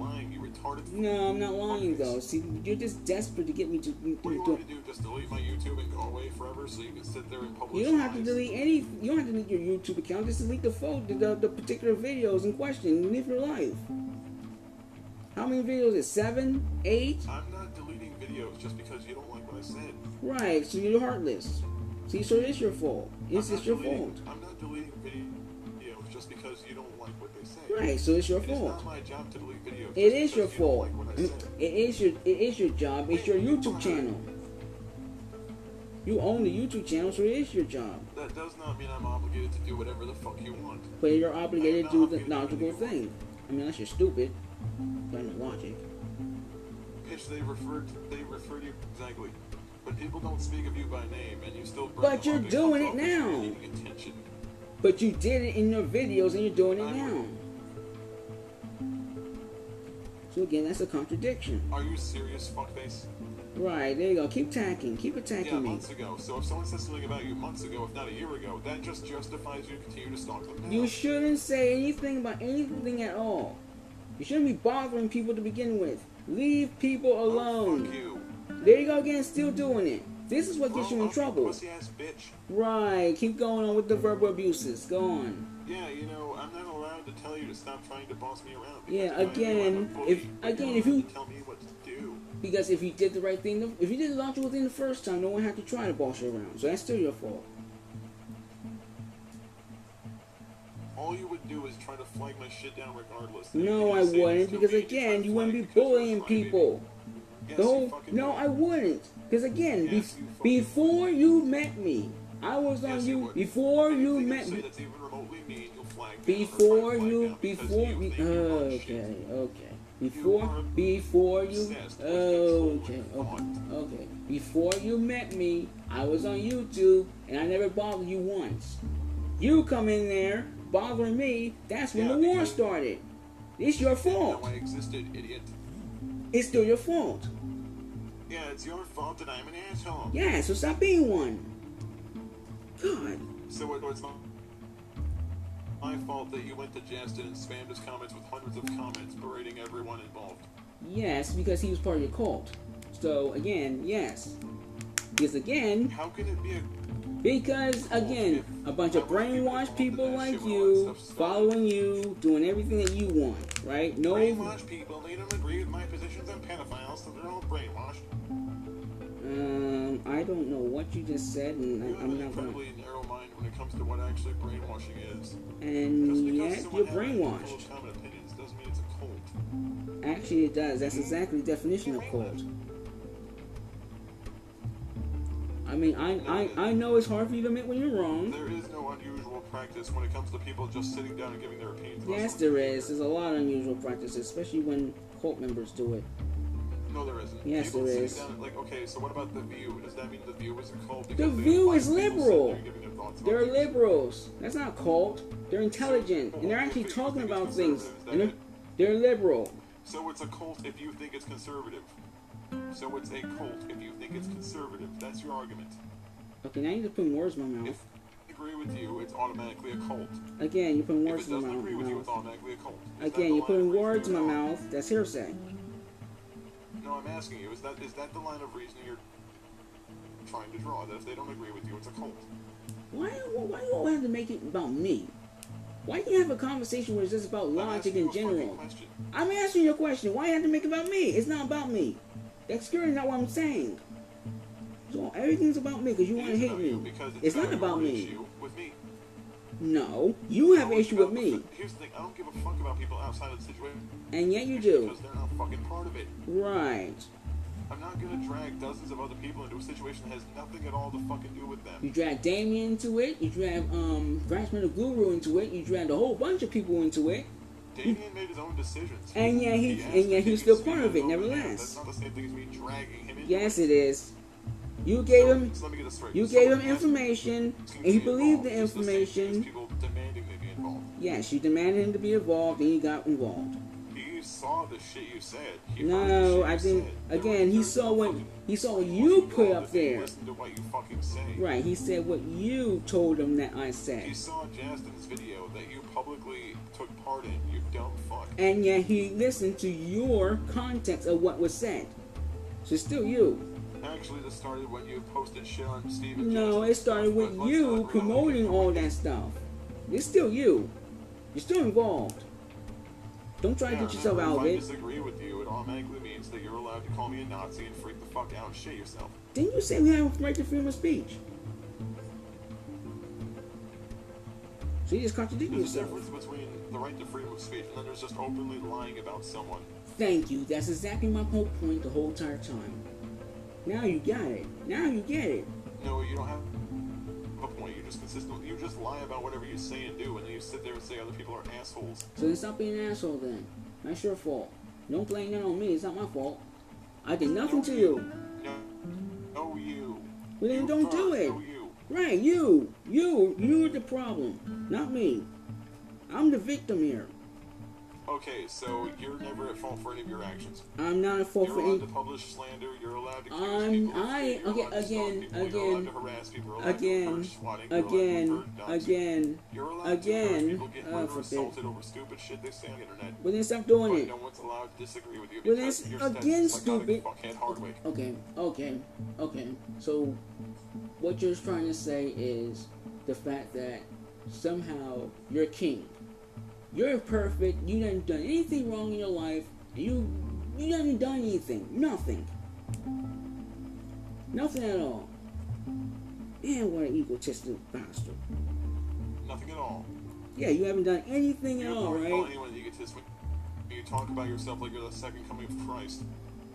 No, I'm not lying though. See, you're just desperate to get me to. What do you want me to do? Just delete my YouTube and go away forever so you can sit there and publish? You don't have to delete any. You don't have to delete your YouTube account. Just delete the particular videos in question and live your life. How many videos is 7, 8? I'm not deleting videos just because you don't like what I said. Right. So you're heartless. See, so it's your fault. It's just your fault. I'm not deleting videos just because you don't like what they say. Right. So it's your fault. It's not my job to delete videos. It is your fault. It is your job. It's your YouTube channel. You own the YouTube channel, so it is your job. That does not mean I'm obligated to do whatever the fuck you want. But you're obligated to do the logical thing. I mean, unless you're stupid. By no logic. Bitch, they refer to you exactly. But people don't speak of you by name, and you still bring But you're doing it now. But you did it in your videos, and you're doing it now. So again, that's a contradiction. Are you serious, fuckface? Right, there you go. Keep attacking me. Yeah, months ago. So if someone says something about you months ago, if not a year ago, that just justifies you to continue to stalk them now. You shouldn't say anything about anything at all. You shouldn't be bothering people to begin with. Leave people alone. Oh, fuck you. There you go again, still doing it. This is what gets you in trouble. Pussy-ass bitch. Right, keep going on with the verbal abuses. Go on. Yeah, you know, I'm not allowed to tell you to stop trying to boss me around. Yeah, again, if you tell me what to do. Because if you did the right thing, if you did the logical thing the first time, no one had to try to boss you around. So that's still your fault. All you would do is try to flag my shit down regardless. No, I wouldn't, because again, you wouldn't be bullying people. No, I wouldn't. Because again, before you met me, I was on you. Before you met me. Before you. Okay. Before you. Okay. Before you met me, I was on YouTube, and I never bothered you once. You come in there bothering me. That's when the war started. It's your fault. I existed, idiot. It's still your fault. Yeah, it's your fault that I'm an asshole. Yeah, so stop being one. God. So it's not my fault that you went to Justin and spammed his comments with hundreds of comments berating everyone involved. Yes, because he was part of your cult. So, again, yes. Because, again... How can it be a... Because, again, a bunch of brainwashed people like you, following you, doing everything that you want, right? No... Brainwashed people, they don't agree with my positions on pedophiles, so they're all brainwashed. I don't know what you just said, and I'm not gonna... incredibly narrow mind when it comes to what actually brainwashing is. And yet, you're brainwashed. Common opinions doesn't mean it's a cult. Actually, it does. That's exactly the definition of cult. I mean, I know it's hard for you to admit when you're wrong. There is no unusual practice when it comes to people just sitting down and giving their opinions. Yes, there is. There's a lot of unusual practices, especially when cult members do it. No, there isn't. Yes, people there is. Down, like, okay, so what about The View? Does that mean The View is a cult? The View is liberal. They're liberals. That's not a cult. They're intelligent, and they're actually talking about things. And they're liberal. So it's a cult if you think it's conservative. So it's a cult if you think it's conservative. That's your argument. Okay, now you're just putting words in my mouth. If I agree with you, it's automatically a cult. Again, you're putting words in my mouth. If it doesn't agree with you, it's automatically a cult. Again, you're putting words in my mouth. That's hearsay. No, I'm asking you, is that the line of reasoning you're trying to draw? That if they don't agree with you, it's a cult? Why do you all have to make it about me? Why can't you have a conversation where it's just about logic in general? I'm asking you a question. Why you have to make it about me? It's not about me. That's clearly not what I'm saying. So everything's about me because you want to hate me. It's not about me. No, you have an issue with me. Here's the thing, I don't give a fuck about people outside of the situation. And yet you do. Because they're not fucking part of it. Right. I'm not gonna drag dozens of other people into a situation that has nothing at all to fucking do with them. You drag Damien into it. You drag Freshman the Guru into it. You drag a whole bunch of people into it. Damien made his own decisions. And yet he's still part of it, nevertheless. That's not the same thing as me dragging him into Yes, it. it is. You gave him. So let me get this straight. You gave him information, and he believed the information. People demanding they be involved. Yes, you demanded him to be involved, and he got involved. He saw the shit you said. He No, I heard the shit you didn't. said. Again, he saw what you put up there. Listen to what you fucking say. Right, he said what you told him that I said. He saw Justin's video that you publicly took part in. You dumb fuck. And yet he listened to your context of what was said. So it's still you. Actually, this started when you posted shit on Steven. No, it started with you promoting all that stuff. It's still you. You're still involved. Don't try to get yourself out of it. If I disagree with you, it automatically means that you're allowed to call me a Nazi and freak the fuck out and shit yourself. Didn't you say we have a right to freedom of speech? So you just contradicted There's a yourself. difference between the right to freedom of speech and then there's just openly lying about someone. Thank you. That's exactly my whole point the whole entire time. Now you got it. Now you get it. No, you don't have a point. You're just consistent. You just lie about whatever you say and do, and then you sit there and say other people are assholes. So then stop being an asshole then. That's your fault. Don't blame that on me. It's not my fault. I did nothing to you. No, you. Well then don't do it. No, you. Right, you. You're the problem. Not me. I'm the victim here. Okay, so you're never at fault for any of your actions. I'm not at fault You're for allowed any. to publish slander. You're allowed to accuse people. You're allowed to harass people. You're allowed to harass swatting. You're allowed to hurt people get murdered, assaulted over stupid shit they say on the internet. Well then stop doing But it. no one's allowed to disagree with you Well because then you're again psychotic stupid. fuckhead Hardwick. Okay. So what you're trying to say is the fact that somehow you're king. You're perfect. You haven't done anything wrong in your life. You haven't done anything. Nothing at all. Man, what an egotistic bastard. Nothing at all. Yeah, you haven't done anything at all, You right? call anyone an egotist when you talk about yourself like you're the second coming of Christ.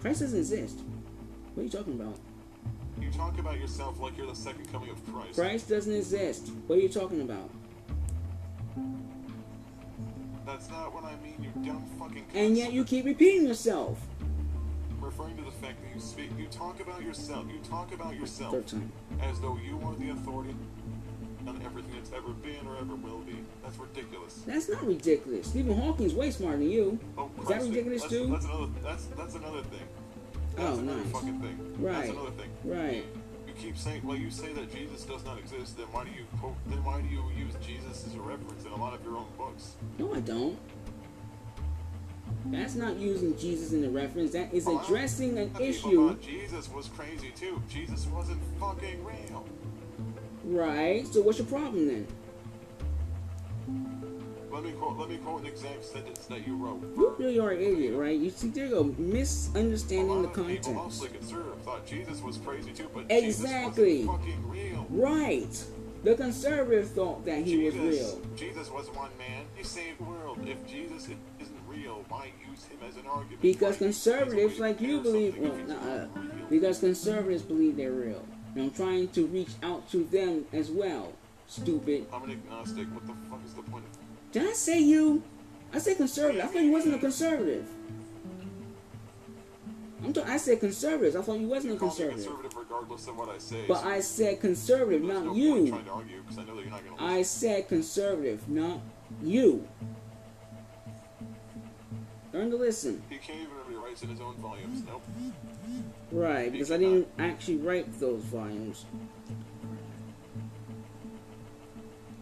Christ doesn't exist. What are you talking about? You talk about yourself like you're the second coming of Christ. Christ doesn't exist. What are you talking about? That's not what I mean, you dumb fucking cunt. And yet you keep repeating yourself. Referring to the fact that you talk about yourself Third time. as though you are the authority on everything that's ever been or ever will be. That's ridiculous. That's not ridiculous. Stephen Hawking's way smarter than you. Oh, Is that ridiculous too? That's another thing. That's Oh, another nice. fucking thing. Right. That's another thing. Right. You keep saying, well, you say that Jesus does not exist. Then why do you use Jesus as a reference in a lot of your own books? No, I don't. That's not using Jesus in the reference. That is addressing an issue. People thought Jesus was crazy too. Jesus wasn't fucking real. Right. So what's your problem then? Let me quote an exact sentence that you wrote. You really are an idiot, right? You see, there you go, misunderstanding the People, context. mostly conservative, thought Jesus was crazy too, but Exactly. Jesus wasn't fucking real. Right. The conservative thought that he was real. Jesus was one man. He saved the world. If Jesus isn't real, why use him as an argument? Because Why conservatives use like you or believe, something well, if it's not real? because conservatives believe they're real. And I'm trying to reach out to them as well. Stupid. I'm an agnostic. What the fuck is the point of... Did I say you? I said conservative. I thought you wasn't a conservative. I said conservatives. I thought you wasn't a Call me conservative. conservative regardless of what I say. But I said conservative, There's not no point you. trying to argue because I know that you're not going to I said conservative, not you. Learn to listen. He can't even remember he writes in his own volumes. Nope. Right, because I didn't actually write those volumes.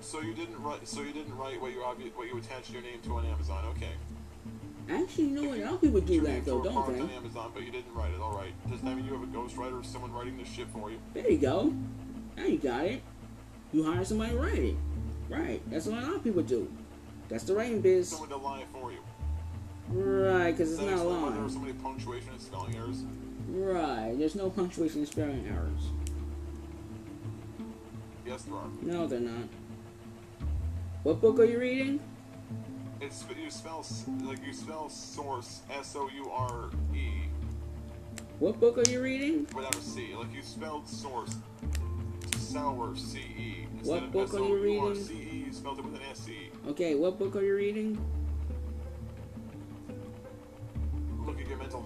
So you didn't write what you attached your name to on Amazon. Okay. Actually, you know what? A lot of people do Your that name though, to a don't product they? on Amazon, but you didn't write it. All right. Does that mean you have a ghostwriter or someone writing this shit for you? There you go. Now you got it. You hire somebody to write it. Right. That's what a lot of people do. That's the writing biz. Someone to lie for you. Right, because it's Then not a explain why there were lie. so many punctuation and spelling errors. Right. There's no punctuation and spelling errors. Yes, there are. No, they're not. What book are you reading? You spell source SOURE. What book are you reading? Without a C. Like you spelled source. Sour C-E. What book are you reading? C-E, you spelled it with an S-E. Okay, what book are you reading? Look at your mental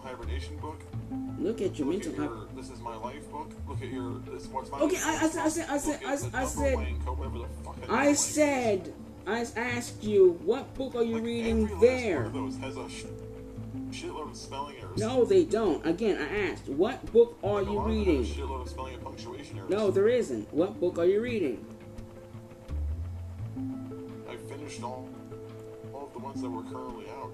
hibernation book. Look at your Look mental at your This Is My Life book. Look at your This What's My Okay, Life book. I asked you, what book are you like reading every there? Last one of those has a shitload of spelling errors. No, they don't. Again, I asked, what book are you reading? A shitload of spelling and punctuation errors. No, there isn't. What book are you reading? I finished all of the ones that were currently out.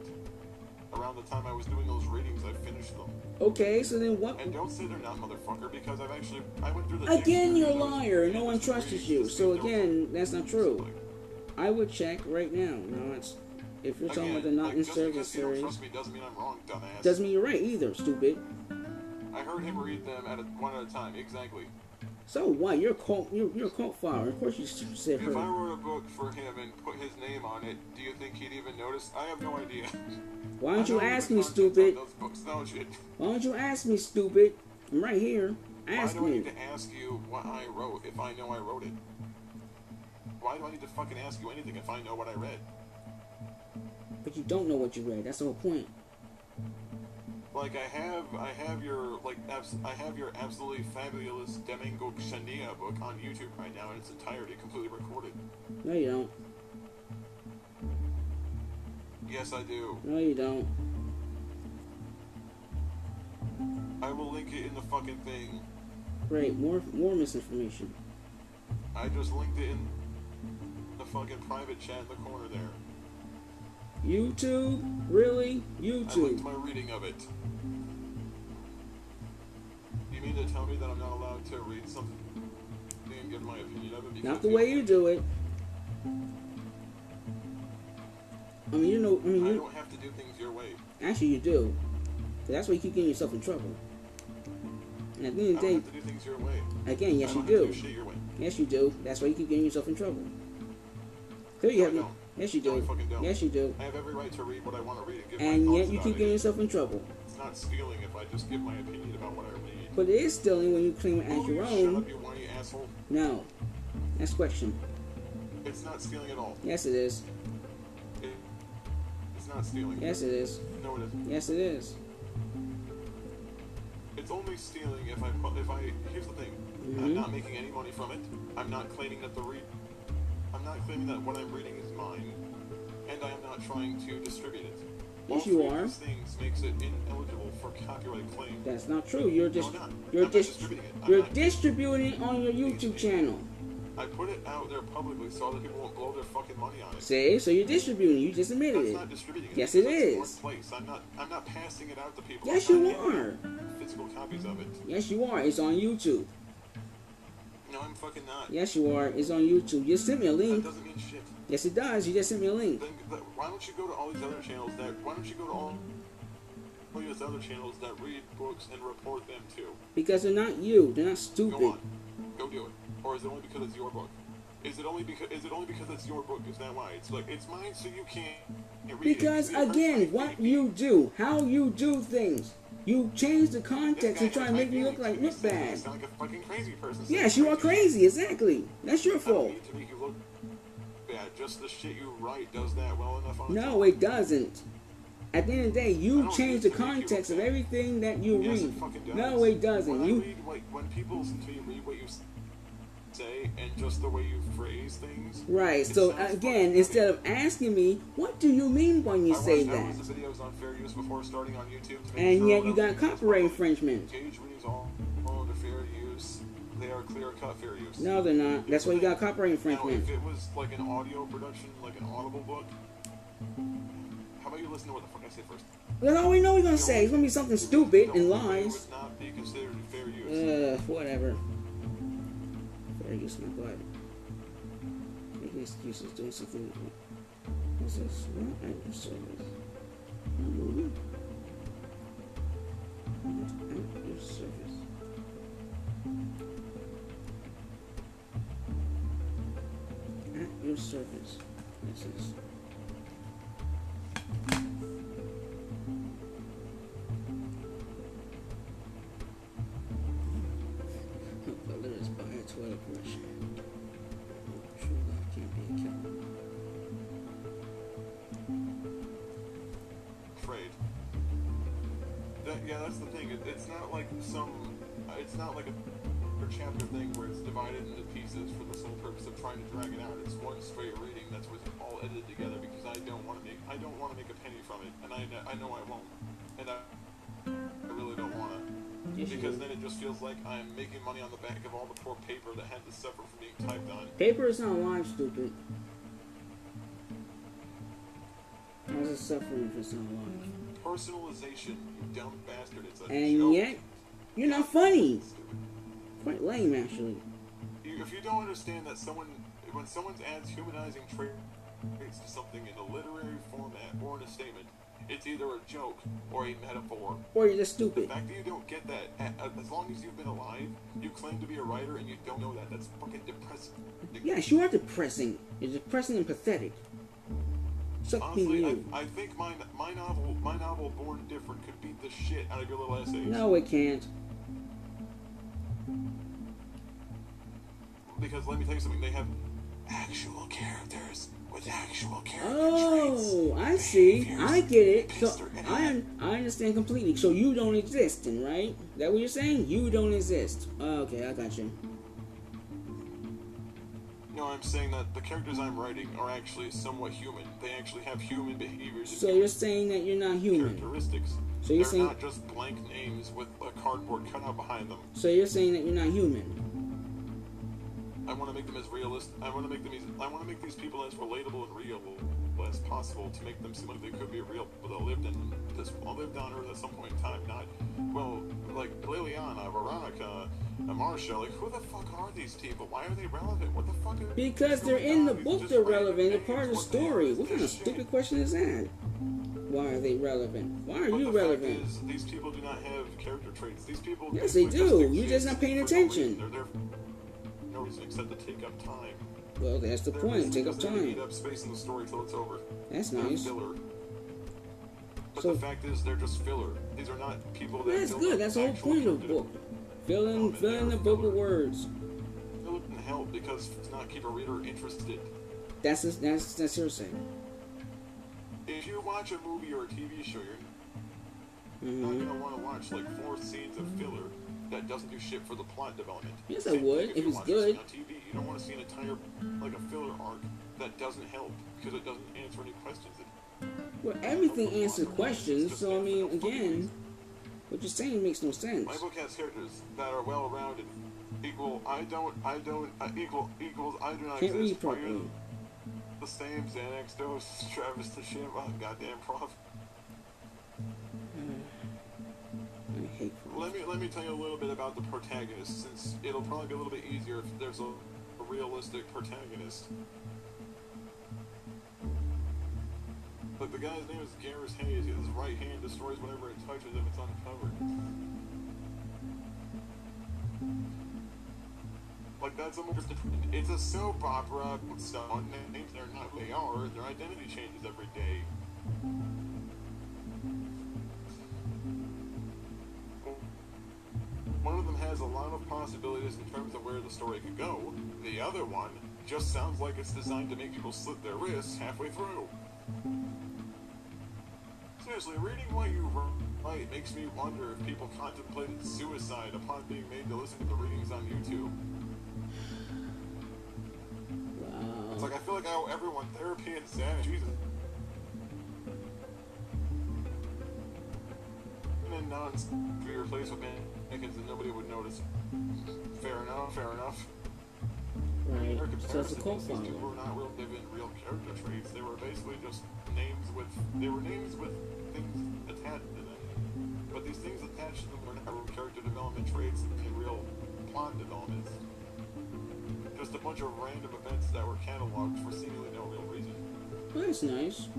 Around the time I was doing those readings, I finished them. Okay, so then what? And don't say they're not, motherfucker, because I went through the... Again, you're a liar. No one trusts you. So again, that's not true. I would check right now. No, it's... If you're talking about the not in service series... Trust me doesn't mean I'm wrong, dumbass. Doesn't mean you're right either, stupid. I heard him read them one at a time, exactly. So what? You're a cult follower. Of course you said her. If I wrote a book for him and put his name on it, do you think he'd even notice? I have no idea. Why don't you ask me, stupid? Books, don't you? Why don't you ask me, stupid? I'm right here. Ask me. Why do I need to ask you what I wrote if I know I wrote it? Why do I need to fucking ask you anything if I know what I read? But you don't know what you read. That's the whole point. Like I have your absolutely fabulous Daehaminguk Shaniya book on YouTube right now in its entirety, completely recorded. No, you don't. Yes, I do. No, you don't. I will link it in the fucking thing. Great, more misinformation. I just linked it in the fucking private chat in the corner there. YouTube? Really? YouTube? I linked my reading of it. You mean to tell me that I'm not allowed to read something and give my opinion of it? Not the way you do it. I mean, I don't have to do things your way. Actually, you do. That's why you keep getting yourself in trouble. And at the end of the day, I don't have to do things your way. Again, yes, you do. I don't have to do shit your way. Yes, you do. That's why you keep getting yourself in trouble. Clearly, you have no. Yes, you do. No, I fucking don't. Yes, you do. I have every right to read what I want to read and give and my yet thoughts you about keep it. getting yourself in trouble. It's not stealing if I just give my opinion about what I read. But it is stealing when you claim it as your own. Shut up, you whiny asshole. No. Next question. It's not stealing at all. Yes, it is. It's not stealing. Yes, it is. No, it isn't. Yes, it is. It's only stealing if I here's the thing. I'm not making any money from it. I'm not claiming that what I'm reading is mine, and I am not trying to distribute it. Yes, you are. These things makes it ineligible for copyright claim. That's not true. You're distributing it on your YouTube channel. I put it out there publicly so other people won't blow their fucking money on it. See, so you're distributing. You just admitted That's it. not distributing it. Yes, it is. It's place. I'm not passing it out to people. Yes, you are. Physical copies of it. Yes, you are. It's on YouTube. No, I'm fucking not. Yes, you are. It's on YouTube. You just sent me a link. That doesn't mean shit. Yes, it does. You just sent me a link. Then, why don't you go to all these other channels why don't you go to all these other channels that read books and report them too? Because they're not you. They're not stupid. Go on. Go do it. Or is it only because it's your book? Is it only because it's your book? Is that why? It's like, it's mine so you can't read because, it. Again, what you do, how you do things, you change the context and try to make me look bad. You sound like a fucking crazy person. Yes, you are crazy, exactly. That's your fault. I don't need to make you look bad. Just the shit you write does that well enough on its No, own. it doesn't. At the end of the day, you change the context of everything that you Yes, read. it fucking does. No, it doesn't. When people listen to you read what you say and just the way you phrase things. Right. So again, instead of asking me, what do you mean when you say that? I watched the videos on fair use before starting on YouTube. And yet you got copyright infringement. Gage reads all under fair use. They are clear-cut fair use. No, they're not. That's why you got copyright infringement. Now, if it was like an audio production, like an Audible book, how about you listen to what the fuck I say first? That's all we know we're gonna say. It's gonna be something stupid and lies. It would not be considered fair use. Whatever. Fair use, my God. Making excuses, doing something. What's this? What? At your service. Movie? At your service. At your service. This is. what a question. True love can't be a killer. Afraid. Yeah, that's the thing. It's not like it's not like a chapter thing where it's divided into pieces for the sole purpose of trying to drag it out. It's one straight reading that's all edited together because I don't want to make a penny from it, and I know I won't, and I really don't want to, because then it just feels like I'm making money on the back of all the poor paper that had to suffer from being typed on. Paper is not live, stupid. How's it suffering if it's not live? Personalization, you dumb bastard. It's a and joke. Yet, you're not funny. Quite lame, actually. If you don't understand that when someone adds humanizing traits to something in a literary format or in a statement, it's either a joke or a metaphor. Or you're just stupid. The fact that you don't get that, as long as you've been alive, you claim to be a writer and you don't know that, that's fucking depressing. Yes, you are depressing. You're depressing and pathetic. Honestly, I think my novel Born Different could beat the shit out of your little essays. No, it can't. Because let me tell you something, they have actual characters with actual character traits. Oh, I see. I get it. So I understand completely. So you don't exist, then, right? Is that what you're saying? You don't exist. Okay, I got you. No, I'm saying that the characters I'm writing are actually somewhat human. They actually have human behaviors. So you're saying that you're not human. Characteristics. So you're They're not just blank names with a cardboard cutout behind them. So you're saying that you're not human. I want to make them as realistic. I want to make these people as relatable and real as possible to make them seem like they could be real people that lived on Earth at some point in time. Not, well, like Liliana, Veronica, and Marsha. Like, who the fuck are these people? Why are they relevant? What the fuck? Because they're in the book. They're relevant. They're part of the story. What kind of stupid question is that? Why are they relevant? Why are you relevant? Fact is, these people do not have character traits. These people. Yes, they do. You're just not paying attention. They're there. No reason except to take up time. Well, that's the point. Take up time. They eat up space in the story till it's over. That's They're nice. Filler. But the fact is, they're just filler. These are not people that. That's good. That's the whole point of the book. Fill in the book with words. It wouldn't help because it's not keep a reader interested. That's your saying. If you watch a movie or a TV show, you're not gonna want to watch like 4 scenes of filler that doesn't do shit for the plot development. Yes, I would, if it's good. On TV, you don't want to see an entire, like a filler arc that doesn't help because it doesn't answer any questions. Well, everything answers questions, so I mean, again, what you're saying makes no sense. My book has characters that are well-rounded. Equals, I do not Can't read exist. properly. The same Xanax dose, Travis the shit, goddamn prof. Let me tell you a little bit about the protagonist, since it'll probably be a little bit easier if there's a realistic protagonist. But the guy's name is Garrus Hayes. His right hand destroys whatever it touches if it's uncovered. Like, that's almost it's a soap opera, so names are not who they are. Their identity changes every day. One of them has a lot of possibilities in terms of where the story could go. The other one just sounds like it's designed to make people slit their wrists halfway through. Seriously, reading what you write makes me wonder if people contemplated suicide upon being made to listen to the readings on YouTube. Wow. It's like, I feel like I owe everyone therapy and sanity. Jesus. And nuns to be replaced with mannequins and nobody would notice. Fair enough, fair enough. Right. So it's a cult These following. people were not real given real character traits. They were basically just names with things attached to them. But these things attached to them were not real character development traits and real plot developments. Just a bunch of random events that were cataloged for seemingly no real reason. Well, that's nice.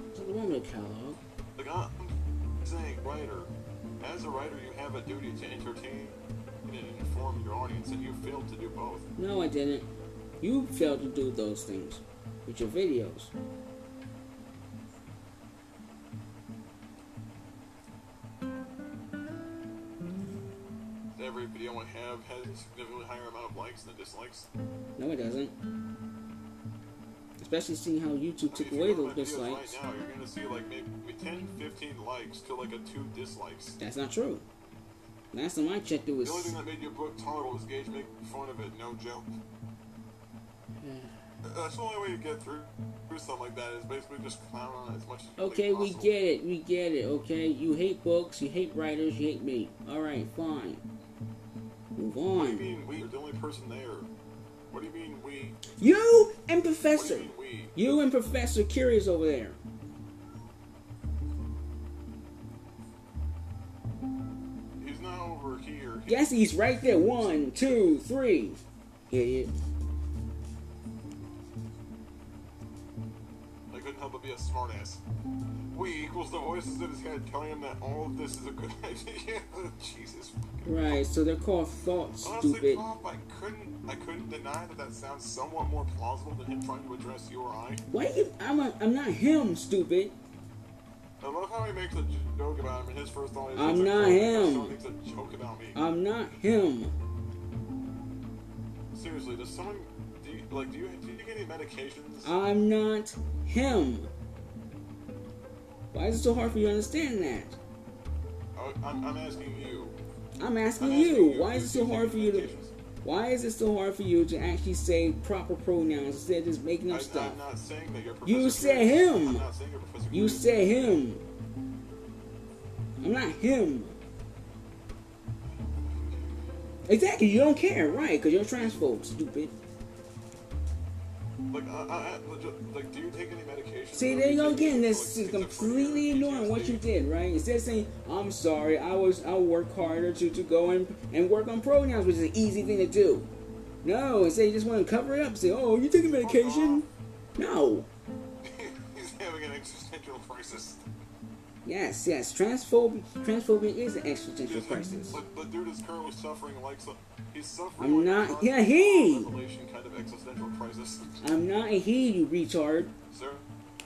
It's like a woman catalog. Like, I'm saying, writer. As a writer, you have a duty to entertain and inform your audience, and you failed to do both. No, I didn't. You failed to do those things with your videos. Every video have had a significantly higher amount of likes than dislikes. No, it doesn't. Especially seeing how YouTube took away those dislikes. Right now, you're gonna see like maybe 10, 15 likes to like a 2 dislikes. That's not true. Last time I checked, it was. The only thing that made your book tolerable was Gage making fun of it. No joke. That's the only way to get through something like that is basically just clown on it as much as okay, we get it, okay? You hate books, you hate writers, you hate me. Alright, fine. Move on. What do you mean we? You're the only person there. What do you mean we? You and Professor. What do you mean we? You and Professor Curious over there. He's not over here. Yes, he's right there. 1, 2, 3. Idiot. I couldn't help but be a smartass. We equals the voices in his head telling him that all of this is a good idea. Jesus. Right, so they're called thoughts, Honestly, stupid. Pop, I couldn't deny that sounds somewhat more plausible than him trying to address you or I. Why you? I'm not him, stupid. I love how he makes a joke about him in his first thought. I'm not him. Someone makes a joke about me. I'm not him. Seriously, does someone do you get any medications? I'm not him. Why is it so hard for you to understand that? I'm asking you. I'm asking you. Why is it so hard for you to? Why is it so hard for you to actually say proper pronouns instead of just making up stuff? I'm not saying that you're Professor You said him. I'm not saying you're Professor You said him. I'm not him. Exactly. You don't care, right? Because you're transphobe, stupid. Like, do you take any medication? See, there you go again. This is completely ignoring what you did, right? Instead of saying, I'm sorry, I'll work harder to go and work on pronouns, which is an easy thing to do. No, instead you just want to cover it up and say, oh, you taking medication? No. He's having an existential crisis. Yes. Transphobia is an existential crisis. The dude is currently suffering he's suffering. I'm not. Yeah, he. Kind of existential crisis. I'm not a he, you retard. Sir,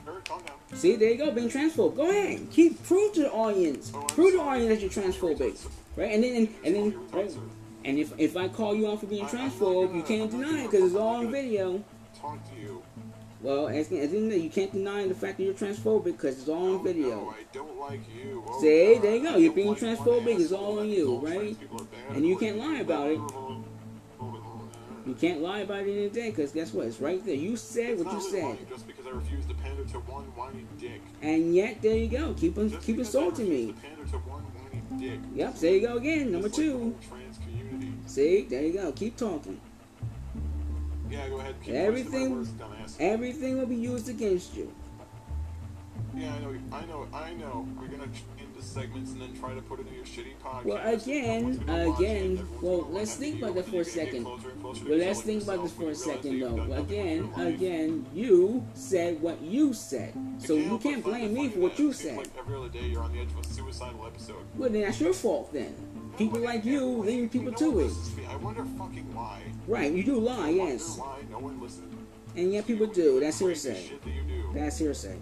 calm down. See, there you go, being transphobic. Go ahead, prove to the audience, prove to the audience that you're transphobic, right? And then, right? And if I call you out for being transphobic, you can't deny it because it's all on video. Talk to you. Well, at the end of the day, you can't deny the fact that you're transphobic because it's all on video. No, I don't like you. Oh, See, God, there you go. You're being transphobic. It's all on you, right? And you can't lie about it. You can't lie about it in the day because guess what? It's right there. You said what you said. Just because I refuse to pander to one whiny dick. And yet, there you go. Keep insulting me. Yep, there you go again. Number 2. See, there you go. Keep talking. Yeah, go ahead. Everything will be used against you. Yeah, I know. We're gonna into segments and then try to put it in your shitty podcast. Well, again. Let's think about that for a second. Let's think about this for a second, though. Again, you said what you said, so you can't blame me for what you said. Like every other day, you're on the edge of a suicidal episode. Well, then that's your fault, then. People like you leading people to it. I wonder fucking why. Right, you do lie, yes. Why no one listens. And yet people do. That's hearsay. Shit that you do. That's hearsay.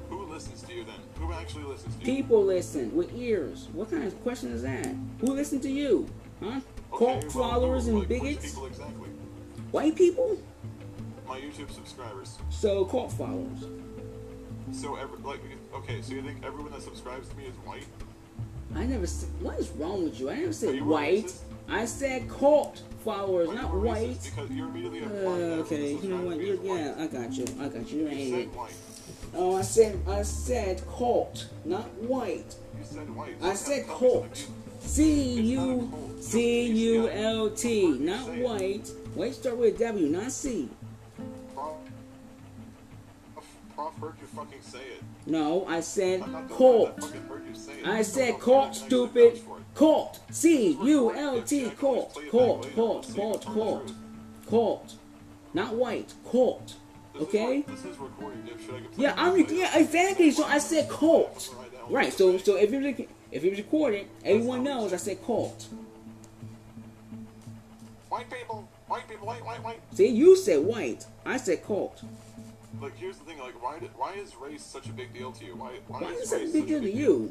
Who listens to you then? Who actually listens to you? People listen with ears. What kind of question is that? Who listens to you? Huh? Cult followers and bigots? Which people exactly? White people? My YouTube subscribers. So cult followers. So so you think everyone that subscribes to me is white? I never said. What is wrong with you? I never said you white. Racist? I said cult followers, But not you were white. racist because you're immediately Okay, you know what? I got you. You're an You idiot. said white. Oh, I said cult, not white. You said white. I said cult. C-U-C-U-L-T, not white. White start with a W, not C. Prof heard you fucking say it. No, I said I'm not the cult. one that fucking heard you say it. I said cult, stupid. Cult. C-U-L-T, cult. Cult. Not white. Cult. Okay? This is recording, dipshit. Yeah, exactly. So I said cult. Right, so if it was recorded, everyone knows I said cult. White people, white. See, you said white. I said cult. Like, here's the thing, like, why is race such a big deal to you? Why is it such a big deal to you?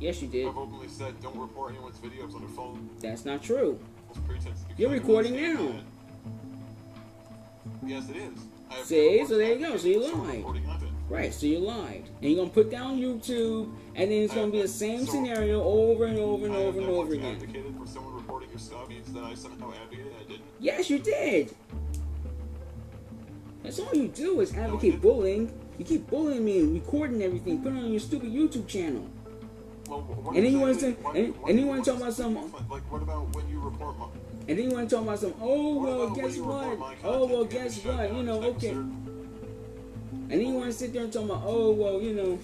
Yes, you did. I've openly said don't report anyone's videos on their phone. That's not true. Pretense. You're recording now. Yes, it is. See, so there you go. So you lied. Right, so you lied. And you're going to put that on YouTube, and then it's going to be the same scenario over and over and over and over again. Advocated for someone reporting your stuff means that I somehow advocated and I didn't? Yes, you did. That's all you do is advocate bullying. You keep bullying me and recording everything, putting it on your stupid YouTube channel. Well, and then you want to talk about something. Like, what about when you report my... And then you want to talk about something. Oh, well, guess what? Oh, well, guess what? You know, okay. And then you want to sit there and talk about, oh, well, you know.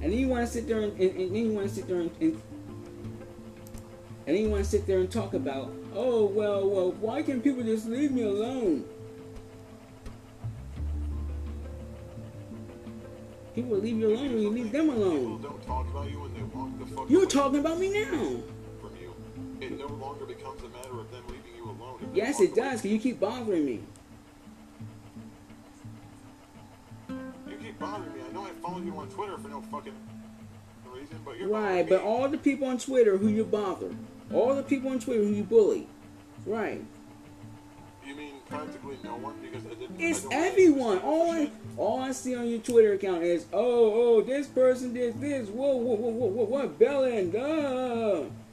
And then you want to sit there and then you want to sit there and then you want to sit there and talk about, oh, well, why can't people just leave me alone? People leave you alone when you leave them alone. People don't talk about you when they walk the fuck You're away talking about me now. From you. It no longer becomes a matter of them leaving you alone. Yes, it does, because you keep bothering me. You keep bothering me. I know I followed you on Twitter for no fucking reason, but you're right, but all the people on Twitter who you bother, all the people on Twitter who you bully, right? You mean practically no one because I didn't. It's everyone. All I see on your Twitter account is oh this person did this. Whoa what Bellend?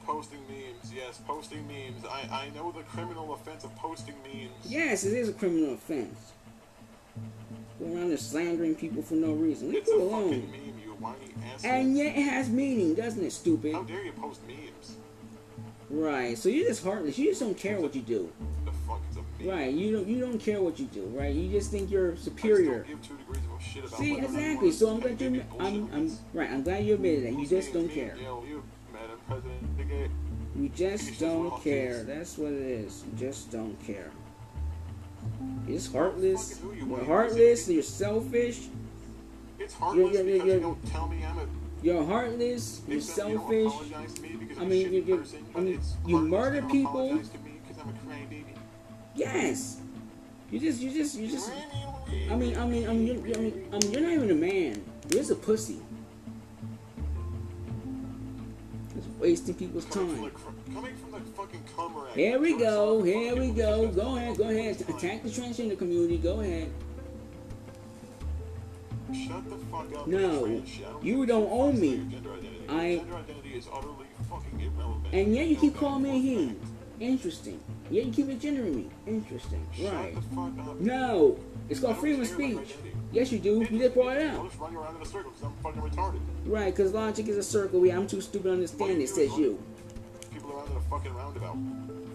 Posting memes, yes, posting memes. I know the criminal offense of posting memes. Yes, it is a criminal offense. Go around there slandering people for no reason. Leave It's people a alone. fucking meme, you whiny asshole. And yet it has meaning, doesn't it, stupid? How dare you post memes? Right. So you're just heartless. You just don't care what you do. The fuck is a meme? Right. You don't care what you do. Right. You just think you're superior. I just don't give 2 degrees of a shit about See, whether exactly. So I'm glad you you. I'm glad you admitted that. You just don't care. You, Madam President, You just don't care. That's what it is. You just don't care. You're just heartless. You're heartless. You're selfish. It's heartless because you don't tell me I'm a... You're heartless. You're selfish. You murder people. Yes. You just. You're not even a man. You're just a pussy. Just wasting people's time. Coming from the fucking comrade. Here we go. Go ahead. Attack the transgender community. Go ahead. Shut the fuck up. No, you don't own me. Gender identity is utterly fucking irrelevant. And yet you keep calling me a he. Interesting. Yet you keep gendering me. Interesting. Right. Shut the fuck up. No, it's called freedom of speech. Yes, you do. You just brought it I'll out. just run you around in a circle because I'm fucking retarded. Right, because logic is a circle. I'm too stupid to understand it, says you. People around in a fucking roundabout.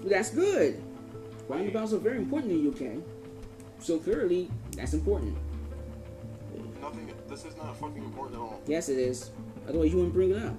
That's good. Roundabouts are very important in the UK. So clearly, that's important. Nothing. This is not fucking important at all. Yes, it is. Otherwise, you wouldn't bring it up.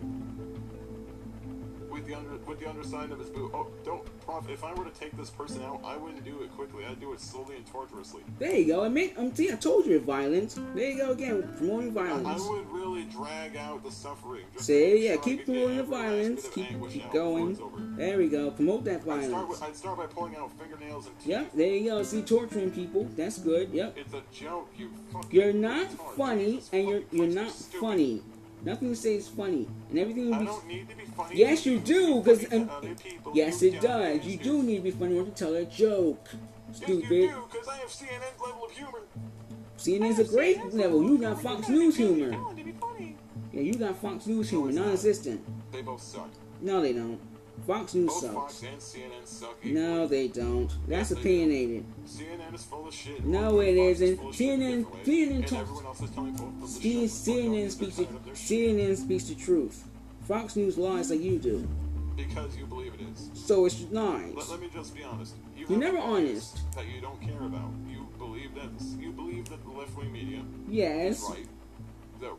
With the underside of his boot. Oh, don't, Prof. If I were to take this person out, I wouldn't do it quickly. I'd do it slowly and torturously. There you go. See, I told you it's violence. There you go again, promoting violence. I would really drag out the suffering. See, yeah, keep promoting the violence. Keep going. There we go. Promote that violence. I'd start by pulling out fingernails and teeth. Yep, there you go. See, torturing people. That's good. Yep. It's a joke, you fucking... You're not funny, and you're not funny. Nothing to say is funny, and everything. I don't need to be funny. Yes, you do, because yes, it does. You do need to be funny. You want to tell a joke, stupid. Yes, you do, because I have CNN's level of humor. CNN's a great level. You got Fox News humor. Yeah, you got Fox News humor, non-existent. They both suck. No, they don't. Fox News Both sucks. Fox and CNN suck. No, they don't. That's opinionated. CNN is full of shit. No, it isn't. CNN speaks the truth. Fox News lies like you do. Because you believe it is. So it's lies. Let me just be honest. You're never honest. That you don't care about. You believe that the left-wing media yes. is right. That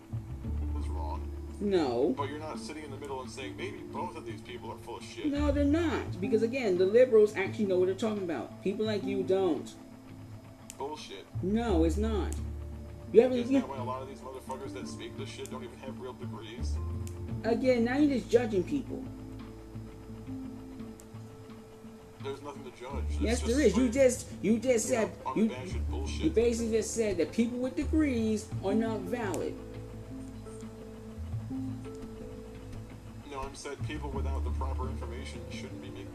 was wrong. No. But you're not sitting in the middle and saying, maybe both of these people are full of shit. No, they're not. Because, again, the liberals actually know what they're talking about. People like you don't. Bullshit. No, it's not. You haven't... Isn't that why a lot of these motherfuckers that speak this shit don't even have real degrees? Again, now you're just judging people. There's nothing to judge. Yes, there is. You just said... You basically just said that people with degrees are not valid. said people without the proper information shouldn't be making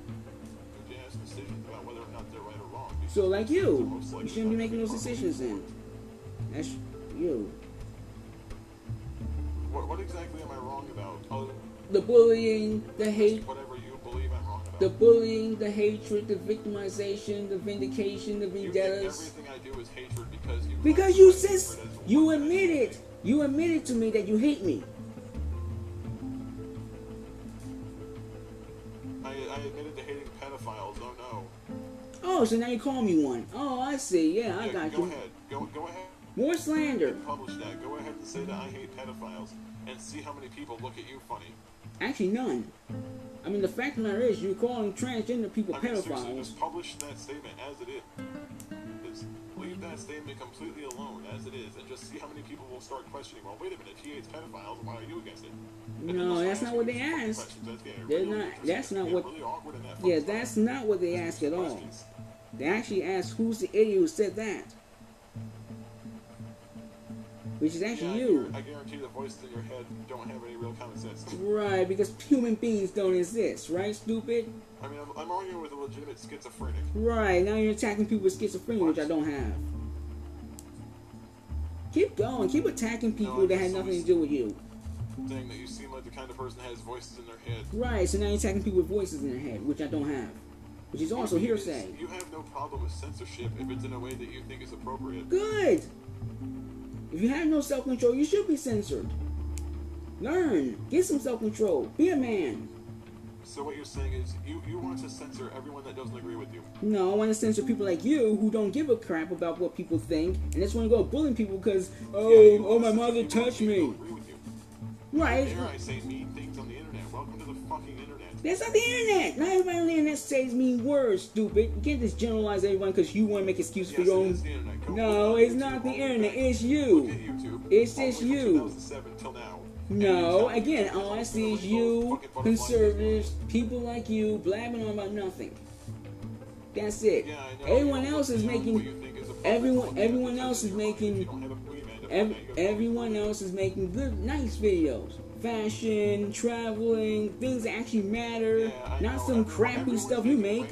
decisions about whether or not they're right or wrong. So like you shouldn't be making those decisions then. That's you. What exactly am I wrong about? The bullying, the hate. Whatever you believe I'm wrong about. The bullying, the hatred, the victimization, the vindication, the vendettas. Everything I do is hatred because you. Because you said you admitted. You admitted to me that you hate me. I admitted to hating pedophiles. Oh no. Oh, so now you call me one. Oh, I see. Yeah, I got go you. Ahead. Go ahead. More slander. Publish that. Go ahead and say that I hate pedophiles, and see how many people look at you funny. Actually, none. I mean, the fact of the matter is, you're calling transgender people pedophiles. Seriously, just publish that statement as it is. Leave that statement completely alone as it is, and just see how many people will start questioning. Well, wait a minute, he hates pedophiles. Why are you against it? No, that's not what they asked. They're not. That's not what. Yeah, that's not what they ask at all. They actually asked, "Who's the idiot who said that?" Which is actually you. I guarantee the voices in your head don't have any real common sense. Right, because human beings don't exist, right, stupid? I mean, I'm arguing with a legitimate schizophrenic. Right, now you're attacking people with schizophrenia, which I don't have. Keep going, keep attacking people that had nothing to do with you. Saying that you seem like the kind of person that has voices in their head. Right, so now you're attacking people with voices in their head, which I don't have. Which is also hearsay. You have no problem with censorship if it's in a way that you think is appropriate. Good! If you have no self-control, you should be censored. Learn. Get some self-control. Be a man. So what you're saying is you want to censor everyone that doesn't agree with you? No, I want to censor people like you who don't give a crap about what people think and just want to go bullying people because, oh, my mother touched me. Right. Dare I say mean things on the internet? Welcome to the fucking internet. That's not the internet. Not everybody on the internet says mean words, stupid. You can't just generalize everyone because you want to make excuses for your own. No, it's not the internet. It's you. It's just you. No, again, all I see is you, conservatives, people like you, blabbing on about nothing. That's it. Everyone else is making. Everyone else is making. Everyone else is making good, nice videos. Fashion, traveling, things that actually matter, not some crappy stuff you make.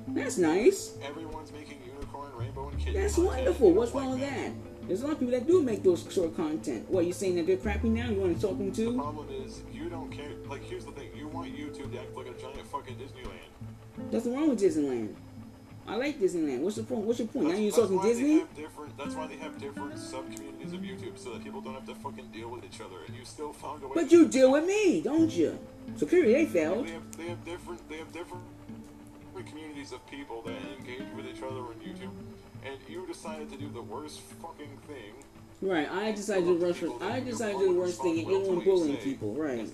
That's nice. Everyone's making unicorn, rainbow, and kitten. That's wonderful. What's wrong with that? There's a lot of people that do make those sort of content. What, you saying that they're crappy now? You want to talk them to? The problem is, you don't care. Like, here's the thing. You want YouTube to act like a giant fucking Disneyland. Nothing wrong with Disneyland. I like Disneyland. What's the point? What's your point? Now you're talking Disney? That's why they have different sub-communities of YouTube, so that people don't have to fucking deal with each other, and you still found a way. But you deal with me, don't you? So clearly they failed. They have different communities of people that engage with each other on YouTube, and you decided to do the worst fucking thing. Right, I decided to do the worst thing, and you're bullying people, right?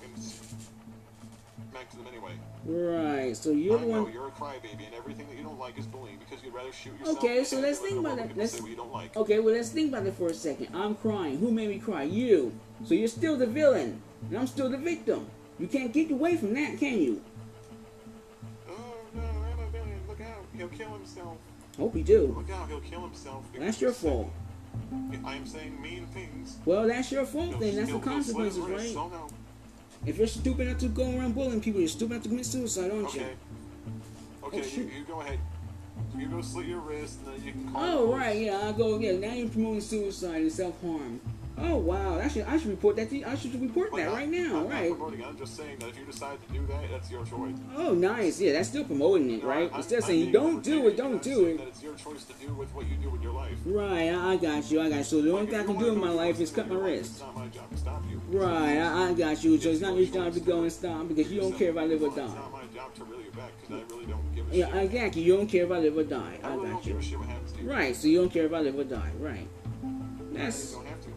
Back to them anyway. Right, so you're the one. You're a crybaby, and everything that you don't like is bullying because you'd rather shoot yourself. Okay, so let's think about that. Okay, well let's think about it for a second. I'm crying. Who made me cry? You. So you're still the villain, and I'm still the victim. You can't get away from that, can you? Oh no, I'm a villain. Look out, he'll kill himself. Hope you do. Look out, he'll kill himself. Well, that's your fault. I'm saying mean things. Well, that's your fault then. That's the consequences, right? So no. If you're stupid enough to go around bullying people, you're stupid enough to commit suicide, aren't you? Okay, you go ahead. You go slit your wrist, and then you can call. Oh, right, yeah, I'll go. Yeah, now you're promoting suicide and self-harm. Oh, wow, I should report that. I should report that right now, I'm right? Not promoting. I'm just saying that if you decide to do that, that's your choice. Oh, nice. Yeah, that's still promoting it, right? Instead of saying don't do it, don't do it. That it's your choice to do with what you do with your life. Right, I got you. So the only thing I can do in my life is cut my wrist. It's not my job to stop you. Right, I got you. So it's not your job to go and stop because you don't care if I live or die. It's not my job to reel you back because I really don't give a shit. Yeah, exactly. You don't care if I live or die. I really don't give a shit what happens to you. Right, so you don't care if I live or die. Right. That's. You don't have to.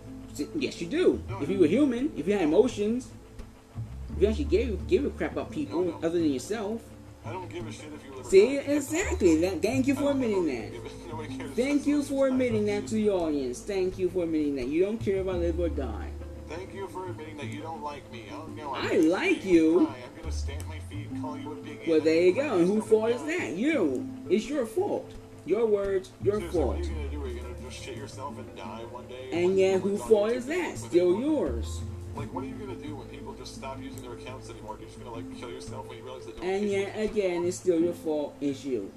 Yes, you do. If you were human, if you had emotions, if you actually gave a crap about people other than yourself. I don't give a shit if you live or die. See, exactly. Thank you for admitting that. Thank you for admitting that to the audience. Thank you for admitting that. You don't care if I live or die. Thank you for admitting that you don't like me. I like you. I'm gonna stamp my feet and call you a big Well, there you go. And whose fault is that? You. It's your fault. Your words, your fault. What are you gonna do? Are you gonna just shit yourself and die one day? And yeah, whose fault is that? Still yours. Like, what are you gonna do when people just just stop using their accounts anymore? You're just gonna like kill yourself when you realize that. And yet again, it's still your fault. It's you.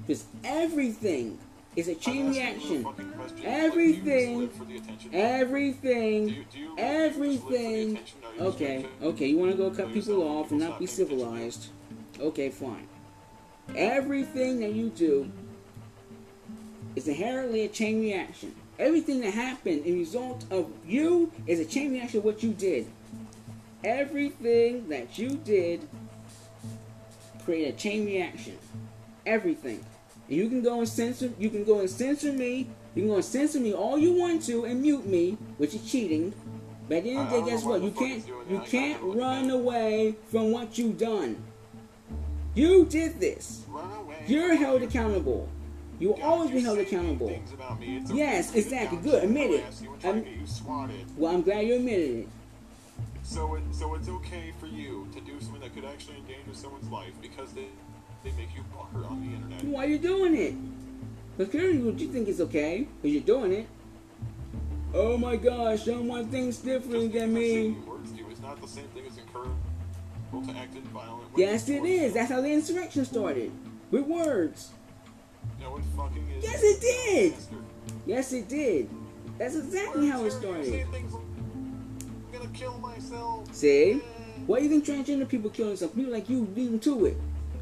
Because everything is a chain reaction. Everything. Everything. Okay. You want to go cut people off and not be civilized? Okay, fine. Everything that you do is inherently a chain reaction. Everything that happened in result of you is a chain reaction of what you did. Everything that you did create a chain reaction. Everything. And you can go and censor. You can go and censor me. You can go and censor me all you want to and mute me, which is cheating. But at the end of the day, guess what? You can't run away from what you've done. You did this. You're held accountable. You will always be held accountable. Yes, exactly. Good. Admit it. Well, I'm glad you admitted it. So it's okay for you to do something that could actually endanger someone's life because they make you blocker on the internet. Why are you doing it? But clearly, what you think is okay because you're doing it. Oh my gosh, someone thinks different than me. It's not the same thing as encouraging people to act in violent ways. Yes, it is. That's how the insurrection started. With words. You know what fucking is? Yes, it did. Yes, it did. That's exactly how it started. I'm gonna kill myself. See? Why do you think transgender people kill themselves? People like you lead them to it.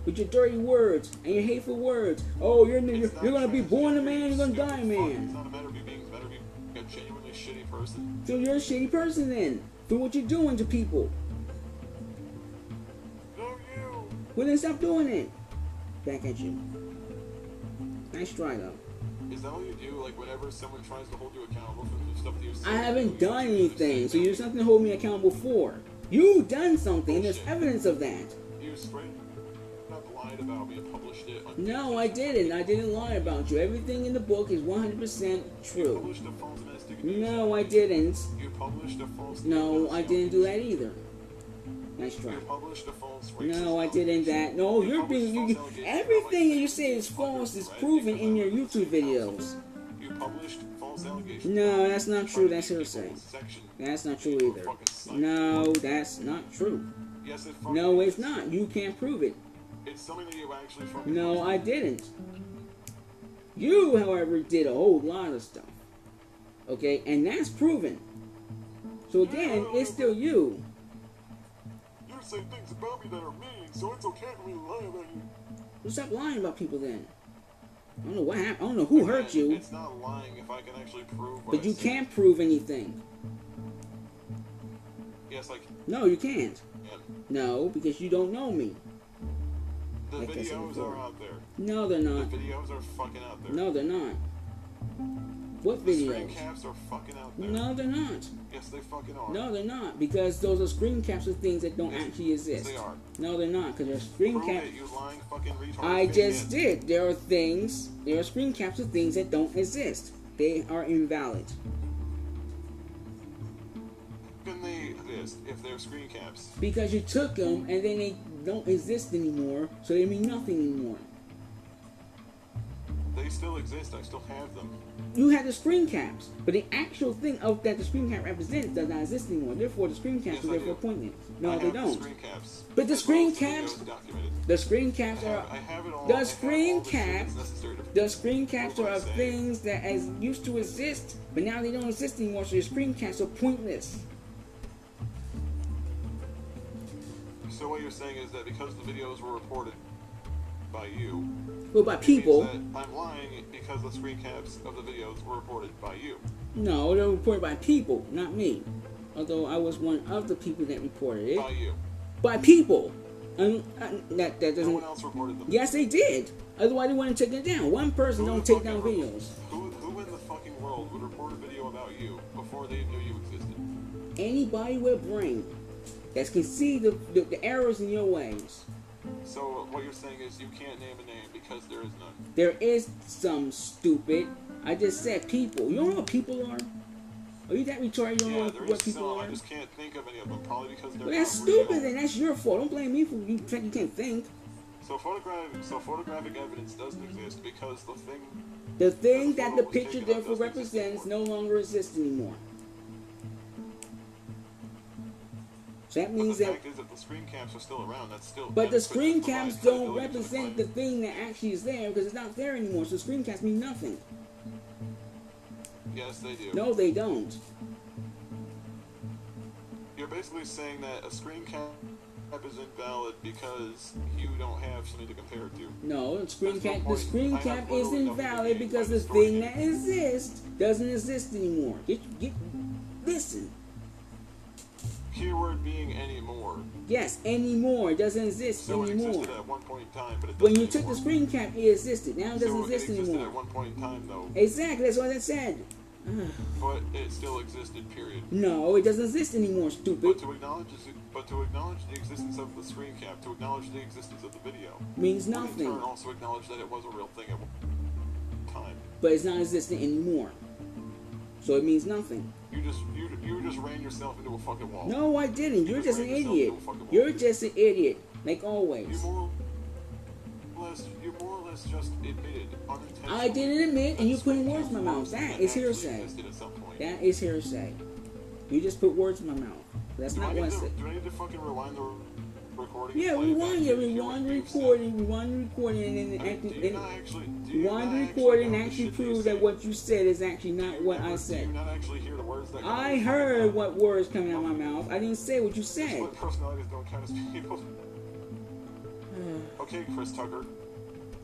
With your dirty words and your hateful words. Oh, you're gonna be born a man, you're gonna die a man. It's not a matter of you being better, being a genuinely shitty person. So you're a shitty person then. For what you're doing to people. No, you. Well then stop doing it. Back at you. Nice try though. Is that what you do? Like whenever someone tries to hold you accountable for the stuff that you say? I haven't done anything, so there's nothing to hold me accountable for. You've done something, and there's evidence of that. You straight up lied about me and published it. No, I didn't. I didn't lie about you. Everything in the book is 100% true. You published a false investigation. No, I didn't. You published a false. No, I didn't do that either. Nice try. You published a false. No, I didn't that. No, you're being. Everything you say is false is proven in your YouTube videos. You published false allegations. No, that's not true. That's hearsay. That's not true either. No, that's not true. Yes, it no, it's not. You can't prove it. It's something that you actually fucking. No, I didn't. You, however, did a whole lot of stuff. Okay, and that's proven. So again, it's still you. You say things about me that are mean, so it's okay for me to lie about you. Well, stop lying about people then. I don't know what happened. I don't know who hurt you. It's not lying if I can actually prove. But you can't prove anything. Yes, like. No, you can't. Yeah. No, because you don't know me. The videos are out there. No, they're not. The videos are fucking out there. No, they're not. What videos? The screen caps are fucking out there. No, they're not. Yes, they fucking are. No, they're not. Because those are screen caps of things that don't actually exist. They are. No, they're not. Because they're screen caps. You lying fucking retard. I just did. There are screen caps of things that don't exist. They are invalid. Can they exist if they're screen caps? Because you took them and then they don't exist anymore, so they mean nothing anymore. They still exist. I still have them. You had the screen caps, but the actual thing of that the screen cap represents does not exist anymore. Therefore, the screen caps are therefore pointless. No, they don't. Screen caps. But the screen caps, the screen caps are the screen caps are of things that as used to exist, but now they don't exist anymore. So the screen caps are pointless. So what you're saying is that because the videos were reported by you, well, by people, I'm lying because the screen caps of the videos were reported by you. No, they were reported by people, not me. Although I was one of the people that reported it. By you. By people. That doesn't. No one else reported them. Yes, they did. Otherwise, they wouldn't take it down. One person don't take down videos. Who in the fucking world would report a video about you before they knew you existed? Anybody with a brain that can see the errors in your ways. So what you're saying is you can't name a name because there is none. There is some stupid. I just said people. You don't know what people are? Are you that retarded? You don't know what people are? I just can't think of any of them. Probably because they're. Well, that's stupid. Then that's your fault. Don't blame me for you can't think. So photographic evidence doesn't exist because the thing that the picture therefore represents no longer exists anymore. So that means the that. fact is that the screen caps are still around. That's still. But the screen provide caps don't credibility to represent the the thing that actually is there because it's not there anymore. So screen caps mean nothing. Yes, they do. No, they don't. You're basically saying that a screen cap is invalid because you don't have something to compare it to. No, the screen That's no cap. The point. screen I have cap literally is nothing to invalid gain because by the distorting thing it. that exists doesn't exist anymore. Listen. Keyword being anymore. Yes, anymore. It doesn't exist So it anymore. existed at one point in time, but it doesn't When you took anymore. the screen cap, it existed. Now it doesn't So exist it existed anymore. at one point in time, though. Exactly, that's what I said. But it still existed, period. No, it doesn't exist anymore, stupid. But to acknowledge the existence of the screen cap, to acknowledge the existence of the video, Means would in nothing. turn also acknowledge that it was a real thing at one time. But it's not existing anymore. So it means nothing. You just ran yourself into a fucking wall. No, I didn't. You're just an ran yourself idiot. into a fucking wall. You're just an idiot, like You always. more or less just admitted unintentionally. I didn't admit, and you that putting screen words in my caps mouth. That actually is hearsay. existed at some point. That is hearsay. You just put words in my mouth. That's not what I said. Do I need to fucking rewind the recording? Yeah, and play it back rewind to the hear what recording, you've rewind the recording, and then said? Do actually, you not actually? Do you rewind not the actually recording know and the actually shit you prove say? that what you said is actually not what I Do you said. not actually hear the words that come out of I your fucking heard mouth? what words coming out of my mouth. I didn't say what you said. Split personalities don't count as people. Okay, Chris Tucker,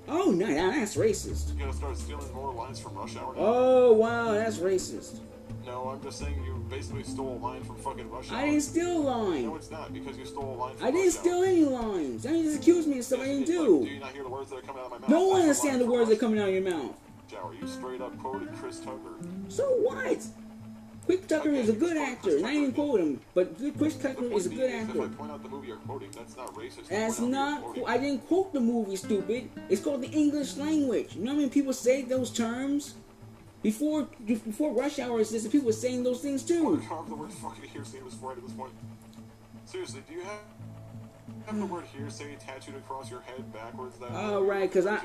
Oh, no, that's racist. you gonna start stealing more lines from Rush Hour now? Oh, wow, that's racist. No, I'm just saying you basically stole a line from fucking Rush Hour. I didn't steal a No, line. it's not, because you stole a line from I didn't Rush Hour. steal any lines. Now you just accuse me of stuff I Yes, didn't you did. do. Like, do you not hear the words that are coming out of my mouth? No one That's a understands line the from words that are Rush coming out of your mouth. Hour. You straight up quoted Chris Tucker. So what? Quick Tucker is a good actor. Not even quote him, but Chris Tucker is a good If I actor. point out the movie you're quoting, that's not racist. That's To point out not. what you're I didn't quote the movie, stupid. It's called the English language. You know how many people say those terms? Before Rush Hour existed, people were saying those things too. However, the word fucking hearsay was right at this point. Seriously, do you have the word hearsay tattooed across your head backwards? That All right, because I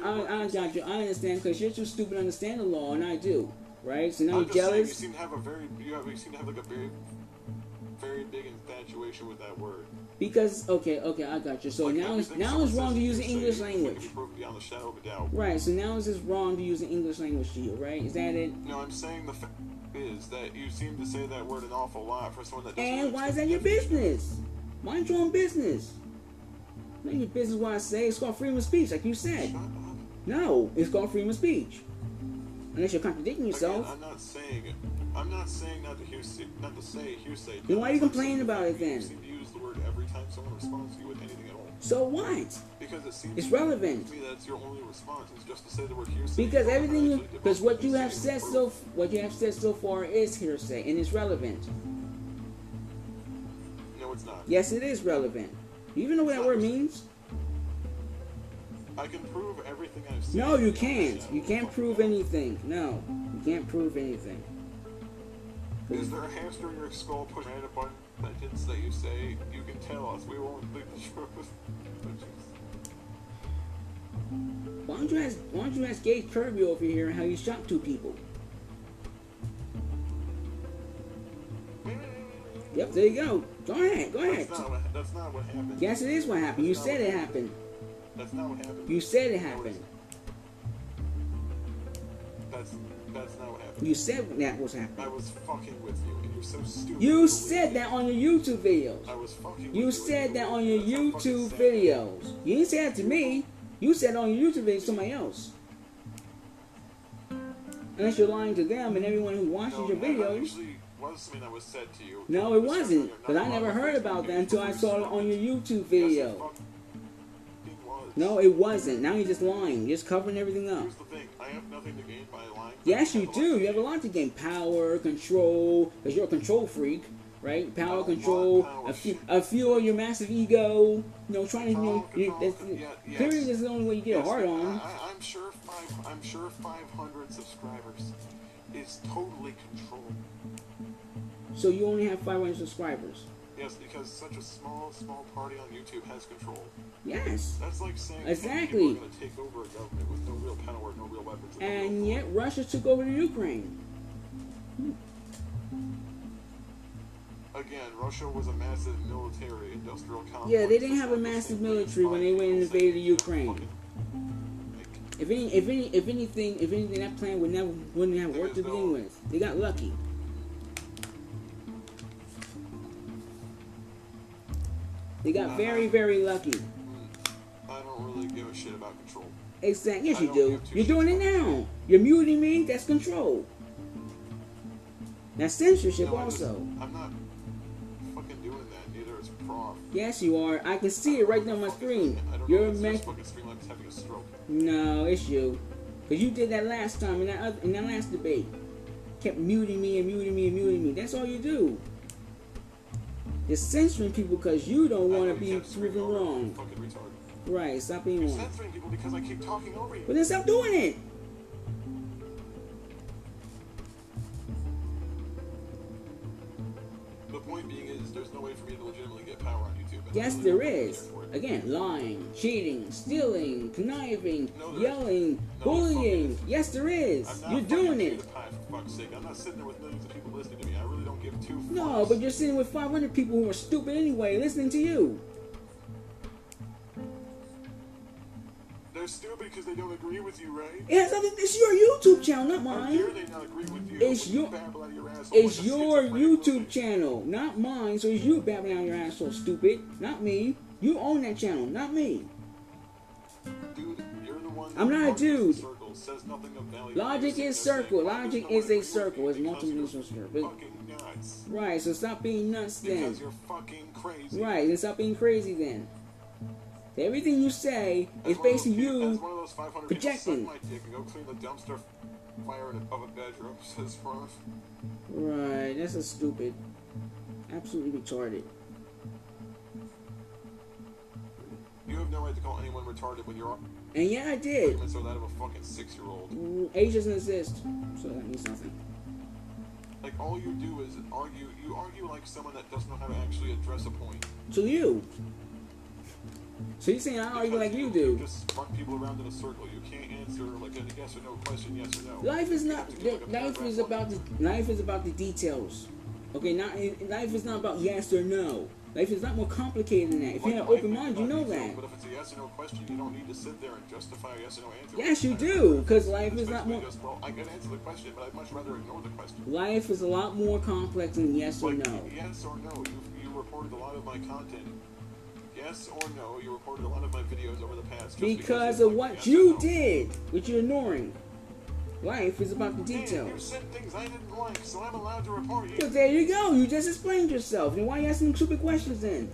got you. I understand because you're too stupid to understand the law, and I do. Right? So now I'm you're just saying, jealous. you seem to have like a very big infatuation with that word. Because okay, I got you. So Like, now it's everything wrong someone to says use the hearsay, English it can language. be proven beyond the shadow of a doubt. Right. So now it's just wrong to use the English language to you, right? Is that it? No, I'm saying the fact is that you seem to say that word an awful lot for someone that doesn't. And why is understand that your the definition. business? Mind your own business. Not your business. What I say. It's called freedom of speech, like you said. Shut up. No, it's called freedom of speech. Unless you're contradicting yourself. Again, I'm not saying not to say hearsay. Then why are you I'm complaining saying about that it then? You seem to use the word every time someone responds to you with anything at all. So what? Because it seems It's relevant. to me that's your only response is just to say the word hearsay. Because You don't because actually what you have say said the word. what you have said so far is hearsay and it's relevant. No, it's not. Yes, it is relevant. You even know what that word means? I can prove everything I've said. No, you beyond the can't. shadow You of a can't fucking prove doubt. anything. No, you can't prove anything. Is there a hamster in your skull pushing a button sentence that you say, you can tell us, we won't leave the truth? Why don't you ask Gage Kirby over here how you shot 2 people? Yep, there you go. Go ahead. That's not what happened. Yes, it is what happened. You said it happened. That's not what happened. You said it happened. That's not what happened. You said that was I happening. was fucking with you, and you're so stupid. You said that on your YouTube videos. I was fucking with You you. said that on your That's how fucking YouTube sad videos. You didn't say that to me. You said it on your YouTube videos to somebody else. Unless you're lying to them and everyone who watches No, your that videos. actually was something that was said to you. No, it Just wasn't. you're Because not I never wrong. heard about that until I saw it on your YouTube Yes, it video. fucking was. No, it wasn't. Now you're just lying. You're just covering everything up. Here's the thing. I have nothing to gain by lying. Yes, I you have a lot do. to You have a gain. lot to gain. Power, control, because you're a control freak, right? Power, I don't control, want power. a fuel your massive ego. You know, trying to, you know, Control, that's, yes. period is the only way you get Yes, a hard on. I'm sure 500 subscribers is totally control. So you only have 500 subscribers. Yes, because such a small party on YouTube has control. Yes. That's like saying Exactly. people are going to take over a government with no real power, no real weapons. no And real yet Russia took over the Ukraine. again, Russia was a massive military industrial complex. Yeah, they didn't have a massive military when they went and invaded Ukraine. If anything, that plan wouldn't have worked to begin with. They got lucky. They got very, very lucky. I don't really give a shit about control. Exactly. Yes, you do. You're doing it now. You're muting me. That's control. That's censorship also. I'm not fucking doing that. Neither is Prof. Yes, you are. I can see it right now on my screen. You're fucking screen like having a stroke. No, it's you. Because you did that last time in that last debate. Kept muting me and muting me and muting me. That's all you do. You're censoring people because you don't want to be proven wrong. Fucking retarded. Right, stop being wrong. You're censoring people because I keep talking over you. But then stop doing it. The point being is, there's no way for me to legitimately get power on YouTube. Yes, there is. Again, lying, cheating, stealing, conniving, yelling, bullying. Yes, there is. You're doing it. For fuck's sake. I'm not sitting there with millions of people listening to me. I really don't give two fucks. No, but you're sitting with 500 people who are stupid anyway, listening to you. They're stupid because they don't agree with you, right? It's your YouTube channel, not mine. How dare they not agree with you? It's your YouTube channel, not mine. So it's you babbling out your asshole, stupid. Not me. You own that channel, not me. Dude, you're the one. I'm not a dude. Says nothing of value. Logic is circle. Logic is a circle. It's multiple circle. Right. So stop being nuts then. Because you're fucking crazy. Right. Then stop being crazy then. Everything you say is basically you projecting. Go clean the dumpster fire of a bedroom, says Prof. Right, that's a stupid. Absolutely retarded. You have no right to call anyone retarded when you're... And yeah, I did. So that of a fucking 6-year-old. Age doesn't exist, so that means nothing. Like, all you do is argue. You argue like someone that doesn't know how to actually address a point. To you. So you're saying I argue like you do? You just run people around in a circle. You can't answer like a yes or no question, yes or no. Life is not. Life is about the details. Okay, life is not about yes or no. Life is not more complicated than that. If you have an open mind, you know that. But if it's a yes or no question, you don't need to sit there and justify a yes or no answer. Yes, you do, because life is not more. Well, I can answer the question, but I'd much rather ignore the question. Life is a lot more complex than yes or no. Yes or no. You reported a lot of my content. Yes or no, you reported a lot of my videos over the past. Because of what you did, which you're ignoring. Life is about the details. You said things I didn't like, so I'm allowed to report you. Well, there you go. You just explained yourself. Then why are you asking stupid questions then?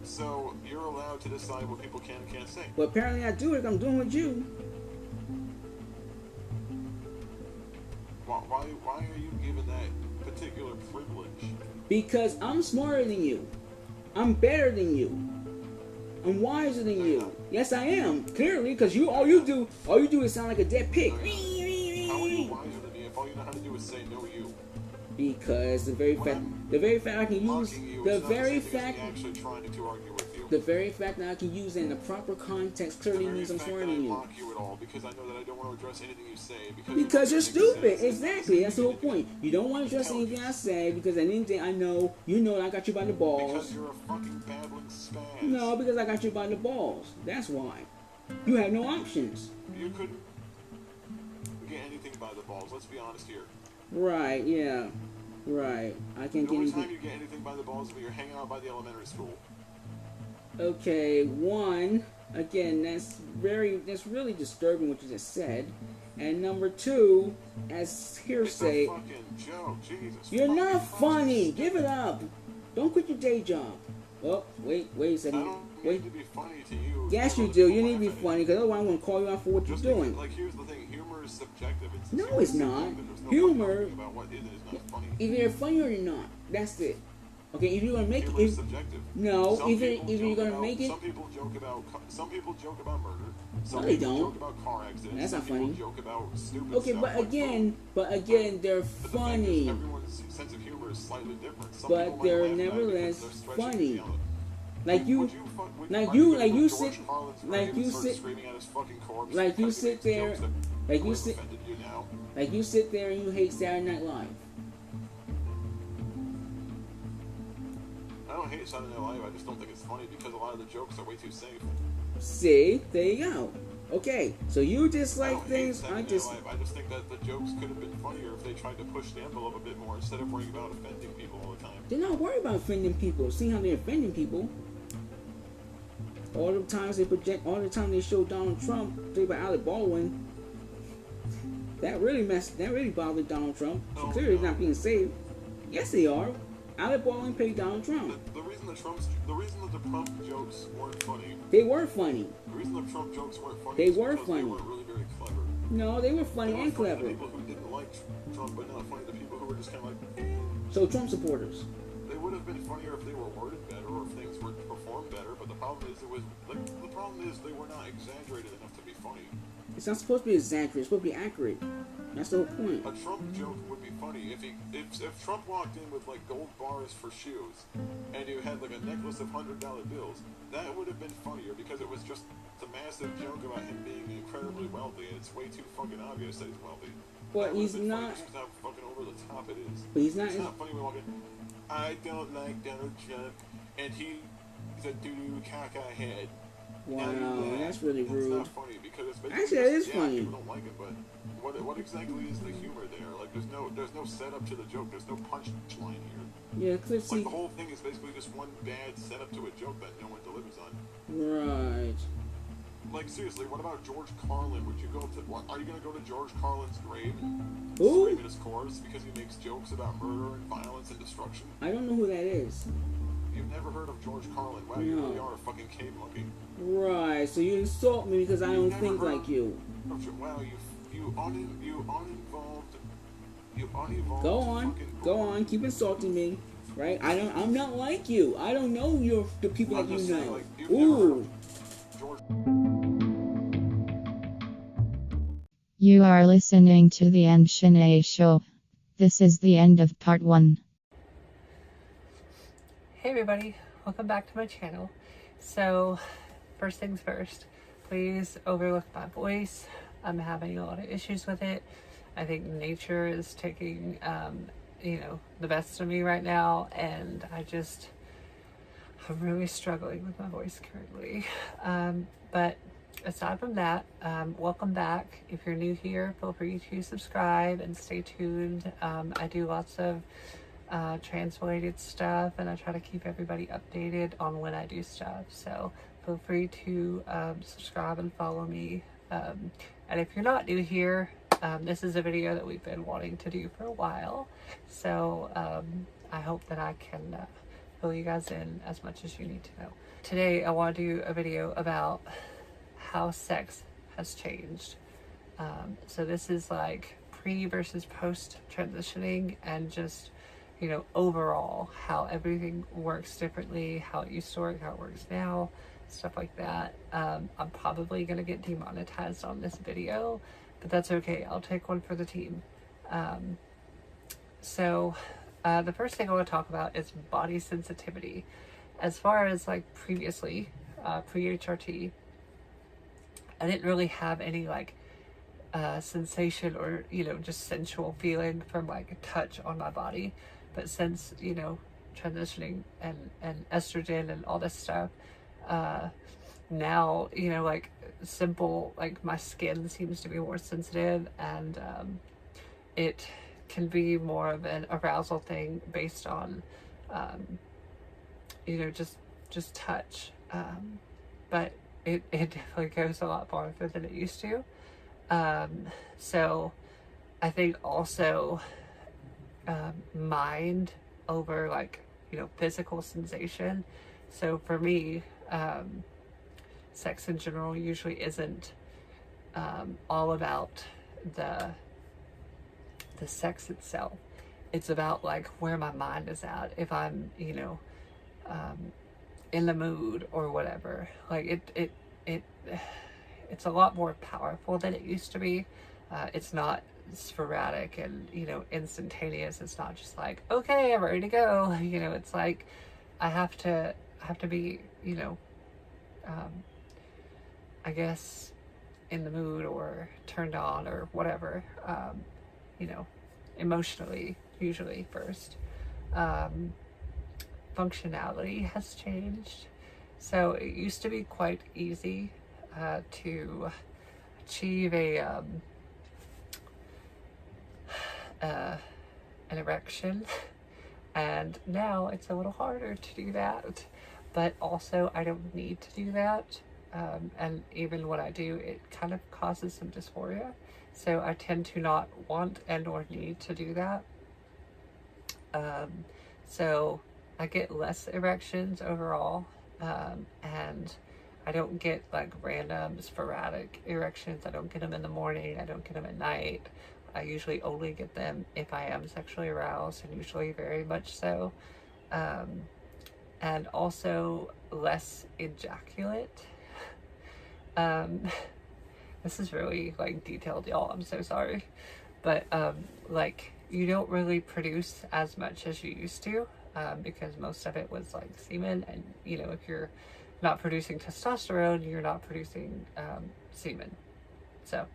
So you're allowed to decide what people can and can't say. Well, apparently I do it. I'm doing with you. Why are you given that particular privilege? Because I'm smarter than you. I'm better than you. I'm wiser than you. Yes, I am. Clearly, because all you do is sound like a dead pig. How are you wiser than me if all you know how to do is say no you? Because the very fact I can use the very fact that I can use it in the proper context clearly means I'm smarter than you. Mock you at all because I know that I don't want to address anything you say because you're stupid. Exactly. That's the whole point. You don't want to address anything I say because anything I know, you know I got you by the balls. Because you're a fucking babbling spaz. No, because I got you by the balls. That's why. You have no options. You couldn't get anything by the balls. Let's be honest here. Right. Yeah. Right. I can't get anything. The only time you get anything by the balls is when you're hanging out by the elementary school. Okay, one, again, that's really disturbing what you just said. And number two, as hearsay. It's a fucking joke, Jesus. You're not funny. Give it up. Don't quit your day job. Oh, wait a second. I don't need to be funny to you. Yes, you do. You need to be funny, because otherwise I'm going to call you out for what you're doing. Like, here's the thing. Humor is subjective. No, it's not. Humor, either you're funny or you're not. That's it. Okay, if you're gonna make it, no, either you're gonna make it. Some people joke about murder. No, they don't. Joke about car accidents. That's not funny. Joke about stupid okay, stuff but again, they're funny. Everyone's sense of humor is slightly different. But they're nevertheless funny. Like you sit there and you hate Saturday Night Live. don't hate Saturday Night Live. I just don't think it's funny because a lot of the jokes are way too safe. See, there you go. Okay, so you just like things. I just think that the jokes could have been funnier if they tried to push the envelope a bit more instead of worrying about offending people all the time. They're not worried about offending people. See how they're offending people. All the times they project, all the time they show Donald Trump, think about Alec Baldwin. That really bothered Donald Trump. So clearly not being saved. Yes, they are. Alec Baldwin paid Donald Trump. The reason that the Trump jokes weren't funny. They were funny. The reason the Trump jokes weren't funny. They were funny. They weren't really very clever. No, they were funny and clever. The people who didn't like Trump, but not funny. The people who were just kind of like. So Trump supporters. They would have been funnier if they were worded better or if things were performed better. But the problem is they were not exaggerated enough to be funny. It's not supposed to be exaggerated. It's supposed to be accurate. That's the whole point. A Trump joke would be funny if Trump walked in with like gold bars for shoes, and you had like a necklace of $100 bills. That would have been funnier because it was just a massive joke about him being incredibly wealthy, and it's way too fucking obvious that he's wealthy. But he's not. Just how fucking over the top it is. But he's not. It's not funny when walking. I don't like Donald Trump, and he's a doo-doo caca head. Wow, that's really rude. It's not funny because it's basically actually, that is funny. People don't like it, but what exactly is the humor there? Like, there's no setup to the joke. There's no punchline here. Yeah, cause like the whole thing is basically just one bad setup to a joke that no one delivers on. Right. Like seriously, what about George Carlin? Would you go to? Are you gonna go to George Carlin's grave? Who? Scream in his corpse because he makes jokes about murder and violence and destruction. I don't know who that is. You've never heard of George Carlin? Wow, you really are a fucking cave monkey. Right. So you insult me because I don't think like you. Wow, you uninvolved. Go on. Keep insulting me. Right? I'm not like you. I don't know the people that you know. Saying, like, Ooh. You are listening to the Ahn Shin-Ae Show. This is the end of part 1. Hey everybody, welcome back to my channel. So, first things first, please overlook my voice. I'm having a lot of issues with it. I think nature is taking, the best of me right now, and I'm really struggling with my voice currently. But aside from that, welcome back. If you're new here, feel free to subscribe and stay tuned. I do lots of trans-related stuff, and I try to keep everybody updated on when I do stuff, so feel free to subscribe and follow me. And if you're not new here, this is a video that we've been wanting to do for a while, so I hope that I can fill you guys in as much as you need to know. Today I want to do a video about how sex has changed. So this is like pre versus post transitioning, and just overall how everything works differently, how it used to work, how it works now, stuff like that. I'm probably gonna get demonetized on this video, but that's okay. I'll take one for the team. So the first thing I want to talk about is body sensitivity. As far as like previously, pre-HRT, I didn't really have any like sensation or just sensual feeling from like a touch on my body. But since transitioning and estrogen and all this stuff, now like simple, like my skin seems to be more sensitive, and it can be more of an arousal thing based on just touch, but it definitely goes a lot farther than it used to. So I think also mind over like physical sensation. So for me, sex in general usually isn't all about the sex itself. It's about like where my mind is at, if I'm in the mood or whatever. Like it's a lot more powerful than it used to be. It's not sporadic and instantaneous. It's not just like, okay, I'm ready to go. It's like I have to be I guess in the mood or turned on or whatever, emotionally usually first. functionality has changed. So it used to be quite easy to achieve an erection, and now it's a little harder to do that, but also I don't need to do that, and even when I do, it kind of causes some dysphoria, so I tend to not want and or need to do that. So I get less erections overall, and I don't get like random sporadic erections. I don't get them in the morning, I don't get them at night. I usually only get them if I am sexually aroused, and usually very much so. And also less ejaculate. This is really like detailed, y'all, I'm so sorry. But like, you don't really produce as much as you used to, because most of it was like semen, and you know, if you're not producing testosterone, you're not producing semen. So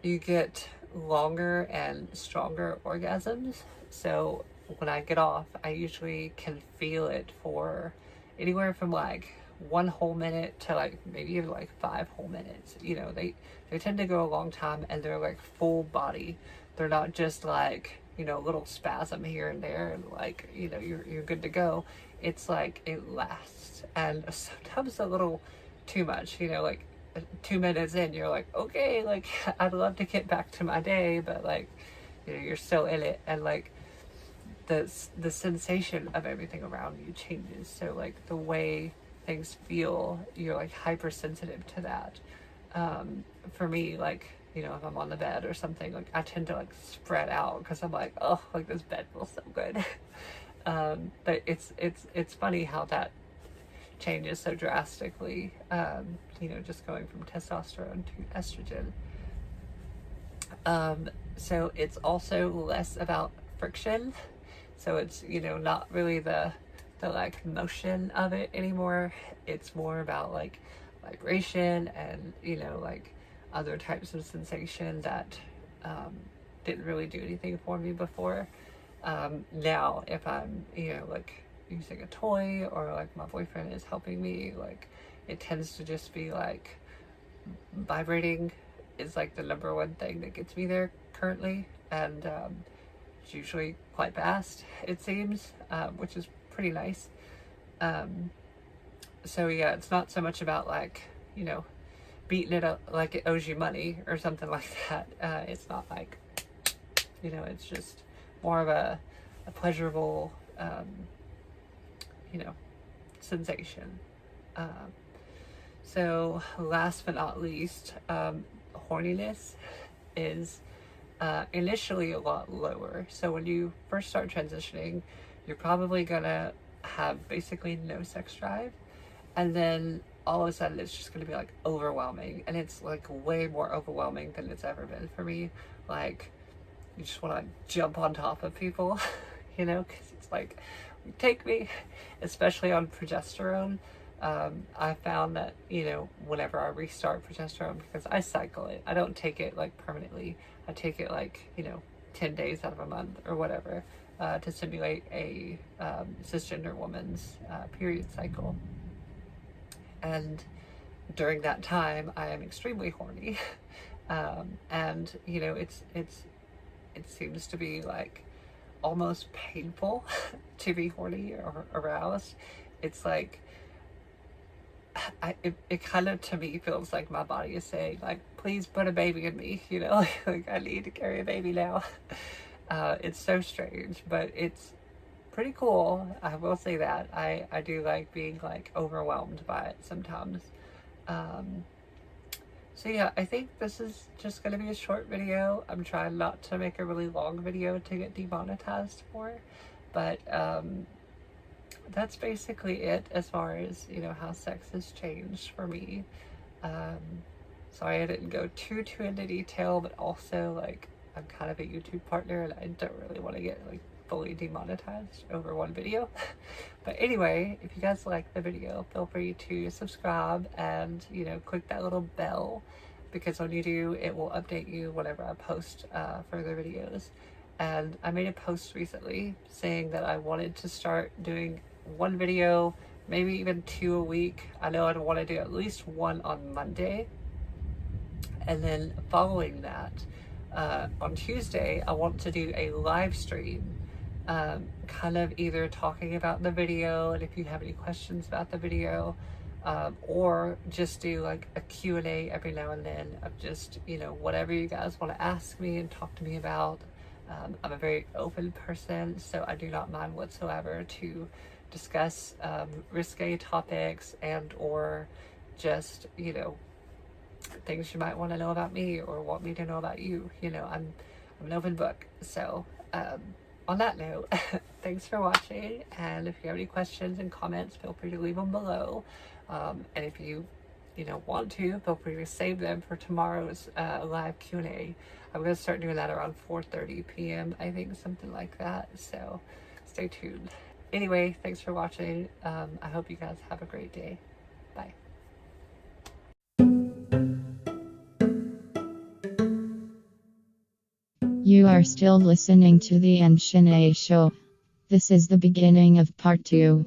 you get longer and stronger orgasms. So when I get off, I usually can feel it for anywhere from like 1 whole minute to like maybe even like 5 whole minutes. You know, they tend to go a long time, and they're like full body. They're not just like, you know, a little spasm here and there, and like, you know, you're good to go. It's like it lasts, and sometimes a little too much, you know, like 2 minutes in, you're like, okay, like I'd love to get back to my day, but like, you know, you're still in it, and like the sensation of everything around you changes. So like the way things feel, you're like hypersensitive to that. For me, like, you know, if I'm on the bed or something, like I tend to like spread out because I'm like, oh, like this bed feels so good. But it's funny how that changes so drastically, you know, just going from testosterone to estrogen. So it's also less about friction. So it's, you know, not really the like motion of it anymore. It's more about like vibration and, you know, like other types of sensation that didn't really do anything for me before. Now if I'm, you know, like using a toy, or like my boyfriend is helping me, like it tends to just be like vibrating is like the #1 thing that gets me there currently, and it's usually quite fast, it seems, which is pretty nice. So yeah, it's not so much about like, you know, beating it up like it owes you money or something like that. It's not like, you know, it's just more of a pleasurable, you know, sensation. So last but not least, horniness is initially a lot lower. So when you first start transitioning, you're probably gonna have basically no sex drive, and then all of a sudden it's just gonna be like overwhelming, and it's like way more overwhelming than it's ever been for me. Like you just want to jump on top of people, you know, because it's like, take me, especially on progesterone. I found that, you know, whenever I restart progesterone, because I cycle it, I don't take it like permanently, I take it like, you know, 10 days out of a month or whatever, to simulate a cisgender woman's period cycle. And during that time I am extremely horny, and you know, it seems to be like almost painful to be horny or aroused. It's like it kind of, to me, feels like my body is saying like, please put a baby in me, you know, like I need to carry a baby now. It's so strange, but it's pretty cool, I will say that. I do like being like overwhelmed by it sometimes. So yeah, I think this is just going to be a short video. I'm trying not to make a really long video to get demonetized for, but that's basically it as far as, you know, how sex has changed for me. Sorry I didn't go too into detail, but also like I'm kind of a YouTube partner and I don't really want to get like fully demonetized over one video. But anyway, if you guys like the video, feel free to subscribe and, you know, click that little bell, because when you do, it will update you whenever I post further videos. and I made a post recently saying that I wanted to start doing one video, maybe even 2 a week. I know I'd want to do at least one on Monday, and then following that, on Tuesday, I want to do a live stream, kind of either talking about the video, and if you have any questions about the video, or just do like a Q&A every now and then of just, you know, whatever you guys want to ask me and talk to me about. I'm a very open person, so I do not mind whatsoever to discuss risque topics and or just, you know, things you might want to know about me or want me to know about you. You know, I'm an open book. So on that note, thanks for watching, and if you have any questions and comments, feel free to leave them below. And if you know, want to, feel free to save them for tomorrow's live Q&A. I'm going to start doing that around 4:30 p.m. I think, something like that. So stay tuned. Anyway, thanks for watching. I hope you guys have a great day. Bye. You are still listening to the Ahn Shin-Ae Show. This is the beginning of part 2.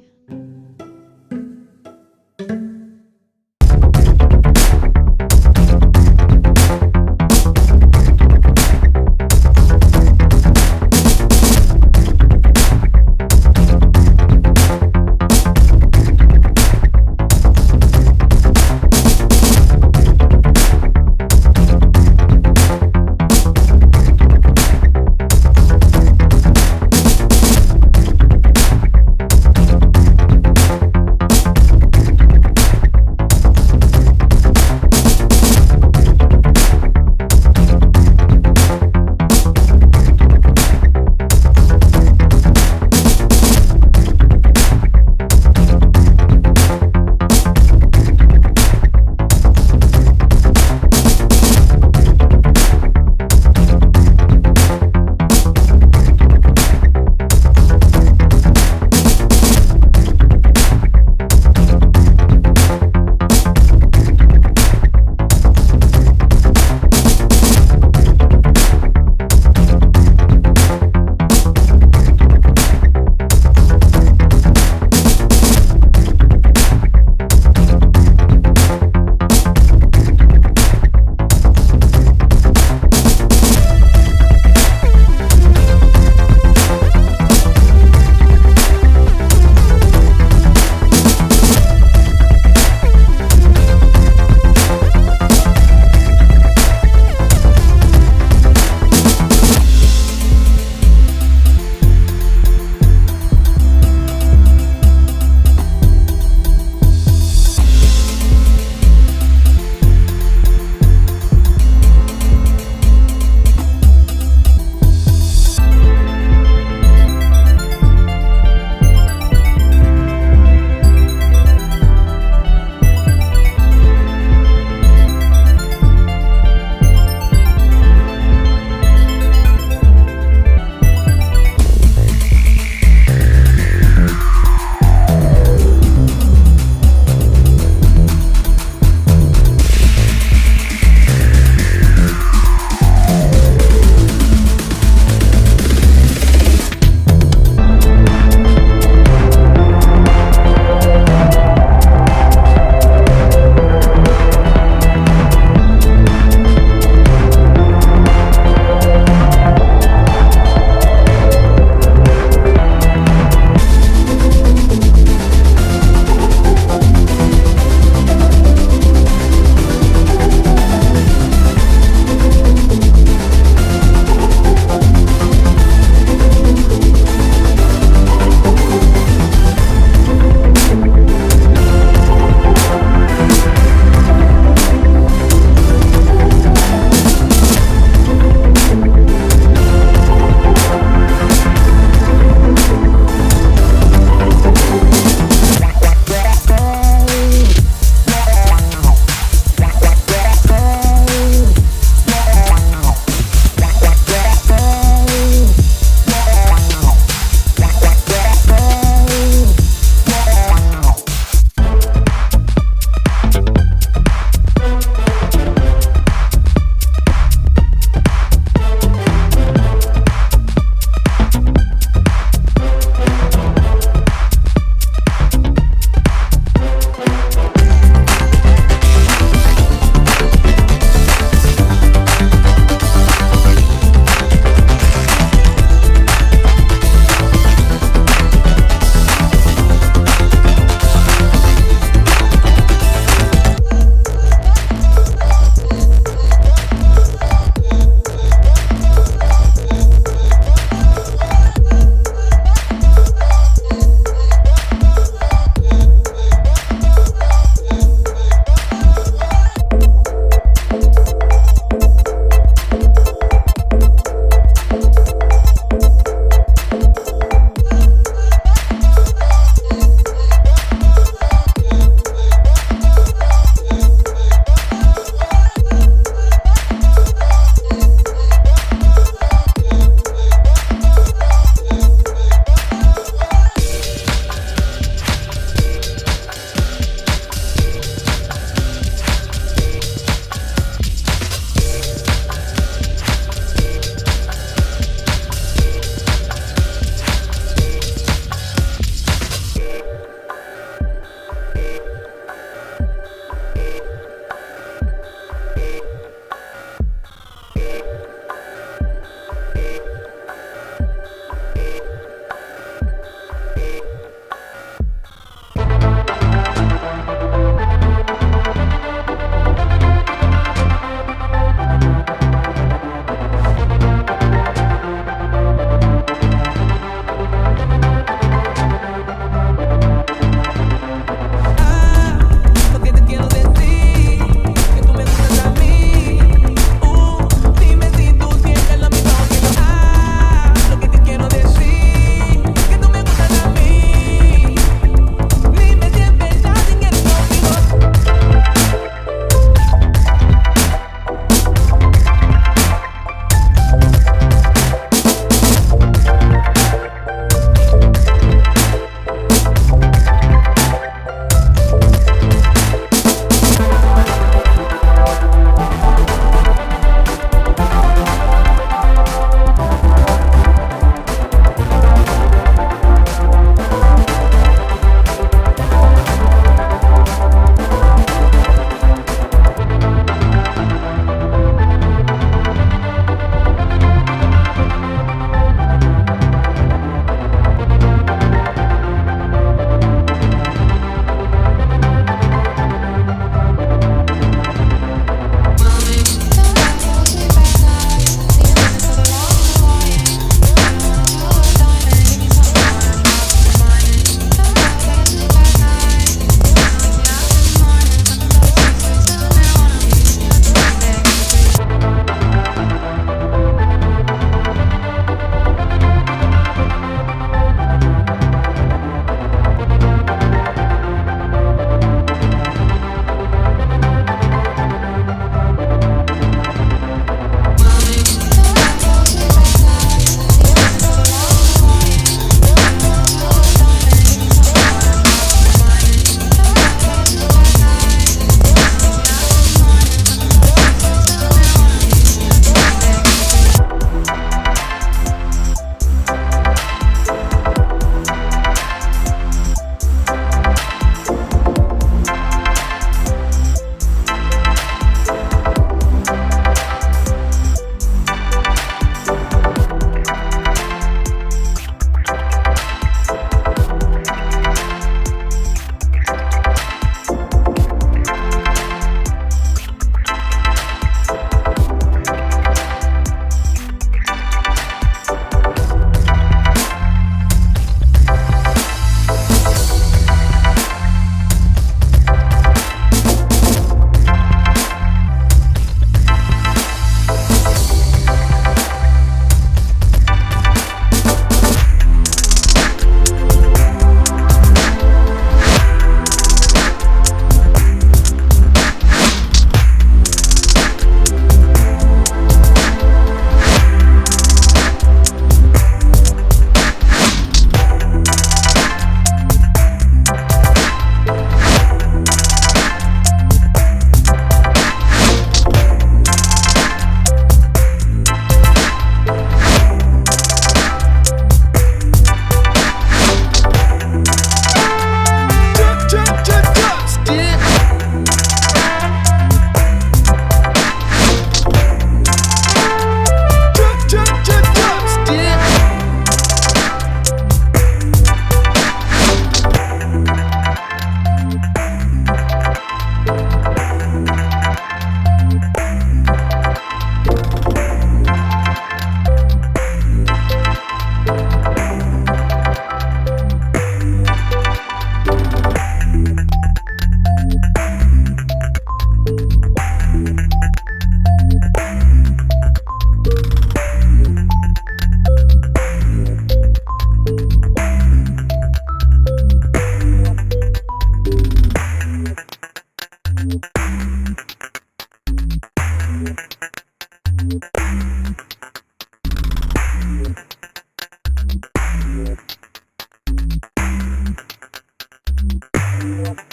nothing more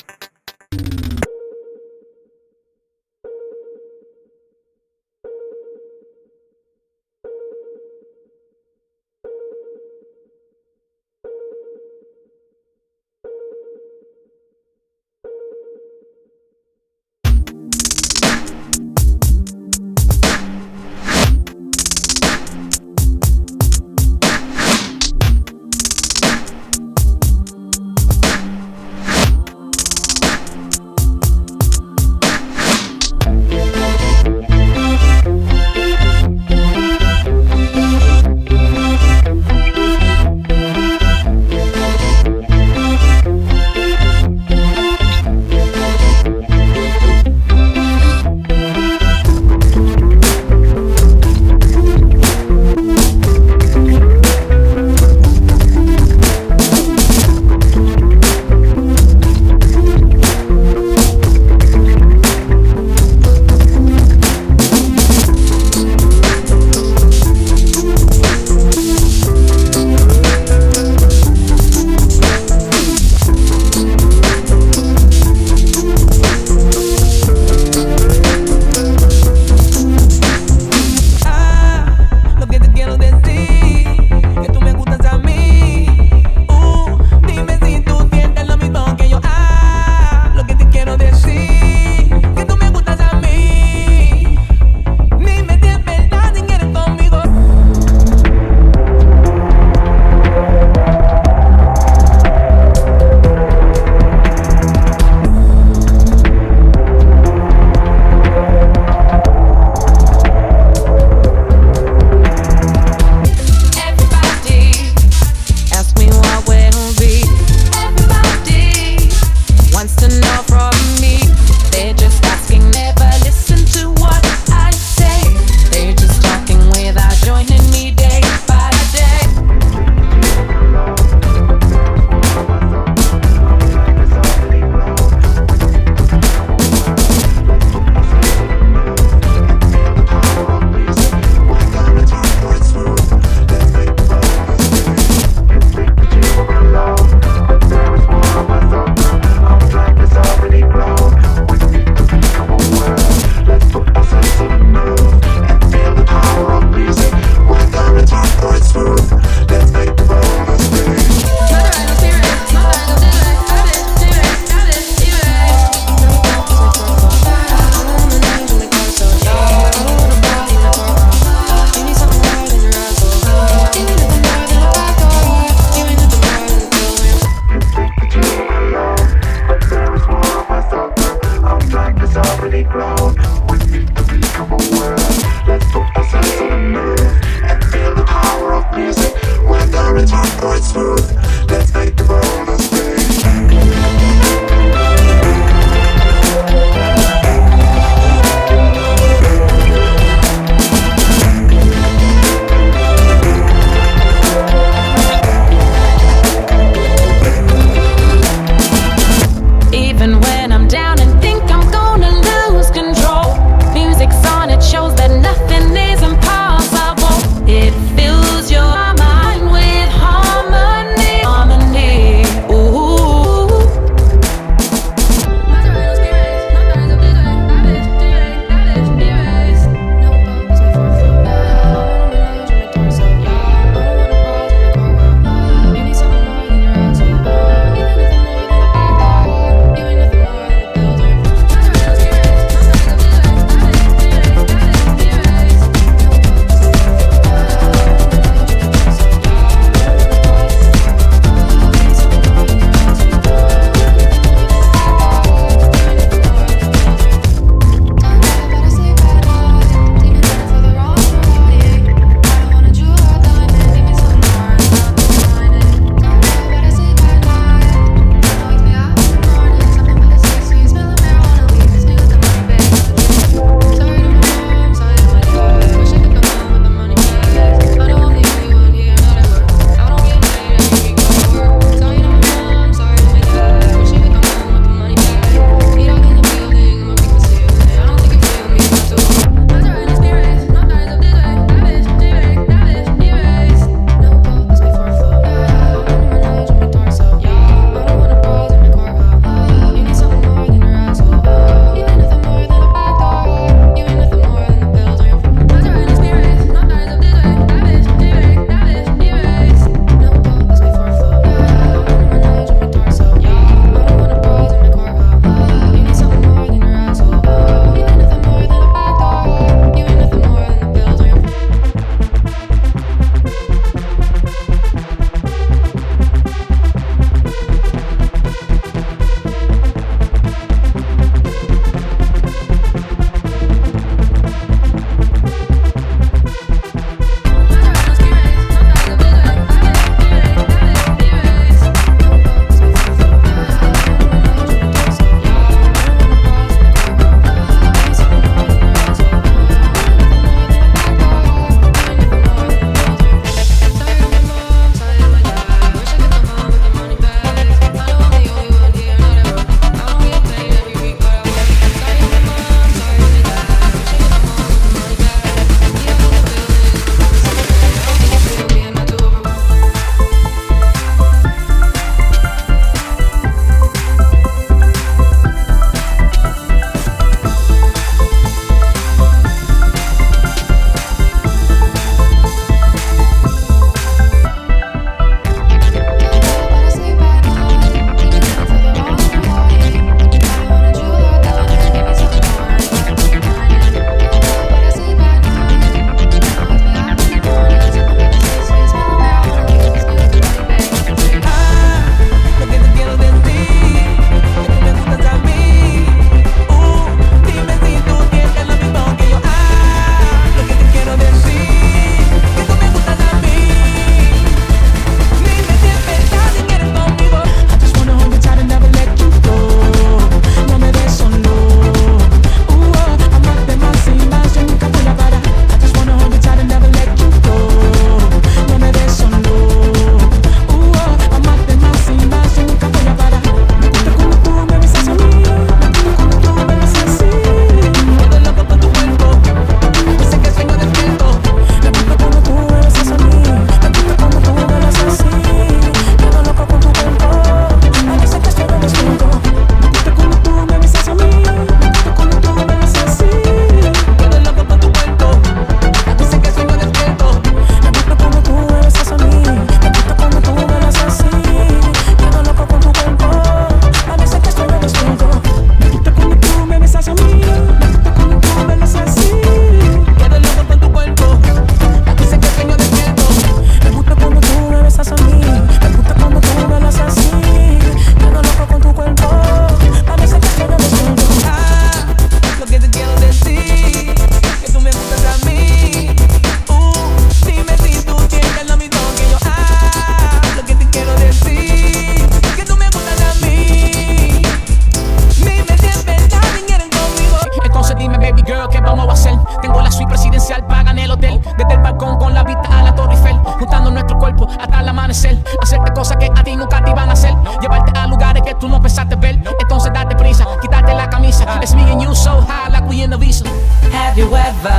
It's me and you so high like we in the Visa. Have you ever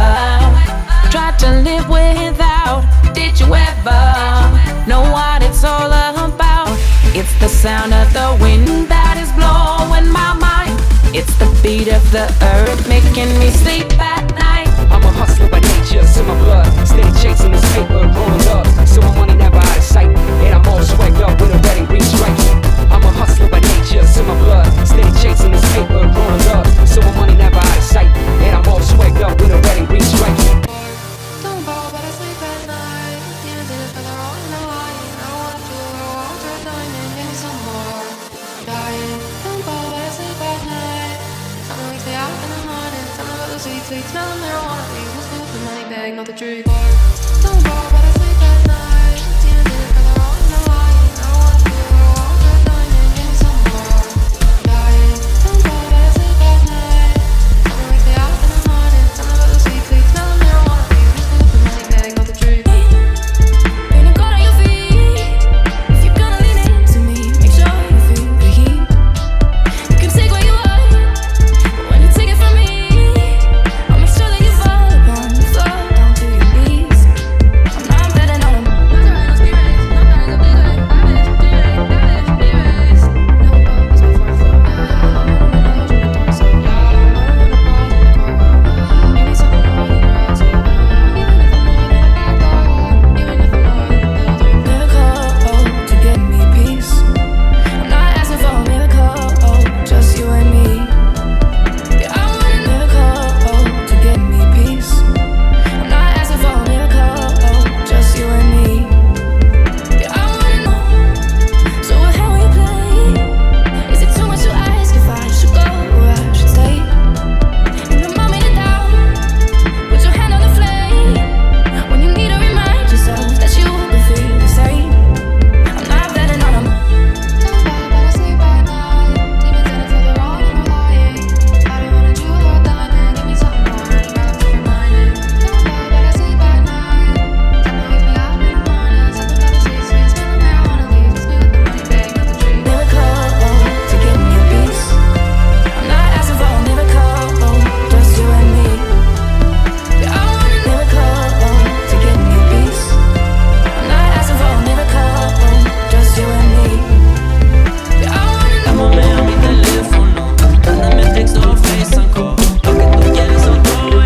tried to live without? Did you ever know what it's all about? It's the sound of the wind that is blowing my mind. It's the beat of the earth making me sleep at night. I'm a hustler by nature, it's in my blood. Steady chasing this paper, rolling up. So my money never out of sight. And I'm all swagged up with a red and green stripes. I'm a hustler by nature, it's in my blood. Steady chasing this paper, rolling up. So my money never out of sight. And I'm all swagged up with a red and green stripes. Don't fall, but I sleep at night. Even did it for the wrong and the lying. I don't wanna do it, I want to dine and give me some more. Dying. Don't fall, but I sleep at night. Something wakes me up in the morning. Something about the sweet, sweet smell of marijuana. Leave the scoop, the money bag, not the tree. Don't fall, but I sleep at night. Even did it for the wrong and the lying. I don't wanna do it, I want to dine and give me some more. Dying. Don't fall, but I sleep at night. Something wakes me up in the morning. Something about the sweet, sweet smell of marijuana. Leave the scoop, the money bag, not the tree. When you got on your feet, if you're gonna lean into me, make sure you feel the heat. You can take what you want, but when you take it from me, I'll make sure that you fall upon the floor, down to your knees. I'm not betting on them. To get me peace. I'm not asking for a miracle, just you and me. Yeah, I want a miracle to get me peace. I'm not asking for a miracle, just you and me. Yeah, I wanna know. So how will you play? Is it too much to ask if I should go or I should stay? And remind me to doubt. Put your hand on the flame when you need to remind yourself that you can feel the same. I'm not betting on them. Don't fall, but I sleep at night. Demons in it for the wrong and the lying. I don't wanna do it or dine and give me something more. You got to remind it. Don't fall, but I sleep at night. Something wakes me up in the morning. Something about the sweet, sweet smell of marijuana. Leaves me with the money bag, not the tree. Miracle to get me a piece. I'm not asking for a miracle, just you and me. Yeah, I want a miracle to get me a piece. I'm not asking for a miracle, just you and me. Yeah, I want a Llámame a mi teléfono, mándame texto o FaceTime. Lo que tú quieres son todo,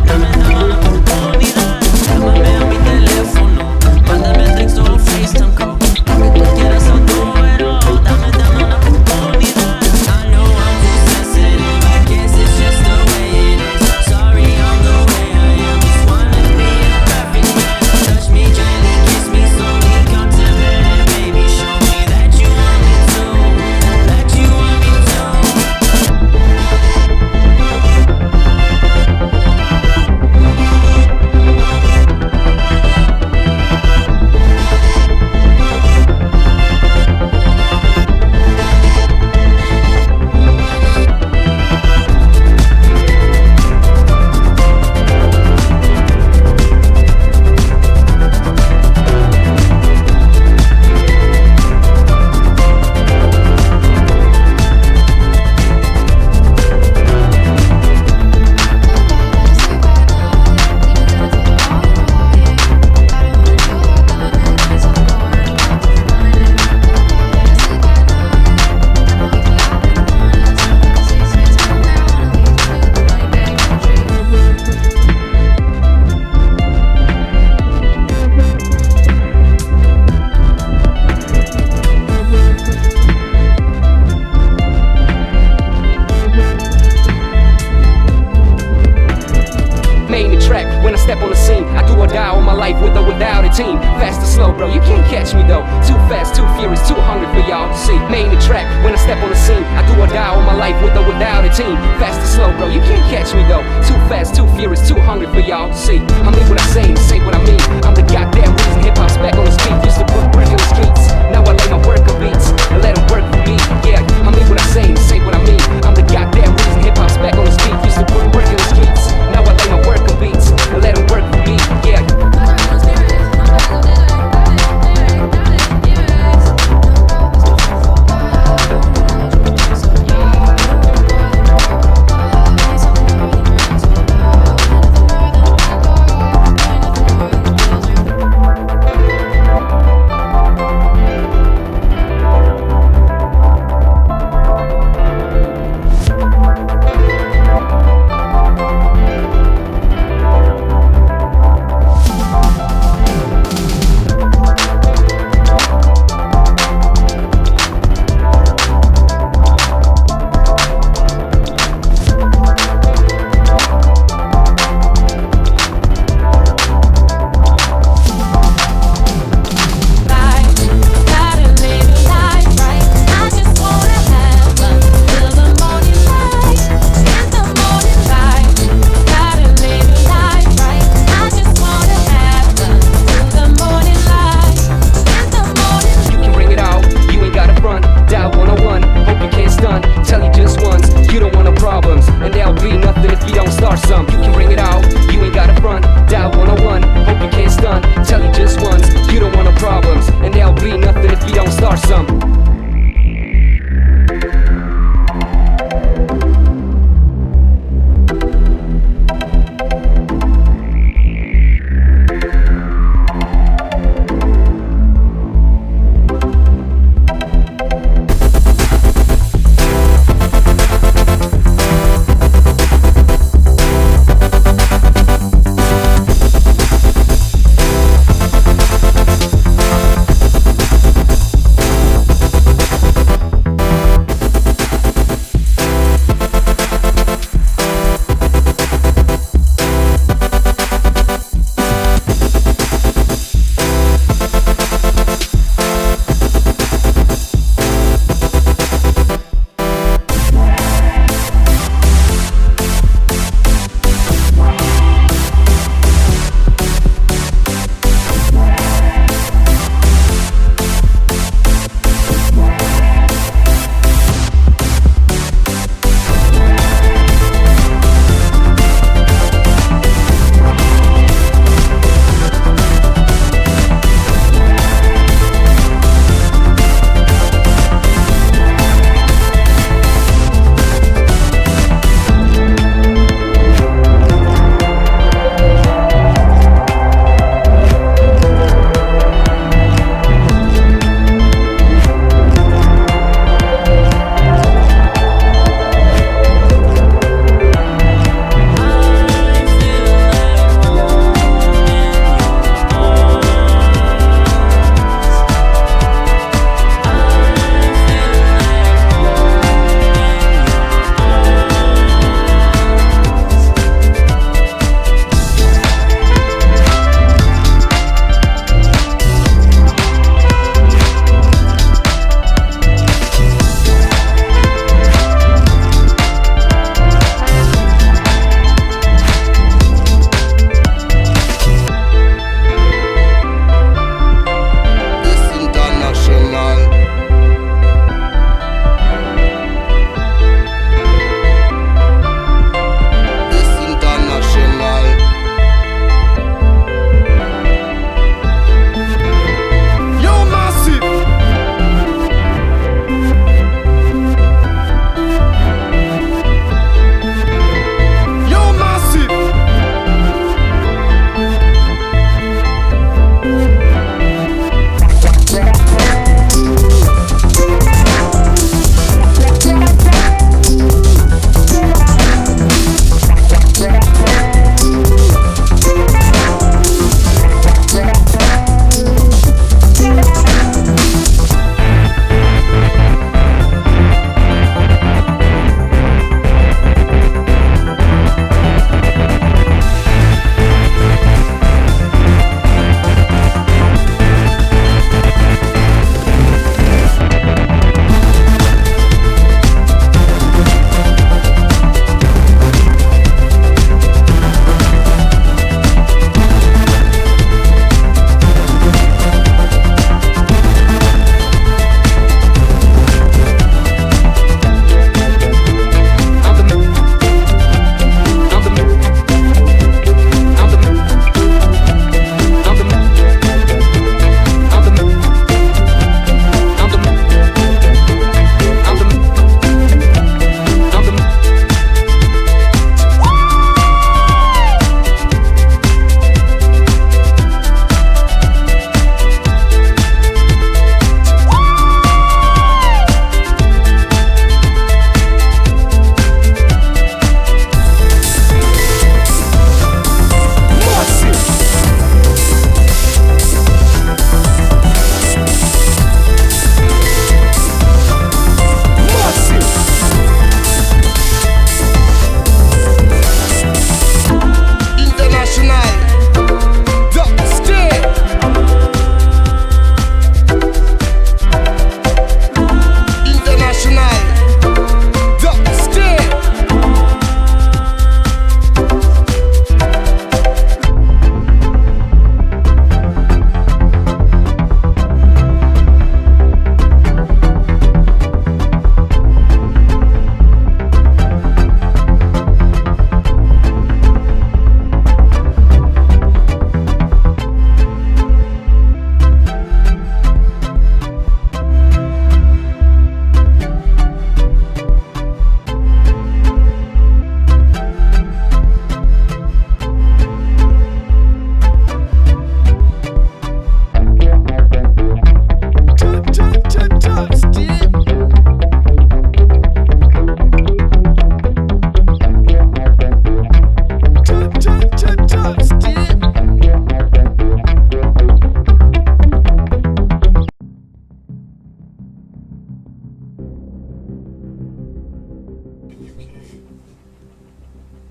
dame una oportunidad. Llámame a mi teléfono, mándame texto o FaceTime. Lo que tú quieres son todo, dame una oportunidad. I know I'm too sensitive, I guess it's just the way it is. Sorry, I'm the way I am, just wanna be a perfect man. Touch me gently, kiss me slowly, come to bed and baby show me that you want me to, that you want me to. Main the track, when I step on the scene, I do or die all my life with or without a team. Fast or slow, bro, you can't catch me though. Too fast, too furious, too hungry for y'all to see. Main the track, when I step on the scene, I do or die all my life with or without a team. Fast or slow, bro, you can't catch me though. Too fast, too furious, too hungry for y'all to see. I mean what I say what I mean. I'm the goddamn reason hip-hop's back on the street. Used to put work in the streets, now I lay my work on beats and let them work for me. Yeah, I mean what I say what I mean. I'm the goddamn reason hip-hop's back on the street. Used to put work in the streets, now I lay my work on beats and let them work for me. Yeah.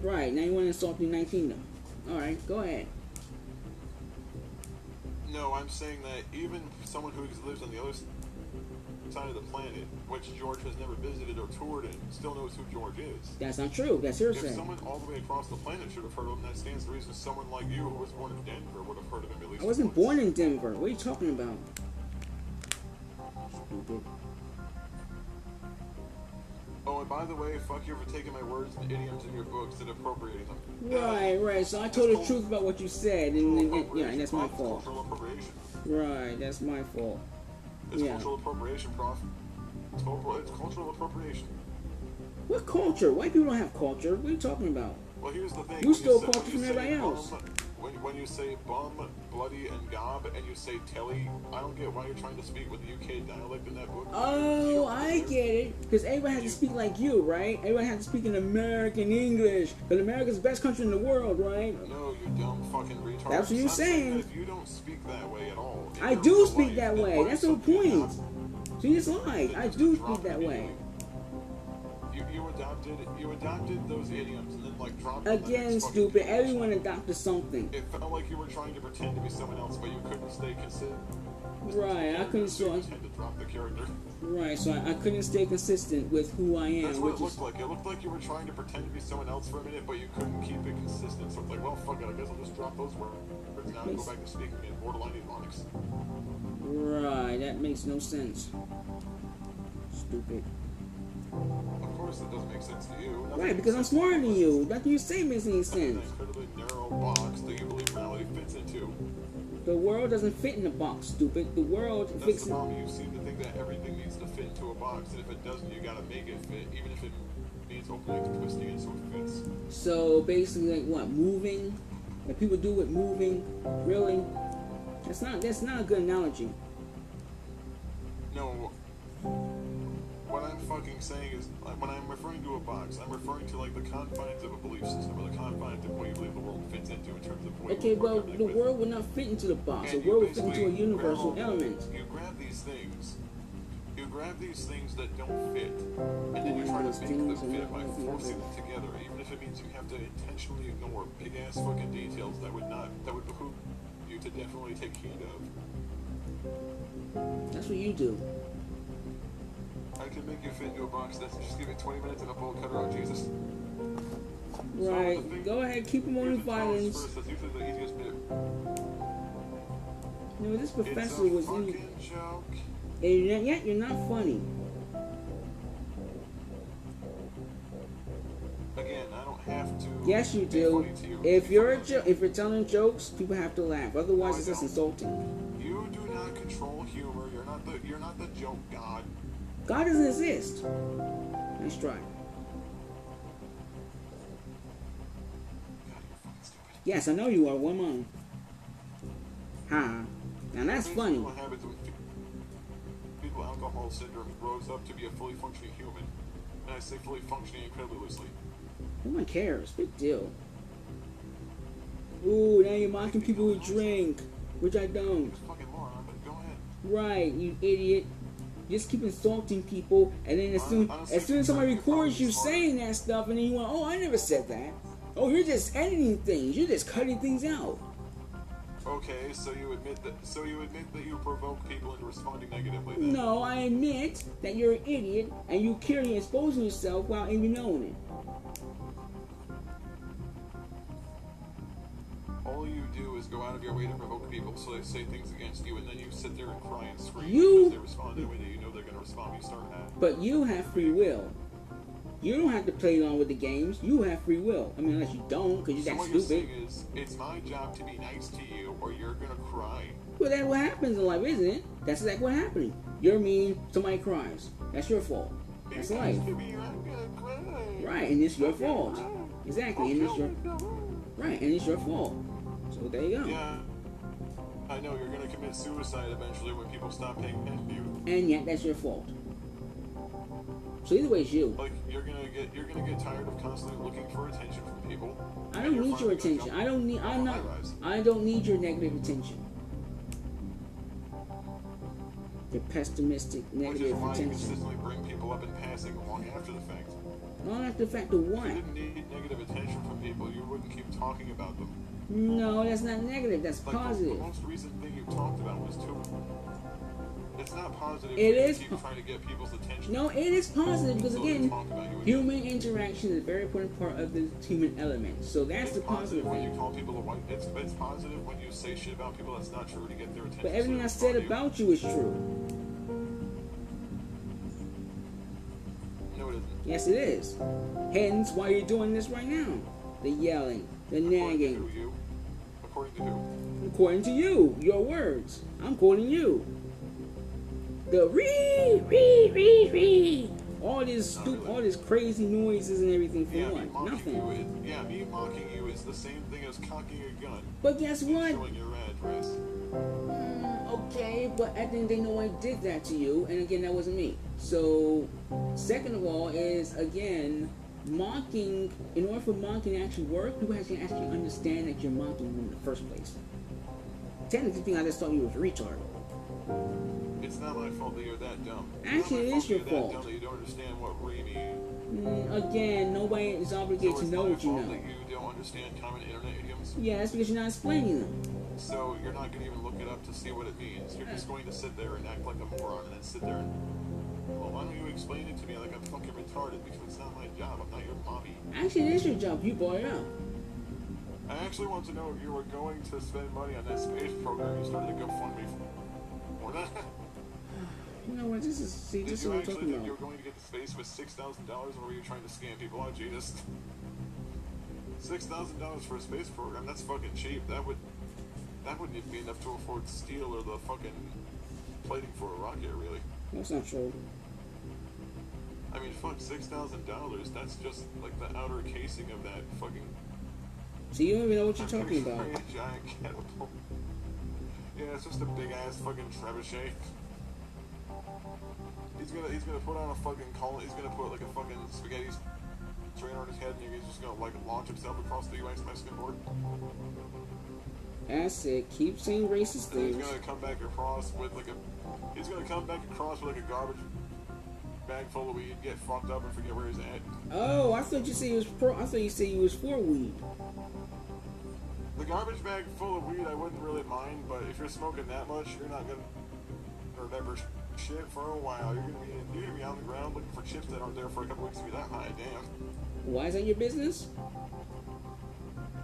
Right, now you want to insult the United Kingdom. Alright, go ahead. No, I'm saying that even someone who lives on the other side of the planet, which George has never visited or toured in, still knows who George is. That's not true. That's hearsay. If someone all the way across the planet should have heard of him, that stands the reason someone like you, who was born in Denver, would have heard of him at least. I wasn't once. born in Denver. What are you talking about? Stupid. Oh, and by the way, fuck you for taking my words and idioms in your books and appropriating them. Right. So I told the truth about what you said, and yeah, that's my fault. Cultural appropriation. Right, that's my fault. It's Yeah. cultural appropriation, prof. It's cultural appropriation. What culture? White people don't have culture. What are you talking about? Well, here's the thing. You stole culture from everybody else. When you say bum, bloody, and gob, and you say telly, I don't get why you're trying to speak with the UK dialect in that book. Oh, I get it. Because everybody has to speak like you, right? Everybody has to speak in American English. Because America's the best country in the world, right? No, you dumb fucking retard. That's what you're saying. If you don't speak that way at all. I do speak that way. That's the point. So you just lied. I do speak that way. You adopted those idioms and then like dropped them. Again, stupid. Everyone adopted something. It felt like you were trying to pretend to be someone else, but you couldn't stay consistent. Right, I couldn't. So you had to drop the character. Right, so I couldn't stay consistent with who I am. That's what it looked like. It looked like you were trying to pretend to be someone else for a minute, but you couldn't keep it consistent. So it's like, well, fuck it. I guess I'll just drop those words now and go back to speaking in borderline Ebonics. Right, that makes no sense. Stupid. Of course, it doesn't make sense to you. Right, because I'm smarter than you. Nothing you say makes any An sense. incredibly narrow box that you believe reality fits into. The world doesn't fit in a box, stupid. The world That's fits the in... problem. You seem to think that everything needs to fit into a box, and if it doesn't, you gotta make it fit, even if it means opening and twisting it so it fits. So basically, like what? Moving? Like people do with moving? Really? That's not a good analogy. No. What I'm fucking saying is, when I'm referring to a box, I'm referring to like the confines of a belief system, or the confines of what you believe the world fits into in terms of what Okay, you well, the world will not fit into the box. The And you world will fit into a basically universal grab- element. You grab these things that don't fit, and then you try to make them fit by forcing them together, even if it means you have to intentionally ignore big ass fucking details that would behoove you to definitely take heed of. That's what you do. I can make you fit into a box. Just give me 20 minutes and a bolt cutter out, Jesus. Right. Go ahead, keep them on Here's the the challenge violence. first. That's usually the easiest bit. You know, this professor It's a was in... fucking joke. And yet you're not funny. Again, I don't have to. Yes, you be do. funny to you. If you're telling jokes, people have to laugh. Otherwise, No, I it's just don't. insulting. You do not control humor. You're not the joke god. God doesn't exist. Nice try. God, you're fucking stupid. Yes, I know you are. One man. Ha. Now that's Basically funny. What happens when people with alcohol syndrome grows up to be a fully functioning human, and I say fully functioning incredibly loosely. No one cares. Big deal. Ooh, now you're mocking people who drink, which I don't. It's fucking moron, but go ahead. Right, you idiot. You just keep insulting people, and then as soon as somebody records you saying that stuff, and then you want, oh, I never said that. Oh, you're just editing things. You're just cutting things out. Okay, so you admit that you provoke people into responding negatively. Then. No, I admit that you're an idiot, and you carry exposing yourself while even knowing it. All you do is go out of your way to provoke people so they say things against you, and then you sit there and cry and scream because they respond in a way that you know they're going to respond. You start mad. But you have free will. You don't have to play along with the games. You have free will. I mean, unless you don't, because you're So that what you're stupid. saying is, it's my job to be nice to you, or you're going to cry. Well, that's what happens in life, isn't it? That's exactly what happening. You're mean, somebody cries. That's your fault. That's You're life. nice to me, I'm going to cry. Right, and it's your fault. Exactly, and it's your right, and it's your fault. So there you go. Yeah, I know you're gonna commit suicide eventually when people stop paying attention to you. And yet that's your fault. So either way, it's you. Like you're gonna get tired of constantly looking for attention from people. I don't need your attention. I don't need your negative attention. Your pessimistic, Which is negative why you attention. consistently bring people up in passing long after the fact. Long after the fact of If what? you didn't need negative attention from people, you wouldn't keep talking about them. No, that's not negative. That's Like, positive. the most recent thing you talked about was too. It's not positive. It to is keep trying to get people's attention. No, it is positive because So again, talk about you human interaction is a very important part of the human element. So that's it's the positive when you thing. call people a white. It's positive when you say shit about people that's not true to get their attention. But everything so I said fuck about you is true. No, it isn't. Yes, it is. Hence, why you're doing this right now. The yelling, the nagging. According to you? According to who? According to you, your words. I'm quoting you. The all this stupid, all this crazy noises and everything for Yeah, me what? mocking Nothing. you is, yeah, me mocking you is the same thing as cocking a gun But guess and what? showing your address. Okay, but at the end they know I did that to you, and again, that wasn't me. So, second of all, is again, mocking. In order for mocking to actually work, people have to actually understand that you're mocking them in the first place. Technically, I just thought you was a retard. It's not my fault that you're that dumb. Actually, it is your You're fault. that dumb that you don't understand what re means. Again, nobody is obligated to know what you know. That you don't understand common internet idioms. Yeah, that's because you're not explaining them. So you're not going to even look it up to see what it means. You're just going to sit there and act like a moron and then sit there and, well, why don't you explain it to me like I'm fucking retarded? Because it's not my job. I'm not your mommy. Actually, it is your job. You brought it up. I actually want to know if you were going to spend money on that space program you started to GoFundMe for. That. You know what? This is Did you what I'm actually talking think about. you were going to get the space with $6,000, or were you trying to scam people out, Jesus? $6,000 for a space program? That's fucking cheap. That wouldn't even be enough to afford steel or the fucking plating for a rocket, really. That's not true. I mean, fuck, $6,000. That's just like the outer casing of that fucking. So you don't even know what you're talking about. A giant catapult. Yeah, it's just a big ass fucking trebuchet. He's gonna put on a fucking collar. He's gonna put like a fucking spaghetti strainer on his head, and he's just gonna like launch himself across the U.S. Mexican border. That's it. Keep saying racist And he's things. gonna come back across with like a. He's gonna come back across with like a garbage bag full of weed, get fucked up, and forget where he's at. Oh, I thought you said he was pro. I thought you said he was for weed. The garbage bag full of weed, I wouldn't really mind, but if you're smoking that much, you're not gonna remember shit for a while. You're gonna be on the ground looking for chips that aren't there for a couple weeks to be that high. Damn. Why is that your business?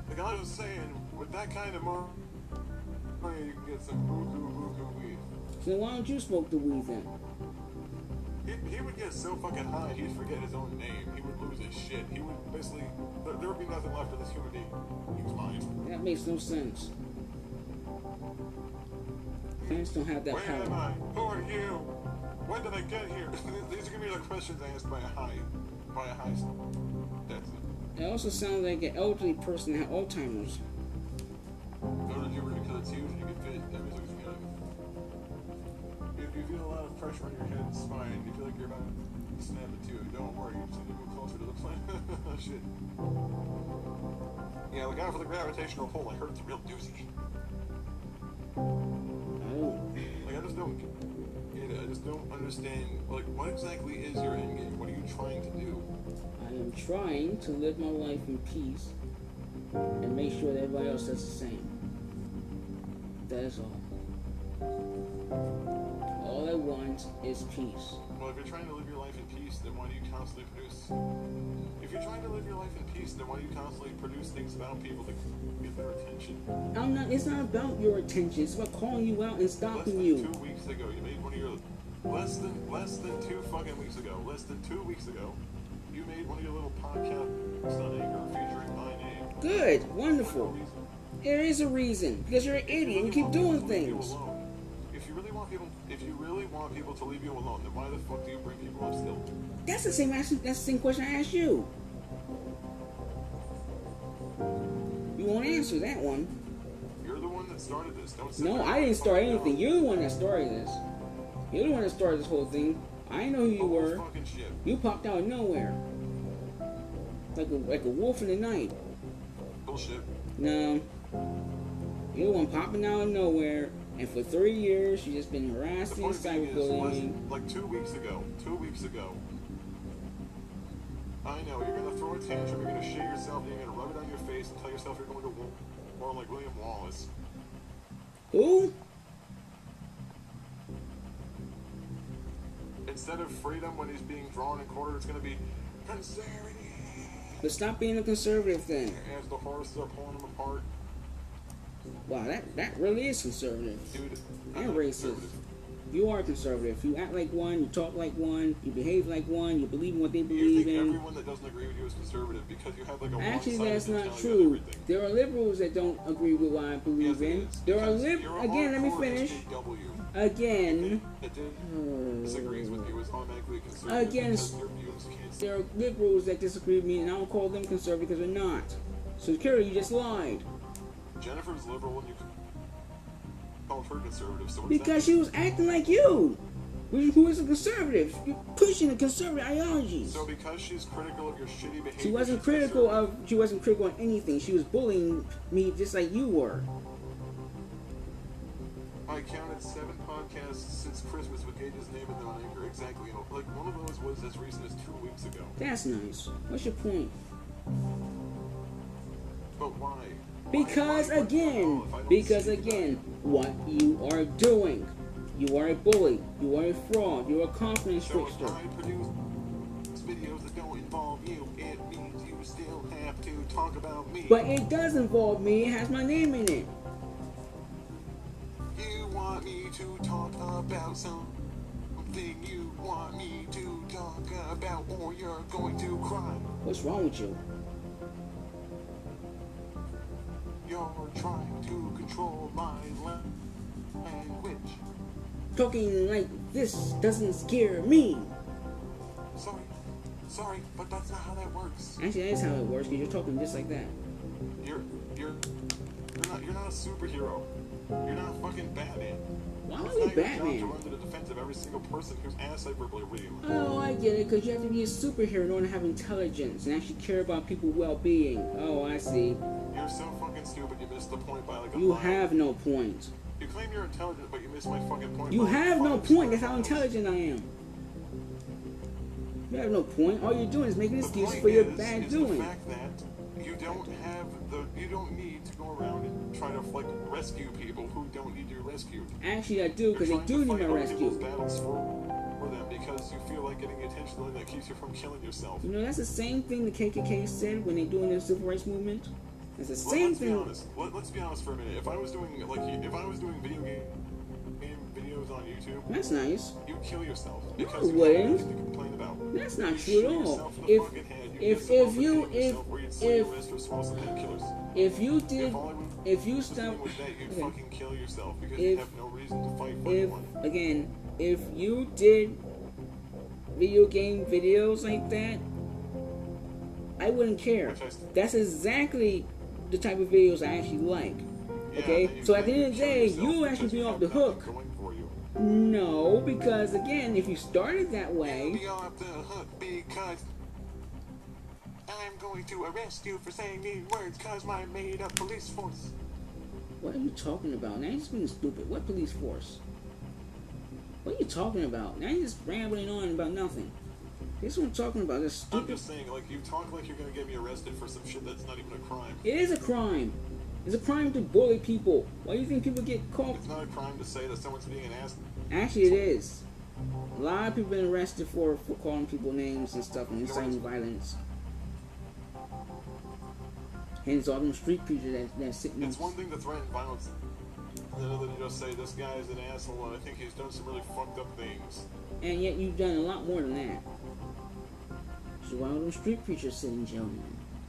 Like I was saying, with that kind of money, you can get some buku weed. So why don't you smoke the weed then? He would get so fucking high, he'd forget his own name. He would lose his shit. He would basically, there would be nothing left of this human being's mind. That makes no sense. Plants don't have that Where am power. I? Who are you? When did I get here? These are gonna be the questions asked by a high. That's it. It also sounds like an elderly person that had Alzheimer's. Go to Jupiter because it's huge and you can fit. That means it's good. If you feel a lot of pressure on your head and spine, you feel like you're about to snap it too. Don't worry, you just need to move closer to the planet. Shit. Yeah, look out for the gravitational pull. I heard it's a real doozy. Like, I just don't get it. I just don't understand. Like, what exactly is your end game? What are you trying to do? I am trying to live my life in peace and make sure that everybody else does the same. That is all. All I want is peace. Well, if you're trying to live your life in peace, then why do you constantly produce... If you're trying to live your life in peace, then why do you constantly produce things about people to get their attention? It's not about your attention. It's about calling you out and stopping you. Less than 2 weeks ago, you made one of your... Less than 2 fucking weeks ago. Less than 2 weeks ago, you made one of your little podcasts on Anchor featuring my name. Good. Wonderful. There is a reason. Because you're an idiot and you keep doing things. If you really want people to leave you alone, then why the fuck do you bring people up still? That's the same question I asked you. You won't answer that one. You're the one that started this. Don't sit No, there I and didn't start fucking anything. You're the one that started this. You're the one that started this whole thing. I didn't know who you were. fucking shit. You popped out of nowhere. Like a wolf in the night. Bullshit. No. You're the one popping out of nowhere. And for 3 years, you've just been The harassing, point being is, cyberbullying. like 2 weeks ago, I know, you're gonna throw a tantrum, you're gonna shit yourself, and you're gonna rub it on your face and tell yourself you're going to war like William Wallace. Who? Instead of freedom when he's being drawn and quartered, it's gonna be conservative. But stop being a conservative then. As the horses are pulling him apart. Wow, that really is conservative. Dude, And racist. You are conservative. You act like one, you talk like one, you behave like one, you believe in what they You believe think in. everyone that doesn't agree with you is conservative because you have like a Actually, one-sided that's not mentality on true. everything. There are liberals that don't agree with what I believe Yes, it in. is. There are Because you're a again, let me hardcore finish. SJW. Again, That disagrees with you is automatically conservative Again, because your views can't there are liberals that disagree with me, and I don't call them conservative because they're not. So, Kerry, you just lied. Jennifer's liberal and you called her conservative, so what does Because that she mean? was acting like you, who is a conservative. You're pushing a conservative ideologies. So because she's critical of your shitty behavior, She wasn't she's critical conservative. she wasn't critical on anything. She was bullying me just like you were. I counted 7 podcasts since Christmas with Gage's name in them on Anchor. Exactly. Like one of those was as recent as 2 weeks ago. That's nice. What's your point? But why? Because Why again, if I don't because see again, what you are doing. You are a bully. You are a fraud. You're a confidence that? So if trickster. I produce videos that don't involve you, it means you still have to talk about me. But it does involve me. It has my name in it. You want me to talk about something you want me to talk about, or you're going to cry. What's wrong with you? You're trying to control my language. Talking like this doesn't scare me. Sorry, but that's not how that works. Actually, that is how it works, because you're talking just like that. You're not a superhero. You're not fucking Batman. Why It's are you not your job Batman? to run to the defense of every single person whose ass I verbally read. Oh, I get it, because you have to be a superhero in order to have intelligence and actually care about people's well-being. Oh, I see. You're so fucking stupid, you missed the point by like a You mile. have no point. You claim you're intelligent, but you missed my fucking point. You by have no 5 point. That's square how miles. intelligent I am. You have no point. All you're doing is making The excuses point for your is bad the doing. fact that you don't need to go around and try to like rescue people who don't need to be rescued. Actually, I do, because they You're do trying need to my fight other people's rescue. battles for them because you feel like getting attention and that keeps you from killing yourself. You know, that's the same thing the KKK said when they're doing the civil rights movement. It's the same Let's be thing. honest. Let's be honest for a minute. If I was doing video game videos on YouTube, That's nice. you'd kill yourself No, because I you have wouldn't. nothing to complain about. That's not You true shoot at all. yourself in the If fucking head. You if get some if you overheating yourself where you'd slit your if wrist or swallow some painkillers. if you did If all I was if you doing stop was that, you'd okay. fucking kill yourself because If- you have no reason to fight for if anyone. again if you did video game videos like that, I wouldn't care. Which I- That's exactly the type of videos I actually like. Yeah, Okay, then so at the then end of the kill day, yourself you because actually be you off have the nothing hook. going for you. No, because again, if you started that way, Be off the hook because I'm going to arrest you for saying these words because my made-up police force. what are you talking about? Now you're just being stupid. What police force? What are you talking about? Now you're just rambling on about nothing. This is what I'm talking about. This I'm stupid. just saying, like, you talk like you're gonna get me arrested for some shit that's not even a crime. It is a crime. It's a crime to bully people. Why do you think people get caught? It's not a crime to say that someone's being an ass. Actually, it is. A lot of people been arrested for calling people names and stuff and inciting violence. Hence all them street preachers that sitting. It's one thing to threaten violence, and another to just say this guy is an asshole and I think he's done some really fucked up things. And yet you've done a lot more than that. So why don't them street preachers sit in jail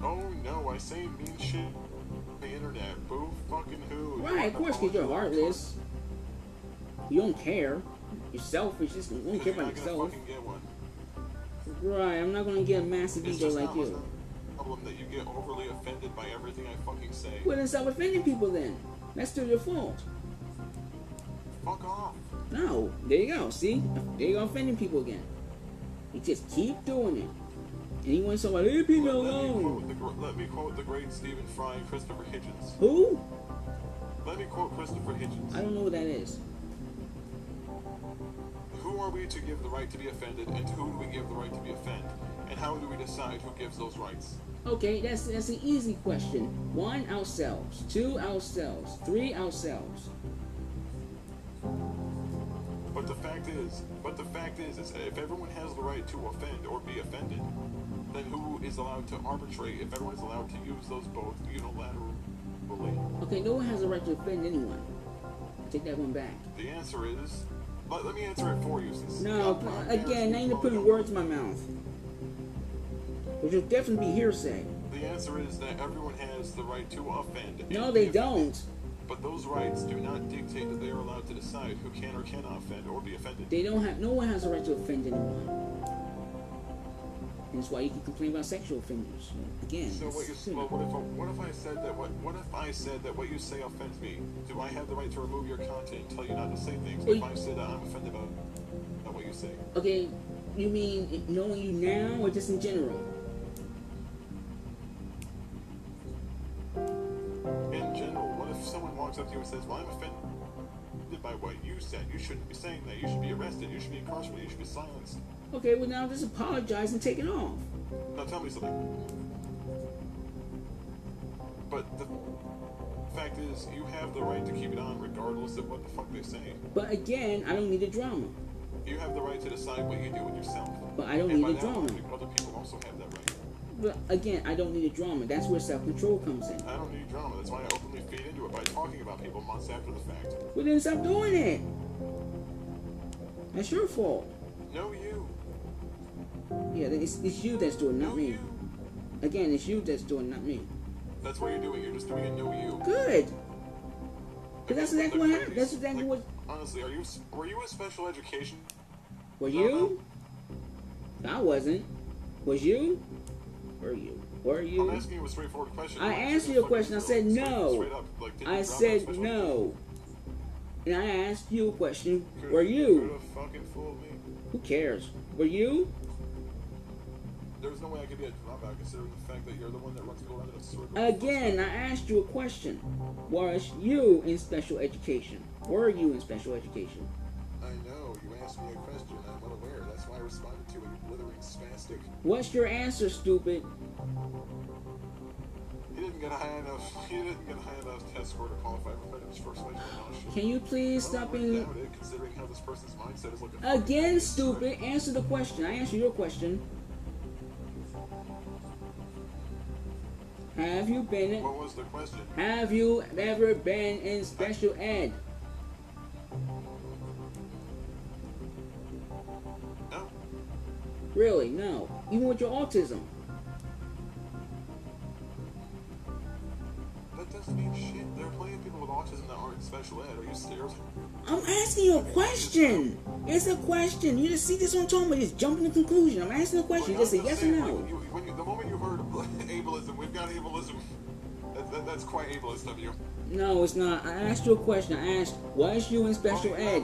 now? Oh no, I say mean shit on the internet. Boo fucking who? Right, of course, because you're heartless. You don't care. You're selfish. Just you don't care You're about not gonna yourself. fucking get one. Right, I'm not gonna get a massive It's ego just like not you. a problem that you get overly offended by everything I fucking say. Well, then stop offending people then. That's still your fault. Fuck off. No, there you go. See? There you go, offending people again. You just keep doing it. And you want somebody, leave people alone. Let me quote the great Stephen Fry and Christopher Hitchens. Who? Let me quote Christopher Hitchens. I don't know what that is. Who are we to give the right to be offended, and to who do we give the right to be offended? And how do we decide who gives those rights? Okay, that's an easy question. 1, ourselves. 2, ourselves. 3, ourselves. But the fact is if everyone has the right to offend or be offended, then who is allowed to arbitrate if everyone is allowed to use those both unilaterally? Okay, no one has a right to offend anyone. Take that one back. The answer is, let me answer it for you. Since No, again, now you're putting words in my mouth. Which will definitely be hearsay. The answer is that everyone has the right to offend. No, they don't. But those rights do not dictate that they are allowed to decide who can or cannot offend or be offended. They don't have. No one has a right to offend anyone. And that's why you can complain about sexual offenders. Again. So what if I said that what you say offends me? Do I have the right to remove your content and tell you not to say things if I say that I'm offended about what you say? Okay, you mean knowing you now or just in general? In general, what if someone walks up to you and says, well, I'm offended by what you said. You shouldn't be saying that. You should be arrested. You should be incarcerated. You should be silenced. Okay, well now just apologize and take it off. Now tell me something. But the fact is, you have the right to keep it on regardless of what the fuck they say. But again, I don't need the drama. You have the right to decide what you do with yourself. But I don't need the drama. Other people also have that right. But again, I don't need the drama. That's where self-control comes in. I don't need drama. That's why I openly feed into it by talking about people months after the fact. Well then stop doing it. That's your fault. No, you. Yeah, it's you that's doing it, not me. You. Again, it's you that's doing it, not me. That's what you're doing. You're just doing it, no you. Good. But that's exactly what happened. That's exactly what... Honestly, were you a special education? Were you? I wasn't. Was you? Were you? Were you? I'm asking you a straightforward question. I answered your question. I said no. I said no. And I asked you a question. Were you? You could have fucking fooled me. Who cares? Were you? There's no way I could be a dropout considering the fact that you're the one that runs people around in a circle. Again, I asked you a question. Was you in special education? Were you in special education? I know. You asked me a question. I'm unaware. That's why I responded to it. You blithering spastic. What's your answer, stupid? He didn't get a high enough test score to qualify for his first way. Can you please stop being... Considering how this person's mindset is looking. Again, stupid. Answer the question. I answered your question. Have you been in... What was the question? Have you ever been in special ed? No. Really? No. Even with your autism? That doesn't mean shit. There are plenty of people with autism that aren't in special ed. Are you serious? I'm asking you a question. It's a question. You just see this on talking about. Just jump to the conclusion. I'm asking a question. You just say yes or no. The moment you heard ableism, we've got ableism. That's quite ableist of you. No, it's not. I asked you a question. I asked, was you in special ed?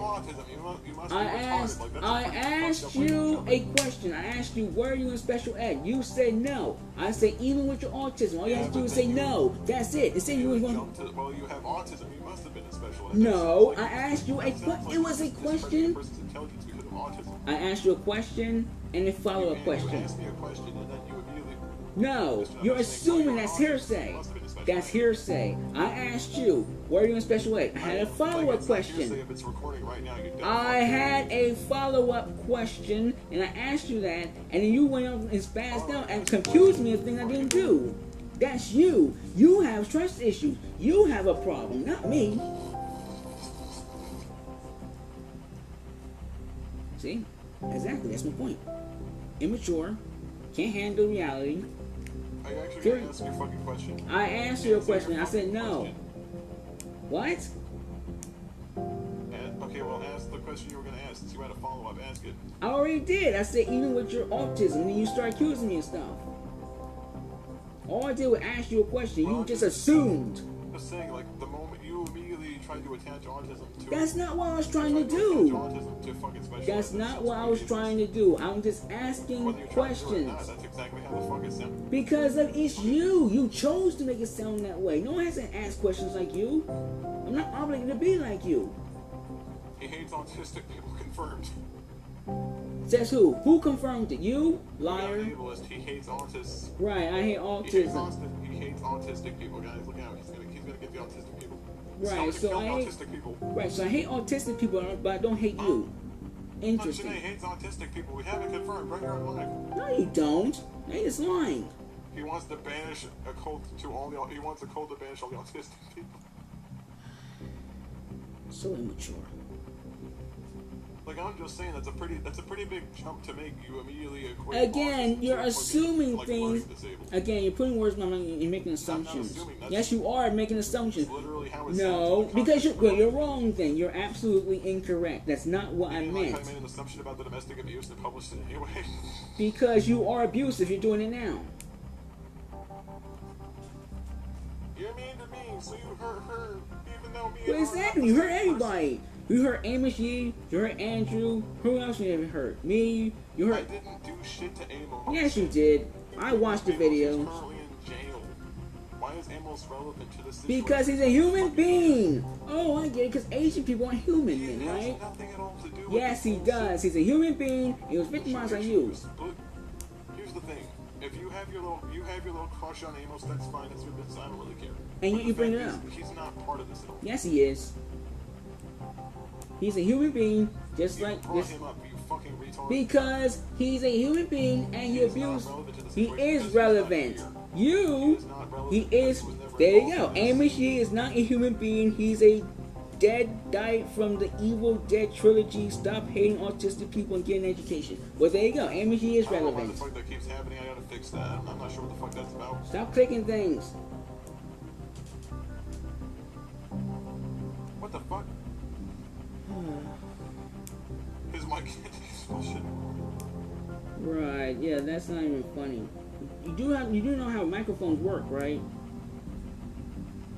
I asked you a question. I asked you, were you in special ed? You said no. I said, even with your autism, all you have to do is say no. That's it. Instead you was going. Well, you have autism. You must have been in special ed. No, I asked you a question. It was a question. I asked you a question and a follow-up question. You asked me a question and then you immediately. No, you're assuming that's hearsay. That's hearsay. I asked you, were you in special ed? I had a follow-up question. I had a follow-up question, and I asked you that, and then you went up and spazzed out and confused me of things I didn't do. That's you. You have trust issues. You have a problem, not me. See? Exactly, that's my point. Immature, can't handle reality. I actually gonna ask you a fucking question. I asked you a question. I said no. What? Okay, well, ask the question you were gonna ask. Since you had a follow-up, ask it. I already did. I said even with your autism, and then you start accusing me of stuff. All I did was ask you a question. You just assumed. Just saying, like, the moment you immediately tried to attach autism to... That's not what I was trying to do. That's not what I was trying to do. I'm just asking questions. That's exactly how the fuck it sounds. Because it's you. You chose to make it sound that way. No one has to ask questions like you. I'm not obligated to be like you. He hates autistic people, confirmed. Says who? Who confirmed it? You? Liar. He's not an ableist. He hates autists. Right, I hate autism. He hates autistic people, guys. Look out. He's gonna get the autistic people. Right, so I hate autistic people. Right, so I hate autistic people, but I don't hate you. Interesting. Shin-Ae hates autistic people. We have it confirmed right here on live. No, you don't. Now you're just lying. He wants to banish a cult to all the. He wants a cult to banish all the autistic people. So immature. Like, I'm just saying, that's a pretty big jump to make. You immediately equate. Again, you're assuming things. Disabled. Again, you're putting words in my mouth. You're making assumptions. Yes, you are making assumptions. Literally how it No, sounds because you're wrong. Then you're absolutely incorrect. That's not what I meant. Like I made an assumption about the domestic abuse and published it anyway. Because you are abusive. You're doing it now. You're mean to me, so you hurt her, even though me. Well, exactly. You hurt everybody. You hurt Amos Yee, you hurt Andrew, who else you ever hurt? Me, you hurt... I didn't do shit to Amos. Yes, you did. I watched the videos. He's currently in jail. Why is Amos relevant to this situation? Because he's a human being! Oh, I get it, because Asian people aren't human then, right? He has nothing at all to do with yes, he does. He's a human being, he was victimized by you. But here's the thing. If you have your little crush on Amos, that's fine. It's your business. I don't really care. And you bring it up. He's not part of this at all. Yes, he is. He's a human being, just you like brought this. Him up, you fucking retard. Because he's a human being and he abused. He is relevant. You, he is. There you go. Amos Yee is not a human being. He's a dead, died from the Evil Dead trilogy. Stop hating autistic people and get an education. Well, there you go. Amos Yee is relevant. I don't know what the fuck that keeps happening. I gotta fix that. I'm not sure what the fuck that's about. Stop clicking things. What the fuck? His mic bullshit. Right, yeah, that's not even funny. You do know how microphones work, right?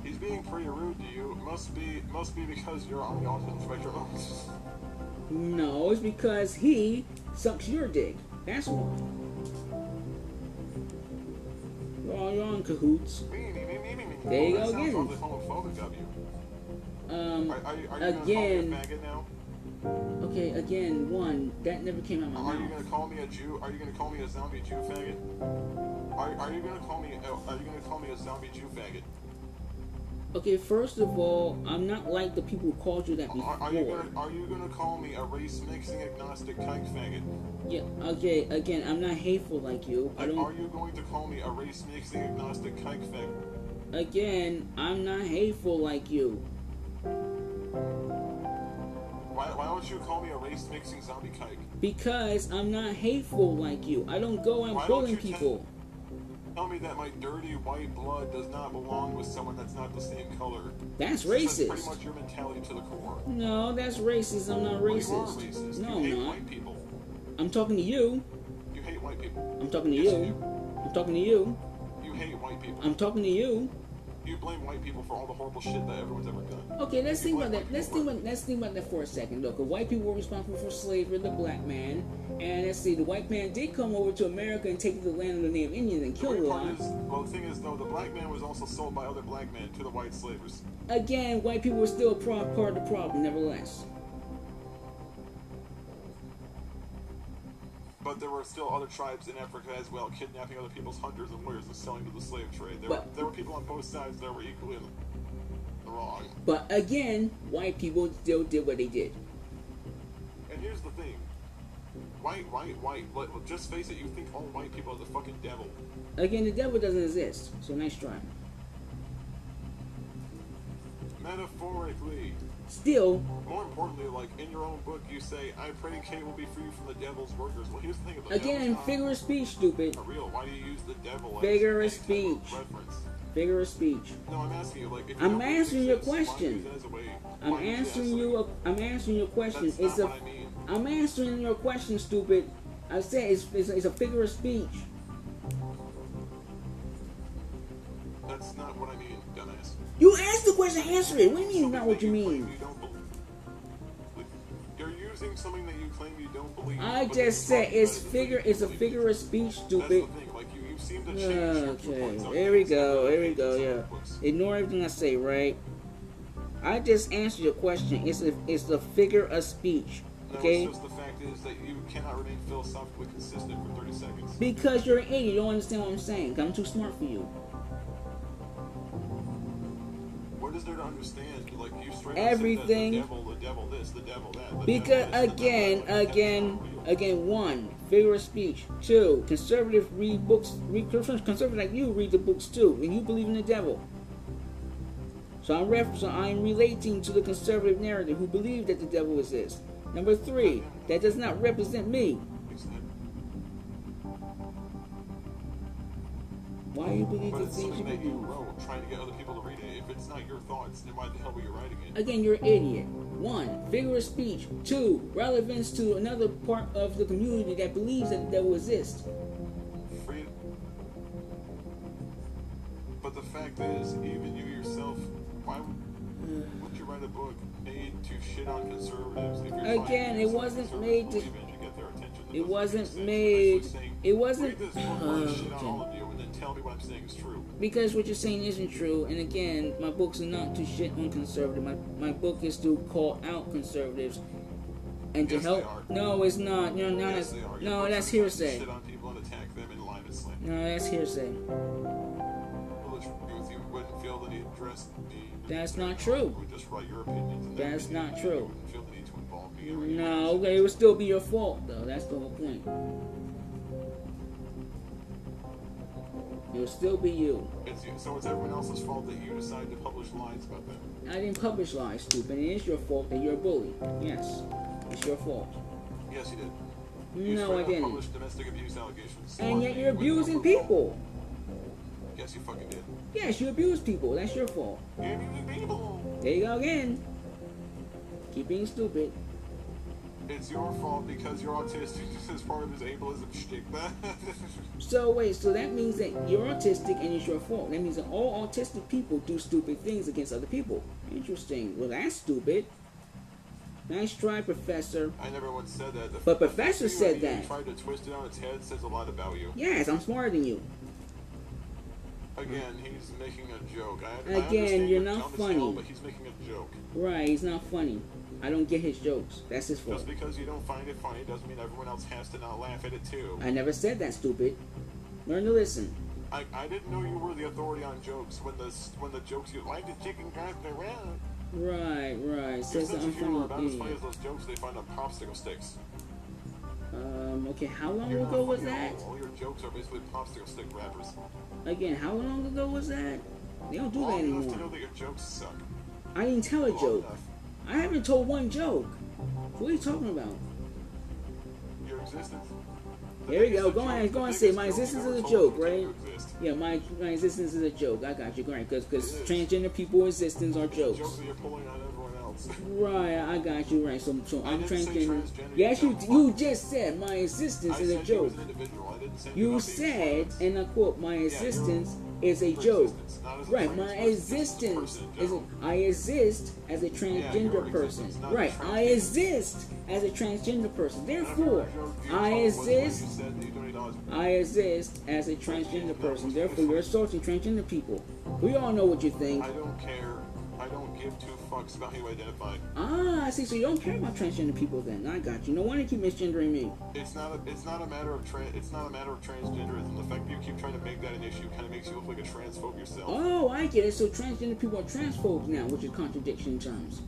He's being pretty rude to you. Must be because you're on the autism spectrum. No, it's because he sucks your dick. That's why. You're on cahoots. There you go again. Homophobic of you. Are you again. Gonna call me a faggot now? Okay, again, one, that never came out of my mouth. Are you gonna call me a Jew? Are you gonna call me a zombie Jew faggot? Are you gonna call me a zombie Jew faggot? Okay, first of all, I'm not like the people who called you that before. Are you gonna call me a race mixing agnostic kike faggot? Yeah. Okay. Again, I'm not hateful like you. I don't. Are you going to call me a race mixing agnostic kike faggot? Again, I'm not hateful like you. Why don't you call me a race mixing zombie kike? Because I'm not hateful like you. I don't go out bullying people. Tell me that my dirty white blood does not belong with someone that's not the same color. That's racist. That's pretty much your mentality to the core. No, that's racist. I'm not racist. Well, you are racist. No, you hate I'm not. White people. I'm talking to you. You hate white people. I'm talking to yes, you. I'm talking to you. You hate white people. I'm talking to you. You blame white people for all the horrible shit that everyone's ever done. Okay, let's think about that. Let's think about that for a second. Look, white people were responsible for slavery, the black man, and let's see, the white man did come over to America and take the land of the native Indians and kill a lot. Well, the thing is, though, the black man was also sold by other black men to the white slavers. Again, white people were still part of the problem, nevertheless. But there were still other tribes in Africa as well, kidnapping other people's hunters and warriors and selling to the slave trade. There were people on both sides that were equally in the wrong. But again, white people still did what they did. And here's the thing. White. Just face it, you think all white people are the fucking devil. Again, the devil doesn't exist, so nice try. Metaphorically. Still. More importantly, like in your own book, you say, "I pray Kate will be free from the devil's workers." Well, here's the thing about again, figure of speech, stupid. For real, why do you use the devil? Figure of speech. Reference? Figure of speech. No, I'm asking you, like, if I'm answering your question. I'm answering your question. That's not what I mean. I'm answering your question, stupid. I said it's a figure of speech. That's not what I mean, dumbass. You asked the question, answer it. What do you mean, not what you mean? You're using something that you claim you don't believe. I just said it's a figure of speech, stupid. That's the thing, like you seem to change okay, here we go, yeah. Ignore everything I say, right? I just answered your question. It's a figure of speech. No, Okay? it's just the fact is that you cannot remain philosophically consistent for 30 seconds. Because you're an idiot. You don't understand what I'm saying. I'm too smart for you. What is there to understand? Like, you straight Everything. up said that the devil this, the devil that. Because again, one, figure of speech. Two, conservative read books. Conservative like you read the books too, and you believe in the devil. So I'm relating to the conservative narrative who believe that the devil exists. Number three, that does not represent me. Why you believe But the it's things you something that you believe? wrote, trying to get other people to read it. If it's not your thoughts, then why the hell were you writing it? Again, you're an idiot. One, figure of speech. Two, relevance to another part of the community that believes that the devil exists. Freedom. But the fact is, even you yourself, why would you write a book made to shit on conservatives? If you're Again, it wasn't made to. get their attention, that It doesn't wasn't make sense. made. You're basically saying, It wasn't. read this book, I'm gonna shit on all of you, and then tell me what I'm saying is true. Because what you're saying isn't true, and again, my books are not to shit on conservatives. My book is to call out conservatives and to Yes, help. they are. No, it's not. No, no, Yes, that's, they are. Your no, books that's are trying to hearsay. Shit on people and attack them and line and slam. No, that's hearsay. Well, the truth is, you wouldn't feel the need to address me. That's not true. You would just write your opinions. And That's everything. not You true. wouldn't feel the need to involve me. Or anything. No, okay, it would still be your fault, though. That's the whole point. It would still be you. So it's everyone else's fault that you decided to publish lies about them. I didn't publish lies, stupid. It is your fault that you're a bully. Yes, it's your fault. Yes, you did. You No, I straight up didn't. published domestic abuse allegations. And yet you're abusing people. Yes, you fucking did. Yes, you abuse people. That's your fault. You're abusing people. There you go again. Keep being stupid. It's your fault because you're autistic. This is part of his ableism shtick. So wait, so that means that you're autistic and it's your fault. That means that all autistic people do stupid things against other people. Interesting. Well, that's stupid. Nice try, Professor. I never once said that. But Professor said You that. tried to twist it on its head says a lot about you. Yes, I'm smarter than you. Again, he's making a joke. I Again, understand you're you're not dumb as funny. hell, but he's making a joke. Right, he's not funny. I don't get his jokes. That's his fault. Just because you don't find it funny doesn't mean everyone else has to not laugh at it too. I never said that, stupid. Learn to listen. I didn't know you were the authority on jokes when the jokes you like the chicken guys around. Right. Your Says sense that I'm of humor are about as funny. funny as those jokes they find on popsicle sticks. Okay, how long You're ago not was funny at that? all your jokes are basically popsicle stick rappers. Again, how long ago was that? They don't do that Long enough to know anymore. that your jokes suck. I didn't tell a Long joke. enough. I haven't told one joke. What are you talking about? Your existence. Here we go. Go on, say my existence is a joke, right? Exist. Yeah, my existence is a joke. I got you, right? Because transgender people's existence are Jokes jokes. that you're pulling on everyone else. Right, I got you, right. So I I'm didn't say transgender. transgender, Yes, you you dumb just said my existence I is a said you joke. as an individual. I didn't say You about being said, trans. and I quote, my existence is a Your joke. existence, not as a Right, trans my person, just as a existence person in is general. I exist as a your transgender person. existence, not Right, a I transgender. exist as a transgender person. None of Therefore, your I joke was when you exist. said that you don't need dollars. I exist as a transgender person. Therefore, you're assaulting transgender people. We all know what you think. I don't care. I don't give two fucks about how you identify. Ah, I see. So you don't care about transgender people then. I got you. No wonder you keep misgendering me. It's not a matter of transgenderism. The fact that you keep trying to make that an issue kind of makes you look like a transphobe yourself. Oh, I get it. So transgender people are transphobes now, which is contradiction in terms.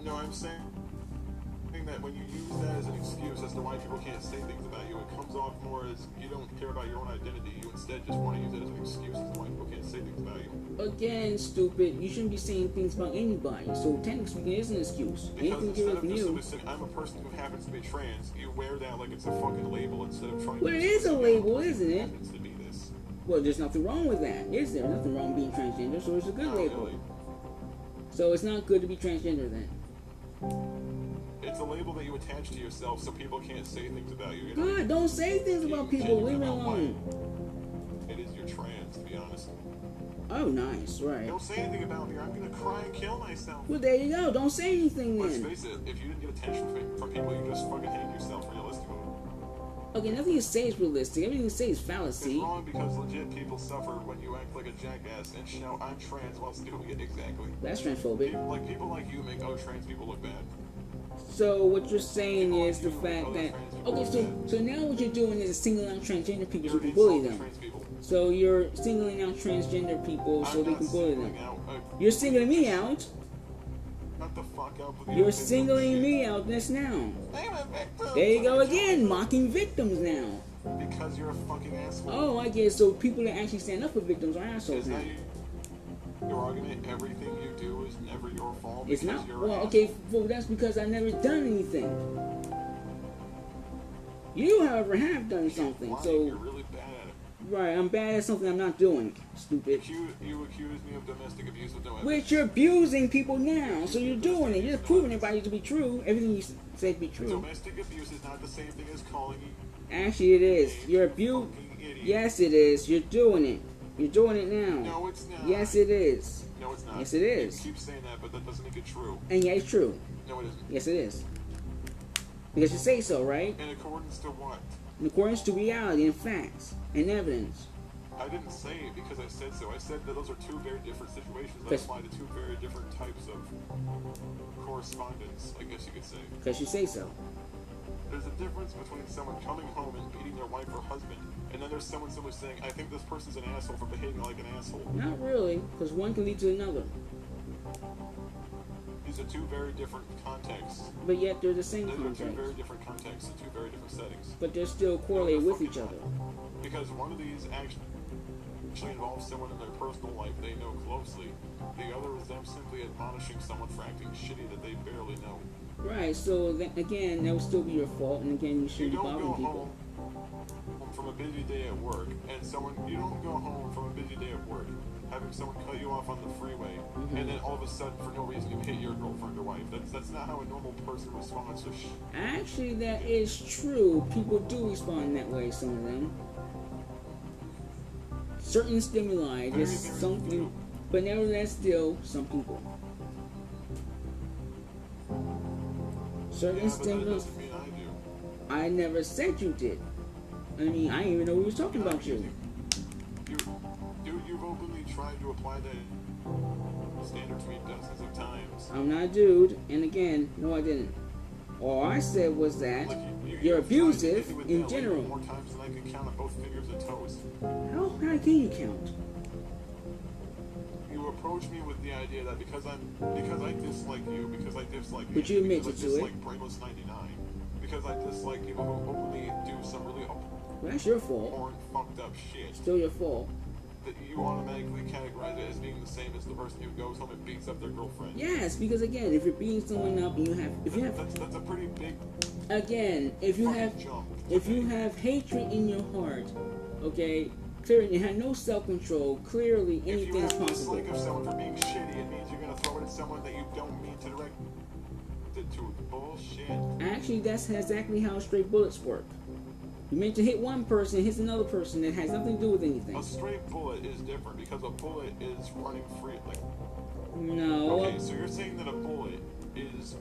No, I'm saying that when you use that as an excuse as to why people can't say things about you, it comes off more as you don't care about your own identity. You instead just want to use it as an excuse as to why people can't say things about you. Again, stupid. You shouldn't be saying things about anybody. So technically speaking, it is an excuse. Because Anything instead given of from just you. simply saying, I'm a person who happens to be trans, you wear that like it's a fucking label instead of trying Well, to... it is a label, isn't it? Happens to be this. Well, there's nothing wrong with that, is there? Nothing wrong being transgender, so it's a good Not label. really. So it's not good to be transgender then. It's a label that you attach to yourself so people can't say things about you. You know? Good. Don't say things about people. Leave me alone. It is your trans, to be honest. Oh, nice. Right. Don't say anything about me or I'm gonna cry and kill myself. Well, there you go. Don't say anything Let's then. face it, if you didn't get attention from people, you just fucking hate yourself realistically. Okay, nothing you say is realistic. Everything you say is It's fallacy. wrong because legit people suffer when you act like a jackass and shout, I'm trans whilst doing it exactly. That's transphobic. People like you make trans people look bad. So what you're saying is the fact that so now what you're doing is singling out transgender people so you can bully them. So you're singling out transgender people so they can bully them. You're singling me out. You're singling me out this now. There you go again, mocking victims now. Because you're a fucking asshole. Oh, I guess so. People that actually stand up for victims are assholes now. Your argument, everything you do is never your fault. It's not. Well, okay, well, that's because I never done anything. You, however, have done something. So you're really bad at it. Right, I'm bad at something I'm not doing. Stupid. You accuse me of domestic abuse with no evidence. Which you're abusing people now, so you're doing it. You're just proving everybody to be true. Everything you say to be true. Domestic abuse is not the same thing as calling you. Actually, it is. You're abusing. Yes, it is. You're doing it. You're doing it now. No, it's not. Yes, it is. No, it's not. Yes, it is. You keep saying that, but that doesn't make it true. And yeah, it's true. No, it isn't. Yes, it is. Because you say so, right? In accordance to what? In accordance to reality and facts and evidence. I didn't say it because I said so. I said that those are two very different situations that apply to two very different types of correspondence, I guess you could say. Because you say so. There's a difference between someone coming home and beating their wife or husband, and then there's someone simply saying, I think this person's an asshole for behaving like an asshole. Not really, because one can lead to another. These are two very different contexts. But yet they're the same Those context. are two very different contexts and two very different settings. But they're still correlated with each other. Because one of these actually involves someone in their personal life they know closely. The other is them simply admonishing someone for acting shitty that they barely know. Right, so that, again, that would still be your fault, and again, you shouldn't be bothering people. You don't go home from a busy day at work, and you don't go home from a busy day at work, having someone cut you off on the freeway, and then all of a sudden, for no reason, you hit your girlfriend or wife. That's not how a normal person responds to shit. Actually, that is true. People do respond that way, some of them. Certain stimuli, just something, but nevertheless, still, some people. Certain stimulus. I never said you did. I mean, I didn't even know we was talking about you. You've openly tried to apply that standard to me dozens of times. I'm not a dude, and again, no, I didn't. All I said was that you're abusive in general. More times than I can count on both fingers and toes. How high can you count? You approach me with the idea that because I dislike you, because I dislike you, but you admit to it. Dislike Brainless 99, because I dislike people who openly do some really well, that's your fault. Or fucked up shit. Still your fault. That you automatically categorize it as being the same as the person who goes home and beats up their girlfriend. Yes, because again, if you're beating someone up and that's a pretty big. Again, if you have hatred in your heart, okay. Clearly, you have no self-control. Clearly, anything is possible. If you have dislike of someone for being shitty, it means you're going to throw it at someone that you don't mean to direct it to. Bullshit. Actually, that's exactly how straight bullets work. You meant to hit one person, it hits another person that has nothing to do with anything. A straight bullet is different because a bullet is running free. No. Okay, so you're saying that a bullet is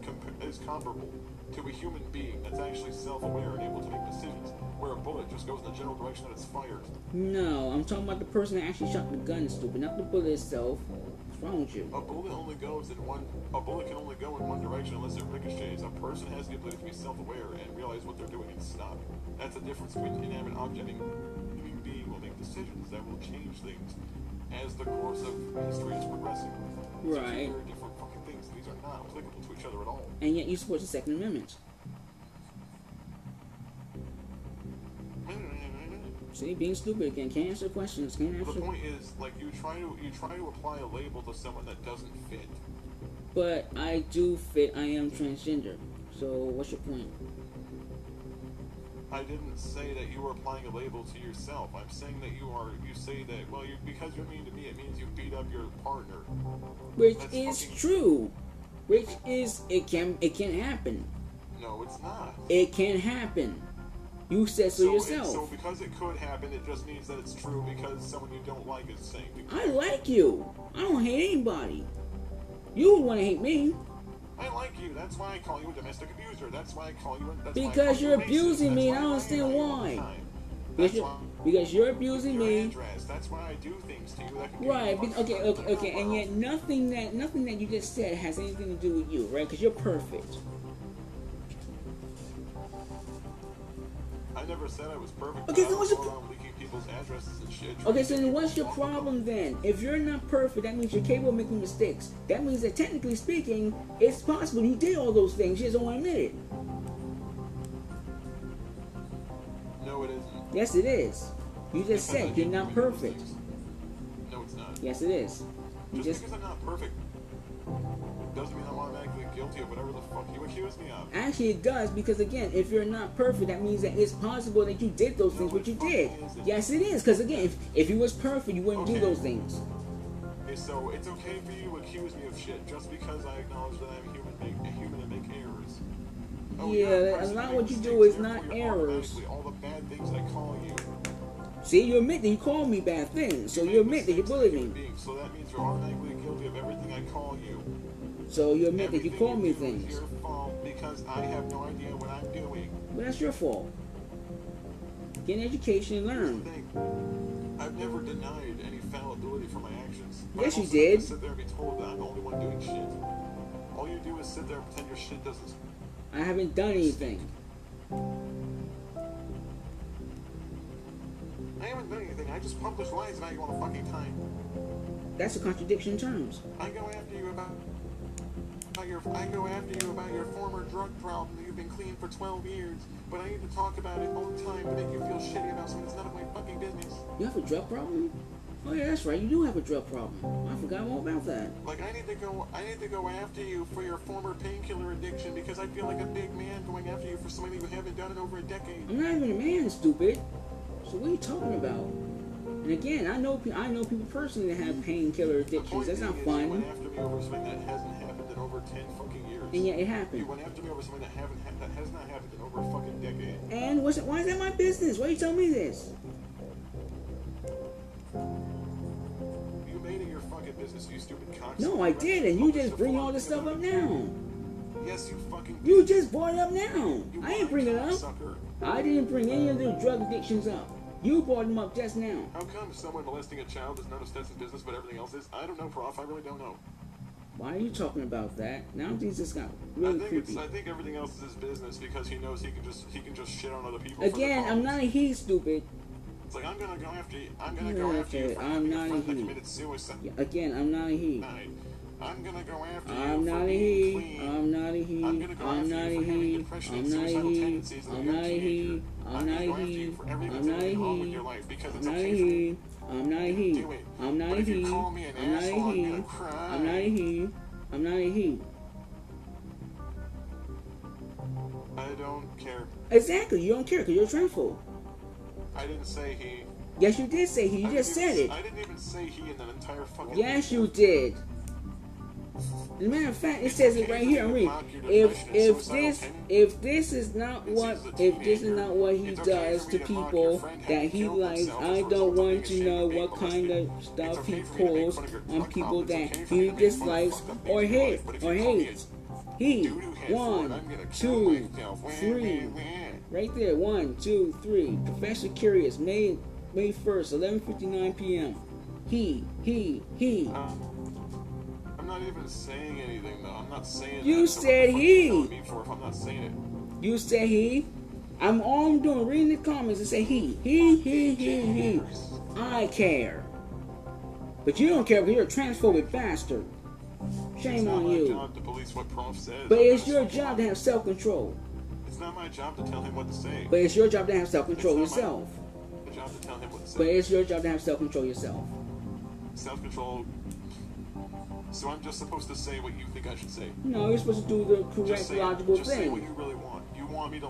comparable to a human being that's actually self-aware and able to make decisions, where a bullet just goes in the general direction that it's fired. No, I'm talking about the person that actually shot the gun, stupid, not the bullet itself. What's wrong with you? A bullet can only go in one direction unless it ricochets. A person has the ability to be self-aware and realize what they're doing and stop. That's the difference between an inanimate object and a human being will make decisions that will change things as the course of history is progressing. Right. These are very different fucking things. These are not applicable to each other at all. And yet you support the Second Amendment. See, being stupid again. Can't answer questions. Can't answer. The point is, you try to apply a label to someone that doesn't fit. But I do fit. I am transgender. So what's your point? I didn't say that you were applying a label to yourself. I'm saying that you say that, well, because you're mean to me, it means you beat up your partner. Which is true. Which is, it can happen. No, it's not. It can happen. You said so yourself. So because it could happen, it just means that it's true because someone you don't like is saying it. I like you. I don't hate anybody. You would want to hate me. I like you. That's why I call you a domestic abuser. That's why I call you a... Because you're abusing me, and I don't understand why. Because you're abusing me. That's why I do things to you. Right. Okay. And yet nothing that you just said has anything to do with you, right? Because you're perfect. never said I was perfect. Okay, I so what's don't your go around leaking people's addresses and shit. Okay, so then what's your problem then? If you're not perfect, that means you're capable of making mistakes. That means that technically speaking, it's possible you did all those things. You just don't want to admit it. No, it isn't. Yes, it is. You just Because I said you're keep not doing perfect. mistakes. No, it's not. Yes, it is. You Just because I'm not perfect doesn't mean I'm automatically guilty of whatever the fuck you accuse me of. Actually, it does, because again, if you're not perfect, that means that it's possible that you did those things, No, but you it did. fucking isn't. Yes, it is, because again, if you was perfect, you wouldn't do Okay. those things. Okay, so it's okay for you to accuse me of shit just because I acknowledge that I'm a human and make errors. Oh, Yeah, you're a person lot who of what makes you do mistakes, is not therefore you're errors. automatically all the bad things I call you. See, you admit that you called me bad things, so you admit that you bullied me. So that means you're automatically guilty of everything I call you. So you admit that you Everything called me do is things. your fault because I have no idea what I'm doing. Well, that's your fault. Get an education and Here's learn. the thing. I've never denied any fallibility for my actions. But Yes, I'm you also not gonna did. sit there and be told that I'm the only one doing shit. All you do is sit there and pretend your shit doesn't. I haven't done anything. I haven't done anything. I just publish lies about you all the fucking time. That's a contradiction in terms. I go after you about your former drug problem that you've been clean for 12 years, but I need to talk about it all the time to make you feel shitty about something that's none of my fucking business. You have a drug problem? Oh yeah, that's right. You do have a drug problem. I forgot all about that. Like I need to go after you for your former painkiller addiction because I feel like a big man going after you for something you haven't done in over a decade. I'm not even a man, stupid. So what are you talking about? And again, I know people personally that have painkiller addictions. That's not You fun. went after me over something that hasn't happened in over 10 fucking years. And yet it You happened. went after me over something that has not happened in over a fucking decade. And why is that my business? Why are you telling me this? You made it your fucking business, you stupid cocksucker. No, I did, and you just bring all this stuff up now. Yes, you fucking. You just brought it up now. You I didn't bring it up. cocksucker. I didn't bring any of the drug addictions up. You brought them up just now. How come someone molesting a child is none of Stetson's business, but everything else is? I don't know, Prof. I really don't know. Why are you talking about that? Now things just got I really think creepy. I think everything else is his business because he knows he can just shit on other people. Again, I'm not a he, stupid. It's like I'm gonna go after you. I'm Yeah, gonna go after you okay, for I'm having your not a friend that he. committed suicide. Yeah, again, I'm not a he. I'm gonna go after you I'm for not a being he. clean. I'm not a he. I'm gonna go I'm after not you a for having he. depression I'm and not a suicidal he. tendencies as a I'm young not a he. teenager. I'm I'm not gonna a go after he. you for everything I'm that's not a really wrong with he. your life because it's I'm not a okay for you. he. I'm not a he. Do it. I'm not But a if you he. call me an I'm not a asshole, I'm he. gonna cry. I'm not a he. I'm not a he. I don't care. Exactly. You don't care because you're transphobe. I didn't say he. Yes, you did say he. You I just didn't said even- it. I didn't even say he in that entire fucking. Yes, you did. As a matter of fact, it says it right here. I'm reading. If this is not what he does to people that he likes, I don't want to know what kind of stuff he pulls on people that he dislikes or hates. He 1, 2, 3. Right there. 1, 2, 3. Professor Curious, May 1st, 11:59 p.m. He. I'm not even saying anything though. I'm not saying. You that. So what the said fuck he. you telling me for if I'm not saying it. You said he. I'm doing reading the comments and say he. He. I care. But you don't care because you're a transphobic bastard. Shame on It's not my you. job to police what Prof says. But I'm it's not your a- job to have self-control. It's not my job to tell him what to say. But it's your job to have self-control It's not yourself. my job to tell him what to say. But it's your job to have self-control yourself. Self-control. So I'm just supposed to say what you think I should say. No, you're supposed to do the correct, Just say, logical just say what thing. you really want. You want me to.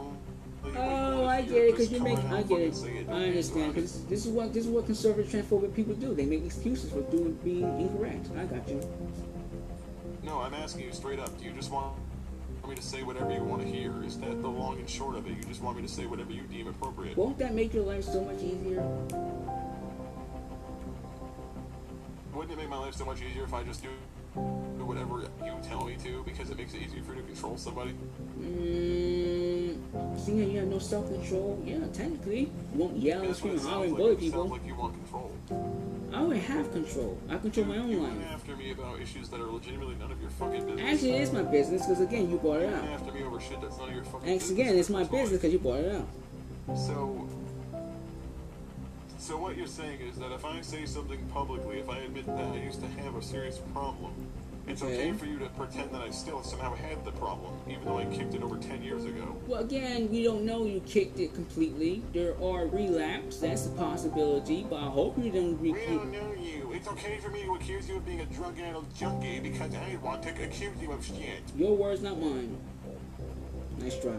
Oh, I get it, because you make. I get it. I understand, because this is what conservative transphobic people do. They make excuses for being incorrect. I got you. No, I'm asking you straight up. Do you just want me to say whatever you want to hear? Is that the long and short of it? You just want me to say whatever you deem appropriate? Won't that make your life so much easier? Wouldn't it make my life so much easier if I just do whatever you tell me to because it makes it easier for you to control somebody? Seeing that you have no self-control, yeah, technically. You won't yell and That's what scream it and sounds holler and like. bully It sounds people. like you want control. I would have control. I control my own You life. went after me about issues that are legitimately none of your fucking business. Actually, it is my business, because again, you brought You it went up. after me over shit that's none of your fucking And business. again, it's my That's why. business because you brought it up. So what you're saying is that if I say something publicly, if I admit that I used to have a serious problem, it's okay for you to pretend that I still somehow had the problem, even though I kicked it over 10 years ago. Well, again, we don't know you kicked it completely. There are relapse. That's a possibility, but I hope you don't. We don't know you. It's okay for me to accuse you of being a drug-addled junkie because I want to accuse you of shit. Your words, not mine. Nice try.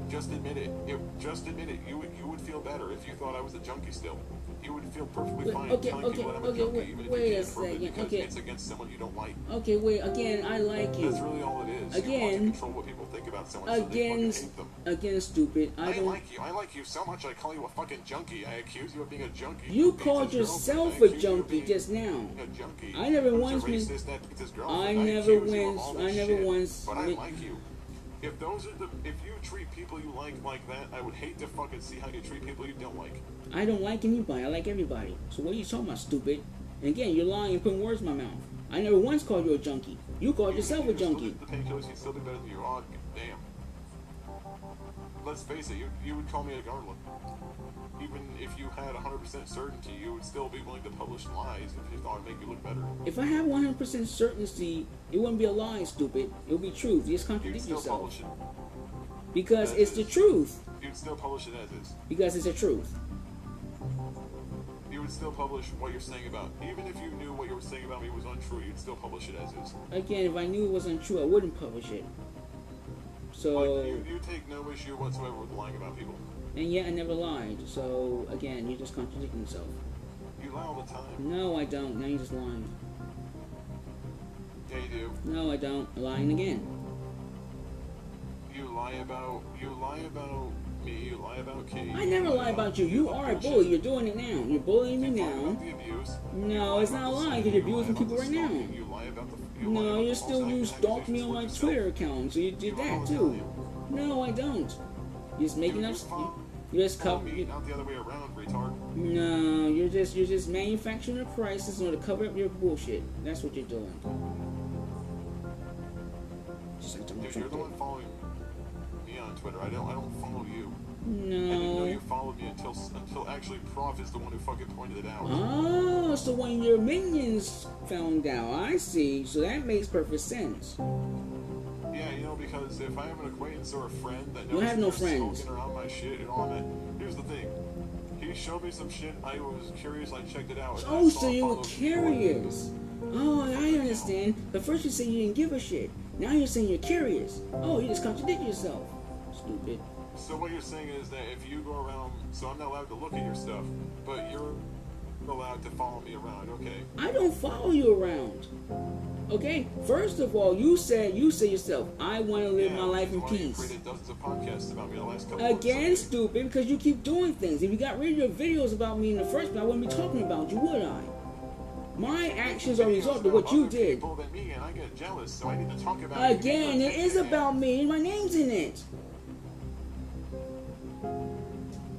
Just admit it. Just admit it. You would feel better if you thought I was a junkie still. You would feel perfectly fine telling people that I'm a junkie, even if you can't prove it because it's against someone you don't like. Okay, wait. Again, I like you. That's really all it is. Again, you want to control what people think about someone, so they fucking hate them. Again, stupid. I like you. I like you so much. I call you a fucking junkie. I accuse you of being a junkie. You called yourself a junkie just now. A junkie. I never once. I never once. But I like you. If you treat people you like that, I would hate to fucking see how you treat people you don't like. I don't like anybody. I like everybody. So what are you talking about, stupid? And again, you're lying and putting words in my mouth. I never once called you a junkie. You called yourself a junkie. The painkillers, you'd still do better than you. Oh, damn. Let's face it, you would call me a garland. Even if you had 100% certainty, you would still be willing to publish lies if you thought it would make you look better. If I had 100% certainty, it wouldn't be a lie, stupid. It would be truth. You just contradict yourself. Publish it. Because it's the truth. You'd still publish it as is. Because it's the truth. You would still publish what you're saying about. Even if you knew what you were saying about me was untrue, you'd still publish it as is. Again, if I knew it was untrue, I wouldn't publish it. So. You take no issue whatsoever with lying about people. And yet I never lied. So again, you're just contradicting yourself. You lie all the time. No, I don't. Now you're just lying. Yeah, you do. No, I don't. I'm lying again. You lie about me. You lie about Kate. I never lie about you. You are a bully. You're doing it now. You're bullying me now. No, it's not a lie because you're abusing people right now. You lie about the. No, you stalked me on my Twitter account, so you did that too. No, I don't. You're just making up. You just cover. Not the other way around, retard. No, you're just manufacturing a crisis in order to cover up your bullshit. That's what you're doing. Dude, you're the one following me on Twitter. I don't follow you. No. I didn't know you followed me until actually Prof is the one who fucking pointed it out. Oh, so when your minions found out, I see. So that makes perfect sense. Yeah, because if I have an acquaintance or a friend that knows you have no friends around my shit and all that, here's the thing. He showed me some shit. I was curious. I checked it out. Oh, so you were curious. Oh, I understand. But first you said you didn't give a shit. Now you're saying you're curious. Oh, you just contradict yourself. Stupid. So what you're saying is that if you go around, so I'm not allowed to look at your stuff, but you're allowed to follow me around, okay? I don't follow you around. Okay? First of all, you say yourself, I want to live my life in peace. Created dozens of podcasts about me the last couple Again, stupid, because you keep doing things. If you got rid of your videos about me in the first place, I wouldn't be talking about you, would I? My actions are a result of what you did. Than me, and I get jealous, so I need to talk about Again, it is about me, and my name's in it.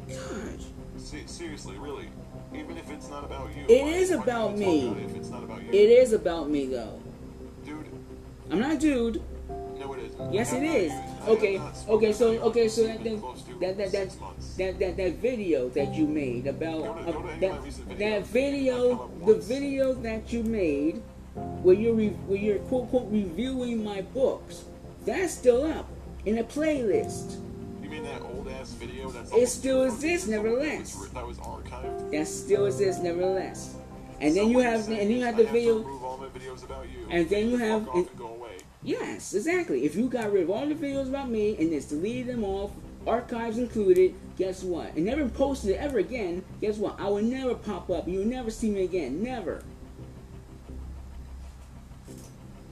God. Seriously, really. Even if it's not about you. It is about me. If it's not about you. It is about me, though. Dude. I'm not a dude. No, it isn't. Yes, it is. Okay, so that video that you made about the video that you made where you're quote unquote reviewing my books, that's still up in a playlist. You mean that old ass video? It still exists, nevertheless. That was archived. That still exists, nevertheless. And then you have the video. And then you have. Yes, exactly. If you got rid of all the videos about me and just deleted them off, archives included, guess what? And never posted it ever again, guess what? I will never pop up. You will never see me again. Never.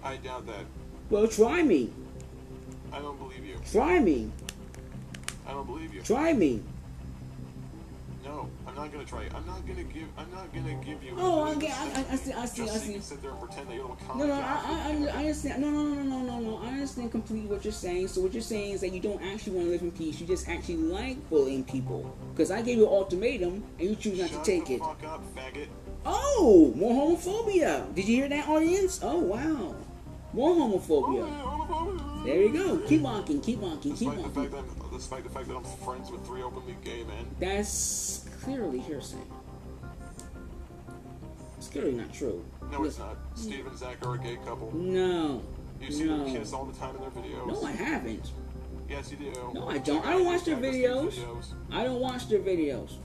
I doubt that. Well, try me. I don't believe you. Try me. I don't believe you. Try me. No, I'm not gonna try. I'm not gonna give you. Oh, okay. I see. Just so you can sit there and pretend that you're a No, I understand. No. I understand completely what you're saying. So what you're saying is that you don't actually want to live in peace. You just actually like bullying people. Because I gave you an ultimatum and you choose not to take it. Shut the fuck up, faggot. Oh, more homophobia. Did you hear that, audience? Oh, wow. More homophobia. There you go. Keep walking. Despite the fact that despite the fact that I'm friends with 3 openly gay men. That's clearly hearsay. It's clearly not true. No, it's not. Steve and Zach are a gay couple. No. You see them kiss all the time in their videos. No, I haven't. Yes, you do. No, I don't. I don't watch their videos. I don't watch their videos.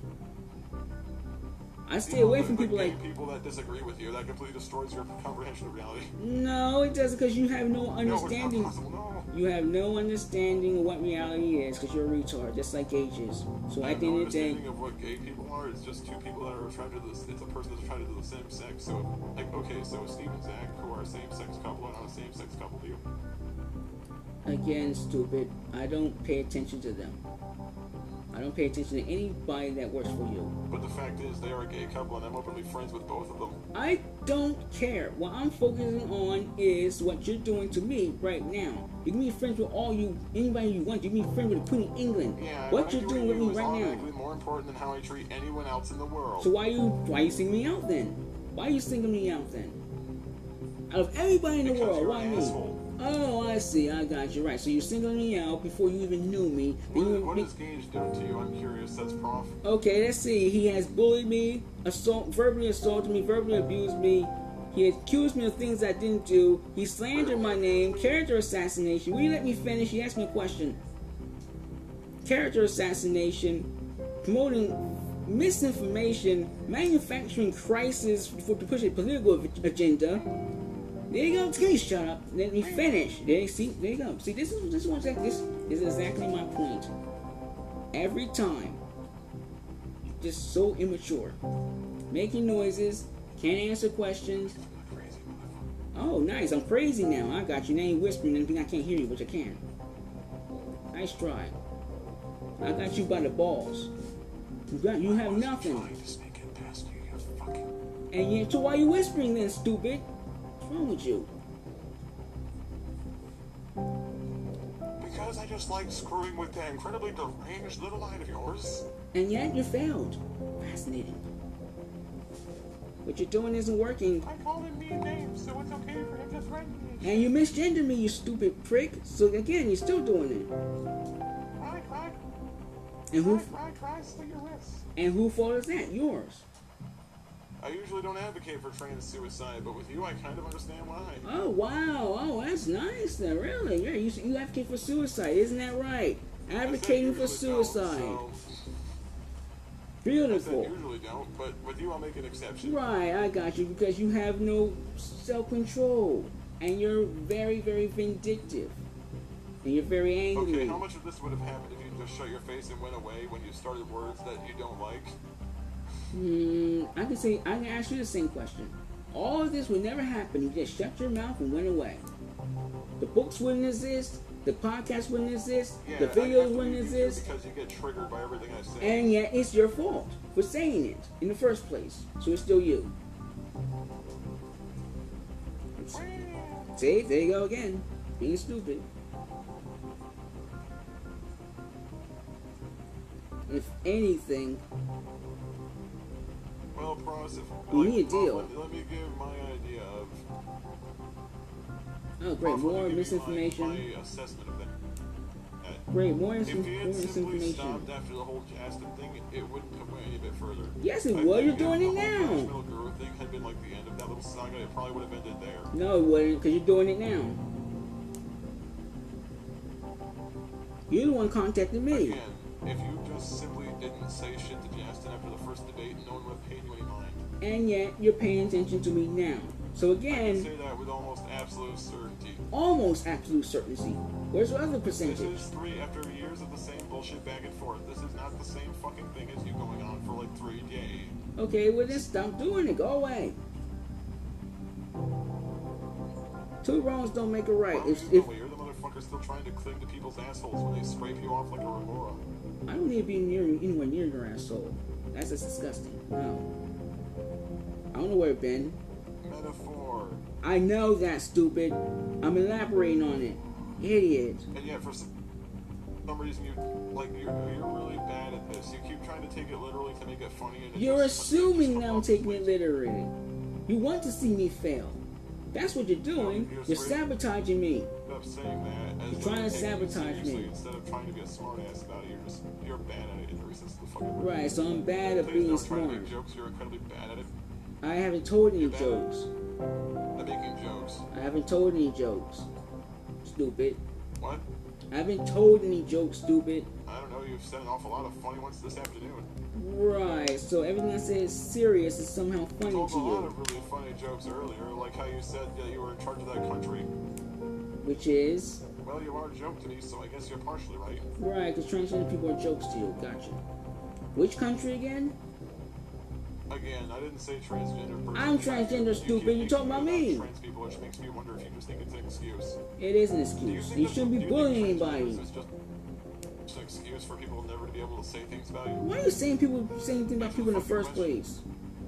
I stay away from people like people that disagree with you. That completely destroys your comprehension of reality. No, it doesn't, because you have no understanding. No, it's not possible, no. You have no understanding of what reality is, because you're a retard, just like Gage is. So at the end of the day, understanding of what gay people are. It's just 2 people that are attracted to this. It's a person that's attracted to the same sex. So, like, okay, so Steve and Zach, who are a same-sex couple, are not a same-sex couple to you. again, stupid. I don't pay attention to them. I don't pay attention to anybody that works for you. But the fact is, they are a gay couple, and I'm openly friends with both of them. I don't care. What I'm focusing on is what you're doing to me right now. You can be friends with anybody you want. You can be friends with the Queen of England. Yeah, what you're doing with me right now is more important than how I treat anyone else in the world. So why you singling me out then? Why are you singling me out then? Out of everybody in the world, why me? Asshole. Oh, I see. I got you right. So you're singling me out before you even knew me. What has Gage done to you? I'm curious. That's Prof. Okay, let's see. He has bullied me, verbally assaulted me, verbally abused me. He accused me of things I didn't do. He slandered my name. Character assassination. Will you let me finish? He asked me a question. Character assassination. Promoting misinformation. Manufacturing crisis to push a political agenda. There you go. Please shut up. Let me finish. There you go. See, this is exactly my point. Every time, just so immature, making noises, can't answer questions. Oh, nice. I'm crazy now. I got you. Now you whispering anything I can't hear you, but I can. Nice try. I got you by the balls. You have nothing. And yet, so why are you whispering then, stupid? What's wrong with you? Because I just like screwing with that incredibly deranged little mind of yours. And yet you failed. Fascinating. What you're doing isn't working. I called him mean names, so it's okay for him to threaten me. And you misgendered me, you stupid prick. So again, you're still doing it. Right. And who? Right, slit your wrists. And whose fault is that? Yours. I usually don't advocate for trans suicide, but with you, I kind of understand why. Oh wow! Oh, that's nice. Then really, yeah, you advocate for suicide, isn't that right? Advocating for suicide. Beautiful. I usually don't, but with you, I'll make an exception. Right, I got you, because you have no self-control, and you're very, very vindictive, and you're very angry. Okay, how much of this would have happened if you just shut your face and went away when you started words that you don't like? I can ask you the same question. All of this would never happen if you just shut your mouth and went away. The books wouldn't exist. The podcast wouldn't exist. Yeah, the videos wouldn't exist. Because you get triggered by everything I say. And yet it's your fault for saying it in the first place. So it's still you. See, there you go again. Being stupid. If anything, well, Pros, we need a deal. Let me give my idea of. Oh, great! More misinformation. My assessment of that. Great, more If he had simply misinformation. stopped after the whole Justin thing, it wouldn't have went any bit further. Yes, it would. You're doing it The now. whole Middle Guru thing had been like the end of that little saga. It probably would have ended there. No, it wouldn't, because you're doing it now. You're the one contacting me. Again, if you just simply didn't say shit to Justin after the first debate, no one would have paid you any mind. And yet you're paying attention to me now. So I can again, say that with almost absolute certainty. almost absolute certainty. Where's the other This percentage? is after years of the same bullshit back and forth. This is not the same fucking thing as you going on for like 3 days. Okay, well then stop doing it. Go away. Two wrongs don't make a right. Well, If you're the motherfucker still trying to cling to people's assholes when they scrape you off like a remora. I don't need to be anywhere near your asshole. That's just disgusting. No. I don't know where it's been. Metaphor. I know that, stupid. I'm elaborating on it. Idiot. And yet, for some reason, you're really bad at this. You keep trying to take it literally to make it funny. And You're assuming that I'm taking it literally. You want to see me fail. That's what you're doing. You're sabotaging me. Up saying that as You're trying to sabotage me. Instead of trying to be a smart ass about it, you're bad at it. You're the fucking Right, so I'm bad at being trying to smart. make jokes. You're incredibly bad at it. I haven't told any jokes. At making jokes. I haven't told any jokes. Stupid. What? I haven't told any jokes, stupid. I don't know. You've said an awful lot of funny ones this afternoon. Right, so everything I say is serious is somehow I funny told to a lot you. of really funny jokes earlier, like how you said that you were in charge of that country. Which is? Well, you are a joke to me, so I guess you're partially right. Right, because transgender people are jokes to you. Gotcha. Which country again? Again, I didn't say transgender person. I'm transgender, stupid. You're talking about me. Trans people, which makes me wonder if you just think it's an excuse. It is an excuse. You shouldn't be bullying anybody. It's just an excuse for people never to be able to say things about you. Why are you saying things about people in the first place?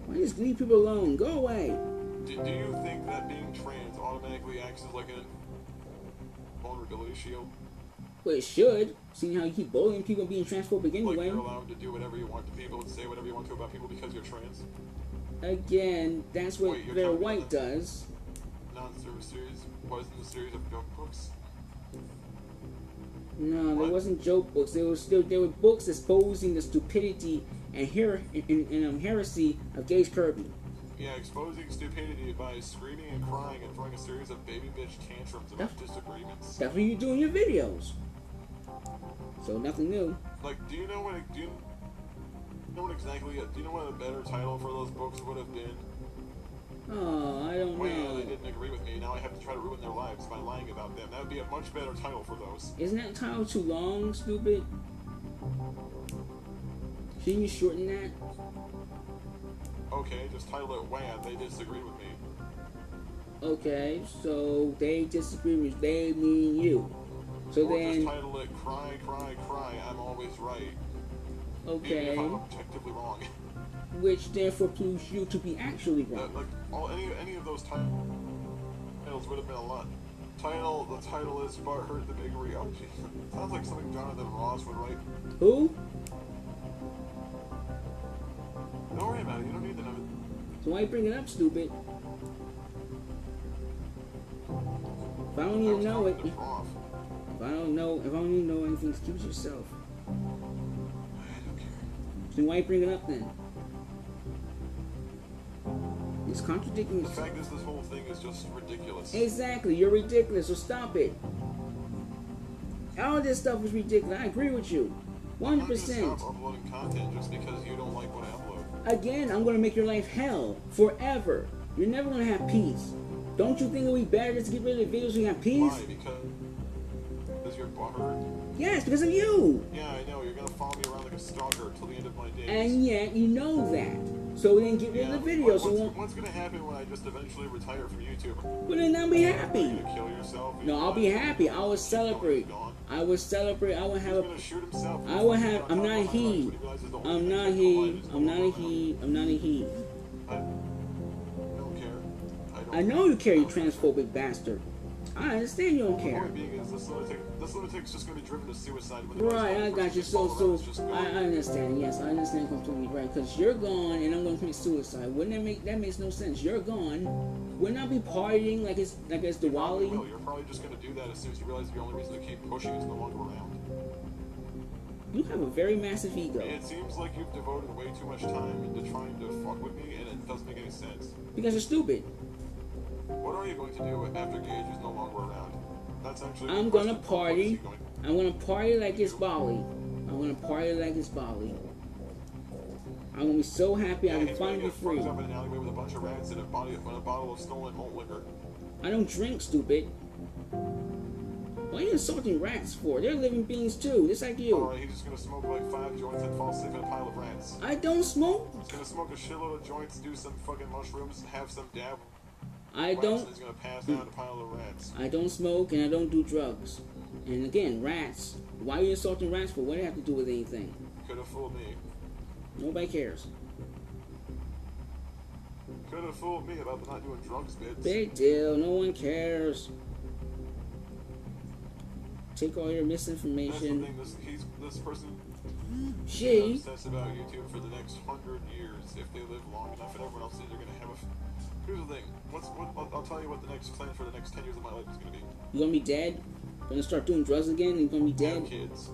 Why just leave people alone? Go away. Do you think that being trans automatically acts as like a vulnerability shield? Well, it should. Seeing how you keep bullying people and being transphobic anyway. Like you're allowed to do whatever you want to people and say whatever you want to about people because you're trans? Again, that's what Wait, you're their talking white about the does. Non-service series wasn't the series of joke books. No, there wasn't joke books. There were books exposing the stupidity and heresy of Gage Kirby. Yeah, exposing stupidity by screaming and crying and throwing a series of baby bitch tantrums about disagreements. That's what you do in your videos. So nothing new. Like, do you know what exactly? Do you know what a better title for those books would have been? Oh, I don't Well, know. they didn't agree with me. Now I have to try to ruin their lives by lying about them. That would be a much better title for those. Isn't that title too long, stupid? Shouldn't you shorten that? Okay, just title it "Wham." They disagreed with me. Okay, so they disagree with they mean you. So Or then, just title it "Cry, Cry, Cry. I'm always right." okay, Even if I'm objectively wrong. which therefore proves you to be actually wrong. Like any of those titles would have been a lot. The title is "Bart Hurt the Big Rio." Sounds like something Jonathan Ross would write. Who? Don't worry about it. You don't need to know. So why you bring it up, stupid? If I don't need to know it, if I don't need to know anything, just keep it to yourself. I don't care. Then why you bring it up then? It's contradicting The yourself. fact is, this whole thing is just ridiculous. Exactly, you're ridiculous, so stop it. All this stuff is ridiculous. I agree with you. I'm not gonna 100%. stop uploading content just because you don't like what I upload. Again, I'm going to make your life hell forever. You're never going to have peace. Don't you think it would be better just to get rid of the videos so you have peace? Why? Because you're butthurt? Yes, because of you. Yeah, I know. You're gonna follow me around like a stalker till the end of my days. And yet, you know that. So then get rid of the videos. What's gonna happen when I just eventually retire from YouTube? Well, then I'll be happy. You're gonna kill yourself? No, I'll be happy. I will celebrate. I will celebrate. I will have He's a... gonna shoot himself. I will have... I'm not a he. I'm not a he. I'm not a he. I'm not a he. I don't care. I know you care, you transphobic bastard. I understand you don't The care. point being is this lunatic's just gonna be driven to suicide when the Right, I got you. So just I understand. Yes, I understand completely. Right, because you're gone and I'm going to commit suicide. Wouldn't that makes no sense? You're gone. Wouldn't I be partying like it's Diwali? Well, you're probably just gonna do that as soon as you realize the only reason to keep pushing is no longer around. You have a very massive ego. It seems like you've devoted way too much time into trying to fuck with me, and it doesn't make any sense. Because you're stupid. What are you going to do after Gage is no longer around? That's actually. I'm the gonna question. party. What's he going- I'm gonna party like it's Bali. I'm gonna party like it's Bali. I'm gonna be so happy I Yeah, can he's gonna finally be get free. fucked up in an alleyway with a bunch of rats and a bottle of stolen malt liquor. I don't drink, stupid. What are you insulting rats for? They're living beings too, just like you. Alright, he's just gonna smoke like 5 joints and fall asleep in a pile of rats. I don't smoke. He's gonna smoke a shitload of joints, do some fucking mushrooms, have some dab. I rats, don't. And he's gonna pass out in a pile of rats. I don't smoke and I don't do drugs. And again, rats. Why are you insulting rats for? What do they have to do with anything? Could have fooled me. Nobody cares. Could have fooled me about the not doing drugs bits. Big deal. No one cares. Take all your That's the misinformation. thing. This person She. obsessed about YouTube for the next 100 years if they live long enough, and everyone else says they're gonna have a. Here's the thing. I'll tell you what the next plan for the next 10 years of my life is going to be. You gonna be dead? Gonna start doing drugs again and you gonna be dead? Have kids.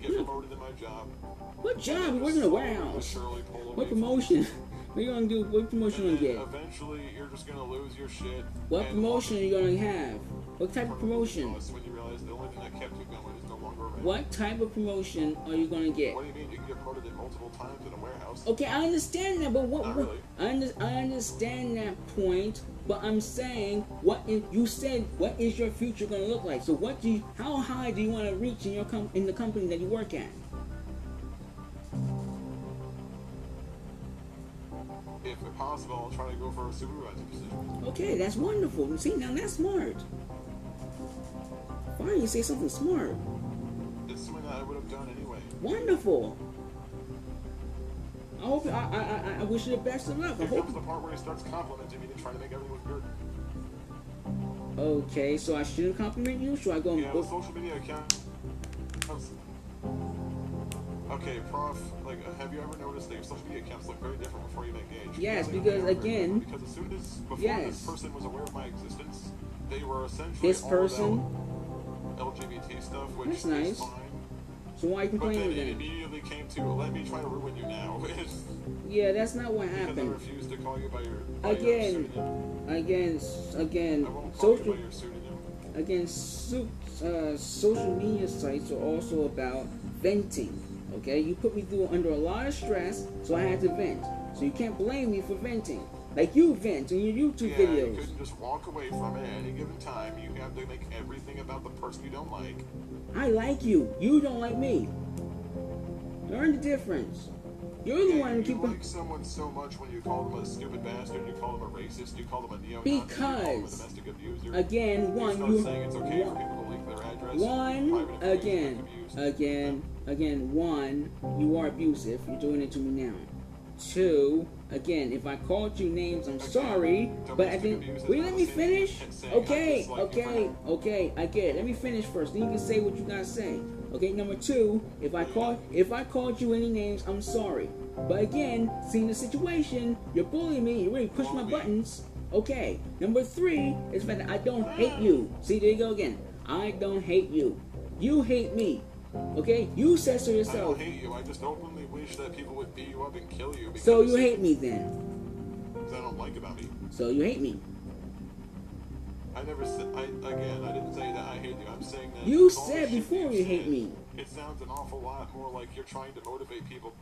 Get promoted in my job. What job? You work in a warehouse. What promotion? What you gonna do? What promotion you gonna get? Eventually, you're just gonna lose your shit. What promotion are you gonna have? What type of promotion? When you realize the only thing that kept you going is no longer around. What type of promotion are you gonna get? What do you mean? You can get promoted multiple times in a warehouse. Okay, I understand that, but what? Not really. I understand that point, but I'm saying, you said, what is your future gonna look like? So how high do you want to reach in in the company that you work at? If possible, I'll try to go for a supervisor position. Okay, that's wonderful. See, now that's smart. Why don't you say something smart? It's something that I would have done anyway. Wonderful. I hope I wish you the best of luck. Here comes the part where he starts complimenting me and trying to make everything look good. Okay, so I shouldn't compliment you? Should I go and Yeah, the social media account. Okay, Prof, like, have you ever noticed that your social media accounts look very different before you met Gage? Yes, because again... Because as soon as, before this person was aware of my existence, they were essentially this person? all about LGBT stuff, which that's nice. is fine. So why are you complaining then? But then? it immediately came to, let me try to ruin you now. Yeah, that's not what because happened. I refused to call you by your Again, social media sites are also about venting. Okay, you put me through under a lot of stress, so I had to vent. So you can't blame me for venting. Like you vent in your YouTube videos. You couldn't just walk away from it at any given time. You have to make everything about the person you don't like. I like you. You don't like me. Learn the difference. You're the one who keep like someone so much when you call them a stupid bastard, you call them a racist, you call them a neo-Nazi, because, you call them a domestic abuser. Again, you saying it's okay for people to link their address. One, you are abusive. You're doing it to me now. Two, again, if I called you names, I'm sorry, but I didn't. Will you let me finish? Okay, I get it. Let me finish first. Then you can say what you gotta say. Okay, number two, if I called you any names, I'm sorry. But again, seeing the situation, you're bullying me, you really push my buttons. Okay. Number three is that I don't hate you. See, there you go again. I don't hate you. You hate me. Okay? You said so yourself. I don't hate you. I just openly wish that people would beat you up and kill you. So you hate me then? Because I don't like about me. So you hate me? I never said, I didn't say that I hate you. I'm saying that... You said before you hate me. It sounds an awful lot more like you're trying to motivate people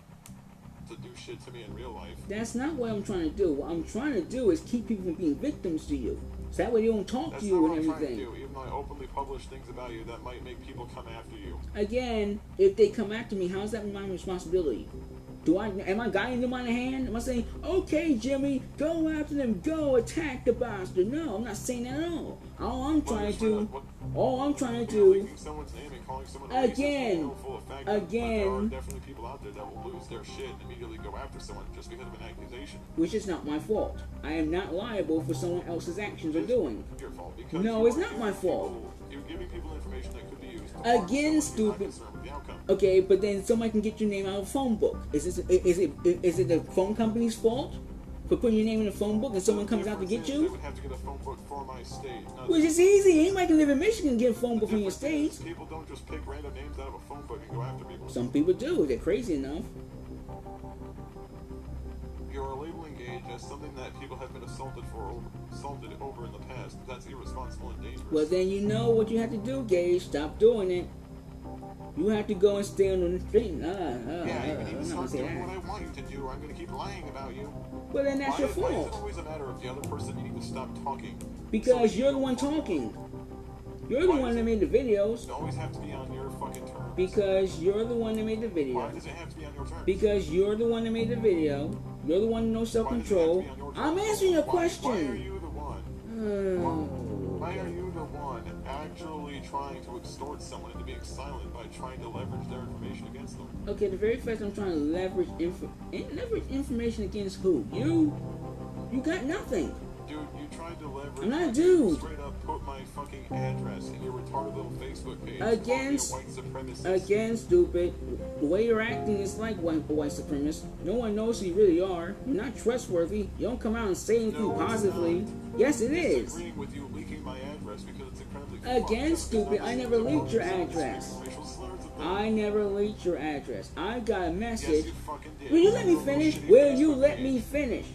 to do shit to me in real life. That's not what I'm trying to do. What I'm trying to do is keep people from being victims to you. So that way they don't talk to you and everything. That's not what I'm trying to do. Even though I openly publish things about you that might make people come after you. Again, if they come after me, how is that my responsibility? Am I guiding them on the hand? Am I saying, okay, Jimmy, go after them, go attack the bastard? No, I'm not saying that at all. All I'm trying to do, again, there are definitely people out there that will lose their shit and immediately go after someone just because of an accusation. Which is not my fault. I am not liable for someone else's actions or doing. It's your fault. Because no, it's not my fault. You're giving people information that could be used. Again, stupid. Okay, but then somebody can get your name out of a phone book. Is it the phone company's fault for putting your name in a phone book and someone comes out to get you? They would have to get a phone book for my state. Which is easy. Anybody can live in Michigan and get a phone book from your state. People don't just pick random names out of a phone book and go after people. Some people do. They're crazy enough. You're labeling Gage as something that people have been assaulted over in the past. That's irresponsible and dangerous. Well, then you know what you have to do, Gage. Stop doing it. You have to go and stay on the street. Even start doing what I want you to do, or I'm going to keep lying about you. Well, then that's your fault. Why is it always a matter of the other person needing to stop talking? Because you're the one talking. You're the one that made the videos. It always have to be on your fucking terms. Because you're the one that made the video. Why does it have to be on your terms? Because you're the one that made the video. You're the one with no self-control. I'm answering your question. Why are you the one? Why are you the one actually trying to extort someone into being silent by trying to leverage their information against them? Okay, the very first I'm trying to leverage information against who? You got nothing. Dude, you tried to leverage. I'm not a dude. Straight up put my fucking address in your retarded little Facebook page. Again, White supremacist. again, stupid. The way you're acting is like white supremacist. No one knows who you really are. You're not trustworthy. You don't come out and say anything positively. Yes, it is. Disagreeing with you leaking my address because it's incredibly Again, stupid. I never leaked your address. racial slurs about I never leaked your address. I got a Yes, message. you fucking did. Will you let me finish? Will you let me finish?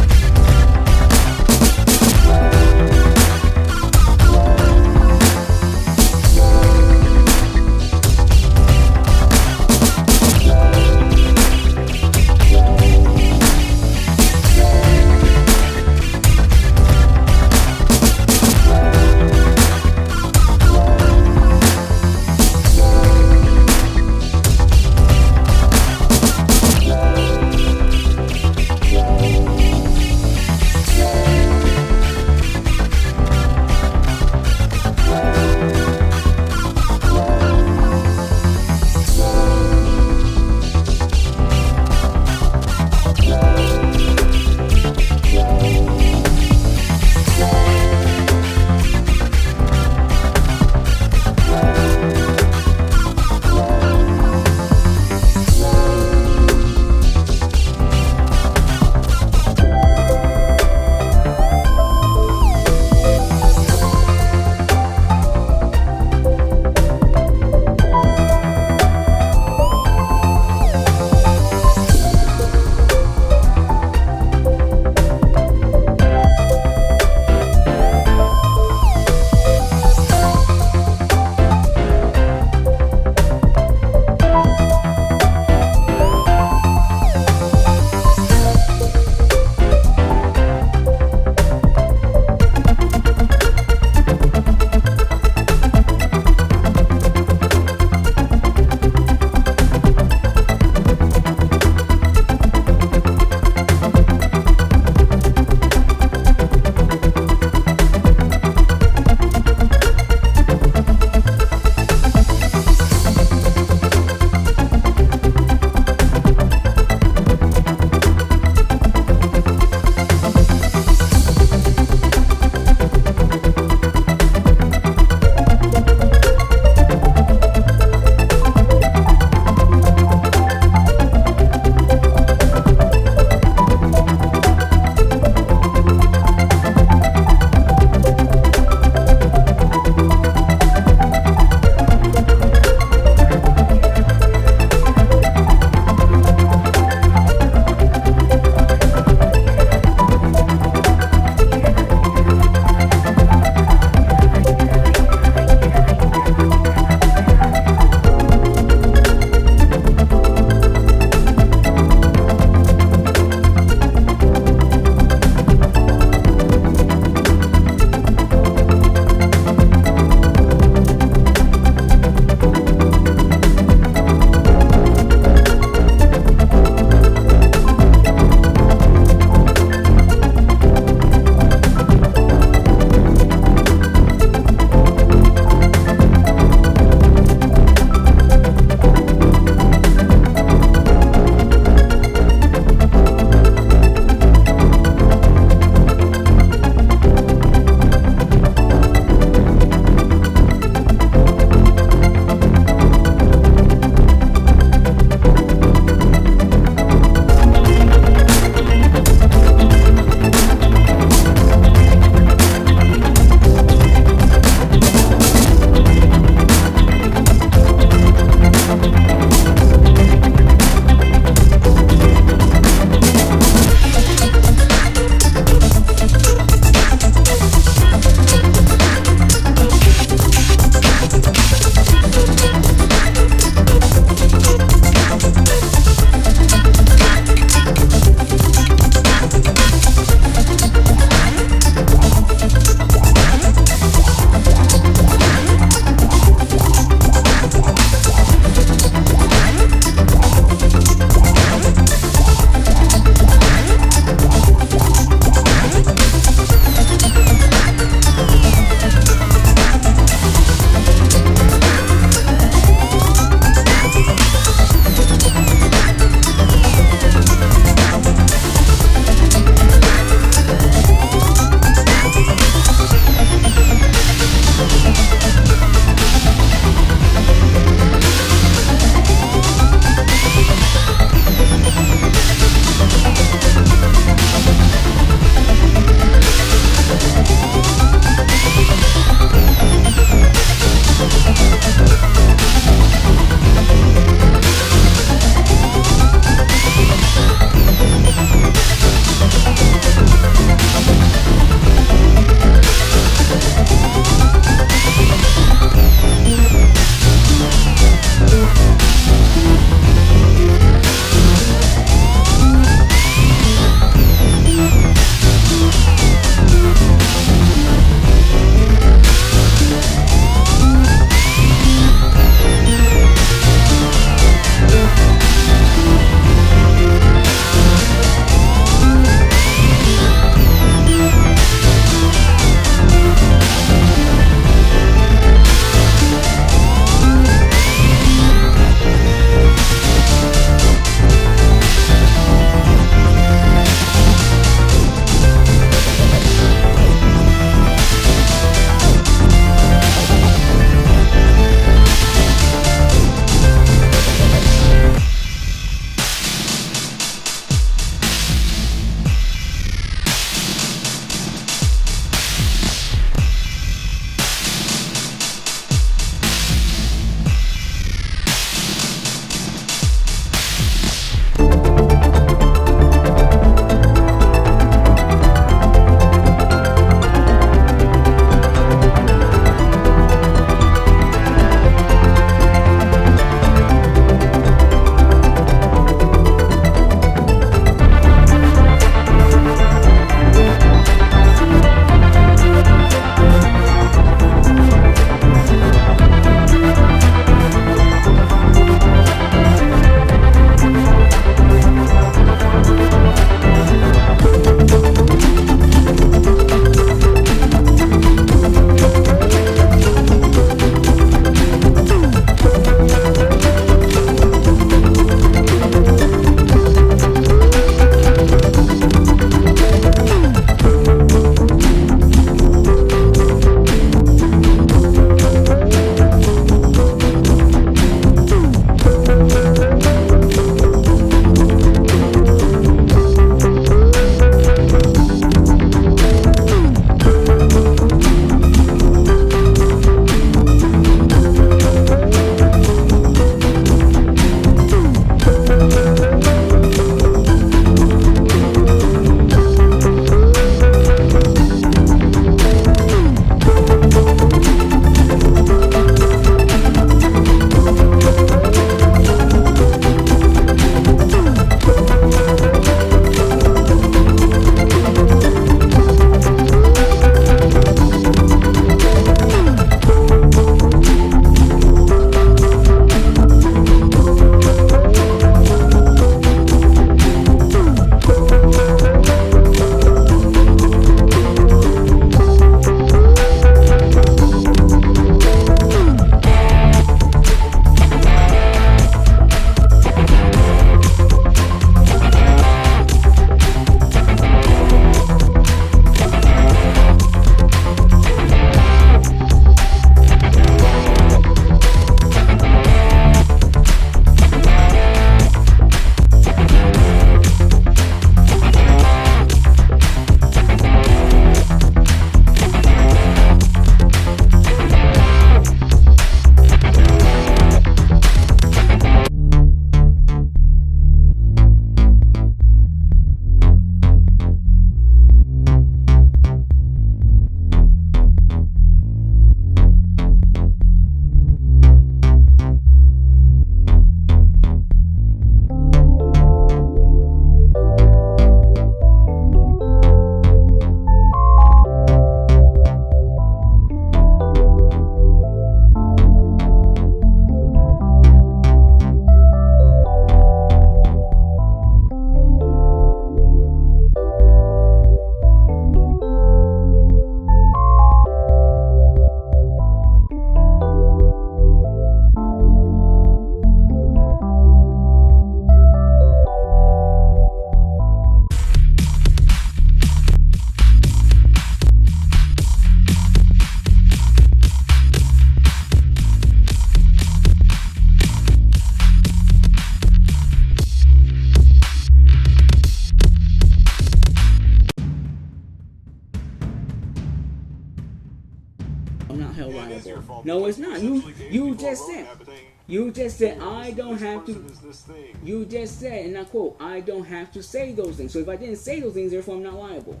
I'm not held Yeah, it is your liable. fault No, it's because not. essentially gave You people a just said. roadmap and saying, You just said "Hey, I this- don't this have person to. is this thing." You just said, and I quote, I don't have to say those things. So if I didn't say those things, therefore I'm not liable.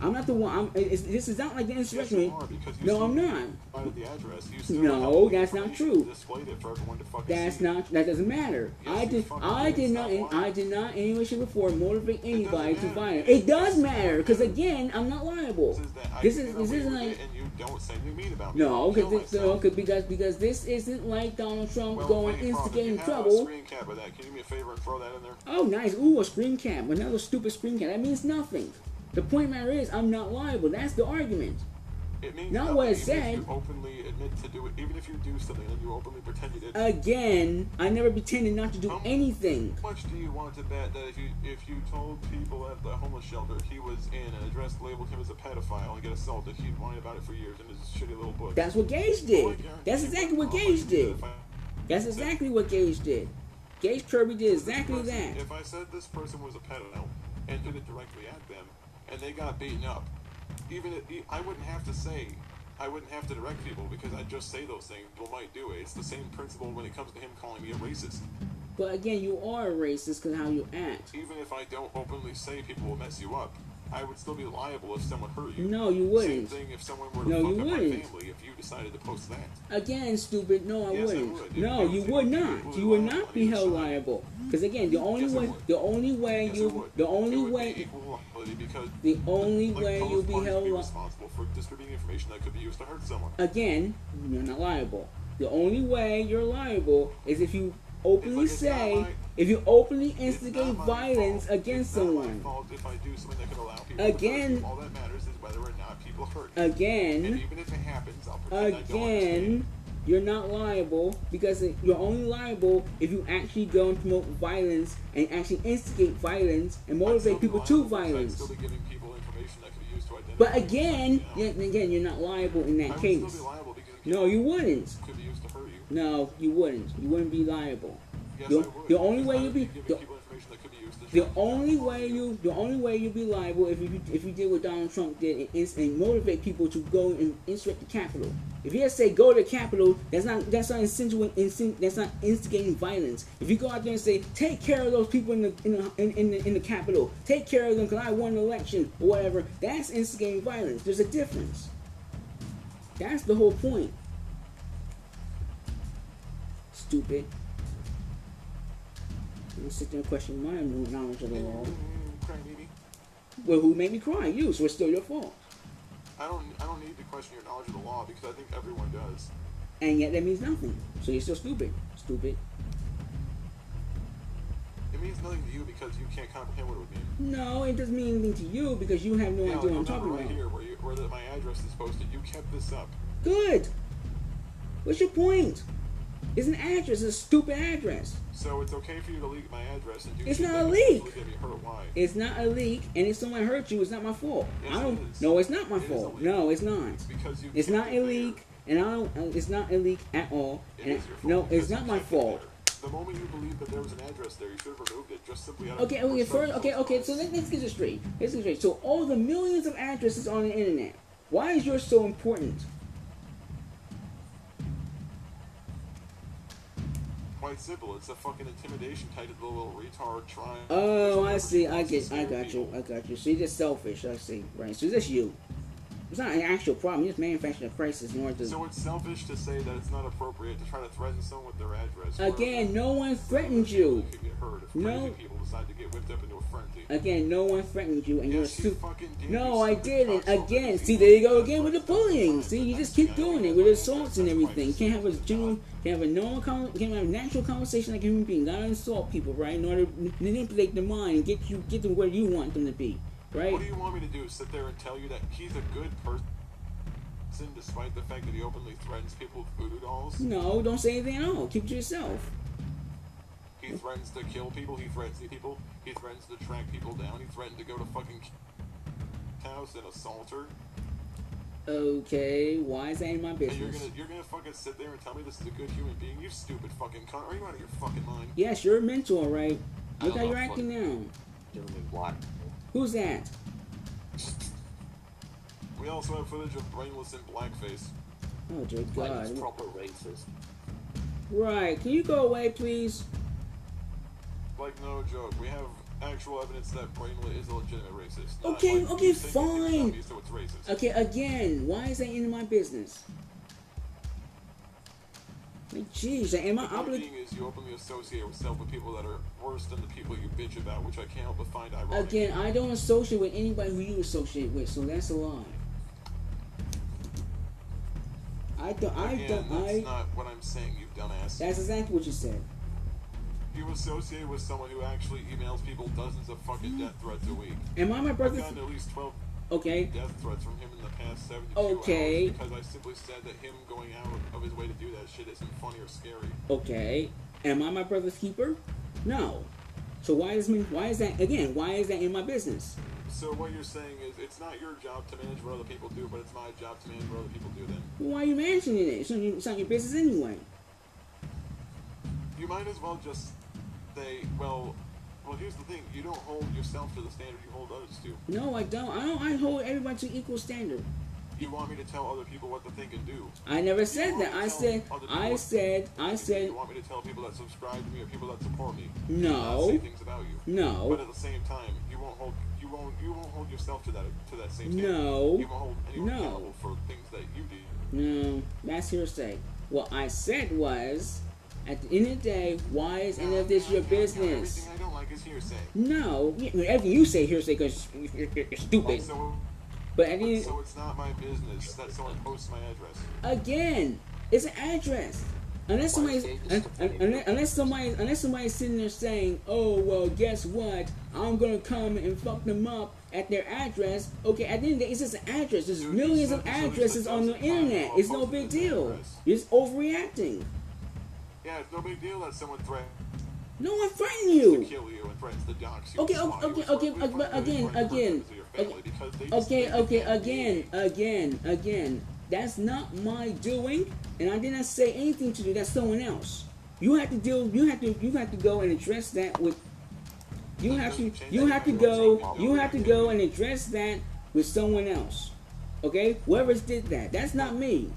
I'm not the one. This is not like the Yes, insurrection. you are, because you No, still I'm not. provided the address. You still No, have the that's not information true. and displayed it for everyone to fucking That's see. not. That doesn't matter. Yes, I you did. fucking I did. did Stop not. lying. I did not in any way, shape, or form motivate anybody to matter. violence. It does matter because again, I'm not liable. Says that I This can is. get This away isn't with like. it and you don't say anything mean about me. No, I'll kill myself. because this isn't like Donald Trump Well, going hey, Frog, if instigating you have a trouble. screen cap of that, can you do me a favor and throw that in there? Oh, nice. Ooh, a screen cap. Another stupid screen cap. That means nothing. The point matter is, I'm not liable. That's the argument. It means Not nothing, what it even said. if you openly admit to do it, even if you do something and you openly pretend you did. Again, I never pretended not to do anything. How much do you want to bet that if you told people at the homeless shelter he was in and addressed labeled him as a pedophile and get assaulted, he'd whine about it for years in his shitty little book? That's what Gage did. That's exactly what Gage did. That's exactly what Gage did. Gage Kirby did exactly that. If I said this person was a pedophile and did it directly at them, and they got beaten up, I wouldn't have to direct people because I'd just say those things. People might do it. It's the same principle when it comes to him calling me a racist. But again, you are a racist because how you act. Even if I don't openly say people will mess you up, I would still be liable if someone hurt you. No, you wouldn't. Same thing if someone were to No, fuck you up my wouldn't. family if you decided to post that. Again, stupid. No, I Yes, I wouldn't. would. No, It you would would be not. equally You would liable not on be either held side. liable. Because again, the only Yes, I way, would. the only way Yes, it you, would. the only It would way, be equal liability because the only like, way both you'll be parties held would be liable. responsible for distributing information that could be used to hurt someone. Again, you're not liable. The only way you're liable is if you openly It's not say, my- if you openly It's instigate not my violence fault. against It's not my someone. fault if I do something that could allow people Again- to hurt you. All that matters is whether or not people hurt you. Again, And even if it happens, I'll pretend I don't understand. again, you're not liable because you're only liable if you actually go and promote violence and actually instigate violence and I'd still motivate be people to liable because I'd violence. still be giving people information that could be used to identify. But again, you know? you're not liable in I that would case. still be liable because No, you wouldn't. it could be used to hurt you. No, you wouldn't. You wouldn't be liable. Yes, The- I would. the only because way I you'd would be- giving the- people information that could be used to The track only down way you. the only way you'll be liable if you did what Donald Trump did and motivate people to go and insurrect the Capitol. If you just say go to the Capitol, that's not instigating violence. If you go out there and say take care of those people in the Capitol, take care of them because I won the election or whatever, that's instigating violence. There's a difference. That's the whole point. Stupid. You sit there and question my knowledge of the law. Crybaby. Well, who made me cry? You, so it's still your fault. I don't need to question your knowledge of the law because I think everyone does. And yet that means nothing. So you're still stupid. Stupid. It means nothing to you because you can't comprehend what it would mean. No, it doesn't mean anything to you because you have no Yeah, idea like what I'm the number talking right about. here where my address is posted, you kept this up. Good. What's your point? It's an address. It's a stupid address. So it's okay for you to leak my address and do It's shit not a that leak. could get me hurt. Why? It's not a leak, and if someone hurt you, it's not my fault. Yes, I don't. it is. No, it's not my It is a fault. leak. No, it's not. It's because you. It's kept not it a there. leak, and I don't. It's not a leak at all. It And is your fault no, because it's you not my kept it fault. there. The moment you believed that there was an address there, you should have removed it just simply out of Okay, okay. So let's get this straight. Let's get it straight. So all the millions of addresses on the internet, why is yours so important? Quite simple. It's a fucking intimidation tied to the little retard trying. Oh, I see. I got you. So you're just selfish. I see. Right. So that's you. It's not an actual problem. You just manufacturing a crisis in order to. So it's selfish to say that it's not appropriate to try to threaten someone with their address. Again, no one threatened you. Could get hurt if No. crazy people decide to get whipped up into a frenzy. Again, no one threatened you, and you're a Yes, you stupid. fucking did. No, you I stupid didn't. cocksucker. Again, see, You there you go fucking again with the that's bullying. fine. See, you That's just keep fine. doing it That's with fine. assaults and That's everything. You fine. can't have a general, can't have a normal, can't have a natural conversation like a human being. Gotta insult people, right? In order to manipulate their mind and get them where you want them to be, right? What do you want me to do? Sit there and tell you that he's a good person despite the fact that he openly threatens people with voodoo dolls? No, don't say anything at all. Keep it to yourself. He threatens to kill people. He threatens to people. He threatens to track people down. He threatened to go to fucking house and assault her. Okay, why is that in my And business? you're gonna fucking sit there and tell me this is a good human being? You stupid fucking cunt. Are you out of your fucking mind? Yes, you're a mentor, right? Look I how don't you're know, acting now. Gentleman, what? Who's that? We We also have footage of Brainless in blackface. Oh dear Like God. it's proper racist. Right. Can you go away, please? Like, no joke. We have actual evidence that Brainless is a legitimate racist. Not Okay, like okay, you think it's fine. dummy, so it's racist. Okay, again, why is that in my business? Like, jeez, am I The point obligated? being is you openly associate yourself with people that are worse than the people you bitch about, which I can't help but find ironic. Again, I don't associate with anybody who you associate with, so that's a lie. That's not what I'm saying, you dumbass. That's exactly what you said. You associate with someone who actually emails people dozens of fucking death threats a week. Am I my I've brother's? gotten at least 12 Okay. death threats from him in the past 72 Okay. hours because I simply said that him going out of his way to do that shit isn't funny or scary. Okay. Am I my brother's keeper? No. So why is that again? Why is that in my business? So what you're saying is it's not your job to manage what other people do, but it's my job to manage what other people do then. Why are you mentioning it? It's not your business anyway. You might as well just say, well, here's the thing. You don't hold yourself to the standard you hold others to. No, I don't. I hold everybody to equal standard. You want me to tell other people what to think and do. I never said You that. want me I to tell said, other people I what said, to I do. said, You want me to tell people that subscribe to me or people that support me. No. Not say things about you. No. But at the same time, you won't hold yourself to that same standard. No. You won't hold anyone No. accountable for things that you do. No, that's hearsay. What I said was, at the end of the day, why is any of this your business? Everything I don't like is hearsay. No, everything you say hearsay because you're stupid. But at the end, So it's not my business that someone posts my address. again, it's an address. Unless somebody's sitting there saying, "Oh well, guess what? I'm gonna come and fuck them up at their address." Okay, at the end of the day, it's just an address. There's millions of addresses on the internet. It's no big deal. You're just overreacting. Yeah, it's no big deal that someone threatens No one threatened to you. kill you and threatens to dox you. Okay, and slaughter you. okay, It's not okay, good but for you. again, It's not good again, for your family because they just okay, think okay, that again. That's not my doing, and I did not say anything to you. That's someone else. You have to deal. You have to go and address that with. You have to go and address that with someone else. Okay, whoever did that, that's not me.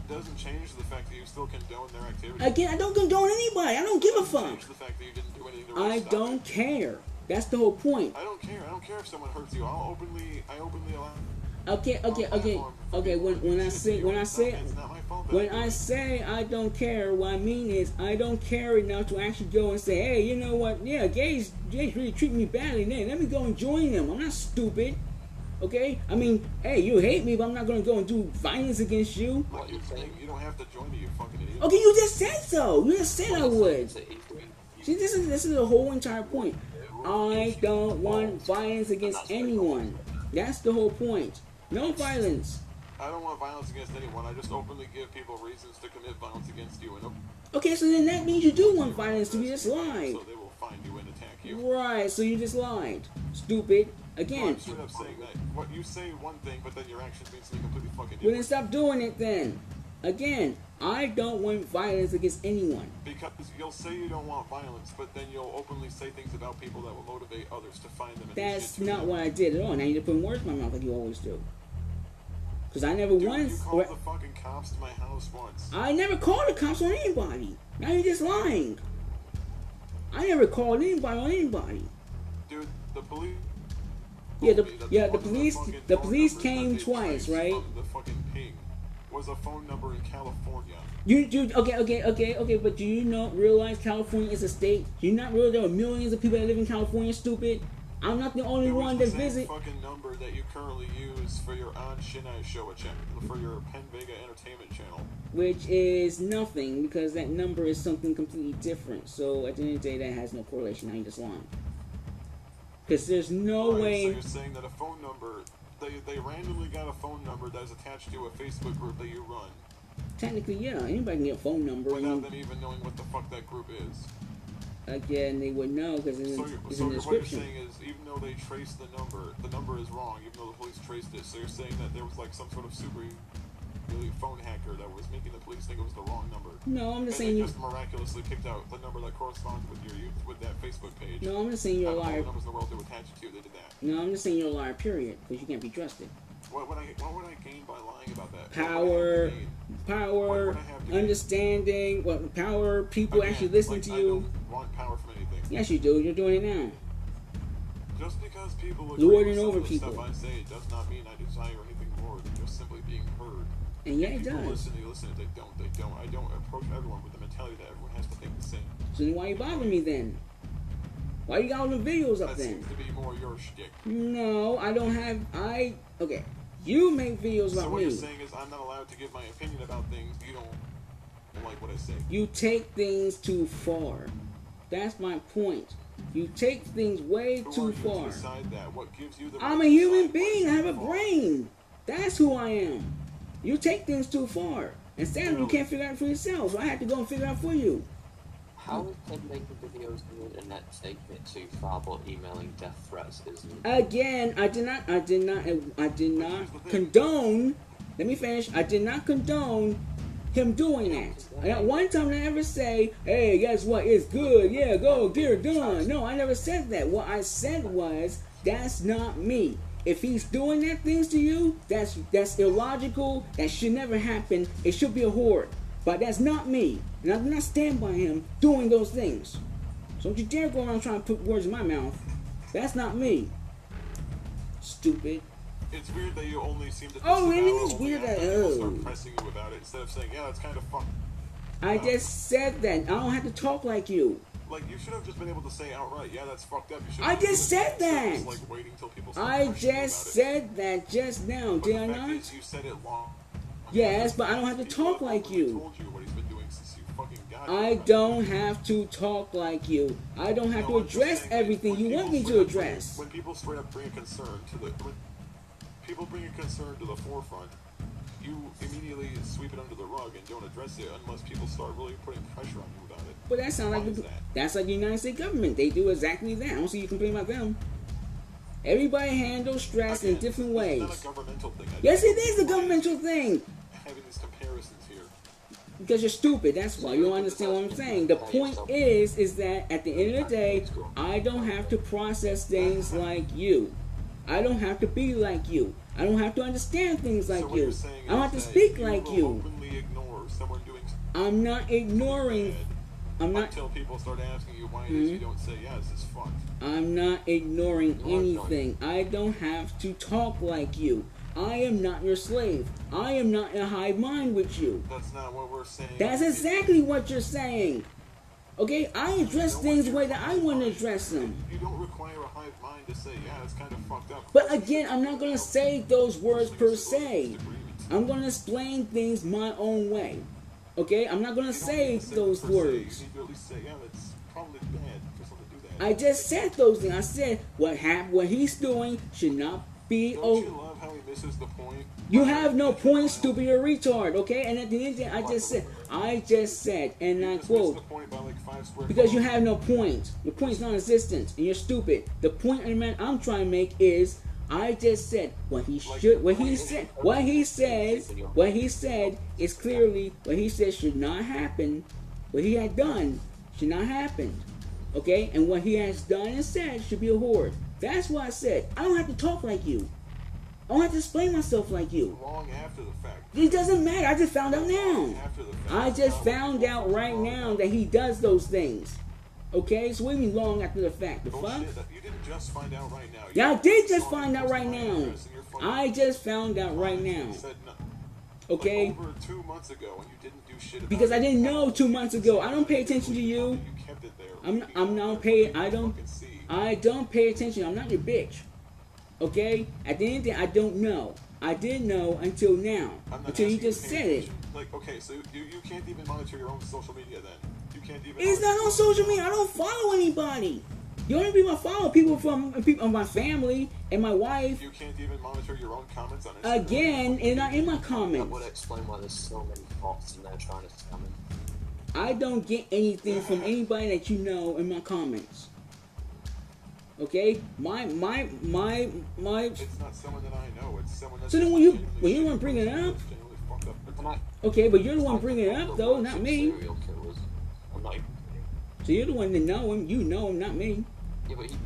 doesn't change the fact that you still condone their activity. Again, I don't condone anybody. I don't give a Doesn't fuck. change the fact that you didn't do anything to I really stop don't it. care. That's the whole point. I don't care. I don't care if someone hurts you. I openly allow. Okay. When I say I don't care, what I mean is I don't care enough to actually go and say, hey, you know what? Yeah, Gage really treating me badly. Then let me go and join them. I'm not stupid. Okay? I mean, hey, you hate me, but I'm not gonna go and do violence against you. What you're saying, you don't have to join me, you fucking idiot. Okay, you just said so. You just said I would. See, this is the whole entire point. I don't want violence against anyone. That's the whole point. No violence. I don't want violence against anyone. I just openly give people reasons to commit violence against you. And Okay, so then that means you do want violence to be just lied. so they will find you and attack you. Right, so you just lied. Stupid. No, Again. I'm straight up saying that. What you say one thing, but then your actions mean something completely fucking Well, then different. stop doing it then. Again, I don't want violence against anyone. Because you'll say you don't want violence, but then you'll openly say things about people that will motivate others to find them. And do That's shit to not them. what I did at all. Now you put words in my mouth like you always do. Because I never Dude, once... you called the fucking cops to my house once. I never called the cops on anybody. Now you're just lying. I never called anybody on anybody. Dude, the police... Yeah, the One of police fucking the phone police numbers came that they twice, traced right? from the fucking ping was a phone number in California. Okay, but do you not realize California is a state? Do you not realize there are millions of people that live in California, stupid? I'm not the only It was one the that same visit. fucking number that you currently use for your Ahn Shin-Ae Show channel, for your PenaVega entertainment channel. Which is nothing, because that number is something completely different. So at the end of the day, that has no correlation. Now you just lying. Because there's no Right, way... So you're saying that a phone number, they randomly got a phone number that is attached to a Facebook group that you run, Technically, yeah, anybody can get a phone number. without And, them even knowing what the fuck that group is. again, they would know because it's, So, it's so in the what you're description. saying is, even though they traced the number is wrong, even though the police traced it. So you're saying that there was like some sort of super elite phone hacker that was making the police think it was the wrong number. No, I'm And just they saying you... just miraculously picked out the number that corresponds with that Facebook page. No, I'm just saying you're a Out of all liar. the numbers in the world they were attached to, they did that. No, I'm just saying you're a liar, period. Because you can't be trusted. What would I gain by lying about that? Power, What would I have to gain? understanding, power, people actually listen to I you. don't want power from anything. Yes, you do. You're doing it now. Just because people Lording agree with some over of the people. stuff I say, it does not mean I desire anything more than just simply being heard. And yeah, it People does. listen. If they don't. I don't approach everyone with the mentality that everyone has to think the same. So then why you bothering me then? Why you got all the videos up That then? seems to be more your shtick. No, I don't have. Okay. You make videos So about what me. you're saying is I'm not allowed to give my opinion about things. You don't like what I say. You take things too far. That's my point. You take things way Who are too you far. to decide that? What gives you the I'm right a to human decide being. I what's have a too far? brain. That's who I am. You take things too far. Instead, you Really? can't figure it out for yourself. So I have to go and figure it out for you. How is them making videos on the internet taking it too far, but emailing death threats isn't? Again, I did not condone. Let me finish. I did not condone him doing that. At one time, I never say, "Hey, guess what? It's good. Yeah, go get it done." No, I never said that. What I said was, "That's not me." If he's doing that things to you, that's illogical. That should never happen. It should be a horde. But that's not me. And I do not stand by him doing those things. So don't you dare go around trying to put words in my mouth. That's not me. Stupid. It's weird that you only seem to. Oh, disavow it is only weird after that- people oh. start pressing you about it instead of saying, "Yeah, that's kind of fun." I just said that. I don't have to talk like you. Like you should have just been able to say outright, "Yeah, that's fucked up." You should. I just said that. Just, like waiting till people start I pressuring you just about it. said that just now. But Did the I fact not? is you said it long. Yes, but I don't have to People talk have like openly you. Told you what he's been doing since you fucking got I here. don't have to talk like you. I don't have to No, I'm just address saying that everything when you people want me straight to up bring- address. When people straight up bring a concern to the, when people bring a concern to the forefront, you immediately sweep it under the rug and don't address it unless people start really putting pressure on you about it. But that sounds Why like is that? that's like the United States government. They do exactly that. I don't see you complain about them. Everybody handles stress in Again, different this ways. is not a governmental thing. Yes, it is a governmental thing. Having these comparisons here. Because you're stupid. That's why you don't understand what I'm saying. The point is that at the end of the day, I don't have to process things like you. I don't have to be like you. I don't have to understand things like So what you. you're saying I don't have is to that speak you like will you. openly ignore someone doing I'm not ignoring. bad I'm not. until people start asking you why it is you don't say, "Yeah, this is fucked." I'm not ignoring You are anything. I don't have to talk like you. I am not your slave. I am not in a hive mind with you. That's not what we're saying. That's exactly what you're saying. Okay, I address things the way that I want to address them. You don't require a hive mind to say, "Yeah, it's kind of fucked up." But again, I'm not going to say those words per se. I'm going to explain things my own way. Okay, I'm not going to say those words. You need to at least say, "Yeah, that's probably bad for someone to do that." I just said those things. I said what he's doing should not be Don't over. you love how he misses the point? You have no point, stupid or retard, okay? And at the end of the day, I just said, and You I just missed quote, the point by like 5 square because you feet. have no point. Your point is non-existent, and you're stupid. The point I'm trying to make is, I just said what he said is clearly what he said should not happen. What he had done should not happen, okay? And what he has done and said should be a horde. That's what I said. I don't have to talk like you. I don't have to explain myself like you. Long after the fact. It doesn't matter. I just found out now. Long after the fact. I just found out right now that he does those things. Okay? So what do you mean long after the fact? The fuck? Bullshit. You didn't just find out right now. Yeah, I You did just saw find it out right posted on now. your address and your fucking- I just found out right now. You said no. Okay? Like over 2 months ago when you didn't do shit about Because I it. didn't know 2 months ago. I don't pay attention to you. You kept it there. I don't pay attention. I'm not your bitch. Okay? At the end of the day, I don't know. I didn't know until now. I'm not Until you asking just to said pay it. attention. Like, okay, so you can't even monitor your own social media then. You can't even. It's not on social media. I don't follow anybody. The only people I follow are people from my family and my wife. You can't even monitor your own comments on Instagram. Again, and not in my That comments. would explain why there's so many bots in there trying to scam him. I don't get anything from anybody that you know in my comments. Okay, my. It's not someone that I know. It's someone that's. So then when you want to bring it up, Can I- okay, but you're the one bringing it up though, not me. Serial killers. I'm not even kidding. So you're the one that know him. You know him, not me. Yeah, but he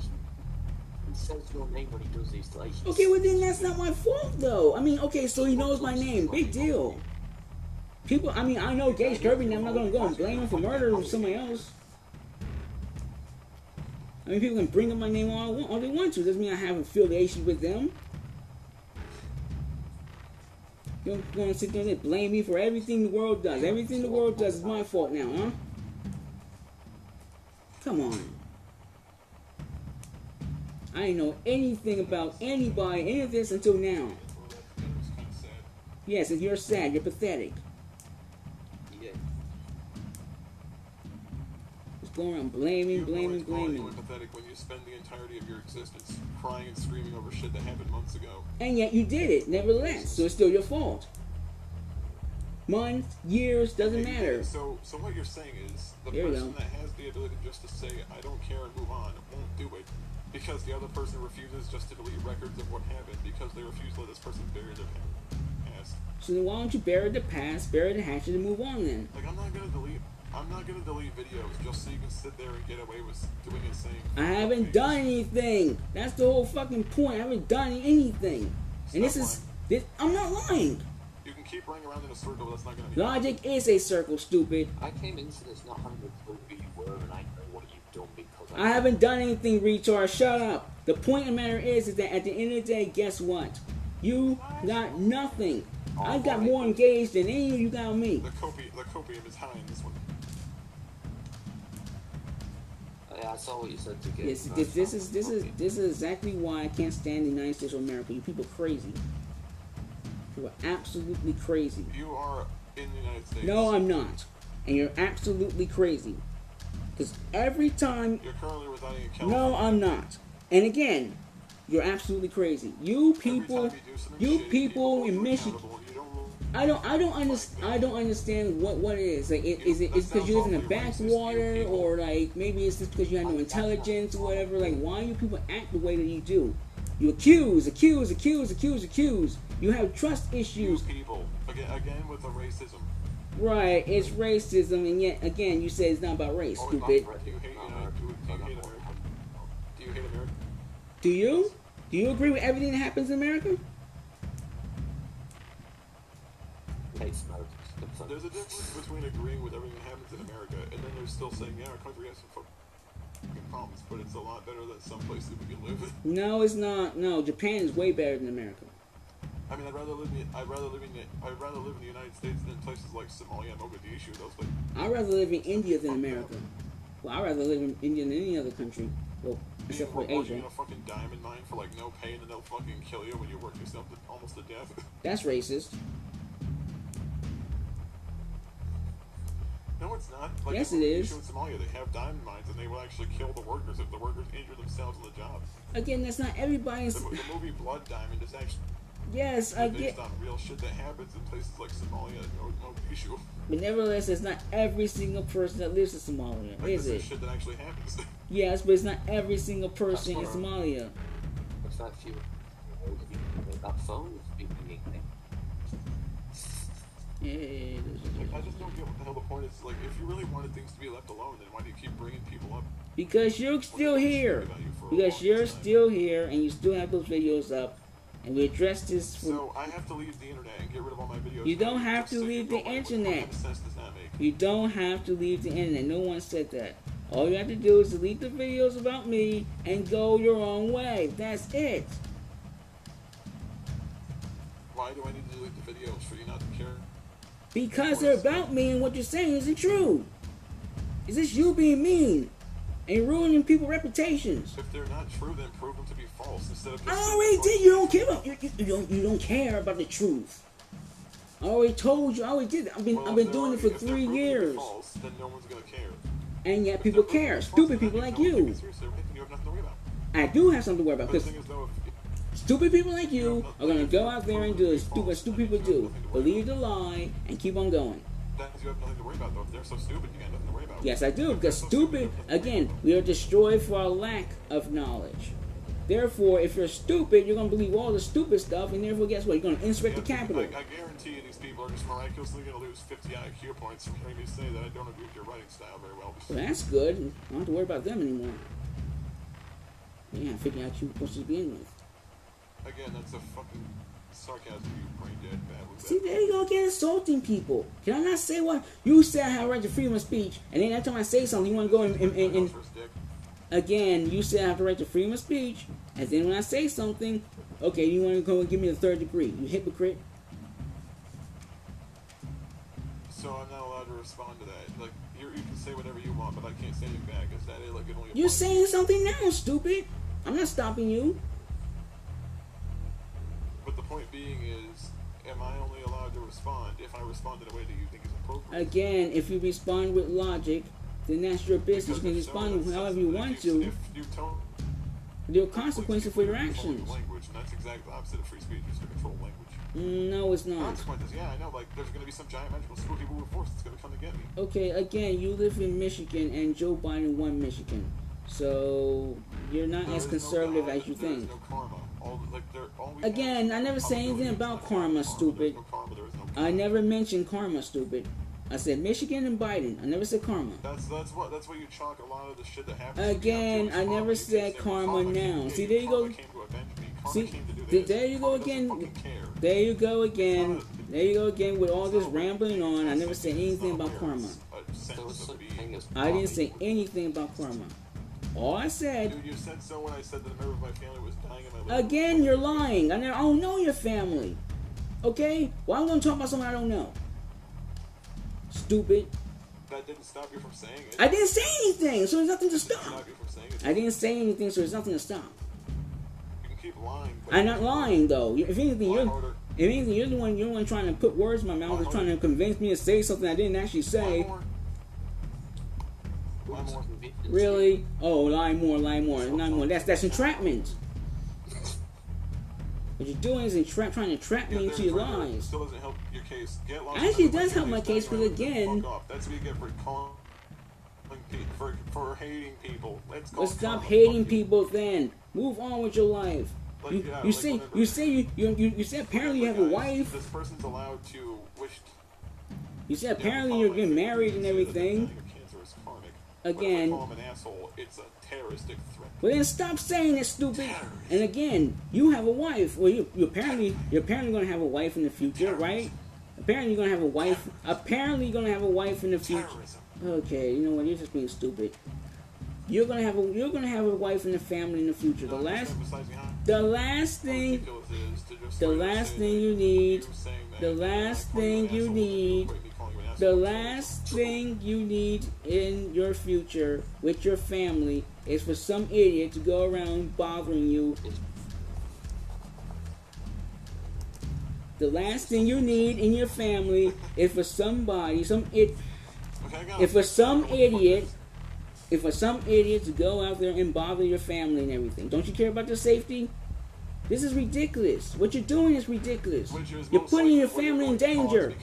says your name when he does these like. Okay, well then that's not my fault though. I mean, okay, so he knows my name. Big deal. People, I mean, I know Gage Kirby, and I'm not gonna go and blame him for murder or somebody else. I mean, people can bring up my name all they want to. Doesn't mean I have affiliation with them. You're gonna sit there and blame me for everything the world does. Everything the world does is my fault now, huh? Come on. I didn't know anything about anybody, any of this until now. Yes, and you're sad. You're pathetic. Yeah. Just going around blaming. You're pathetic when you spend the entirety of your existence crying and screaming over shit that happened months ago. And yet you did it, nevertheless. So it's still your fault. Months, years, doesn't matter. So what you're saying is the Here we person go. that has the ability just to say, I don't care and move on, won't do it. Because the other person refuses just to delete records of what happened because they refuse to let this person bury their past. So then why don't you bury the past, bury the hatchet, and move on then? Like I'm not gonna delete videos just so you can sit there and get away with doing it saying I haven't done anything. That's the whole fucking point. I haven't done anything. And I'm not lying. You can keep running around in a circle, but that's not gonna be Logic is a circle, stupid. I came into this not having a clue who you were, and I know what you've done because I haven't done anything, retard. Shut up. The point of the matter is that at the end of the day, guess what? You got nothing. I got more engaged than any of you got on me. The copium is high in this one. I saw what you said to get. Yes, this is exactly why I can't stand the United States of America. You people are crazy. You are absolutely crazy. You are in the United States. No, I'm not. And you're absolutely crazy. Because every time... You're currently residing in California. No, I'm not. And again, you're absolutely crazy. You people in Michigan... I don't understand what it is. Like, is it because you live in the backwater, or like maybe it's just because you have no intelligence or whatever? Like, why do people act the way that you do? You accuse. You have trust issues. You people again with the racism. Right, it's racism, and yet again you say it's not about race, stupid. Do you hate America? Do you hate America? Do you? Do you agree with everything that happens in America? There's a difference between agreeing with everything that happens in America and then there's still saying, yeah, our country has some fucking problems, but it's a lot better than some places we can live. No, it's not. No, Japan is way better than America. I mean, I'd rather live in the United States than places like Somalia and Mogadishu. Those places. I'd rather live in India than America. Well, I'd rather live in India than any other country. Well, except for Asia. In a fucking diamond mine for like no pay, and then they'll fucking kill you when you work yourself almost to death. That's racist. No, it's not. Like, yes, it is. In Somalia, they have diamond mines, and they will actually kill the workers if the workers injure themselves on the job. Again, that's not everybody's. The movie Blood Diamond is actually based on real shit that happens in places like Somalia and Mogadishu. But nevertheless, it's not every single person that lives in Somalia, like, is it? This is shit that actually happens. Yes, but it's not every single person in Somalia. What's that few? That phone is being I just don't get what the hell the point is. Like, if you really wanted things to be left alone, then why do you keep bringing people up? Because you're still here. Because you're still here, and you still have those videos up, and we address this. So I have to leave the internet and get rid of all my videos. You don't have to leave the internet. What sense does that make? You don't have to leave the internet. No one said that. All you have to do is delete the videos about me and go your own way. That's it. Why do I need to delete the videos for you not to care? Because they're about me, and what you're saying isn't true. It's just you being mean and ruining people's reputations. If they're not true, then prove them to be false instead of. I already did. You don't care. You don't care about the truth. I already told you. I already did that. I've been doing it for 3 years. False, then no one's gonna care. And yet people care. Stupid people like you. You have nothing to worry about. I do have something to worry about because. Stupid people like you are going to go out there and do what stupid people do. Believe the lie and keep on going. That means you have nothing to worry about, though. If they're so stupid, you got nothing to worry about. Yes, I do. Because stupid, again, we are destroyed for our lack of knowledge. Therefore, if you're stupid, you're going to believe all the stupid stuff, and therefore, guess what? You're going to insurrect the Capitol. I guarantee you these people are just miraculously going to lose 50 IQ points from hearing me say that I don't agree with your writing style very well. Well, that's good. I don't have to worry about them anymore. Because stupid people like you are going to Yeah, figure out you supposed to begin with. Again, that's a fucking sarcasm, you brain dead bad with See, there you go again, insulting people. Can I not say what? You said I have right to freedom of speech, and then every time I say something, you want to go and again, you said I have the right to freedom of speech, and then when I say something, okay, you want to go and give me the third degree. You hypocrite. So I'm not allowed to respond to that. Like, you can say whatever you want, but I can't say anything back. Is that it? Like, it only You're saying something now, stupid. I'm not stopping you. But the point being is, am I only allowed to respond if I respond in a way that you think is appropriate? Again, if you respond with logic, then that's your business. You can respond however you want to. If you tell there are consequences for your actions. Language, and that's exactly the opposite of free speech, is to control language. No, it's not. Consequences, yeah, I know. Like, there's going to be some giant magical super people with force that's going to come to get me. Okay, again, you live in Michigan, and Joe Biden won Michigan. So, you're not as conservative as you think. No karma. Again, I never say anything about karma, stupid. I never mentioned karma, stupid. I said Michigan and Biden. I never said karma. That's what you chalk a lot of the shit that happens. Again, I never said karma now. See, there you go. See, there you go again. There you go again. There you go again with all this rambling on. I never said anything about karma. I didn't say anything about karma. All I said. Dude, you said so when I said that a member of my family was dying in my living room. Again, you're lying. I don't know your family. Okay? Why am I going to talk about something I don't know? Stupid. That didn't stop you from saying it. I didn't say anything, so there's nothing to stop. You from saying it. I didn't say anything, so there's nothing to stop. You can keep lying. I'm not lying, though. If anything, you're the one trying to put words in my mouth, or trying to convince me to say something I didn't actually say. Lie more. Really? Oh, lie more. That's entrapment. What you're doing is trying to trap me into your lies. Still doesn't help your case. Actually, it does help my case, because again, that's what you get for hating people. Let's stop hating people. Then move on with your life. You say apparently you have a wife. This person's allowed to wish. You said apparently you're getting married and everything. Again, call him an asshole, it's a terroristic threat. Well, then stop saying that, stupid. And again, you have a wife. Well, you're apparently going to have a wife in the future, right? Apparently you're going to have a wife. Apparently you're going to have a wife in the future. Okay, you know what? You're just being stupid. You're going to have a wife in the family in the future. The last thing you need in your future with your family is for some idiot to go around bothering you. The last thing you need in your family is for some idiot to go out there and bother your family and everything. Don't you care about their safety? This is ridiculous. What you're doing is ridiculous. You're putting your family in danger.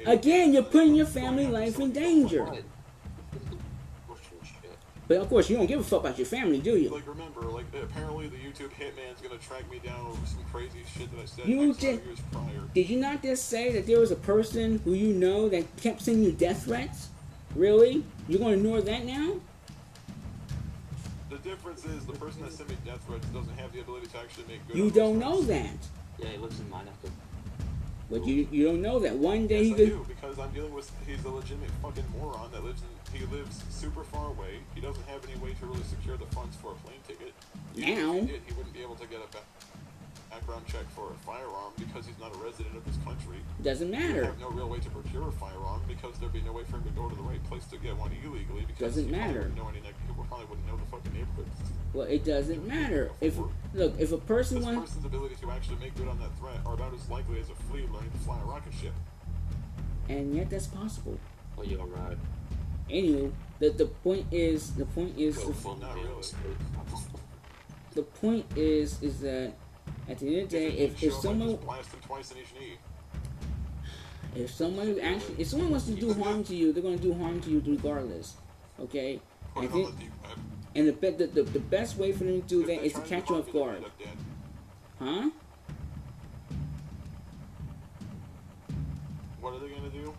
Again, you're putting your family life in danger. But of course, you don't give a fuck about your family, do you? Like, remember, like, apparently the YouTube hitman's gonna track me down over some crazy shit that I said years prior. Did you not just say that there was a person who you know that kept sending you death threats? Really? You're going to ignore that now? The difference is the person that sent me death threats doesn't have the ability to actually make good. You don't know that. Yeah, he lives in my neck of. But you don't know that. One day yes, I do, because I'm dealing with, he's a legitimate fucking moron that lives super far away. He doesn't have any way to really secure the funds for a plane ticket. Now? If he did, he wouldn't be able to get a background check for a firearm because he's not a resident of this country. Doesn't matter. He'd have no real way to procure a firearm because there'd be no way for him to go to the right place to get one illegally because doesn't matter. People probably wouldn't know the fucking neighborhood. Well, it doesn't matter. If a person this person's ability to actually make good on that threat are about as likely as a flea learning to fly a rocket ship. And yet that's possible. Well, you're right. Anyway, the point is that at the end of the day, if someone blast him twice in each knee. If someone wants to do harm to you, they're going to do harm to you regardless. Okay? And the best way for them to do that is to catch you off guard. Huh? What are they going to do?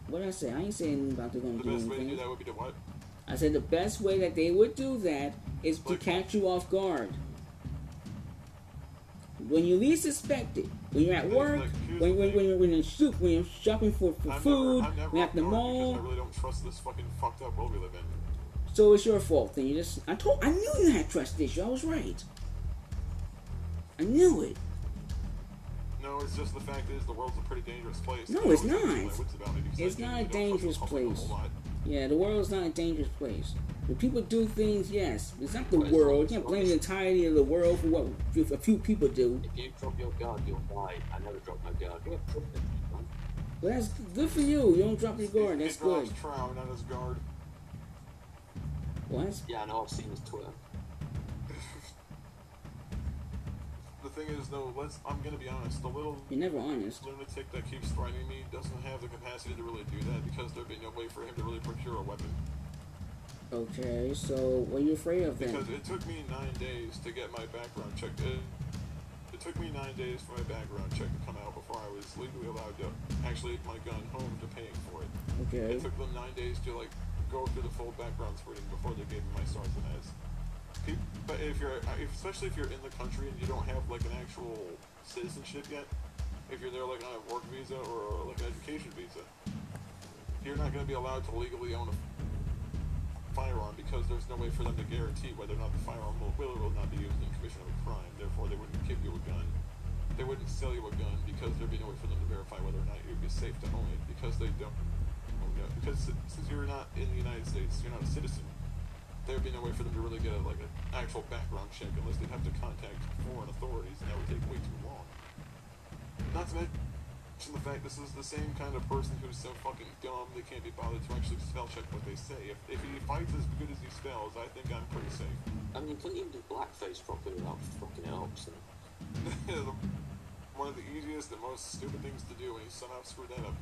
What did I say? I ain't saying about they're going to do anything. The best way to do that would be to what? I said the best way that they would do that is to catch you off guard. When you least expect it, when you're at work, when you're shopping for food, when you're at the mall. I really don't trust this fucking fucked up world we live in. So it's your fault. Then I knew you had trust issues. I was right. I knew it. No, it's just the fact is the world's a pretty dangerous place. No, it's not. It's not a dangerous place. Yeah, the world's not a dangerous place. When people do things, yes. It's not the world. You can't blame the entirety of the world for what a few people do. If you drop your guard, you'll die. I never drop my guard. Well, that's good for you. You don't drop your guard. That's good. He drops trout, not his guard. What? Yeah, I know. I've seen his Twitter. The thing is, though, I'm gonna be honest. The little You're never honest. lunatic that keeps threatening me doesn't have the capacity to really do that because there'd be no way for him to really procure a weapon. Okay, so what are you afraid of then? Because it took me 9 days to get my background check. It took me 9 days for my background check to come out before I was legally allowed to actually take my gun home to paying for it. Okay. It took them 9 days to like go through the full background screening before they gave me my stars and as. But especially if you're in the country and you don't have like an actual citizenship yet, if you're there like on a work visa or like an education visa, you're not going to be allowed to legally own a firearm because there's no way for them to guarantee whether or not the firearm will or will not be used in commission of a crime. Therefore, they wouldn't give you a gun. They wouldn't sell you a gun because there'd be no way for them to verify whether or not it would be safe to own it because they don't. Because since you're not in the United States, you're not a citizen. There'd be no way for them to really get an actual background check unless they'd have to contact foreign authorities, and that would take way too long. Not to mention the fact this is the same kind of person who's so fucking dumb they can't be bothered to actually spell check what they say. If he fights as good as he spells, I think I'm pretty safe. I mean, you couldn't even do blackface properly without fucking it up, so. One of the easiest and most stupid things to do, and he somehow screwed that up.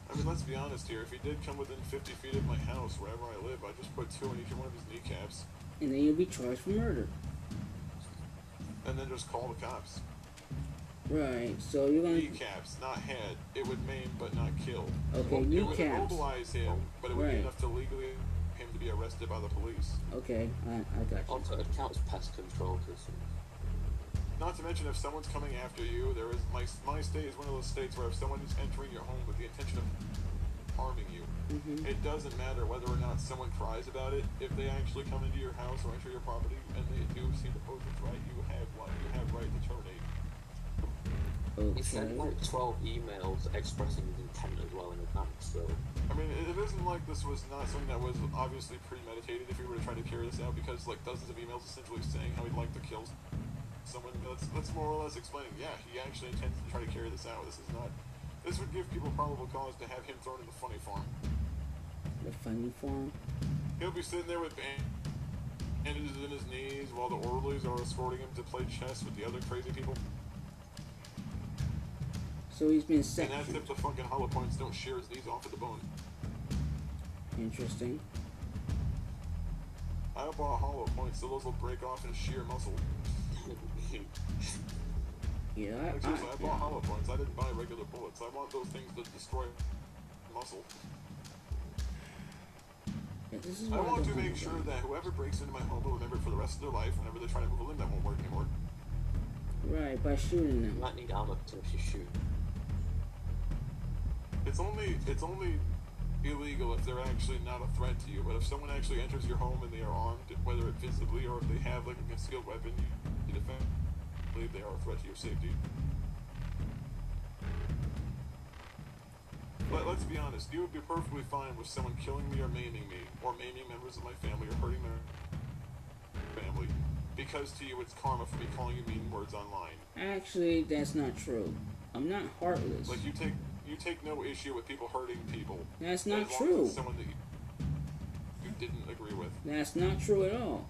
I mean, let's be honest here. If he did come within 50 feet of my house, wherever I live, I'd just put 2 on each one of his kneecaps. And then you'll be charged for murder. And then just call the cops. Right, so you're gonna... Kneecaps, not head. It would maim, but not kill. Okay, It kneecaps. would immobilize him, but it would be Right. enough to legally him to be arrested by the police. Okay, I got you. Also, it counts pest control, because... Not to mention, if someone's coming after you, there is my state is one of those states where if someone is entering your home with the intention of harming you, it doesn't matter whether or not someone cries about it. If they actually come into your house or enter your property and they do seem to pose a threat, you have right to terminate. He sent like 12 emails expressing his intent as well in advance, so... I mean, it isn't like this was not something that was obviously premeditated if we were to try to carry this out, because like dozens of emails essentially saying how he'd like to kill someone. That's more or less explaining, yeah, he actually intends to try to carry this out. This would give people probable cause to have him thrown in the funny farm. The funny farm? He'll be sitting there with bandages in his knees while the orderlies are escorting him to play chess with the other crazy people. So he's been And sectioned. that's if the fucking hollow points don't shear his knees off at the bone. Interesting. I bought hollow points, so those will break off in sheer muscle. Yeah, I bought hollow points. I didn't buy regular bullets. I want those things to destroy muscle. Yeah, this is I why want to don't make sure that whoever breaks into my home will remember it for the rest of their life. Whenever they try to move a limb, that won't work anymore. Right, by shooting You them. might need armor to actually shoot. It's only illegal if they're actually not a threat to you. But if someone actually enters your home and they are armed, whether it visibly or if they have like a concealed weapon, you defend. Believe they are a threat to your safety. But let's be honest, you would be perfectly fine with someone killing me or maiming members of my family or hurting their family, because to you it's karma for me calling you mean words online. Actually, that's not true. I'm not heartless. Like you take no issue with people hurting people. That's not as long true. as it's someone that you didn't agree with. That's not true at all.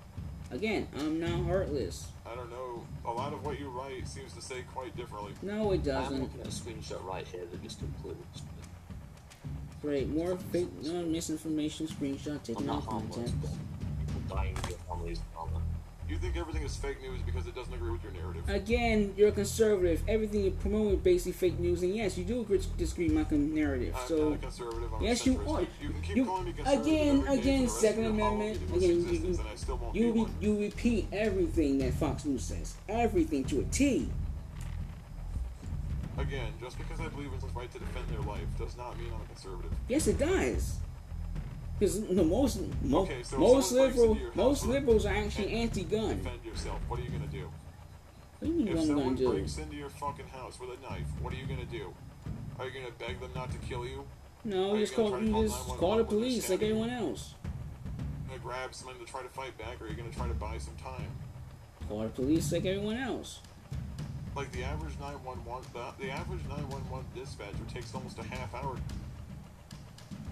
Again, I'm not heartless. I don't know. A lot of what you write seems to say quite differently. No, it I'm doesn't. looking at a screenshot right here that just concludes. Great, more fake, misinformation screenshot I'm taken not out of harmless, context. but people dying in your family is armor. You think everything is fake news because it doesn't agree with your narrative. Again, you're a conservative. Everything you promote is basically fake news, and yes, you do disagree with my narrative. I'm so not a conservative. I'm yes, a you centrist. are. You can keep calling me conservative Again, every day for the rest of Second your Amendment. Holocaust existence, and I still won't be one. You repeat everything that Fox News says, everything to a T. Again, just because I believe in someone's right to defend their life does not mean I'm a conservative. Yes, it does. Because most liberals are actually anti-gun. Defend yourself. What are you gonna do? What do you mean If what I'm someone gonna do? breaks into your fucking house with a knife, what are you gonna do? Are you gonna beg them not to kill you? No, Are you just gonna call try to call 911 the when they're police like stabbing you? everyone else. Are you gonna grab someone to try to fight back, or are you gonna try to buy some time? Call the police like everyone else. Like the average 911, the average 911 dispatcher takes almost a half hour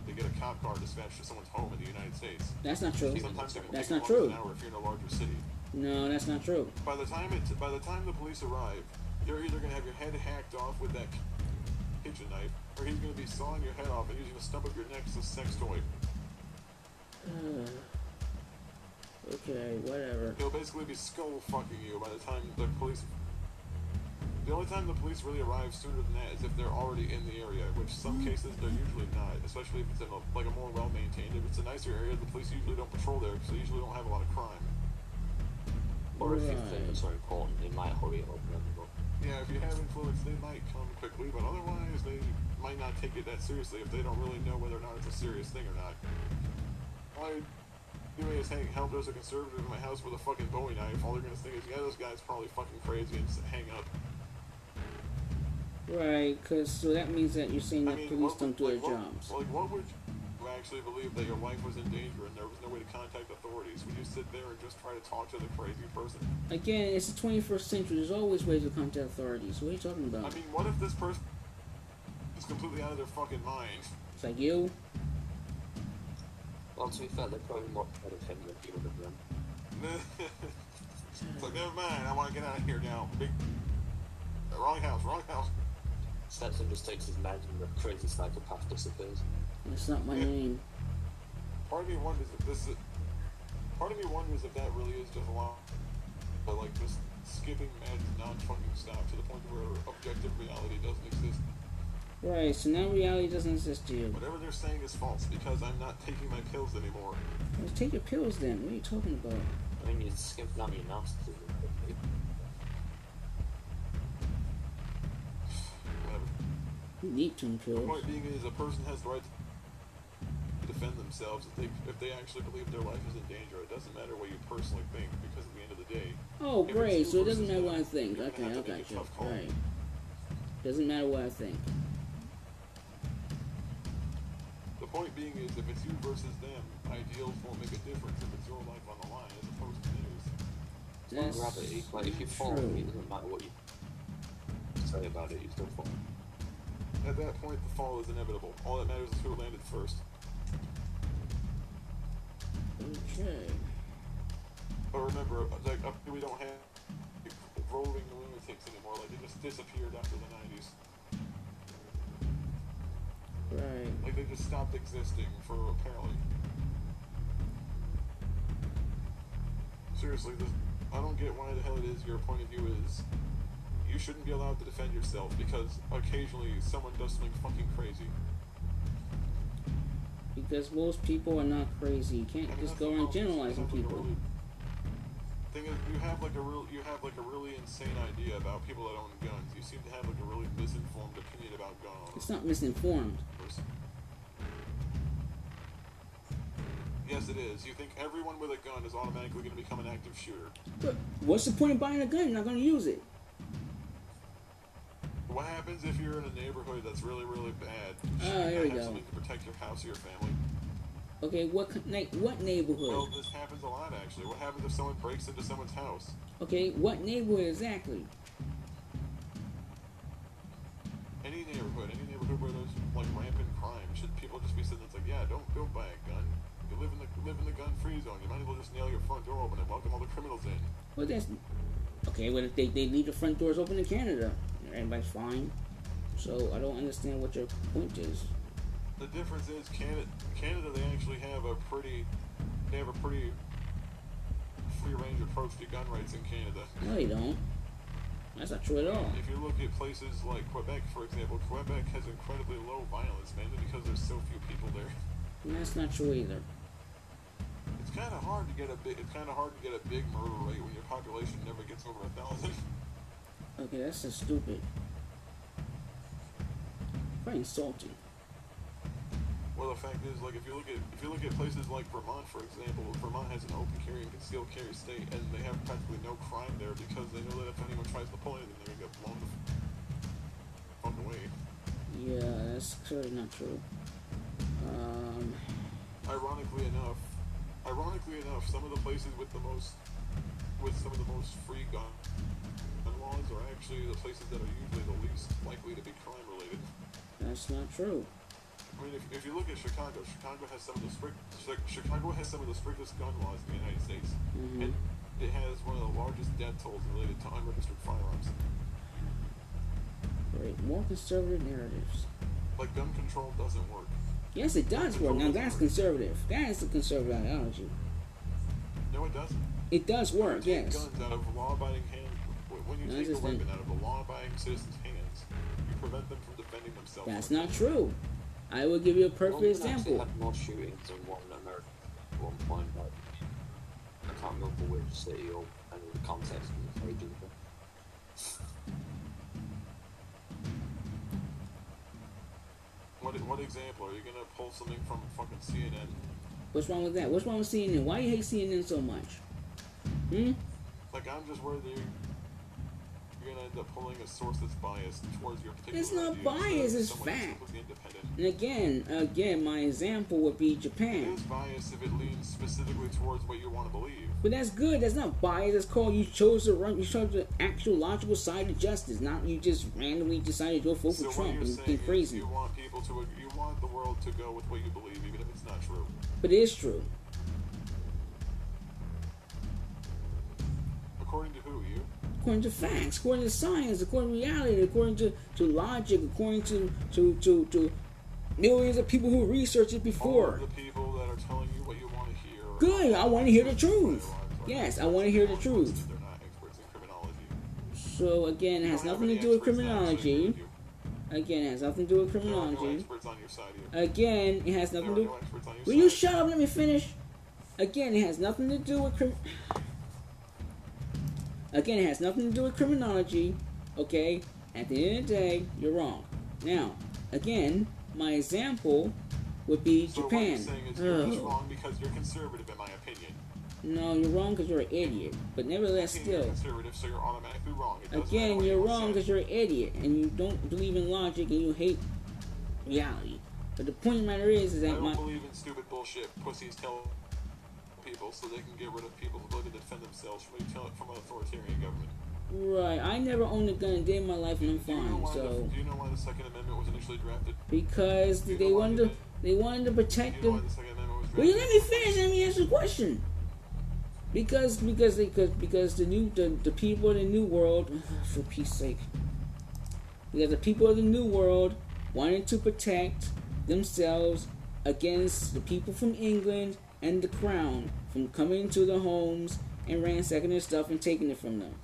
to get a cop car dispatched to someone's home in the United States. That's not true. Sometimes it can That's take not almost true. an hour if you're in a larger city. No, that's not true. By the time the police arrive, you're either gonna have your head hacked off with that kitchen knife, or he's gonna be sawing your head off and using the stump of your neck as a sex toy. Okay, whatever. He'll basically be skull fucking you by the time the police. The only time the police really arrive sooner than that is if they're already in the area, which some cases they're usually not, especially if it's in a more well-maintained. If it's a nicer area, the police usually don't patrol there because they usually don't have a lot of crime. Or if you think it's so important, they might hurry it up and then go. Yeah, if you have influence, they might come quickly, but otherwise they might not take it that seriously if they don't really know whether or not it's a serious thing or not. All I do is help there's a conservative in my house with a fucking Bowie knife. All they're gonna think is, yeah, this guy's probably fucking crazy, and just hang up. Right, so that means that you're saying that police don't do their jobs. What would you actually believe that your life was in danger and there was no way to contact authorities? Would you sit there and just try to talk to the crazy person? Again, it's the 21st century. There's always ways to contact authorities. What are you talking about? I mean, what if this person is completely out of their fucking mind? It's like you. Well, to be fair, they're probably more ahead of him than you would have done. It's like, never mind, I want to get out of here now. Wrong house. Stetson just takes his meds and the crazy psychopath disappears. That's not my name. Part of me wonders if that really is just a lot, but like just skipping meds non-fucking stop to the point where objective reality doesn't exist. Right, so now reality doesn't exist to you. Whatever they're saying is false because I'm not taking my pills anymore. Well, take your pills then. What are you talking about? I mean, you're skimping on your narcissism. You need two pills. The point being is a person has the right to defend themselves if they actually believe their life is in danger. It doesn't matter what you personally think because at the end of the day. Oh, great. So it doesn't matter what I think. Okay, I got you. Right. Doesn't matter what I think. The point being is if it's you versus them, ideals won't make a difference if it's your life on the line as opposed to theirs. That's gravity. Like, if you fall, it doesn't matter what you say about it, you still fall. At that point, the fall is inevitable. All that matters is who landed first. Okay. But remember, like, we don't have roving lunatics anymore. Like, they just disappeared after the 90s. Right. Like, they just stopped existing for apparently. Seriously, I don't get why the hell it is your point of view is you shouldn't be allowed to defend yourself because occasionally someone does something fucking crazy. Because most people are not crazy. You can't just go around generalizing people. Thing is, you have like a really insane idea about people that own guns. You seem to have like a really misinformed opinion about guns. It's not misinformed. Yes, it is. You think everyone with a gun is automatically going to become an active shooter. But what's the point of buying a gun? You're not going to use it. What happens if you're in a neighborhood that's really, really bad? Here we go. Something to protect your house or your family. Okay, what neighborhood? Well, this happens a lot, actually. What happens if someone breaks into someone's house? Okay, what neighborhood exactly? Any neighborhood where there's like rampant crime, should people just be sitting there, it's like, yeah, don't buy a gun. You live in the gun-free zone. You might as well just nail your front door open and welcome all the criminals in. Well, that's okay. What if they leave the front doors open in Canada? Everybody's fine. So I don't understand what your point is. The difference is Canada they actually have a pretty free range approach to gun rights in Canada. No, they don't. That's not true at all. If you look at places like Quebec, for example, Quebec has incredibly low violence, mainly because there's so few people there. And that's not true either. It's kind of hard to get a big murder rate when your population never gets over 1,000. Okay, that's just stupid. Quite insulting. Well, the fact is, like, if you look at places like Vermont, for example, Vermont has an open carry and concealed carry state, and they have practically no crime there because they know that if anyone tries to pull anything, they're gonna get blown the fuck away. Yeah, that's clearly not true. Ironically enough, some of the places with some of the most free gun laws are actually the places that are usually the least likely to be crime related. That's not true. I mean, if you look at Chicago, Chicago has some of the strictest gun laws in the United States, and it has one of the largest death tolls related to unregistered firearms. Great, more conservative narratives. Like, gun control doesn't work. Yes, it does work. Now that's conservative. That is the conservative ideology. No, it doesn't. It does work. When you take Yes. guns out of law-abiding hands, when you take a weapon out of a law-abiding citizen's hands, you prevent them from defending themselves. That's not true. I will give you a perfect London example. actually had more shootings than one America at one point. Like, I can't remember which city or any of the context of the page either. What example? Are you gonna pull something from fucking CNN? What's wrong with that? What's wrong with CNN? Why do you hate CNN so much? Like, I'm just worried that you're gonna end up pulling a source that's biased towards your particular It's not ideas, biased, it's someone that's fact. completely independent. And again, my example would be It Japan. is biased if it leans specifically towards what you want to believe. But that's good. That's not bias. That's called you chose the actual logical side of justice. Not you just randomly decided to go vote So for what Trump you're and saying think is crazy. you want the world to go with what you believe, even if it's not true. But it is true. According to who? You? According to facts, according to science, according to reality, according to logic, according to millions of people who researched it All before. of the people that are telling you what you want to hear. Good, I want to hear the truth. Yes, I want to hear the truth. They're not experts in criminology. So again, it has nothing to do with criminology. Again, it has nothing to do with There are no criminology. experts on your side here. Again, it has There nothing are to do. no experts on your Will you side. shut up? Let me finish. Again, it has nothing to do with Again, it has nothing to do with criminology. Okay. At the end of the day, you're wrong. Now, again, my example would be So Japan. what you're saying is you're just wrong because you're conservative, in my opinion. No, you're wrong because you're an idiot. But nevertheless, You're still. conservative, so you're automatically wrong. It doesn't matter Again, what you're anyone wrong says. because you're an idiot and you don't believe in logic and you hate reality. But the point of the matter is I that don't my believe in stupid bullshit. Pussies tell people so they can get rid of people's ability to defend themselves from an authoritarian government. right, I never owned a gun a day in my life and I'm Do you know fine. why So do you know why the Second Amendment was initially drafted? because Do you they know why wanted they to did? they wanted to protect Do you know why them. the Second Amendment was drafted? Will you let me finish? Let me answer the question. Because the people of the new world, for peace sake, because the people of the new world wanted to protect themselves against the people from England and the crown from coming into their homes and ransacking their stuff and taking it from them.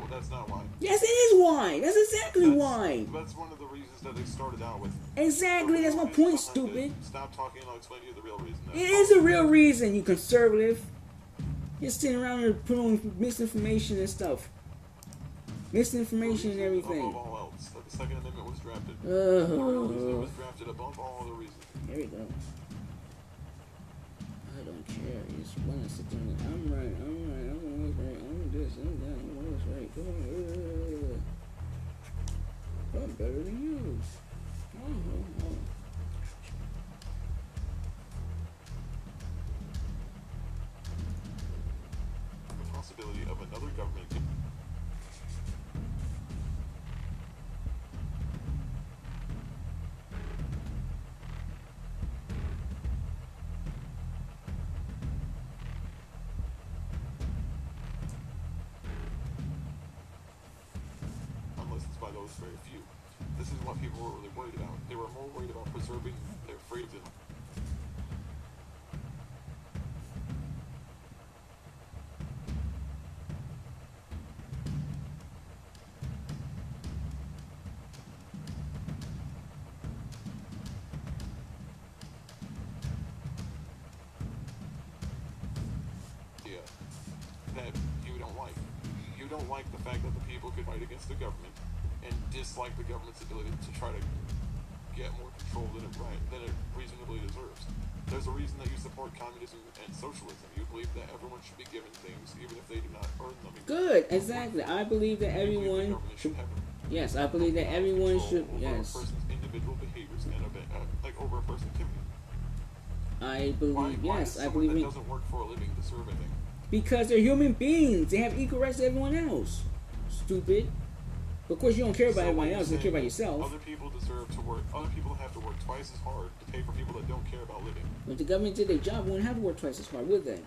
That's not why. Yes, it is why. That's exactly That's- why. That's one of the reasons that they started out with. Exactly. That's my point, stupid. Stop talking and I'll explain to you the real reason. It is a real reason, you conservative. You're sitting around and putting on misinformation and stuff. Misinformation and everything. Above all else, that the Second Amendment was drafted. The reason it was Oh, drafted above all other reasons. here we go. I don't care. You just want to sit there and I'm right, I'm always right, I'm this, I'm that, I'm always right. Come on. I'm better than you. Oh. The possibility of another government. Unless it's by those very few. This is what people were really worried about. They were more worried about preserving their freedom. like. You don't like the fact that the people could fight against the government and dislike the government's ability to try to get more control than it reasonably deserves. There's a reason that you support communism and socialism. You believe that everyone should be given things even if they do not earn them. Good, exactly. I believe that everyone should. Yes, I believe that everyone should. Yes. Over a person's individual behaviors and like over a person's activity. I believe. Yes, I believe. That doesn't work for a living deserve anything. Because they're human beings. They have equal rights to everyone else. Stupid. Of course, you don't care about everyone else. You care about yourself. Other people deserve to work. Other people have to work twice as hard to pay for people that don't care about living. If the government did their job, we wouldn't have to work twice as hard, would they?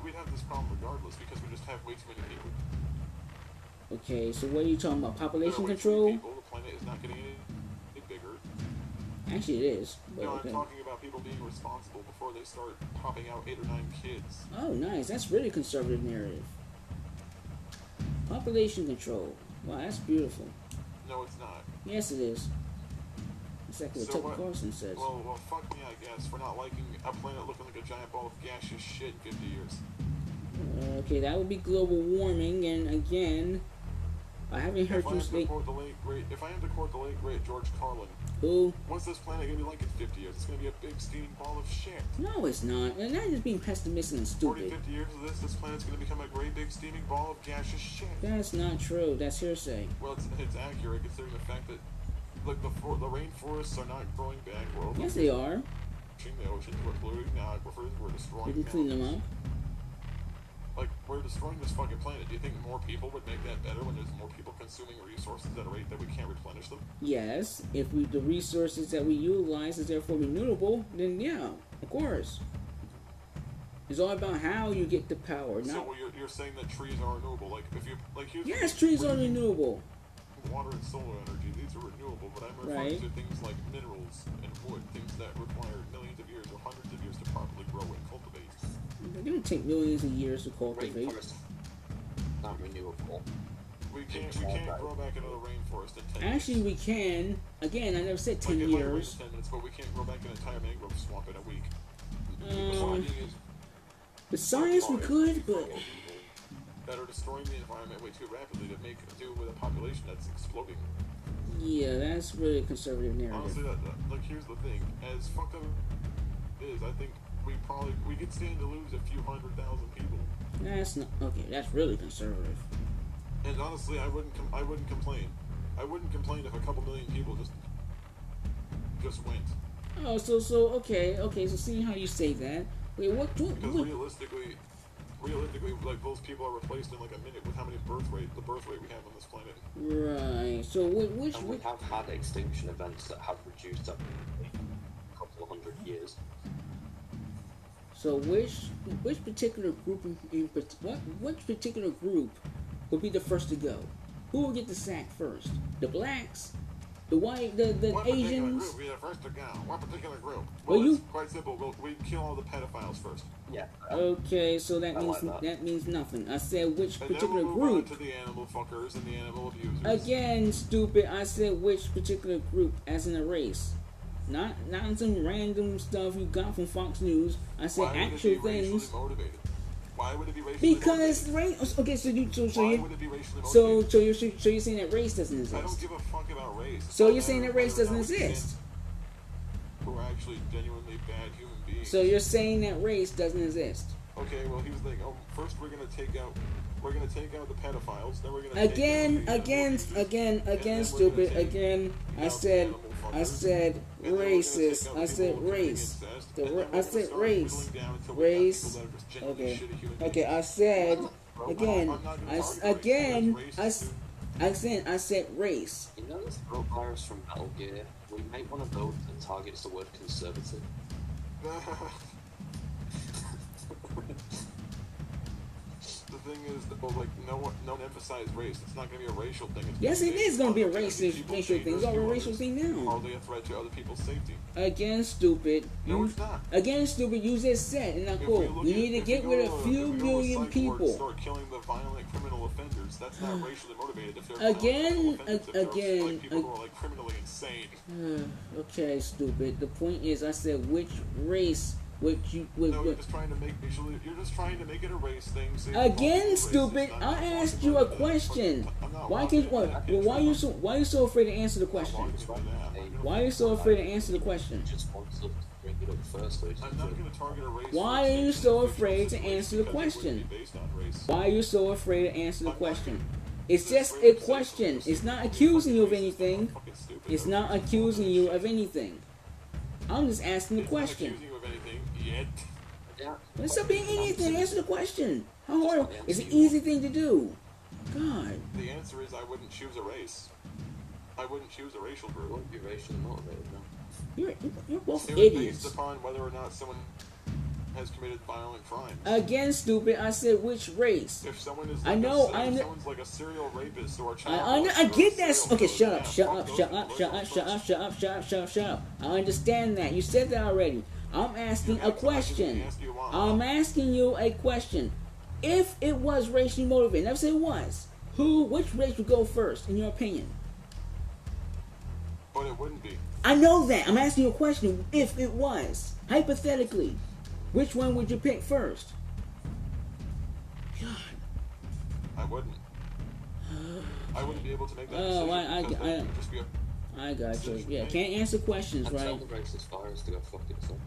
We'd have this problem regardless because we just have way too many people. Okay, so what are you talking about? Population There are way too control? many people. The planet is not getting any bigger. Actually, it is. But No, okay. I'm talking about people being responsible before they start popping out 8 or 9 kids. Oh, nice. That's really conservative narrative. Population control. Wow, that's beautiful. No, it's not. Yes, it is. Exactly what So Tucker Carlson says. Well, fuck me, I guess, for not liking a planet looking like a giant ball of gaseous shit in 50 years. Okay, that would be global warming, and again, I haven't heard you If I say. am to quote the late great George Carlin, Who? what's this planet gonna be like in 50 years? It's gonna be a big steaming ball of shit. No, it's not. And not just being pessimistic and 40, stupid. 50 years of this planet's gonna become a great big steaming ball of gaseous shit. That's not true. That's hearsay. Well, it's accurate considering the fact that, like, the rainforests are not growing back. We're Yes, they are. overfishing the oceans, we're polluting the aquifers, we're We destroying can clean them mountains. up. Like, we're destroying this fucking planet. Do you think more people would make that better when there's more people consuming resources at a rate that we can't replenish them? Yes, if the resources that we utilize is therefore renewable, then yeah, of course. It's all about how you get the power, not. So you're saying that trees are renewable? Like if you here's Yes, trees are renewable. Water and solar energy, these are renewable, but I'm referring Right. to things like minerals and wood, things that require millions of years or hundreds of years to properly grow and cultivate. It don't take millions of years to cultivate. Rainforest, not renewable. We can't grow back another rainforest in 10 Actually, years. we can. Again, I never said 10 Like, it might rain years. 10 minutes, but we can't grow back an entire mangrove swamp in a week. Um, Finding is with science, we could, but that are destroying the environment way too rapidly to make do with a population that's exploding. yeah, that's really a conservative Honestly, narrative. like here's the thing: as fucked up it is, I think we could stand to lose a few 100,000 people. That's not okay. That's really conservative. And honestly, I wouldn't complain. I wouldn't complain if a couple million people just went. Oh, so okay. So seeing how you say that, wait, what? Because realistically, like those people are replaced in like a minute with the birth rate we have on this planet. Right. So which? And we have had extinction events that have reduced up a couple of hundred years. So which particular group which particular group would be the first to go? Who will get the sack first? The blacks, the white, the What Asians. particular group be the first to go? What particular group? Well, Well, you- it's quite simple. We kill all the pedophiles first. Yeah. Okay, so that I means like that. that means nothing. I said which And then particular we'll move on group. to the animal fuckers and the animal abusers. Again, stupid. I said which particular group, as in a race, not some random stuff you got from Fox News. I said Why would actual it be racially things. motivated? Why would it be racially Because motivated? race. Okay, so Why you would it be racially so motivated? you're saying that race doesn't I don't exist. give a fuck about race. So It's you're saying not that race whether or doesn't not we exist. Who are actually genuinely bad human beings. So you're saying that race doesn't exist. Okay, well here's the thing. First we're gonna take out the pedophiles. Then we're gonna Again, take out the and then we're stupid. gonna take Again, I out the said animal fuckers. racist. And then we're gonna take out I the said people committing race. incest, The and then ra- we're I gonna said start race. whittling down until we got Race. people that are just genuinely Okay. shitty human Okay, beings. I said again. I'm not gonna I target again. race. I said race. You know this throat virus from Metal Gear? We make one of those that targets the word conservative. The thing is, that, well, like no one emphasized race. It's not going to be a racial thing. It's Yes, it gonna is going to be a it's gonna racial people racial thing. It's dangerous already a to racial others. thing now. Hardly a threat to other people's safety. Again, stupid. No, it's not. Again, stupid. You just said, and I If quote, look we at- need to if get you rid go of a to- few if you go to million psych ward and people. Start killing the violent criminal offenders. That's not racially motivated. If they're Again, violent criminal offenders, if they're, again, like, people who are like criminally insane. Okay, stupid. The point is, I said which race What you? What, No, you're just trying to make it a race thing. So again, stupid. I asked you a question. Why can't? Why are you so afraid to answer the question? Why are you so afraid to answer the question? I'm not going to target a race. Why are you so afraid to answer the question? Why are you so afraid to answer the question? It's just a question. It's not accusing you of anything. It's not accusing you of anything. I'm just asking the question. It's not being anything. Answer the question. How hard? It's an easy thing to do. God. The answer is I wouldn't choose a race. I wouldn't choose a racial group. Wouldn't be racially motivated, no. You're both It would be idiots. based upon whether or not someone has committed violent crimes. Again, stupid. I said which race. If someone is I know. If someone's like a serial rapist or a child I get that. Okay, serial shut killer, up. I understand that. You said that already. I'm asking a question. I'm asking you a question. If it was racially motivated, never say it was. Which race would go first, in your opinion? But it wouldn't be. I know that. I'm asking you a question. If it was, hypothetically, which one would you pick first? God. I wouldn't. I wouldn't be able to make that decision. I got you. Yeah, can't answer questions, And right? tell the racist virus to go fuck itself.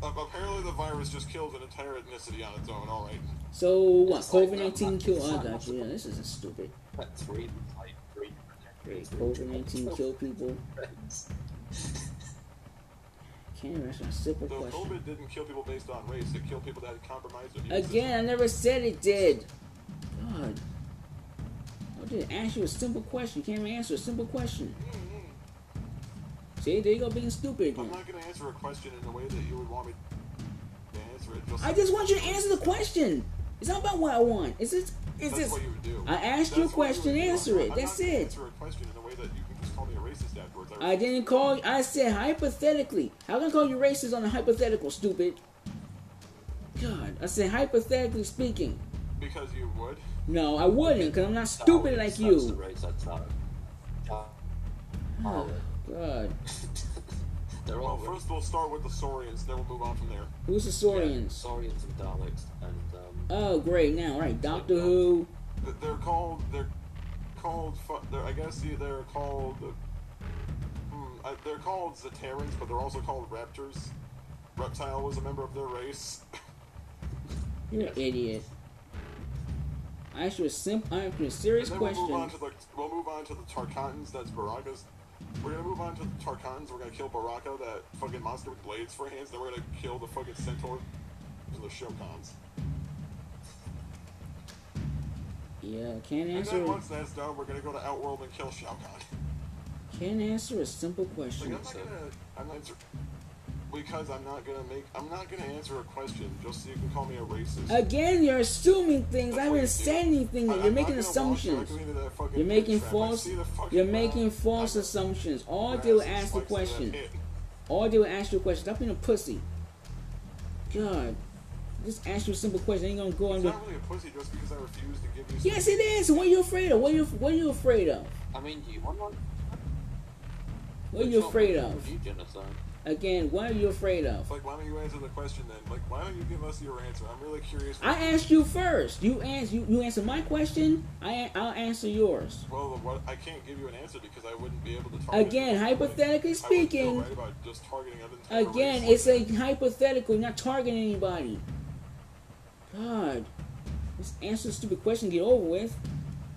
Apparently the virus just killed an entire ethnicity on its own, alright. So what? COVID-19 killed. I got you. Yeah, this is stupid. COVID-19 killed people. Can't answer a simple So question. COVID didn't kill people based on race. It killed people that had compromised immune Again, I never said it did. God. I did ask you a simple question. You can't even answer a simple question. See, there you go being stupid I'm again. not going to answer a question in the way that you would want me to answer it. I just want you to answer the question. It's not about what I want. That's what you would do. I asked you a question, answer it. That's I'm not gonna it. answer a question in a way that you can just call me a racist afterwards. I didn't call you. I said hypothetically. How can I call you racist on a hypothetical, stupid? God, I said hypothetically speaking. Because you would. No, I wouldn't, because I'm not stupid like you. Oh, God. Well, first we'll start with the Saurians, then we'll move on from there. Who's the Saurians? Saurians and Daleks and Oh, great. Now, right. Doctor Who. They're called. They're called Zeterans, but they're also called Raptors. Reptile was a member of their race. You're an idiot. I asked you a serious question. We'll move on to the Tarkatans. That's Barakas. We're gonna move on to the Tarkatans. We're gonna kill Baraka, that fucking monster with blades for hands. Then we're gonna kill the fucking centaurs and the Shokans. Yeah, can't And answer. then once that's done, we're gonna go to Outworld and kill Shao Kahn. Can't answer a simple question. Like, I'm not gonna answer a question just so you can call me a racist. Again, you're assuming things. I haven't said anything. You're making assumptions. You're making false. You're making false assumptions. All I did was ask the question. All I did was ask you a question. Stop being a pussy. God, just ask you a simple question. Ain't gonna go It's into. not really a pussy just because I refuse to give you. Yes, it is. What are you afraid of? What are you afraid of? I mean, do you want one? What are you afraid of? Genocide. Again, what are you afraid of? Like, why don't you answer the question then? Like, why don't you give us your answer? I'm really curious. I asked you first. You answer my question. I'll answer yours. Well, I can't give you an answer because I wouldn't be able to target. Again, hypothetically speaking. I wouldn't feel right about just targeting an entire Again, race. it's a hypothetical. You're not targeting anybody. God, just answer the stupid question. Get over with.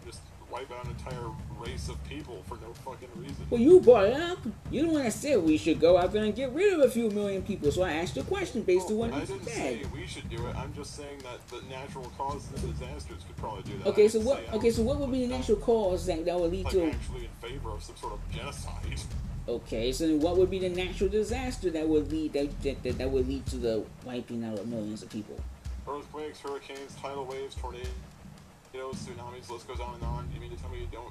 Just wipe out an entire race of people for no fucking reason. Well, you brought it up. You're the one that said we should go out there and get rid of a few million people. So I asked you a question based on what I you didn't said. say we should do it. I'm just saying that the natural causes of disasters could probably do that. Okay, I so didn't what? say I Okay, was, so what would be the natural cause that would lead like, to? actually in favor of some sort of genocide. Okay, so then what would be the natural disaster that would lead to the wiping out of millions of people? Earthquakes, hurricanes, tidal waves, tornadoes, tsunamis, the list goes on and on. You mean to tell me you don't?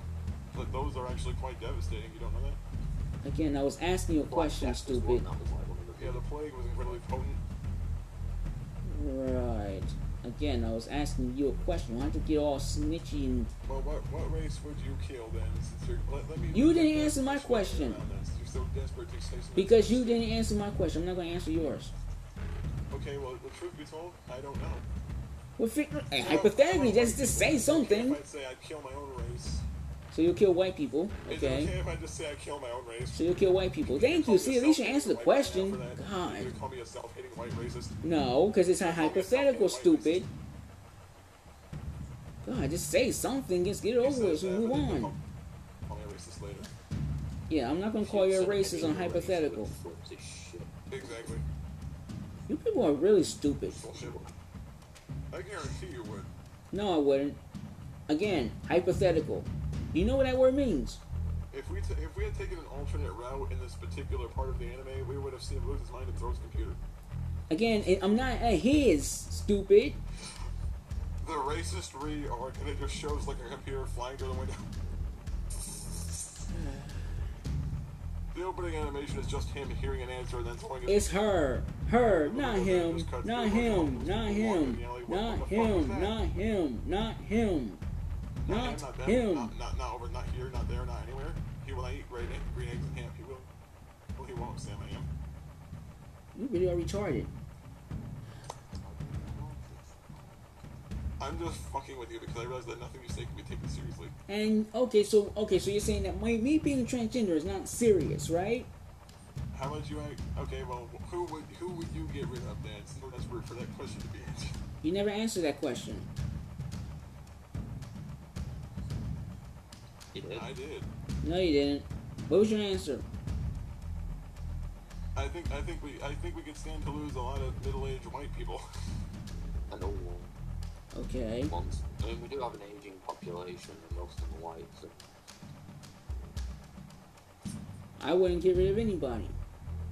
Like, those are actually quite devastating. You don't know that? Again, I was asking you a question, stupid. Yeah, the plague was incredibly potent. Right. Again, I was asking you a question. Why don't you get all snitchy and... Well, what race would you kill then? Since let me You didn't answer my question. You're so desperate to say something. Because you didn't answer my question. I'm not going to answer yours. Okay, well, the truth be told, I don't know. Well, hypothetically, just say something. If I'd say I'd kill my own race. So you'll kill white people, okay? Is it okay if I just say I kill my own race? So you'll kill white people. Thank you. See, at least you answered the question. God. You call me a self-hating white racist? No, because it's a hypothetical, stupid. God, just say something. Just get it over with so move on. Call me a racist later. Yeah, I'm not going to call you a racist on hypothetical. Exactly. You people are really stupid. Bullshit. I guarantee you would. No, I wouldn't. Again, hypothetical. You know what that word means? If we had taken an alternate route in this particular part of the anime, we would have seen him lose his mind and throw his computer. Again, I'm not at his, stupid. The racist re-arc, and it just shows like a computer flying through the window. The opening animation is just him hearing an answer and then throwing his... It's her. Her, not him. Not him. Not him. Not him. Not him. Not him. Not him. Not over, not here, not there, not anywhere. He will not eat green eggs and ham. He will. Well, he won't, Sam, I am. You really are retarded. I'm just fucking with you because I realize that nothing you say can be taken seriously. And okay, so you're saying that me being transgender is not serious, right? How would you act? Okay, well, who would you get rid of then? That's weird for that question to be answered. You never answered that question. You did. I did. No, you didn't. What was your answer? I think we could stand to lose a lot of middle-aged white people. I know. Okay. Ones. I mean, we do have an aging population, and most of them are white. So. I wouldn't get rid of anybody.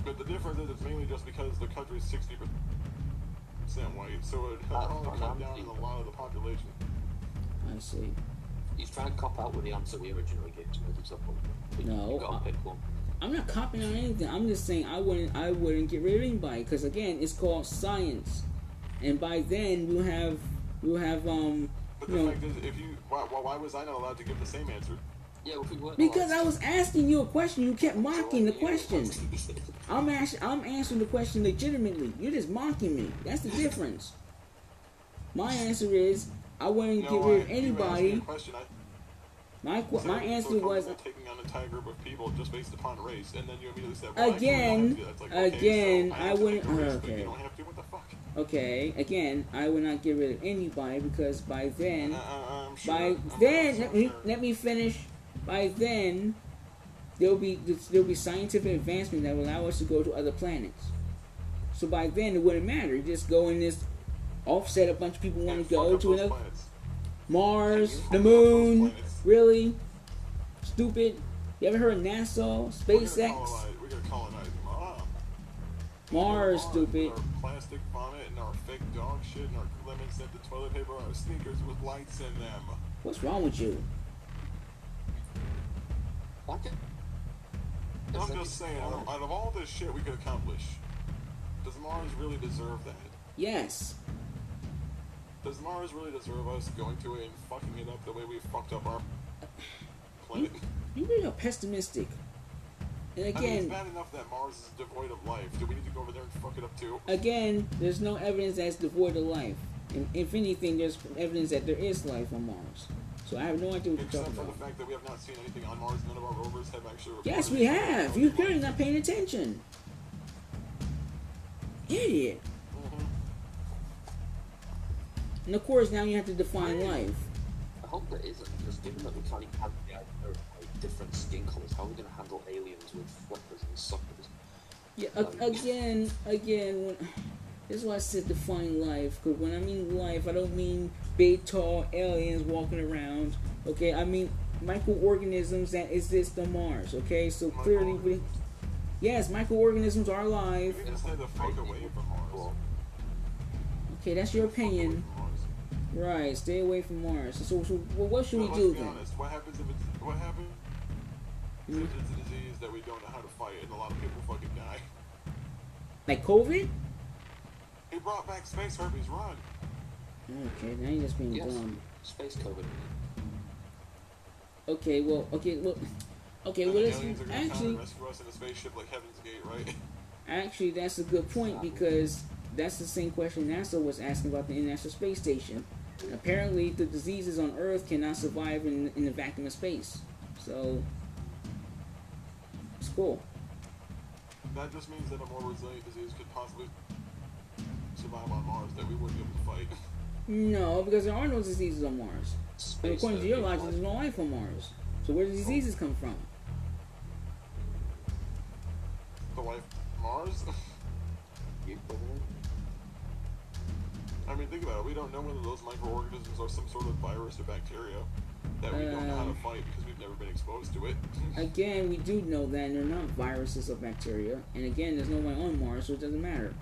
But the difference is it's mainly just because the country is 60% white, so it only cut down on a lot of the population. I see. He's trying to cop out with the answer we originally gave to himself. No, you gotta pick one. I'm not copying on anything. I'm just saying I wouldn't get rid of anybody because again, it's called science, and by then we'll have But the fact is, if you why was I not allowed to give the same answer? Yeah, because I was asking you a question. You kept mocking the question. I'm answering the question legitimately. You're just mocking me. That's the difference. My answer is I wouldn't get rid of anybody. My answer was taking on an entire group of people just based upon race, and then you immediately said, I wouldn't. Okay. You don't have to. What the fuck? Okay. Again, I would not get rid of anybody because by then, let me finish. By then, there'll be scientific advancement that will allow us to go to other planets. So by then, it wouldn't matter. You just go in this offset. A bunch of people want to go to another Mars, the moon. Really? Stupid. You ever heard of NASA, SpaceX? We're gonna colonize Mars, stupid. Our plastic vomit and our fake dog shit and our lemon scented toilet paper, our sneakers with lights in them. What's wrong with you? I'm just saying, out of all this shit we could accomplish, does Mars really deserve that? Yes. Does Mars really deserve us going to it and fucking it up the way we fucked up our planet? You really are pessimistic. And again, I mean, it's bad enough that Mars is devoid of life. Do we need to go over there and fuck it up too? Again, there's no evidence that it's devoid of life. And if anything, there's evidence that there is life on Mars. So I have no idea what you're talking about. Except for the fact that we have not seen anything on Mars. None of our rovers have actually reported. Yes, we have. You're clearly not paying attention. Idiot. And of course, now you have to define life. I hope there isn't, just given that we can't even handle the idea of like, different skin colours, how are we going to handle aliens with flippers and suckers? Yeah, again, this is why I said define life, because when I mean life, I don't mean big, tall aliens walking around, okay? I mean microorganisms that exist on Mars, okay? So clearly, yes, microorganisms are alive. We can stay the fuck away from Mars. Okay, that's your opinion. Right, stay away from Mars. So what should we do then? Honest, what happens if it's a disease that we don't know how to fight and a lot of people fucking die? Like COVID? He brought back space herpes, run. Okay, now you're just being dumb. Space COVID. Okay, well, let's actually rescue us in a spaceship like Heaven's Gate, right? Actually, that's a good point because that's the same question NASA was asking about the International Space Station. Apparently, the diseases on Earth cannot survive in the vacuum of space. So, it's cool. That just means that a more resilient disease could possibly survive on Mars that we wouldn't be able to fight. No, because there are no diseases on Mars. And according to your logic, there's no life on Mars. So where do diseases come from? The life on Mars? I mean, think about it. We don't know whether those microorganisms are some sort of virus or bacteria that we don't know how to fight because we've never been exposed to it. Again, we do know that they're not viruses or bacteria. And again, there's no one on Mars, so it doesn't matter.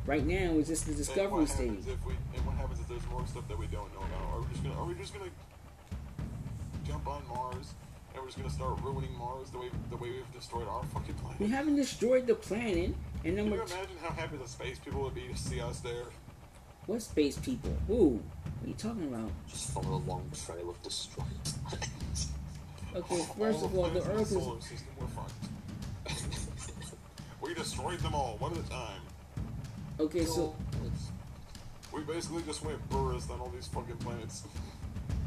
Right now, it's just the discovery stage. And what happens if there's more stuff that we don't know about? Are we just gonna jump on Mars and we're just gonna start ruining Mars the way we've destroyed our fucking planet? We haven't destroyed the planet. And Can you imagine how happy the space people would be to see us there? What space people? Who? What are you talking about? Just follow a long trail of destroyed planets. Okay, first of all, the Earth is... solar system were fucked. We destroyed them all, one at a time. Okay, so... We basically just went burst on all these fucking planets.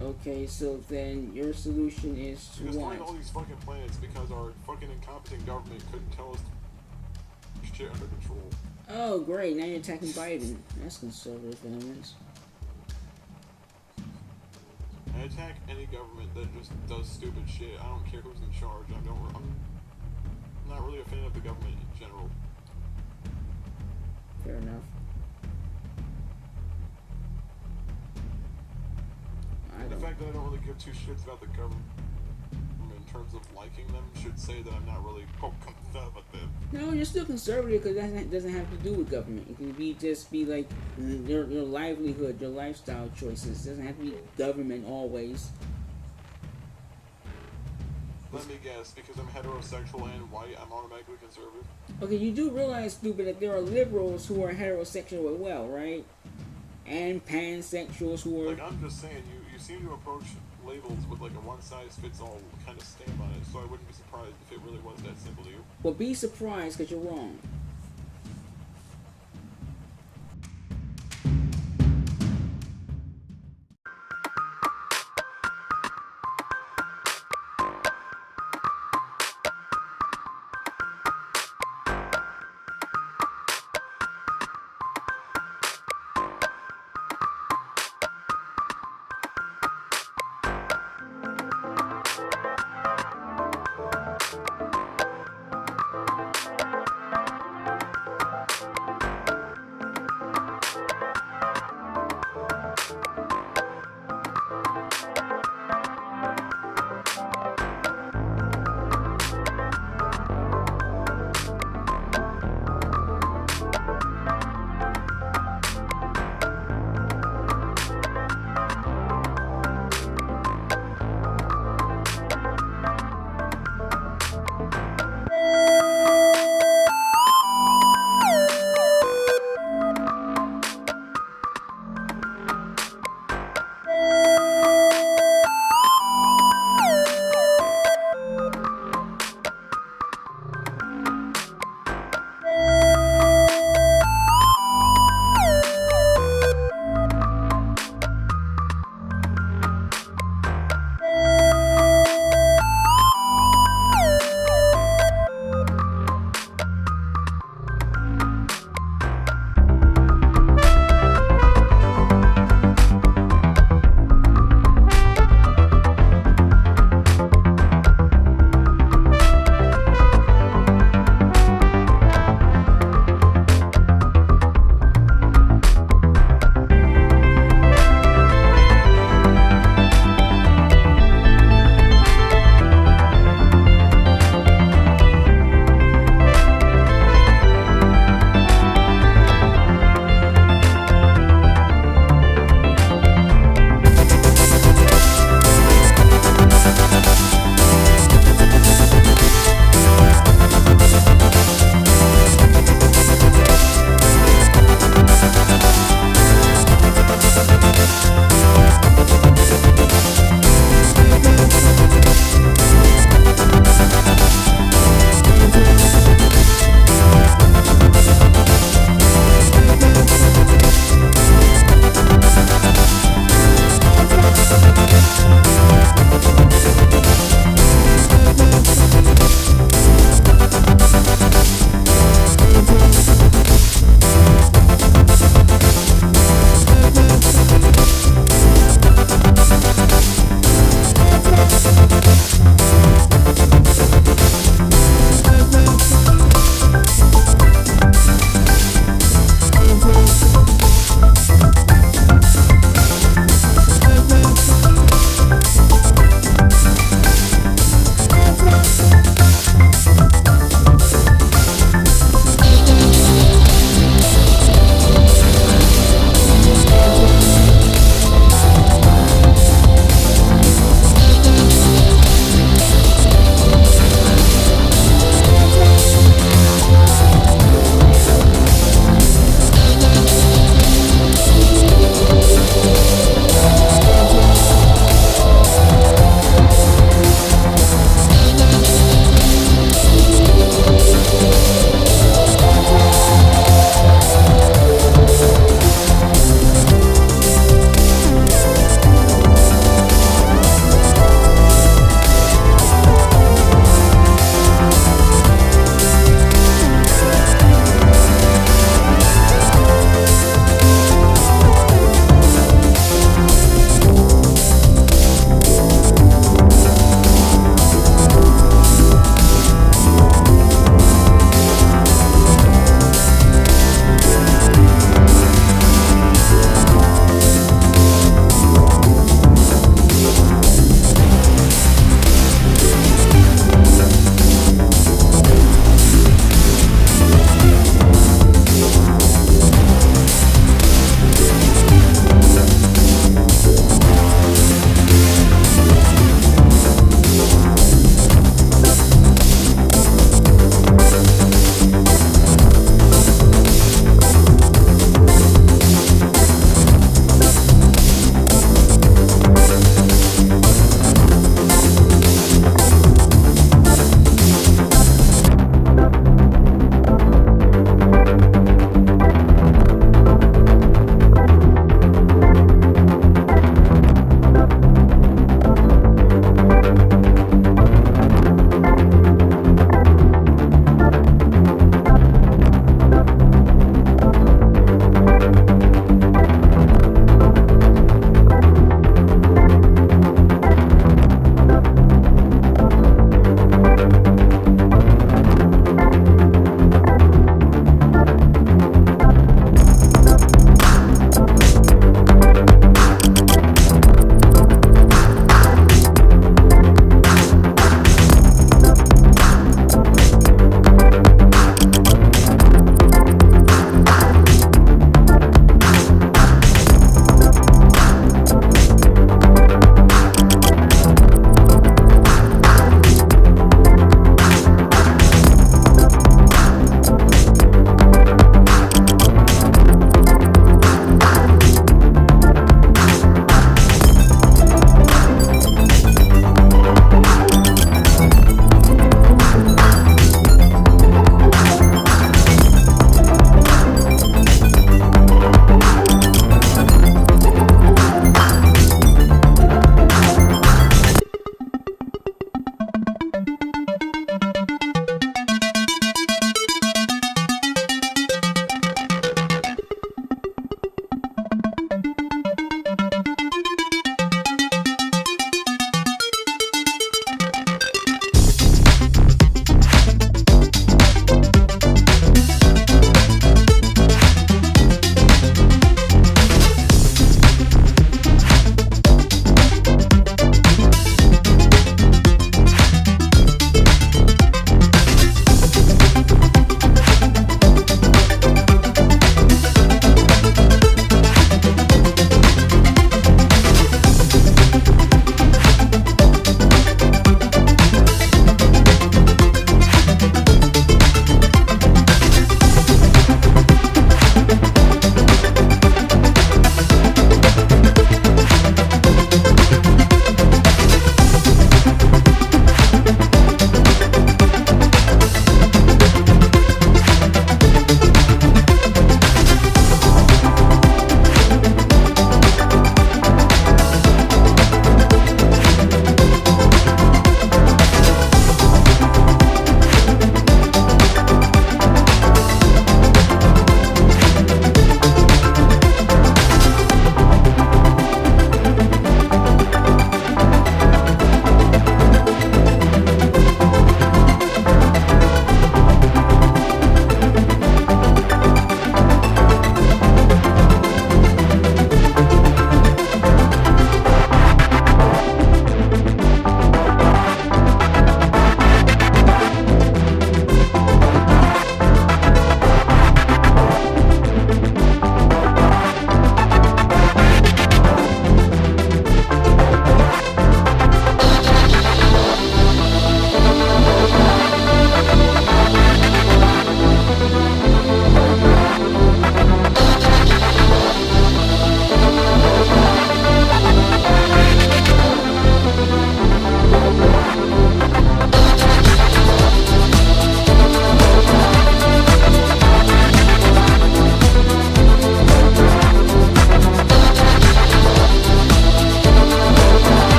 Okay, so then your solution is to We destroyed what? all these fucking planets because our fucking incompetent government couldn't tell us shit under control. Oh, great. Now you're attacking Biden. That's conservative elements. I attack any government that just does stupid shit. I don't care who's in charge. I'm not really a fan of the government in general. Fair enough. The fact that I don't really give two shits about the government in terms of liking them should say that I'm not really conservative. No, you're still conservative because that doesn't have to do with government. It can be like your livelihood, your lifestyle choices. It doesn't have to be government always. Let me guess, because I'm heterosexual and white, I'm automatically conservative. Okay, you do realize, stupid, that there are liberals who are heterosexual as well, right? And pansexuals who are... Like, I'm just saying, you seem to approach labels with like a one-size-fits-all kind of stamp on it, so I wouldn't be surprised if it really was that simple to you. Well, be surprised because you're wrong.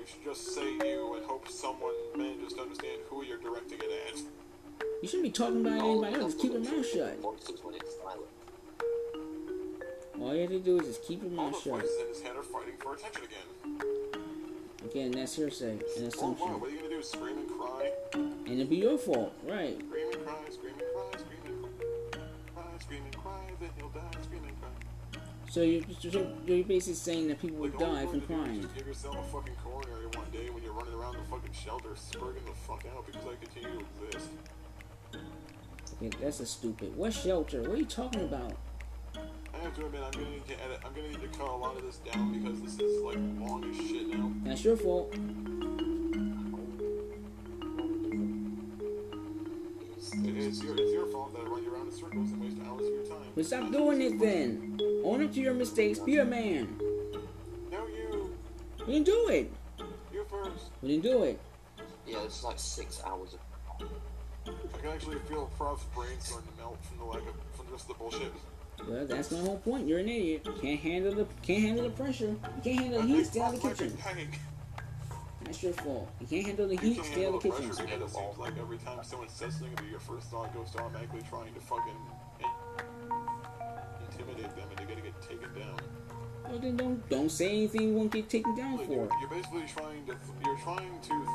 should just say you and hope someone manages to understand who you're directing it at. You shouldn't be talking about anybody else. Just keep your mouth shut. All you have to do is just keep your All mouth the shut. voices in his head are fighting for attention again. Again, that's hearsay, an Oh, assumption. what are you gonna do? Scream and cry? And it'll be your fault, right? Scream and cry, scream and cry, scream and cry, scream and cry, then he'll die, scream and cry. So you're basically saying that people will Like, all die you're from going to do is crying. just give yourself a fucking coronary one day when you're running around the fucking shelter, spurting the fuck out because I continue to exist. Okay, that's a stupid. What shelter? What are you talking about? I have to admit, I'm gonna need to edit. I'm gonna need to cut a lot of this down because this is like long as shit now. That's your fault. It's your fault that I run you around in circles and waste hours of your time. But stop doing it then. Own up to your mistakes. Be a man. No, you. We didn't do it. You first. We didn't do it. Yeah, it's like 6 hours of. I can actually feel Prof's brain starting to melt from just the bullshit. Well, that's my whole point. You're an idiot. Can't handle the pressure. You can't handle the heat. Stay out of the kitchen. That's your fault. You can't handle the heat. Stay out of the kitchen. It seems like every time someone says something to you, your first thought goes to automatically trying to fucking intimidate them and they're gonna get taken down. Well, then don't say anything you won't get taken down Like, for. you're basically trying to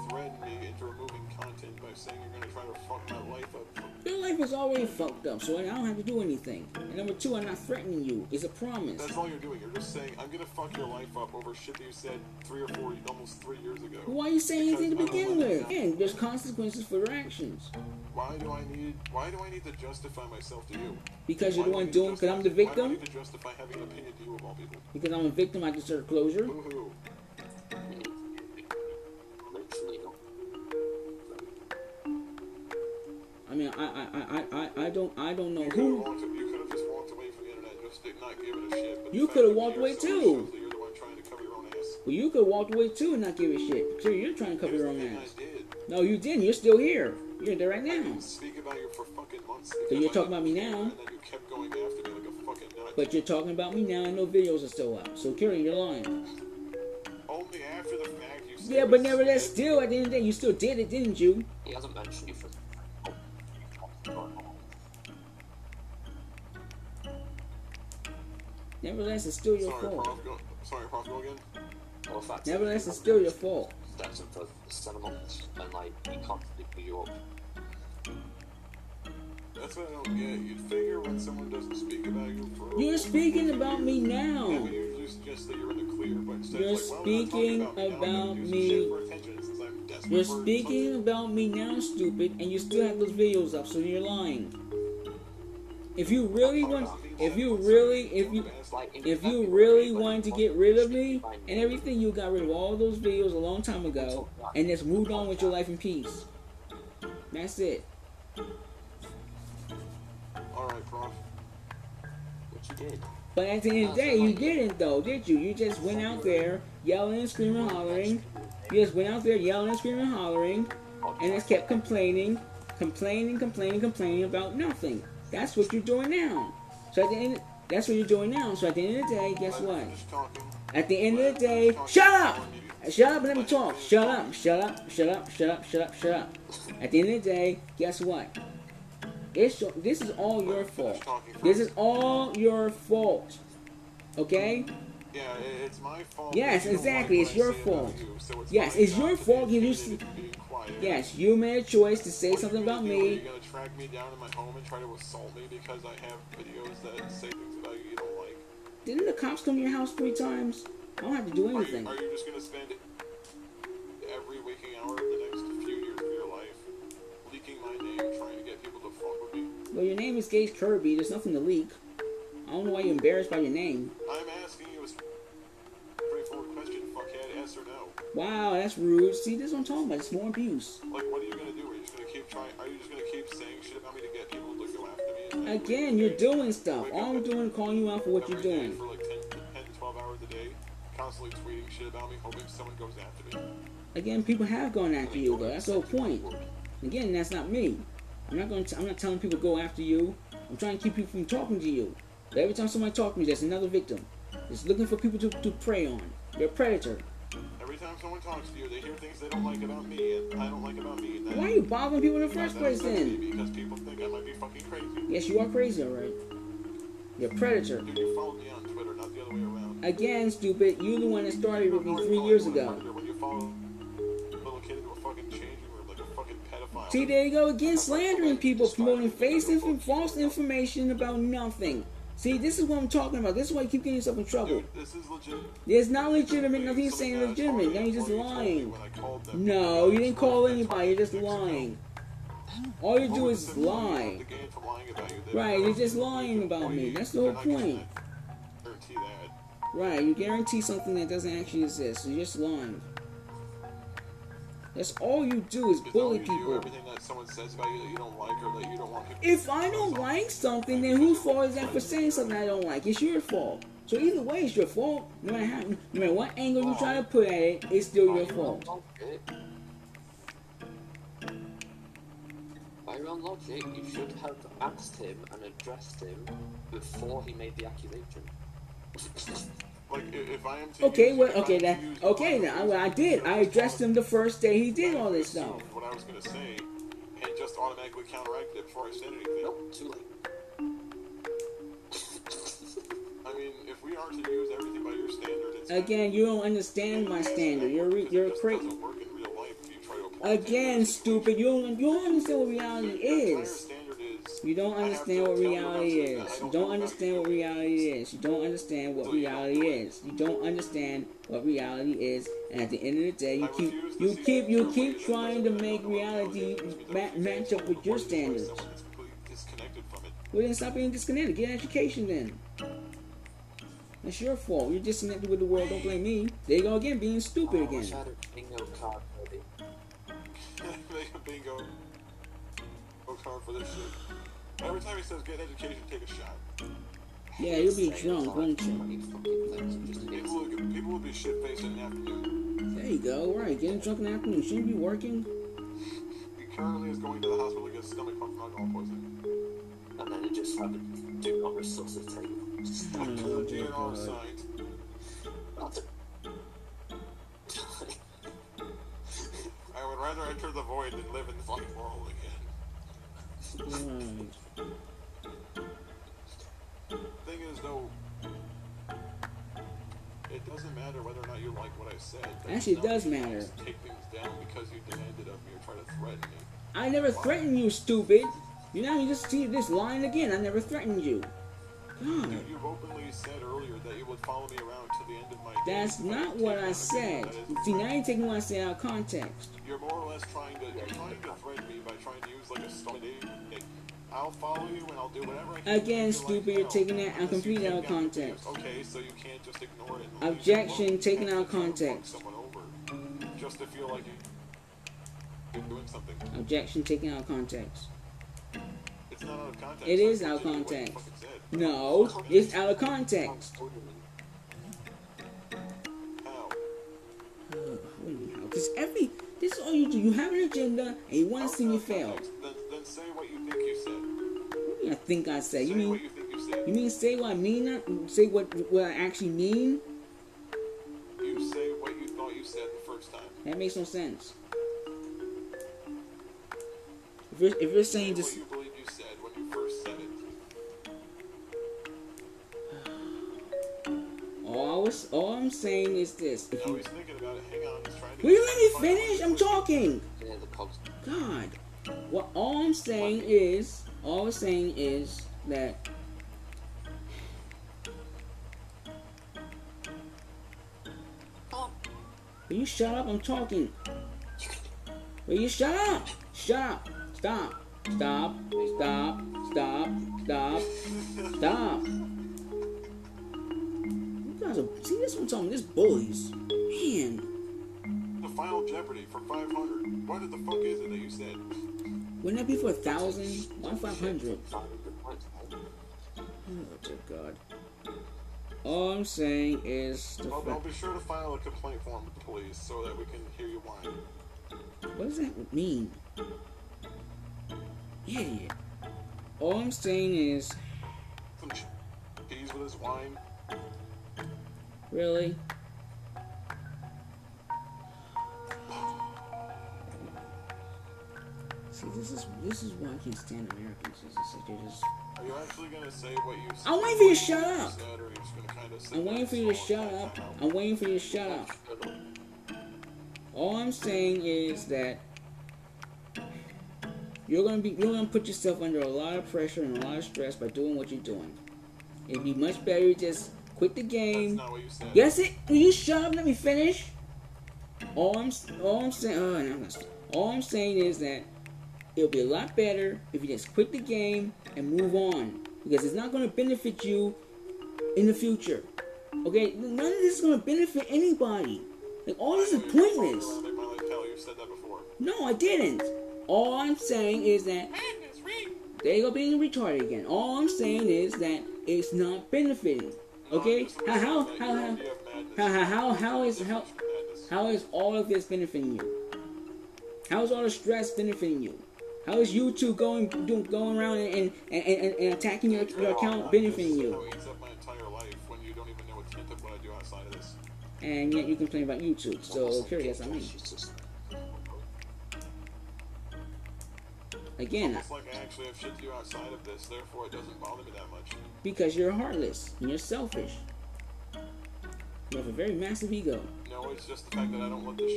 threaten me into removing content by saying you're gonna try to fuck my life up. Your life is already fucked up, so I don't have to do anything. And number two, I'm not threatening you. It's a promise. That's all you're doing. You're just saying I'm gonna fuck your life up over shit that you said 3 or 4, almost 3 years ago. Why are you saying anything to Because I begin don't let with? it down. Again, there's consequences for your actions. Why do I need to justify myself to you? Because you're the Why do I one need to doing, because I'm the Why do I victim. need to justify having an opinion to you of all people? Because I'm a victim, I deserve closure. Boo-hoo. Literally, no. I mean, I don't know You could who. have just walked away from the internet and just not given a shit. But You the fact could have that walked you're away so too. shows that you're the one trying to cover your own ass. Well, you could have walked away too and not give a shit. So you're trying to cover Here's your the own thing ass. I did. No, you didn't. You're still here. You're there right I now. didn't speak about you for fucking months. So because you're I talking about me didn't care, now? And then you kept going after me like a fucking nut. But you're talking about me now and no videos are still up. So, Kerry, you're lying. Only after the fact you said Yeah, you but nevertheless, said- still, at the end of the day, you still did it, didn't you? He hasn't mentioned you for. Nevertheless, it's still your Sorry, fault. Prof, go again. Well, the fact Nevertheless, it's still your fault. Steps in for 7 months and like he constantly put you up. That's what I don't get. You'd figure when someone doesn't speak about you for... You're speaking about me Yeah, now. but you suggest that you're in the clear, but instead You're it's like, well, speaking we're not talking about now, I'm gonna me. use shit for attention since I'm desperate You're for speaking something. about me now, stupid, and you still have those videos up, so you're lying. If you really want, if you really wanted to get rid of me and everything, you got rid of all those videos a long time ago and just moved on with your life in peace. That's it. Alright, Prof. Which you did. But at the end of the day, you didn't though, did you? You just went out there yelling and screaming and hollering. You just went out there yelling and screaming and hollering and just kept complaining about nothing. That's what you're doing now. So at the end, that's what you're doing now. So at the end of the day, guess what? Finish talking. At the end of the day, shut up! Shut up and let me talk. Shut up, shut up, shut up, shut up, shut up, shut up. At the end of the day, guess what? This is all your fault. This is all your fault. Okay? Yeah, it's my fault. Yes, You don't exactly. like It's what I your say about fault. you, so it's Yes, my it's job your to fault. be You candid and being quiet. Yes, you made a choice to say What are something you gonna about do? Are you me. gonna track me down in my home and try to assault me because I have videos that say things about you don't like? Didn't the cops come to your house 3 times? I don't have to do anything. Are you just gonna spend every waking hour of the next few years of your life leaking my name, trying to get people to fuck with me? Well, your name is Gage Kirby. There's nothing to leak. I don't know why you're embarrassed by your name. I'm asking you a straightforward question, fuckhead. Yes or no? Wow, that's rude. See, this is what I'm talking about. It's more abuse. Like, what are you gonna do? Are you just gonna keep trying? Are you just gonna keep saying shit about me to get people to go after me? And then Again, you're doing stuff. All I'm doing is calling you out for what you're every day doing. for like 10 to 12 hours a day, constantly tweeting shit about me, hoping someone goes after me. Again, people have gone after you, though. That's the whole point. Again, that's not me. I'm not telling people to go after you. I'm trying to keep people from talking to you. But every time somebody talks to me, there's another victim. It's looking for people to prey on. You're a predator. Every time someone talks to you, they hear things they don't like about me, and I don't like about me. And Why are you bothering people in the first place upsets me then? because people think I might be fucking crazy. Yes, you are crazy, alright. You're a predator. Dude, you followed me on Twitter, not the other way around. Again, stupid, you're the one that started with me 3 years ago. When you follow a little kid into a fucking changing room like a fucking pedophile. See, there you go again, slandering people, promoting false information about nothing. See, this is what I'm talking about. This is why you keep getting yourself in trouble. Dude, this is legitimate. It's not legitimate. Nothing's saying legitimate. Now you're just lying. No, you didn't call anybody. You're just lying. All you do is lie. Right, you're just lying about me. That's the whole point. Right, you guarantee something that doesn't actually exist. You're just lying. That's all you do is bully people. Everything that someone says about you that you don't like or that you don't want people. If I don't like something, then whose fault is that for saying something I don't like? It's your fault. So either way, it's your fault. No matter what angle you try to put at it, it's still your fault. By your own logic, you should have asked him and addressed him before he made the accusation. Like, if I am to okay, well, okay, then I did. I addressed him the first day he did all this stuff. What I was gonna say, and just automatically counteracted it before I said anything. Nope, too late. I mean, if we are to use everything by your standard, it's again, you don't understand my standard. You're crazy. Again, stupid. You don't understand what reality is. You don't understand what reality is. You don't understand what reality is. You don't understand what reality is. You don't understand what reality is. And at the end of the day, you keep trying to make reality match up with your standards. Well, then stop being disconnected. Get an education then. That's your fault. You're disconnected with the world. Don't blame me. There you go again, being stupid again. Bingo card ready. Make a bingo card for this shit. Every time he says get an education, take a shot. Yeah, you'll be drunk, won't you? People will be shit-faced in the afternoon. There you go, right. Getting drunk in the afternoon. Shouldn't be working. He currently is going to the hospital to get stomach pump from alcohol poisoning. And then it just happened. Do not resuscitate. DNR signs. I would rather enter the void than live in the fucking world again. Thing is, though, it doesn't matter whether or not you like what I said. Actually, it does matter. Take things down because you demanded of me or try to threaten me. I never threatened you, stupid. You know, you just see this line again. I never threatened you. God. Dude, you've openly said earlier that you would follow me around till the end of my day. That's not what I said. See, now you're taking what I said out of context. You're more or less trying to threaten me by trying to use like a stupid. I'll follow you and I'll do whatever I can. Again, stupid, you're taking that and completely out of context. Okay, so you can't just ignore it. Objection, taken out of context. Just to feel like you're doing something. Objection, taken out of context. It's not out of context. It is out of context. No, it's out of context. How? Because this is all you do. You have an agenda and you want to see me fail. Then say what you think you said. What do you think I said? You mean say what I mean? Say what I actually mean? You say what you thought you said the first time. That makes no sense. If you're saying just. What you believe you said when you first said it. All I'm saying is this. Now he's thinking about it. Hang on, he's trying to. Will you let me finish? I'm talking. God. Well, all I'm saying is that. Will you shut up? I'm talking. Will you shut up? Shut up. Stop. Stop. Stop. Stop. Stop. Stop. You guys are. See, this one talking. This bullies. Man. The final Jeopardy for 500. What the fuck is it that you said? Wouldn't that be for 1,000? Why 500? Oh, dear God. All I'm saying is... I'll be sure to file a complaint form with the police so that we can hear you whine. What does that mean? Idiot. All I'm saying is... Some cheese with his wine. Really? See, this is why I can't stand Americans. They're just. Are you actually gonna say what you said? I'm waiting for you to shut up. Said, or are you just gonna kind of I'm waiting for you to shut up. I'm waiting for you to shut up. All I'm saying is that you're gonna put yourself under a lot of pressure and a lot of stress by doing what you're doing. It'd be much better to just quit the game. That's not what you said. Yes, it. Will you shut up? Let me finish. All I'm saying. All I'm saying is that it'll be a lot better if you just quit the game and move on, because it's not going to benefit you in the future. Okay, none of this is going to benefit anybody. Like, all this is pointless. You said that before. No, I didn't. All I'm saying is that there you go, being retarded again. All I'm saying is that it's not benefiting. Okay, how is all of this benefiting you? How is all the stress benefiting you? How is YouTube going around and attacking your account benefiting you? And yet you complain about YouTube. So curious, I mean. Again, it's like I actually have shit to do outside of this, therefore it doesn't bother me that much. Because you're heartless and you're selfish. You have a very massive ego. No, it's just the fact that I don't let this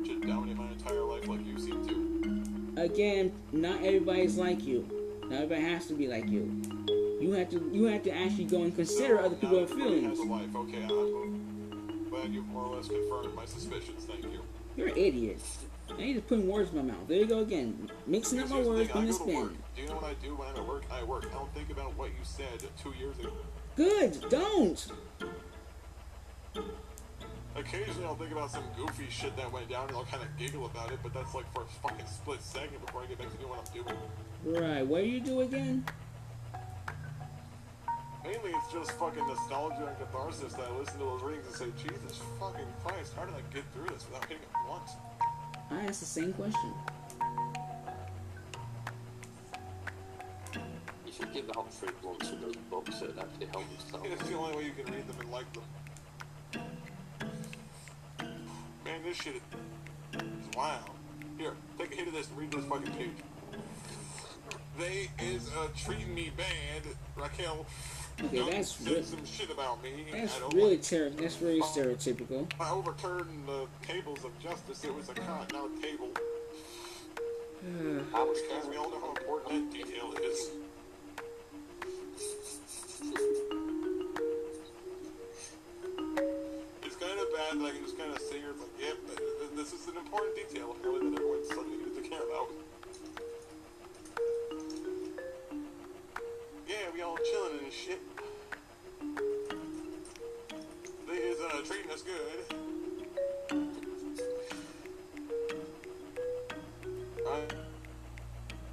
shit dominate my entire life like you seem to. Again, not everybody's like you. Not everybody has to be like you. You have to actually go and consider other people's feelings. Has a life. Okay, I'm glad you've more or less confirmed my suspicions. Thank you. You're an idiot. I ain't just putting words in my mouth. There you go again. Mixing up my words from the spin. Do you know what I do when I'm at work? I work. I don't think about what you said 2 years ago. Good. Don't. Occasionally I'll think about some goofy shit that went down and I'll kind of giggle about it, but that's like for a fucking split second before I get back to doing what I'm doing. Right. What do you do again? Mainly it's just fucking nostalgia and catharsis that I listen to those readings and say, Jesus fucking Christ, how did I get through this without hitting it once? I asked the same question. You should give out free blunts with those books, so it actually helps yourself. It's the only way you can read them and like them. Man, this shit is wild. Here, take a hit of this and read this fucking page. They is treating me bad, Raquel. Okay, that's some shit about me. That's really terrible. That's really stereotypical. I overturned the tables of justice. It was a cot, not a table. Because we all know how important that detail is. It's kind of bad that I can just kind of sit here and like, yep, this is an important detail apparently that everyone suddenly needs to care about. Yeah, we all chilling and shit. They is treating us good.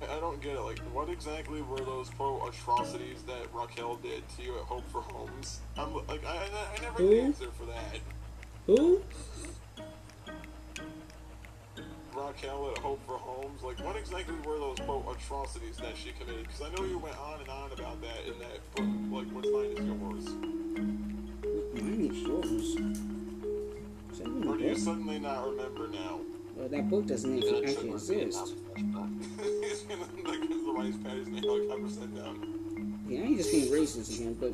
I don't get it. Like, what exactly were those atrocities that Raquel did to you at Hope for Homes? I'm like, I never get the answer for that. Who? Raquel at Hope for Homes. Like, what exactly were those atrocities that she committed? Because I know you went on and on about that in that book. Like, what's mine is yours. Mine is yours. Or do you suddenly not remember now? Well, that book doesn't actually exist. He's gonna like the rice patties and like 5% down. Yeah, I ain't just being racist again, but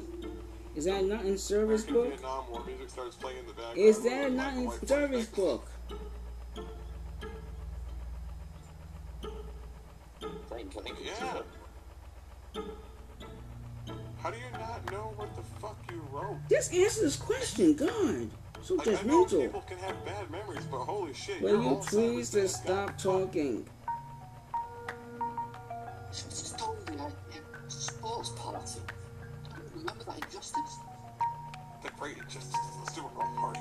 is that not in service book? Vietnam War music starts playing in the background. Is that not in service book? Yeah. How do you not know what the fuck you wrote? Just answer this question, God. So like, judgmental. I know people can have bad memories, but holy shit. Will you please just stop talking? It's a sports party. Remember that injustice? The great injustice of the Super Bowl party.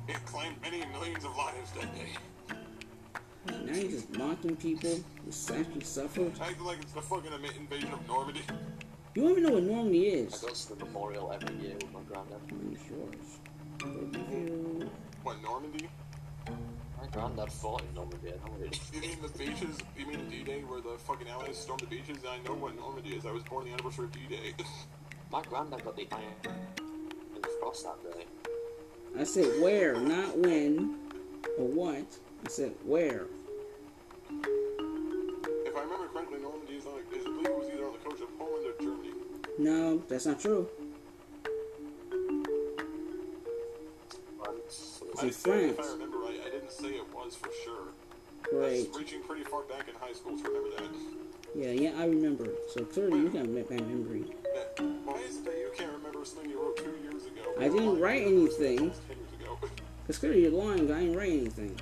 It claimed many millions of lives that day. Now you're just mocking people who actually suffered. Acting like it's the fucking invasion of Normandy. You don't even know what Normandy is. I go to the memorial every year with my granddad. What, Normandy? My granddad fought in Normandy, I know what it is. You mean the beaches? You mean D-Day where the fucking Allies stormed the beaches? I know what Normandy is. I was born the anniversary of D-Day. My granddad got the Iron Cross that day. I said where, not when or what. I said where. No, that's not true. France. in If I France. remember right, I didn't say it was for sure. Great. That's reaching pretty far back in high school to remember that. Yeah, I remember. So clearly you got bad memory. Why is it that you can't remember something you wrote 2 years ago? I didn't write anything. 10 years ago. Because clearly you're lying. I didn't write anything.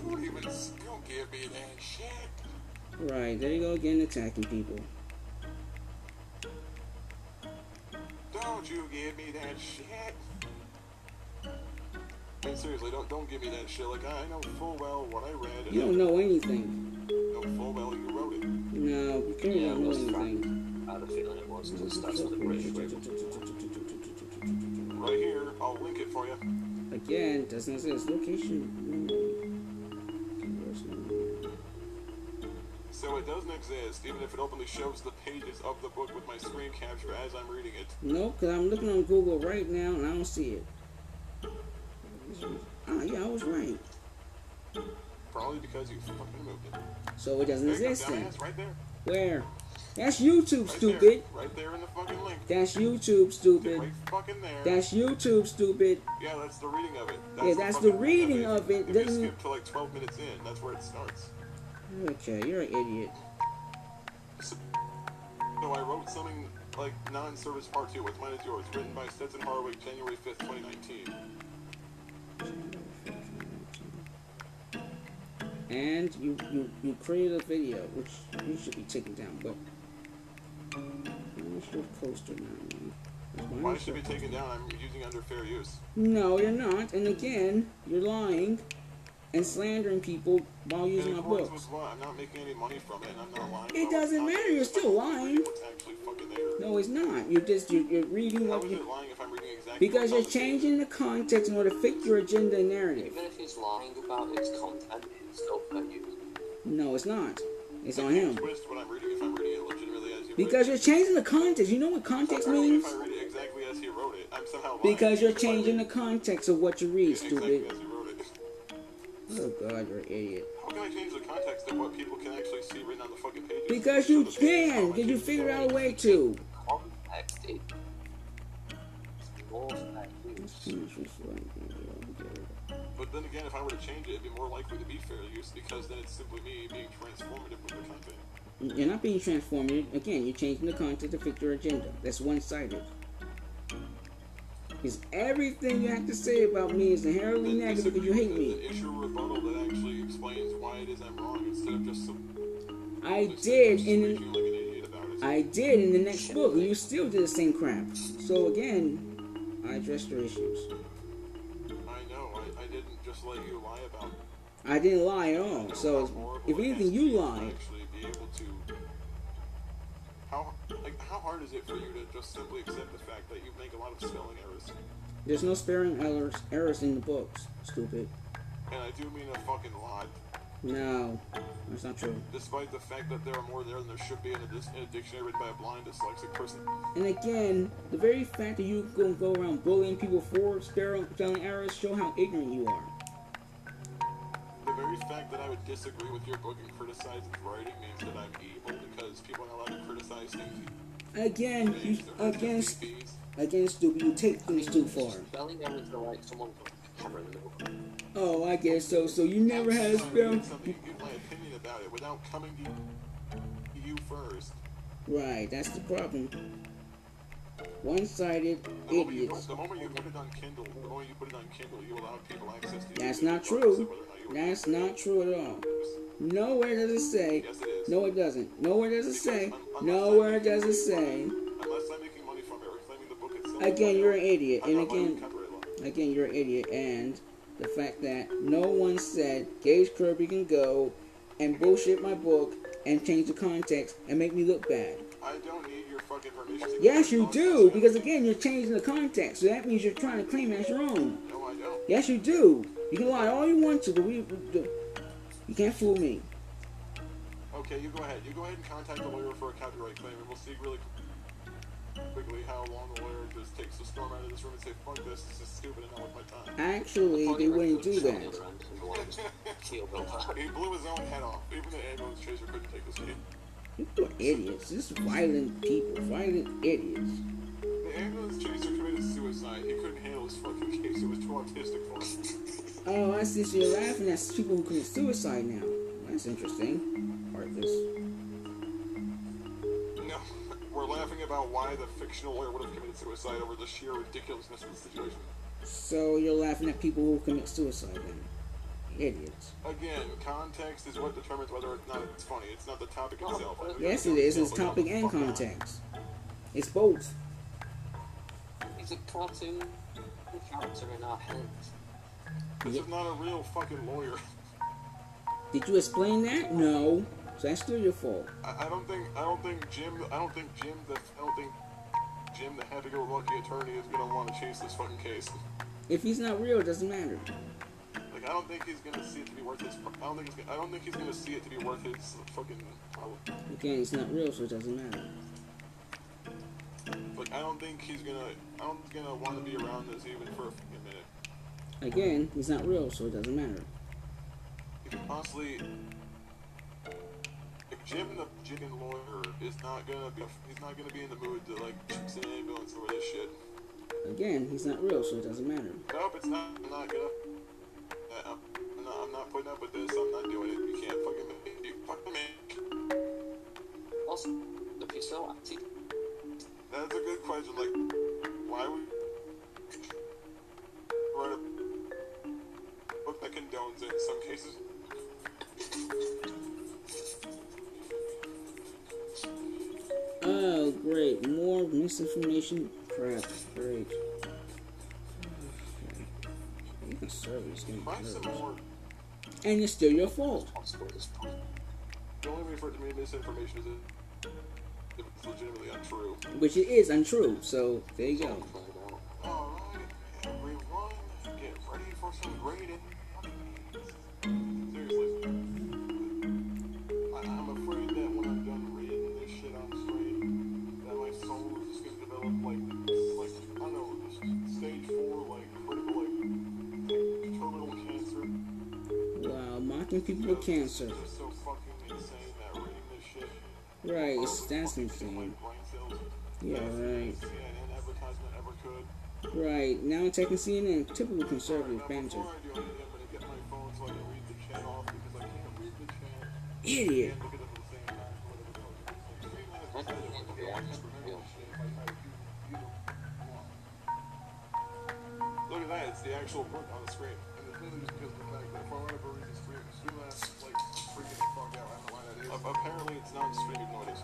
Don't even don't give me that shit. Right, there you go again, attacking people. Don't you give me that shit. I mean, seriously, don't give me that shit. Like, I know full well what I read. And You don't know anything. know full well you wrote it. No, you clearly Yeah, don't it know was anything. I had a feeling it was, because that's what the British do. Right here, I'll link it for you. Again, doesn't exist. Location. So it doesn't exist, even if it openly shows the pages of the book with my screen capture as I'm reading it. Nope, because I'm looking on Google right now and I don't see it. Ah, yeah, I was right. Probably because you fucking moved it. So it doesn't There you go, exist then. dumbass, right there. Where? That's YouTube, Right stupid. there. Right there in the fucking link. That's YouTube, stupid. Right fucking there. That's YouTube, stupid. Yeah, that's the reading of it. Yeah, that's the fucking reading of it. If you Doesn't- skip to like 12 minutes in, that's where it starts. Okay, you're an idiot. So I wrote something like Non-Service Part 2, What's Mine Is Yours, written by Stetson Harwick, January 5th, 2019. And you created a video, which you should be taking down, but I'm sure poster now. Why should it be taken down? I'm using under fair use. No, you're not. And again, you're lying and slandering people while using my In accordance books. with what? I'm not making any money from it, and I'm not lying. It about doesn't what's matter, you're still lying. What's actually fucking there. No, it's not. You're reading How what is you... it lying if I'm reading exactly Because you're what's on the page? changing the context in order to fit your agenda and narrative. Even if he's lying about its content, it's still per use. No, it's not. It's I on can't him. twist what I'm reading if I'm reading it legitimately as you Because you're wrote changing the context. You know what context it. means? If I read it exactly as he wrote it, I'm somehow lying. Because you're If I read changing the it context of what you read, exactly stupid. as he wrote it. Oh god, you're an idiot. How can I change the context of what people can actually see written on the fucking pages? Because you So the pages can. are Because you like- figure out a way to. Context is more fair use. But then again, if I were to change it, it'd be more likely to be fair use because then it's simply me being transformative with the content. You're not being transformed. Again, you're changing the content to fit your agenda. That's one-sided. Because everything you have to say about me is inherently Then negative because you hate me. The issue rebuttal that actually explains why it is I'm wrong instead of just some. I did making in you like an idiot about it. I did in the next book, and you still did the same crap. So again, I addressed your issues. I know. I didn't just let you lie about it. I didn't lie at all. So if anything, you to lied. actually be able to. How hard is it for you to just simply accept the fact that you make a lot of spelling errors? There's no spelling errors in the books, stupid. And I do mean a fucking lot. No, that's not true. Despite the fact that there are more there than there should be in a dictionary written by a blind dyslexic person. And again, the very fact that you go around bullying people for spelling errors show how ignorant you are. The very fact that I would disagree with your book and criticize its writing means that I'm evil because people are not allowed to criticize things. Again, again, stupid. You take things too far. Spelling errors are like someone put a camera in the book. Oh, I guess so. So you never had a spell. Something, give my opinion about it without coming to you first. Right, that's the problem. One-sided idiots. The moment you put it on Kindle, you allow people access to That's it, not regardless of true. whether or not you That's not true at all. Nowhere does it say. Yes, it is. No, it doesn't. Nowhere does it say. Because Nowhere does it say. Unless I'm making money from it or claiming the book itself. Again, you're an idiot. I'm And not liable to again, copyright law. again, you're an idiot. And the fact that no one said Gage Kirby can go and bullshit my book and change the context and make me look bad. I don't need your fucking permission to Yes, you do. Because again, you're changing the context. So that means you're trying to claim it as your own. No, I don't. Yes, you do. You can lie all you want to, but you can't fool me. Okay, you go ahead. You go ahead and contact the lawyer for a copyright claim, and we'll see really quickly how long the lawyer just takes the storm out of this room and say, fuck this is stupid and not worth my time. Actually, they wouldn't do that. Keel builder. He blew his own head off. Even the ambulance chaser couldn't take this kid. People are idiots. Just violent people. Violent idiots. The ambulance chaser committed suicide. He couldn't handle his fucking case. It was too autistic for him. Oh, I see. So you're laughing at people who commit suicide now. That's interesting. Heartless. No, we're laughing about why the fictional lawyer would have committed suicide over the sheer ridiculousness of the situation. So you're laughing at people who commit suicide then. Idiots. Again, context is what determines whether or not it's funny. It's not the topic itself. Yes, it is. It's topic and context. It's both. He's a cartoon character in our heads. This is not a real fucking lawyer. Did you explain that? No. So that's still your fault. I don't think Jim, the happy-go-lucky attorney, is gonna want to chase this fucking case. If he's not real, it doesn't matter. Like, I don't think he's gonna see it to be worth his. I don't think he's gonna see it to be worth his fucking problem. Again, he's not real, so it doesn't matter. Like, I don't think he's gonna want to be around this even for a fucking minute. Again, he's not real, so it doesn't matter. Honestly, if Jim the chicken lawyer is not gonna be, he's not gonna be in the mood to like chase an ambulance over this shit. Again, he's not real, so it doesn't matter. Nope, it's not. I'm not gonna. I'm not putting up with this. I'm not doing it. You can't fucking make me. Fucking me. Also, the piece of acting. That's a good question. Like, why would write a book that condones it in some cases? Oh, great. More misinformation. Crap. Great. Even service getting and it's still your fault. The only way for it to be misinformation is if it's legitimately untrue. Which it is untrue, so there you go. Alright, everyone, get ready for some grading. Seriously. I'm afraid that when I'm done reading this shit on screen, that my soul is just gonna develop like I don't know, stage 4, like critical, like terminal cancer. Wow, mocking people with cancer. It's just so fucking insane that reading this shit. Right, that's insane. Yeah, right. CNN advertisement ever could. Right, now I'm taking CNN, typical conservative banter. Before I do anything, I'm gonna get my phone so I can read the chat off because I can't read the chat. Idiot. And look at it at the same time. Look at that, it's the actual book on the screen. And it's really just because of the fact that for whatever reason, Streamlabs like freaking the fuck out. I don't know why that is. Apparently, it's not streaming noise.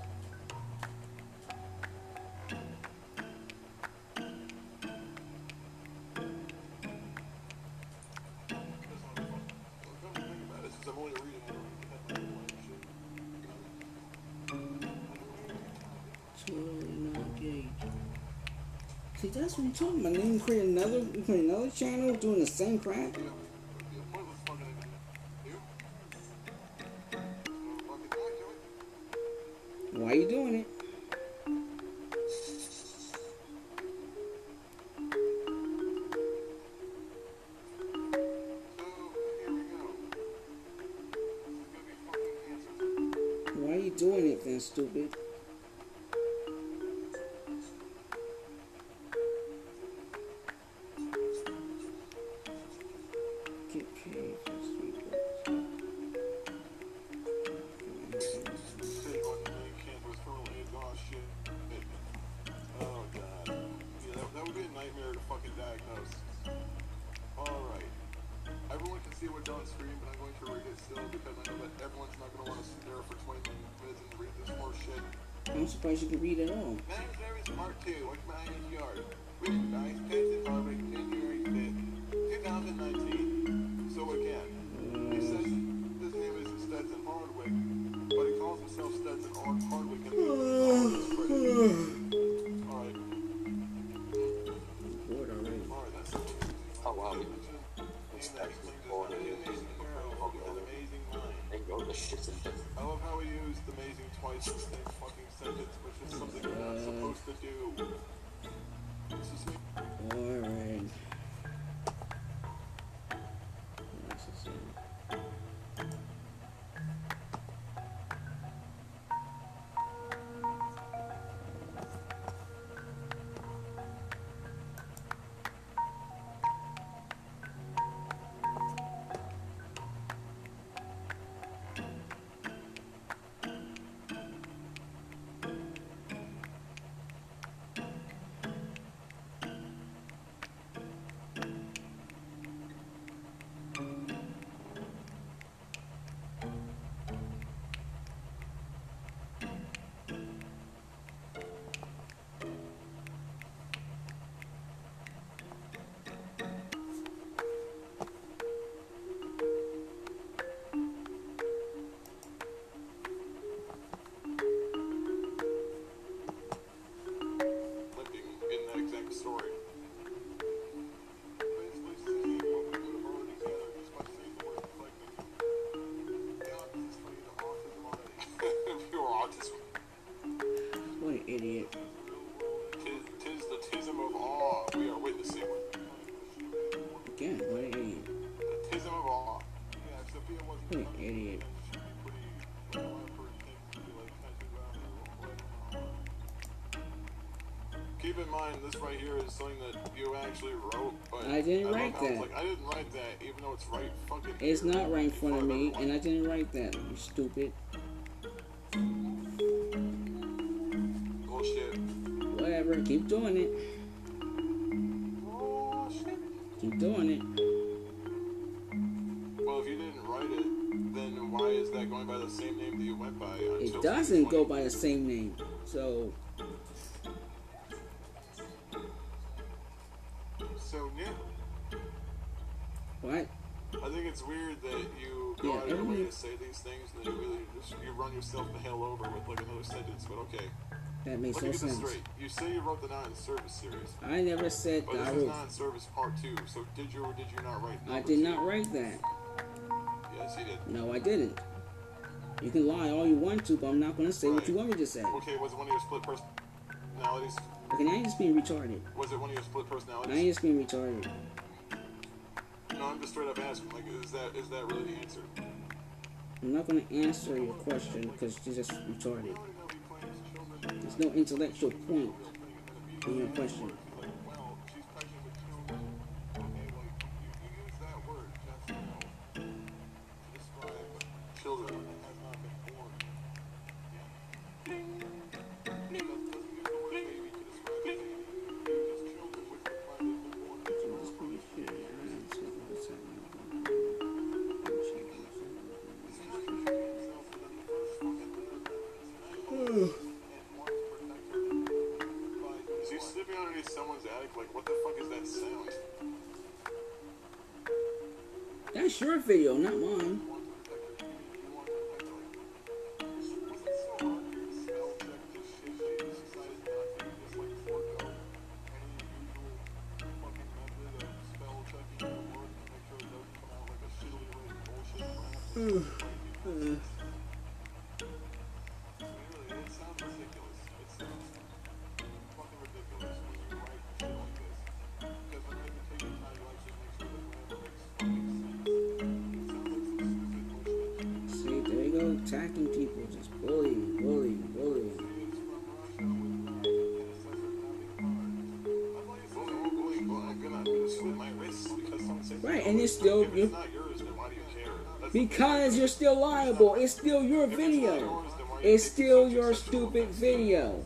I'm only reading Gage. See, that's what I'm talking about. Then you create another channel doing the same crap. Why are you doing it? Why are you doing it then, stupid? Get paid for sweet books. Oh god. Yeah, that would be a nightmare to fucking diagnose. Alright. Everyone can see what's on screen, but I'm going to read it still because I know that everyone's not going to want to sit there for 20 minutes and read this more shit. I'm surprised you can read it all. Man Service Part 2, what's behind his yard? Written by Spencer Harvick, January 5th, 2019. So again, he says his name is Stetson Hardwick, but he calls himself Stetson Hardwick and alright. Bored already. Alright, that's Oh wow. I love how he used amazing twice in the same fucking sentence, which is something you're not supposed to do. This is me. Alright. keep in mind, this right here is something that you actually wrote, but I didn't write that. Like, I didn't write that, even though it's right fucking It's here. not right in front of me, and I didn't write that, you stupid. Bullshit. Whatever, keep doing it. Bullshit. Keep doing it. Well, if you didn't write it, then why is that going by the same name that you went by until It doesn't go by the same name, so... So, yeah. What? I think it's weird that you go out of your way to say these things and then you really just, you run yourself the hell over with like another sentence, but okay. That makes Let me no get this sense. straight. You say you wrote the Not in Service series. I never said But that I this is wrote. Not in Service Part 2, so did you or did you not write I number did 2? not write that. Yes, you did. No, I didn't. You can lie all you want to, but I'm not going to say what you want me to say. Okay, was it one of your split personalities? Okay, now you're just being retarded. Was it one of your split Now personalities? you're just being retarded. No, I'm just straight up asking. Like, is that really the answer? I'm not going to answer your question because you're just retarded. There's no intellectual point in your question. Like, well, she's pregnant with children. Okay, like, you use that word, just, you know, to describe children that has not been born. Yeah. Doesn't use the word baby to describe a baby. You use children which are pregnant and born. Is he sleeping underneath someone's attic? Like, what the fuck is that sound? That's your video, not mine. See, there you go, attacking people, just bullying, bullying, bullying. Right, and it's still because you're still liable. It's still your video. It's still your stupid video.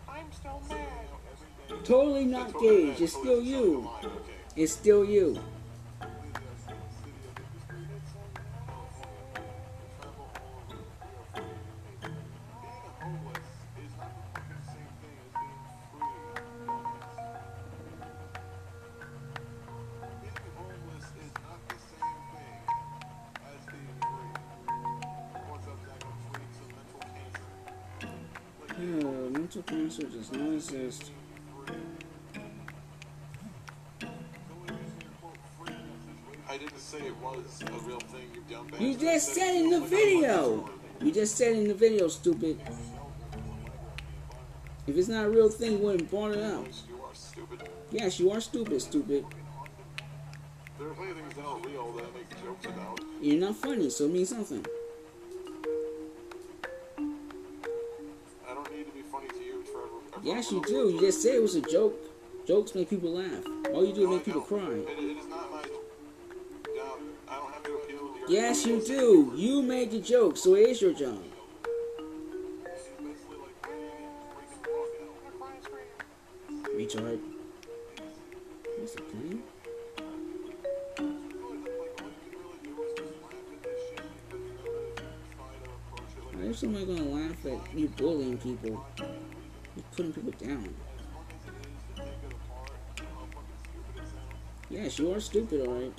I'm still mad. Totally not Gage. It's still you. It's still you. Mental cancer does not exist. I didn't say it was a real thing. You've done bad. You just said in the video. You just said in the video, stupid. If it's not a real thing, you wouldn't have brought it up. You are stupid. Yes, you are stupid, stupid. There are plenty of things that are real that I make jokes about. You're not funny, so it means something. I don't need to be funny to you, Trevor. Yes, you do. You just said it was a joke. Jokes make people laugh. All you do is make people cry. It is not my job. I don't have to appeal to your... Yes, you do. You made the joke, so it is your job. Retard. What's the plan? Why is somebody gonna laugh at you bullying people? You're putting people down. Yes, you are stupid, alright.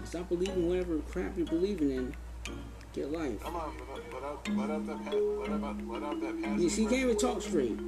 Stop believing whatever crap you're believing in. Get life. Come on, let out that passion. You see, you can't even talk straight.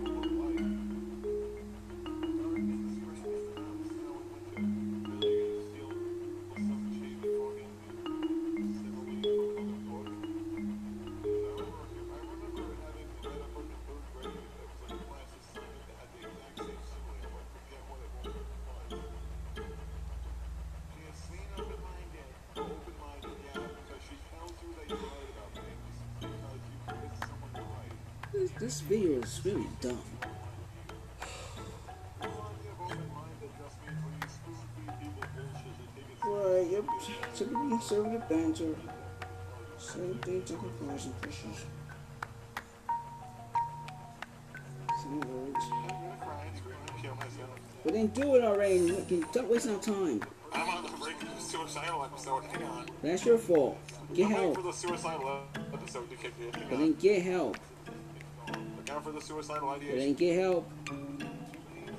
This video is really dumb. Right, yep. Typical conservative banter. Same thing to comparison pushes. Same words. But then do it already. Stop wasting our time. I'm on the break of the suicidal episode. Hang on. That's your fault. Get I'm help. for the suicidal episode to kick in. Hang But on. then get help. Look out for the suicidal But then ideation. get help.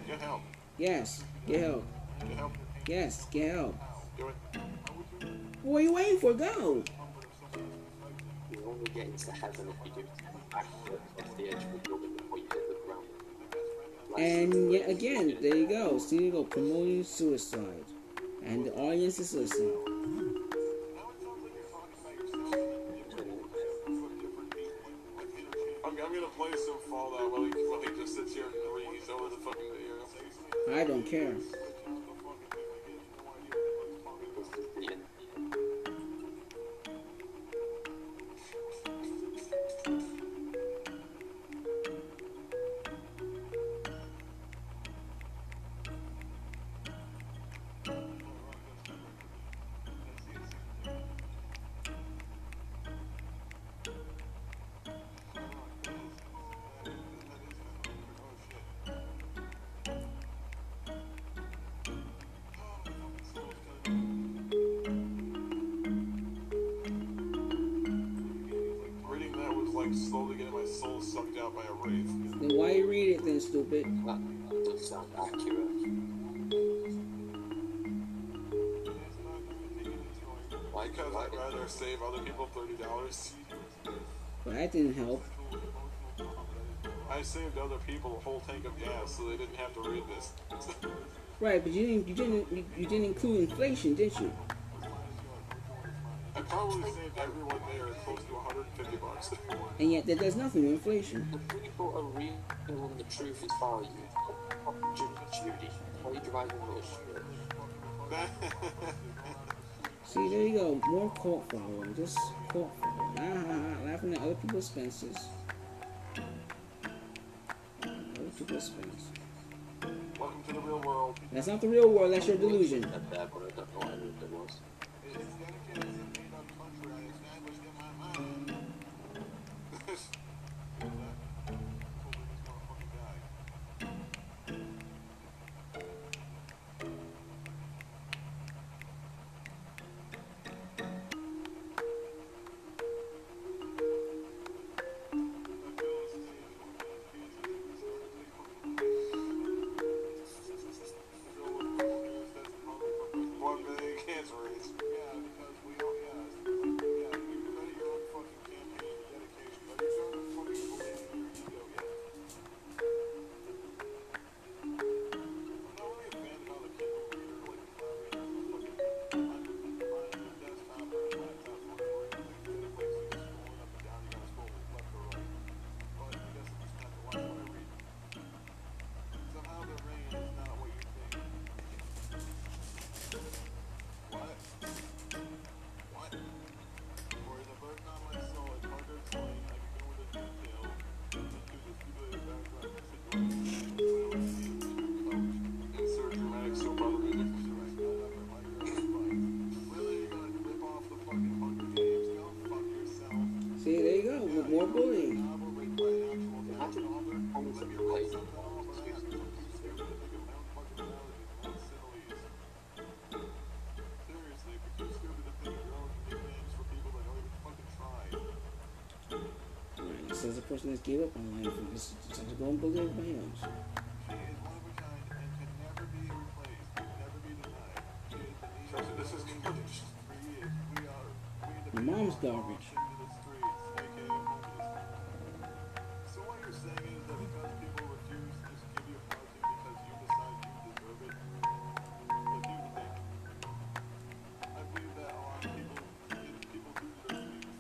Get help. Yes, get help. Get help. Yes, get help. Do it. What are you waiting for? Go. You only get into heaven if you do back off the edge of the building before you hit the ground. And yet again, there you go. See, you go promoting suicide. And the audience is listening. I'm gonna play some Fallout while he just sits here and reads over the fucking video. I don't care. Reading that was like slowly getting my soul sucked out by a wraith. Then why you read it then, stupid? That does sound accurate. Because I'd rather save other people $30. But that didn't help. I saved other people a whole tank of gas so they didn't have to read this. Right, but you didn't include inflation, didn't you? I probably saved everyone there close to $150. And yet that does nothing to inflation. The people are real and the truth is valued. Judy, why are you driving this? See, there you go. More cult following. Just cult following. Laughing at other people's expenses. Other people's expenses. Welcome to the real world. That's not the real world. That's your delusion. At that, but I don't know what it was. See, there you go. With more bullying. Right, this is a person that gave up on life and just decided to go and bully everybody else. Your mom's garbage. So what you're saying is that because people refuse to just give you a housing because you decide you deserve it. Look, here's the thing. I believe that a lot of people do deserve to be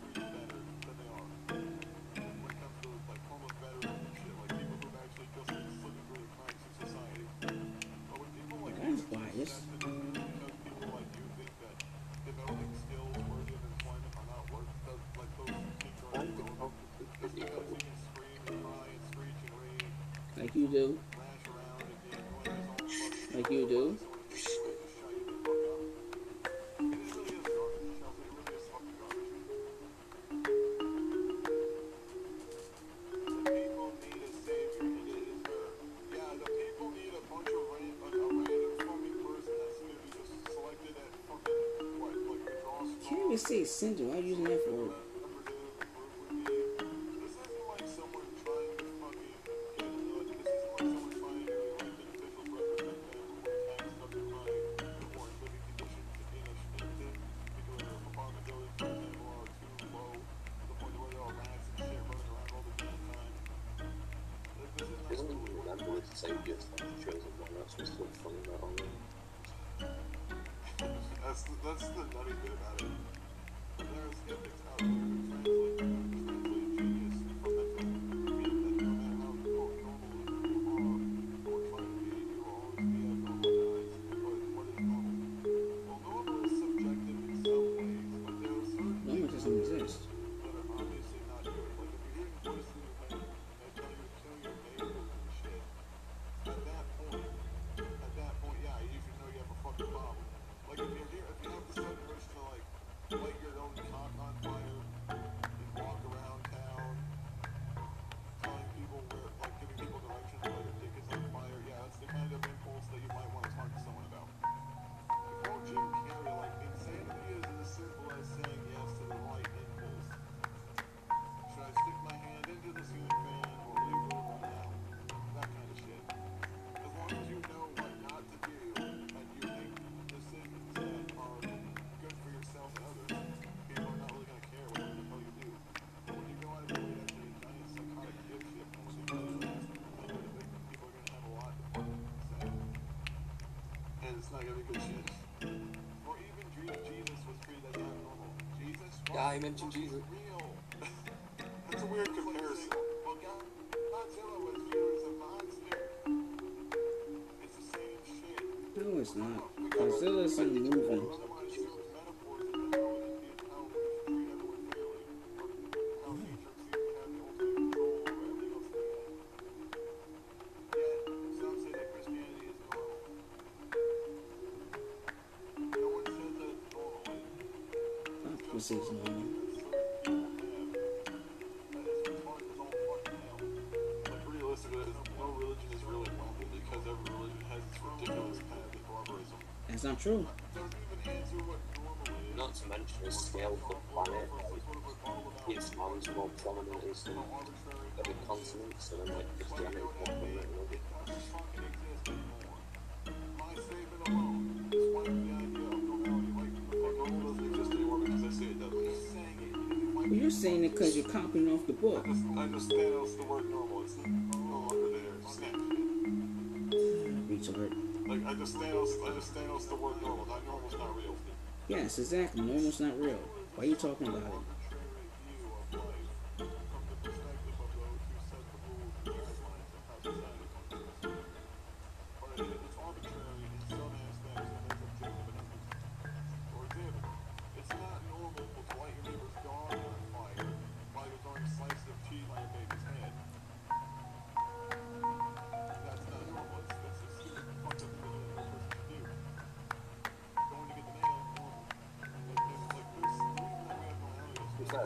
treated better than they are. When it comes to like homeless veterans and shit, like people who've actually just looking for their cracks in society. But when people like That's biased. because people like you think that developing skills worthy of employment are not worth the like Like you do. Like you do. Can't even say syndrome. Why are you using that for? That's the nutty bit about it. There are skeptics out there who translate genius from mental being that no matter how normal you are or try to be, you will always be abnormal guys. But what is normal? Well, normal is subjective in some ways, but there are certain Normal doesn't exist. that are obviously not good. Like if you're hearing voices in your head that tell you to kill your neighbors and shit, at that point, yeah, you should know you have a fucking problem. Like if you have the sudden urge to like light your own cock on fire and walk around town telling people where, like giving people directions where your dick is on fire, yeah, that's the kind of impulse that you might want to talk to someone about. To quote Jim Carrey, like insanity is as simple as saying yes to the right impulse. Should I stick my hand into the ceiling fan or leave the room out? That kind of shit. As long as you know what not to do and you make decisions that are good for yourself and others, people are not really going to care what the hell you do. But when you go out of your way to actually giant psychotic give shit from what they do, I know that people are going to have a lot to say. And it's not going to be good shit. Or even Jesus was treated as abnormal. Jesus? Yeah, I mentioned Jesus. Real. That's a weird comparison. Well, Godzilla was viewed as a monster. It's the same shit. No, it's not. Godzilla's a movie. This is normal. Realistically, no religion is really normal because every religion has its ridiculous path that corroborates them. That's not true. Don't even answer what normal is. Not to mention the scale of the planet, like, Islam's more prominent in some other continents, and then like Christianity more prominent in others. It doesn't fucking exist anymore. My statement alone is one of the idea of normality. Like, the fuck normal doesn't exist anymore because I say it doesn't. I'm just saying it. Well, you're saying it because you're copying off the book. I just Thanos the word normal. It's no longer there. Snap. Retard. Like I just Thanos the word normal. Not normal's not real. Yes, exactly. Normal's not real. Why are you talking about it?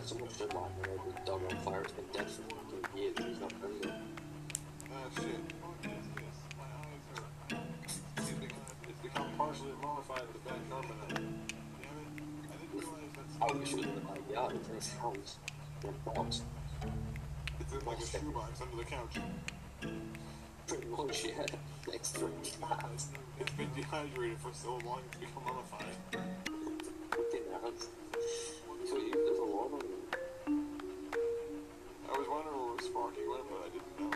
Someone should lie there with a dog on fire. It's been dead for fucking years and he's not friendly. Shit. It's become partially modified with a bad carbon in it. Damn it. I didn't realize that's... Oh, we should have been like, yeah, it's in his house. In a box. It's in like a shoebox under the couch. Pretty much, yeah. Next to that. It's been dehydrated for so long it's become mummified. Fucking nuts. So there's a lot of them. I was wondering where Sparky went, but I didn't know.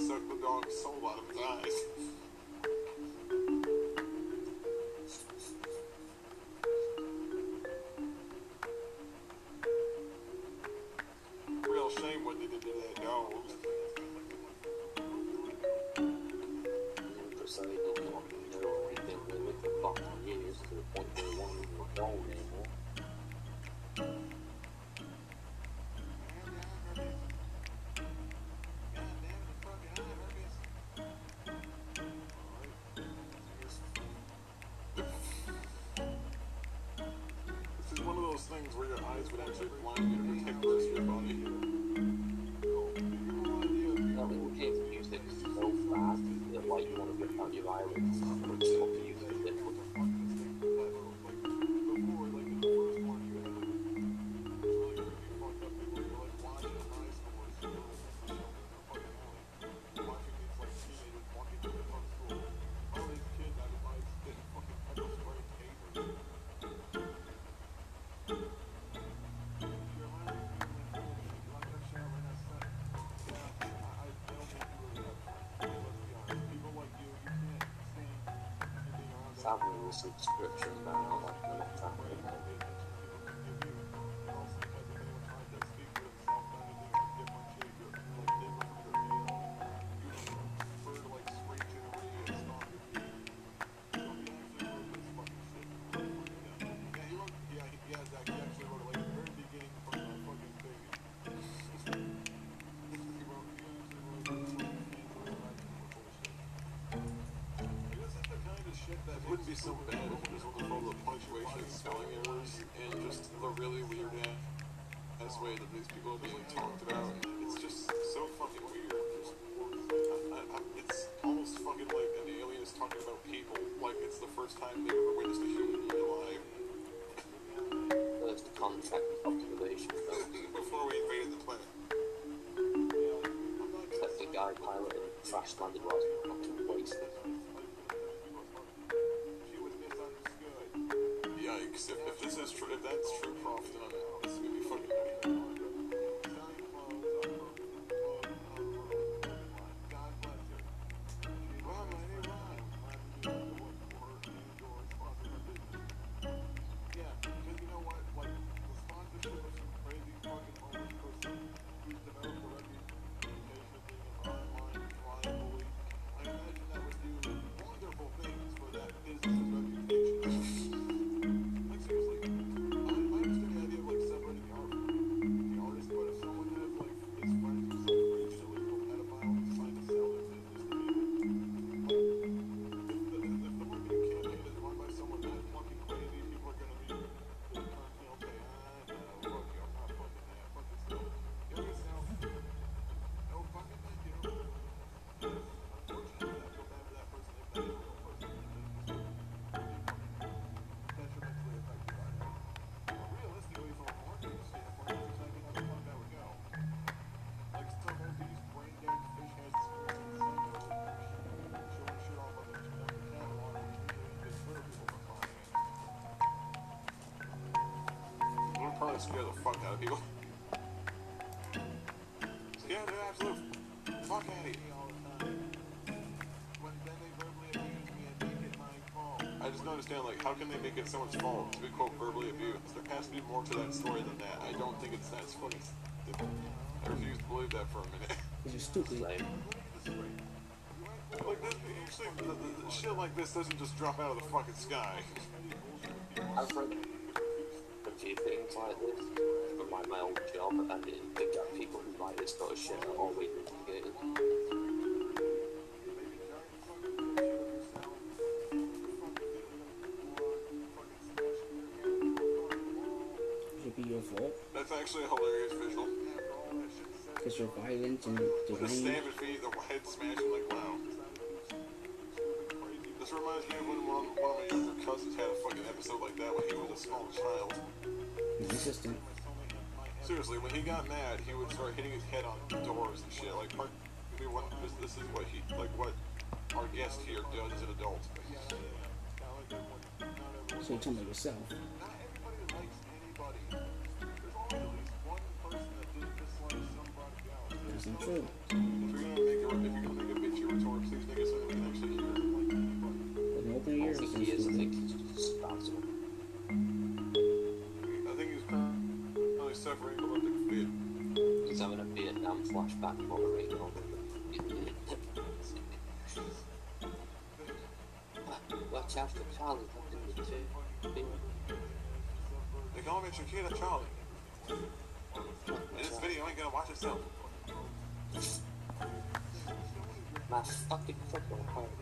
Sucked the dog's soul out of his eyes. Real shame what they did to that dog. Years to the point where one of them won't anymore. things where your eyes would actually blind you to protect the rest of your body. I think the game music is so bad that like you want to rip out your eyelids, but it's not using it. Sadly, the subscription now, like, I'm not tracking it. It wouldn't be so bad if it was with all the punctuation and spelling errors and just the really weird ass way that these people are being talked about. It's just so fucking weird. It's almost fucking like an alien is talking about people like it's the first time they've ever witnessed a human in their life. That's the contract population, though. Before we invaded the planet. Except the guy piloting crash landed while fucking wasted. Yikes, if this is true, if that's true, Prof, then this is gonna be fucking nutty. Probably scare the fuck out of people. Scare the absolute fuck out of you. I just don't understand, like, how can they make it someone's fault to be, quote, verbally abused? There has to be more to that story than that. I don't think it's that fucking stupid. I refuse to believe that for a minute. Because you're stupid. Like, this, usually, the shit like this doesn't just drop out of the fucking sky. I've heard a few things like this from my old job, and it got people who write this sort of shit are always investigated. Should be your fault. That's actually a hilarious visual. Because you're violent and With a deranged. stab at feet, the head smashing, like, wow. This reminds me of when one of my younger cousins had a fucking episode like that when he was a small child. He's insistent. Seriously, when he got mad, he would start hitting his head on doors and shit. Like, this is what he, like, what our guest here does as an adult. So you're talking about yourself. That's not true. If you're gonna make a bitchy retort, please make it so that we can actually hear it. But no open I ears. think he is, I think he's just spasm. I think he's probably suffering epileptic fit. He's having a Vietnam flashback moderating on watch out for Charlie in the two. They call me Chiquita Charlie. And this video ain't gonna watch itself. My fucking football party.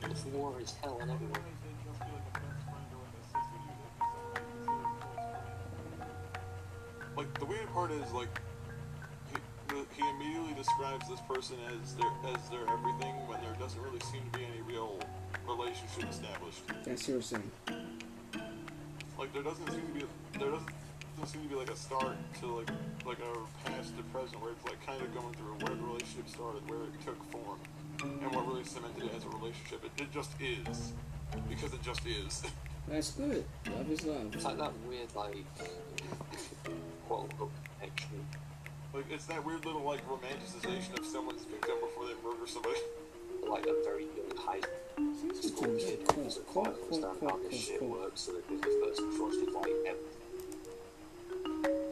This war is hell on everyone. like, the weird part is, like, he immediately describes this person as their everything when there doesn't really seem to be any real relationship established. That's what you're saying. Like, there doesn't seem to be like a start to like a past to present where it's like kind of going through where the relationship started, where it took form, and what really cemented it as a relationship. It just is, because it just is. That's good. Love is love. It's like that weird, like, quote unquote connection. Like, it's that weird little, like, romanticization of someone's victim before they murder somebody. Like a very young high school kid who doesn't quite understand how this shit works, so that the first trust is like everything.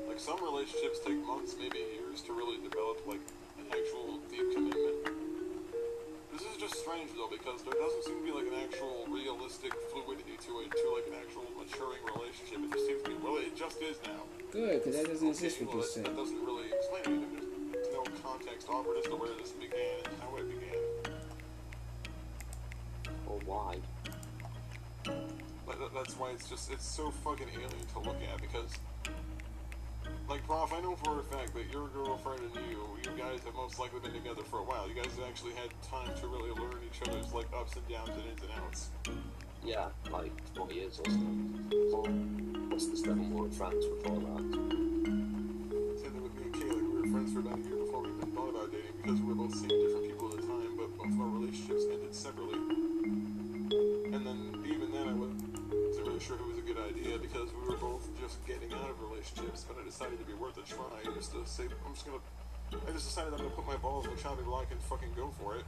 Like, some relationships take months, maybe years, to really develop, like, an actual deep commitment. This is just strange, though, because there doesn't seem to be, like, an actual realistic fluidity to it, to, like, an actual maturing relationship. It just seems to be, well, it just is now. Good, because that doesn't exist what you said. That doesn't really explain anything. There's no context offered as to where this began and how it began. Or why. But that's why it's so fucking alien to look at, because, like, Prof, I know for a fact that your girlfriend and you guys have most likely been together for a while. You guys have actually had time to really learn each other's, like, ups and downs and ins and outs. Yeah, like 20 years or so. Plus the 7 more friends before that. Same thing with me and Kayla. We were friends for about a year before we even thought about dating, because we were both seeing different people at the time, but both of our relationships ended separately. And then, even then, I wasn't really sure it was a good idea, because we were both just getting out of relationships, but I decided to be worth a try, just to say, I just decided I'm gonna put my balls in the chopping block and fucking go for it.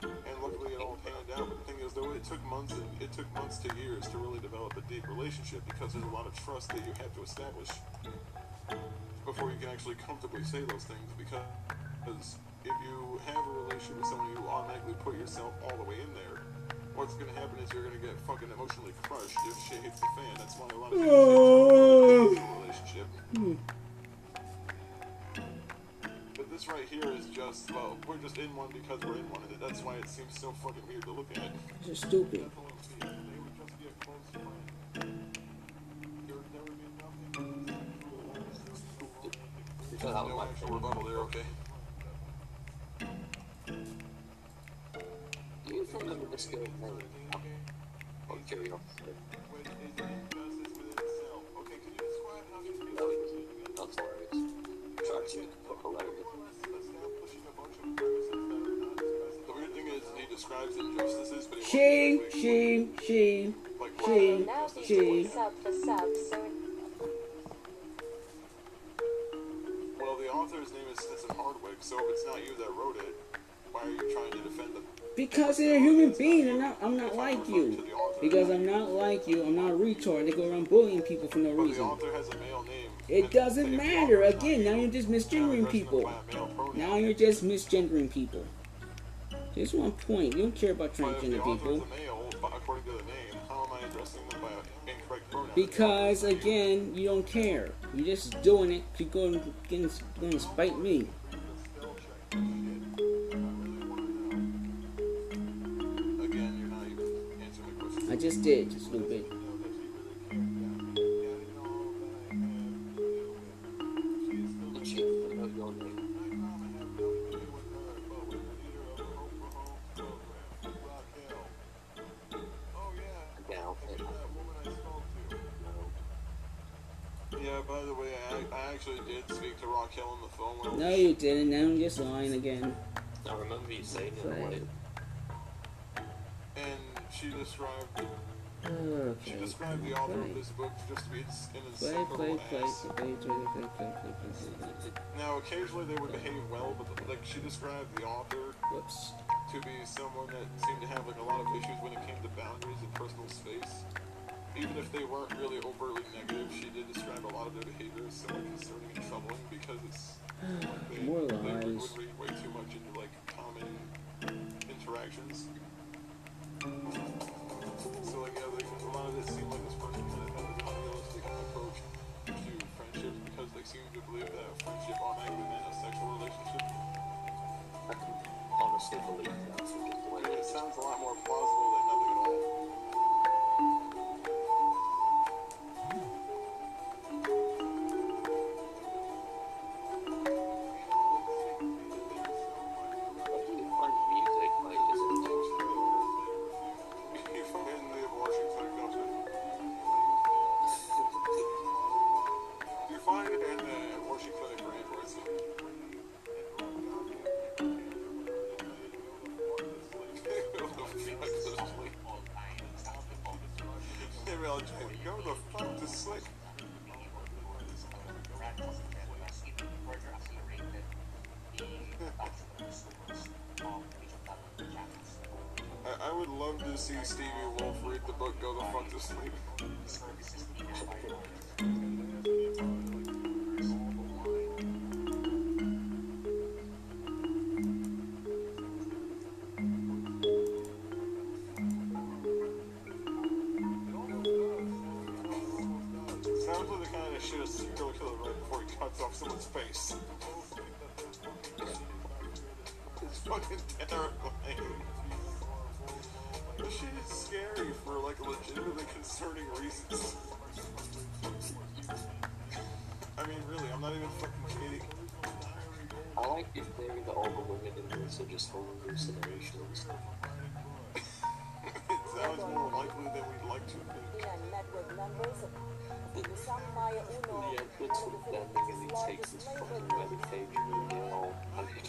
And luckily it all panned out, but the thing is, though, it took months to years to really develop a deep relationship, because there's a lot of trust that you have to establish before you can actually comfortably say those things, because if you have a relationship with someone, you automatically put yourself all the way in there. What's going to happen is you're going to get fucking emotionally crushed if shit hits the fan. That's why a lot of people in a relationship. But this right here is just, well, we're just in one because we're in one, and that's why it seems so fucking weird to look at. It's stupid. They would just be a close friend. There would never be nothing. No actual rebuttal there, okay? Do you remember this girl name? I'm curious. No, that's hilarious. Try to put hilarious. The weird thing is, he describes injustices, but he Well, the author's name is Stinson Hardwick, so if it's not you that wrote it, why are you trying to defend them? Because they're a human being, and I'm not like you. Because I'm not like you, I'm not a retard. They go around bullying people for no But the reason. author has a male name. It doesn't matter. Again, now you're just misgendering people. Now you're just misgendering people. Just one point. You don't care about transgender people. According to the name, how am I addressing them by incorrect pronouns? Because, again, you don't care. You're just doing it to go and spite me. I just did, just a little bit. Yeah, by the way, I actually did speak to Raquel on the phone. No, you didn't. Now I'm just lying again. I remember you saying it. And she described the author of this book just to be an inseparable ass. Now, occasionally they would behave well, but like she described the author to be someone that seemed to have like a lot of issues when it came to boundaries and personal space. Even if they weren't really overtly negative, she did describe a lot of their behaviors somewhat concerning and troubling, because it's like they would read way too much into like common interactions. So like, yeah, like, a lot of it seemed like this person kind of had an unrealistic approach to friendships, because they seem to believe that a friendship automatically meant a sexual relationship. I can honestly believe that. It sounds a lot more plausible than nothing at all. Who the fuck to sleep? I would love to see Stevie Wolf read the book Go the Fuck to Sleep. Sounds like the kind of shit a serial killer right before he cuts off someone's face. It's fucking terrifying. This shit is scary for like legitimately concerning reasons. I mean, really, I'm not even fucking kidding. I like if they're the older women and also just hallucinations. It sounds more likely than we'd like to think. The efforts with blending and he takes his fucking medication and get all panic.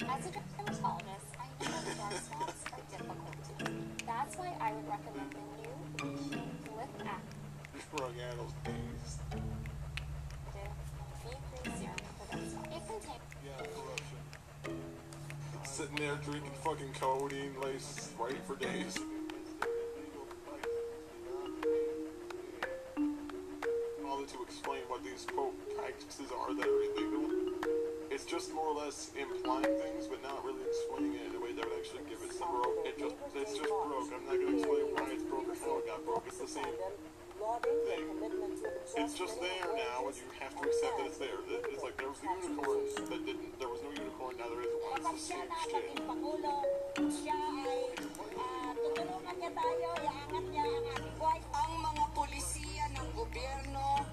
As a dermatologist, I know that dark spots are difficult. That's why I would recommend the new Lip Active Drug addles, please. Fee-Free Serum for Dark Spots. It contains Yeah, corruption. Sitting there drinking fucking codeine lace, waiting for days. Bother to explain what these quote practices are that are illegal. It's just more or less implying things, but not really explaining it in a way that would actually give it some broke. It's just broke. I'm not gonna explain why it's broke or how it got broke. It's the same thing. It's just there now, and you have to accept that it's there. It's like there was a unicorn that didn't. There was no unicorn. Now there is one. It's the same shit. Ang mga polisiya ng gobyerno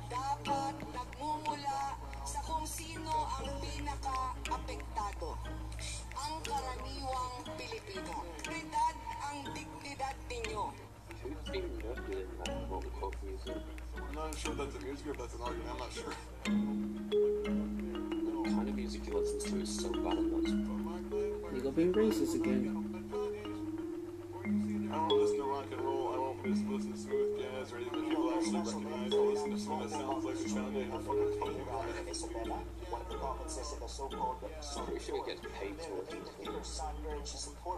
dapat nagmumula sa kung sino ang pinaka-apektado. Ang karaniwang Pilipino. Dignidad ang dignidad ninyo. Who's being murdered in that Robocop music? I'm not sure if that's a music or if that's an argument. I'm not sure. The kind of music you listen to is so bad and that's They go being racist again. I won't listen to rock and roll. I won't just listen to smooth jazz or anything that people actually recognize. I'll listen to something that sounds like we found it in a fucking puzzle box. pretty sure he gets paid to listen to it.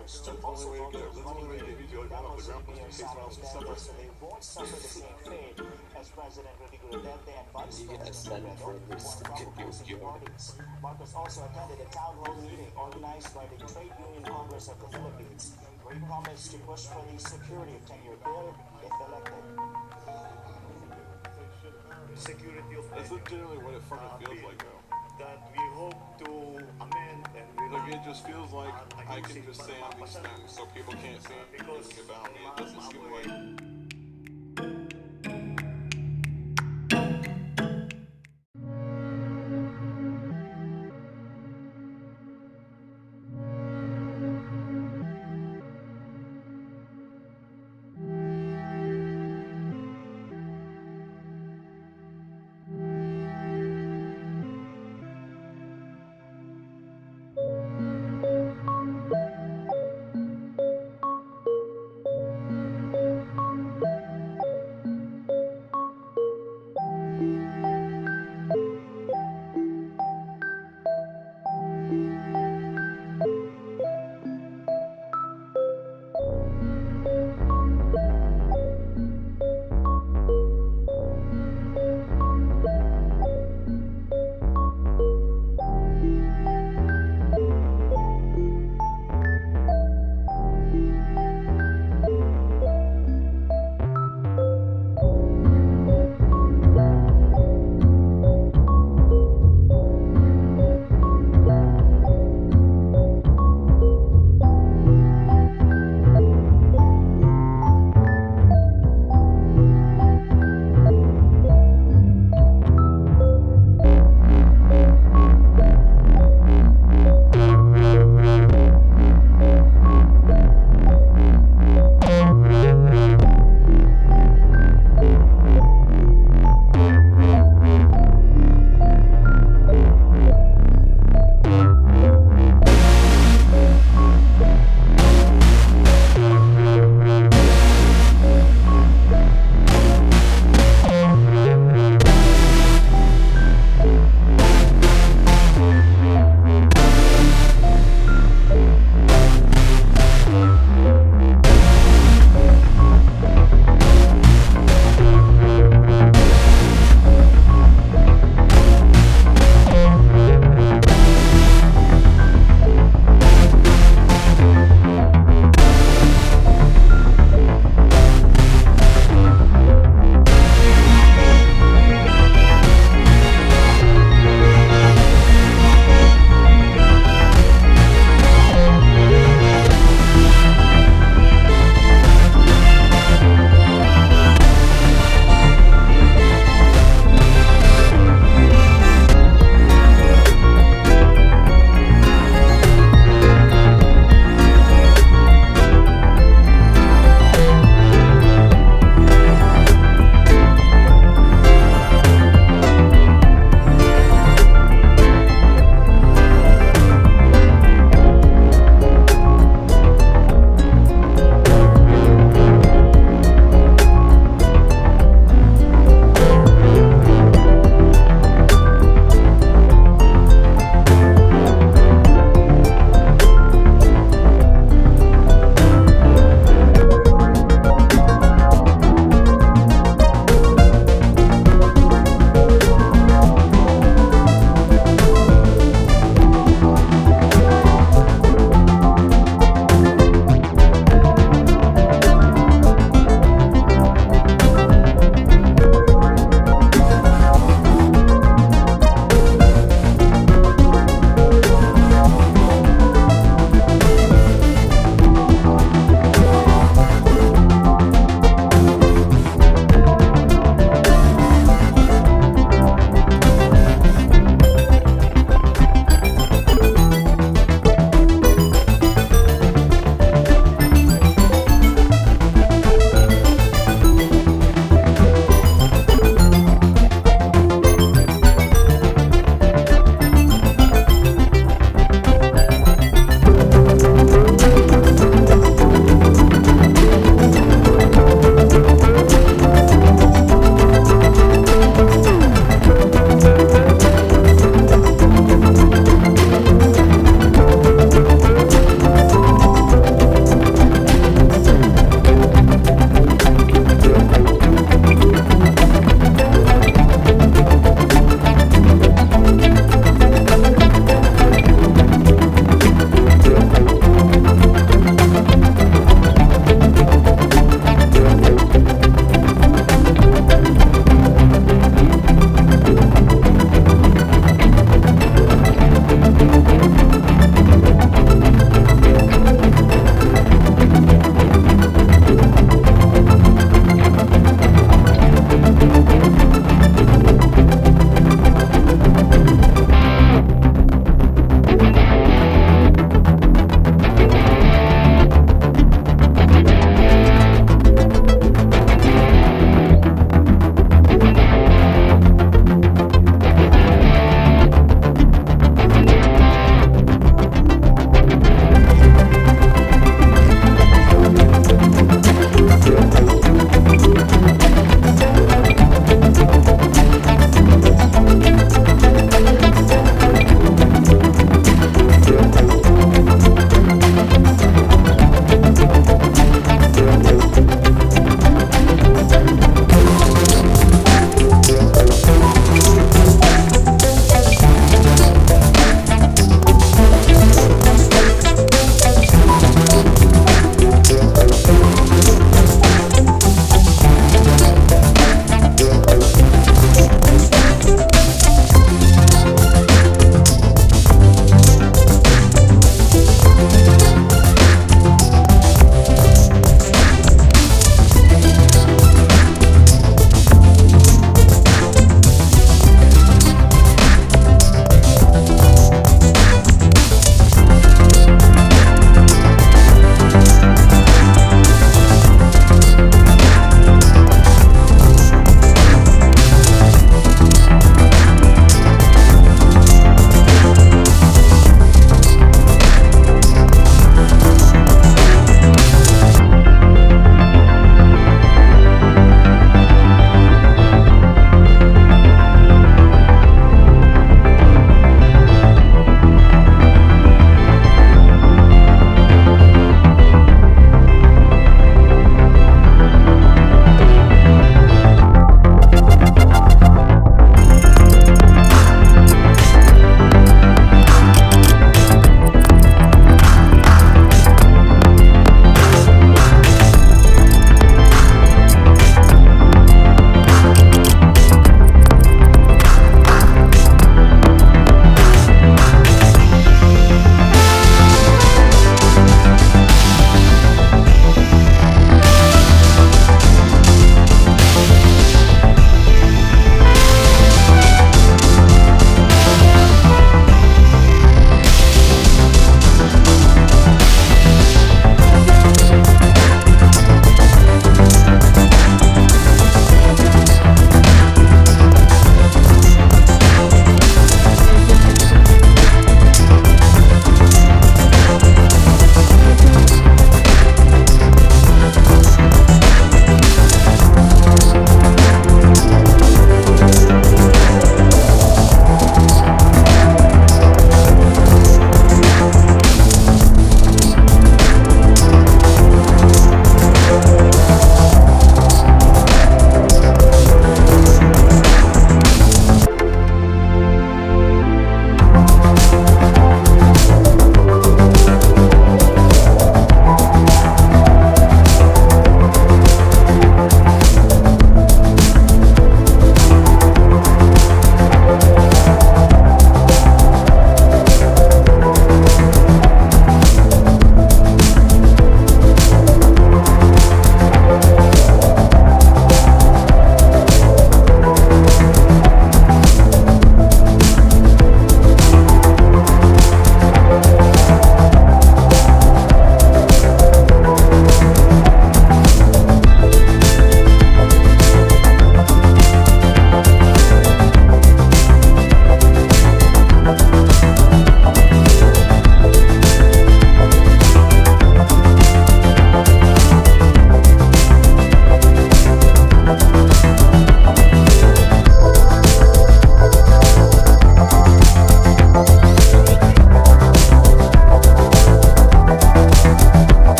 That's the only way to get it. That's the only way to get music like that off the ground. Because it takes a while to suffer. You get a cent for every second you're doing. Marcos also attended a town hall meeting organized by the Trade Union Congress of the Philippines, where he promised to push for the security of 10-year bill if elected. Security of that's legitimately what it fucking feels like, though. That we hope to amend and we like it just feels like I can just say on these things so people can't say anything about me. It doesn't seem like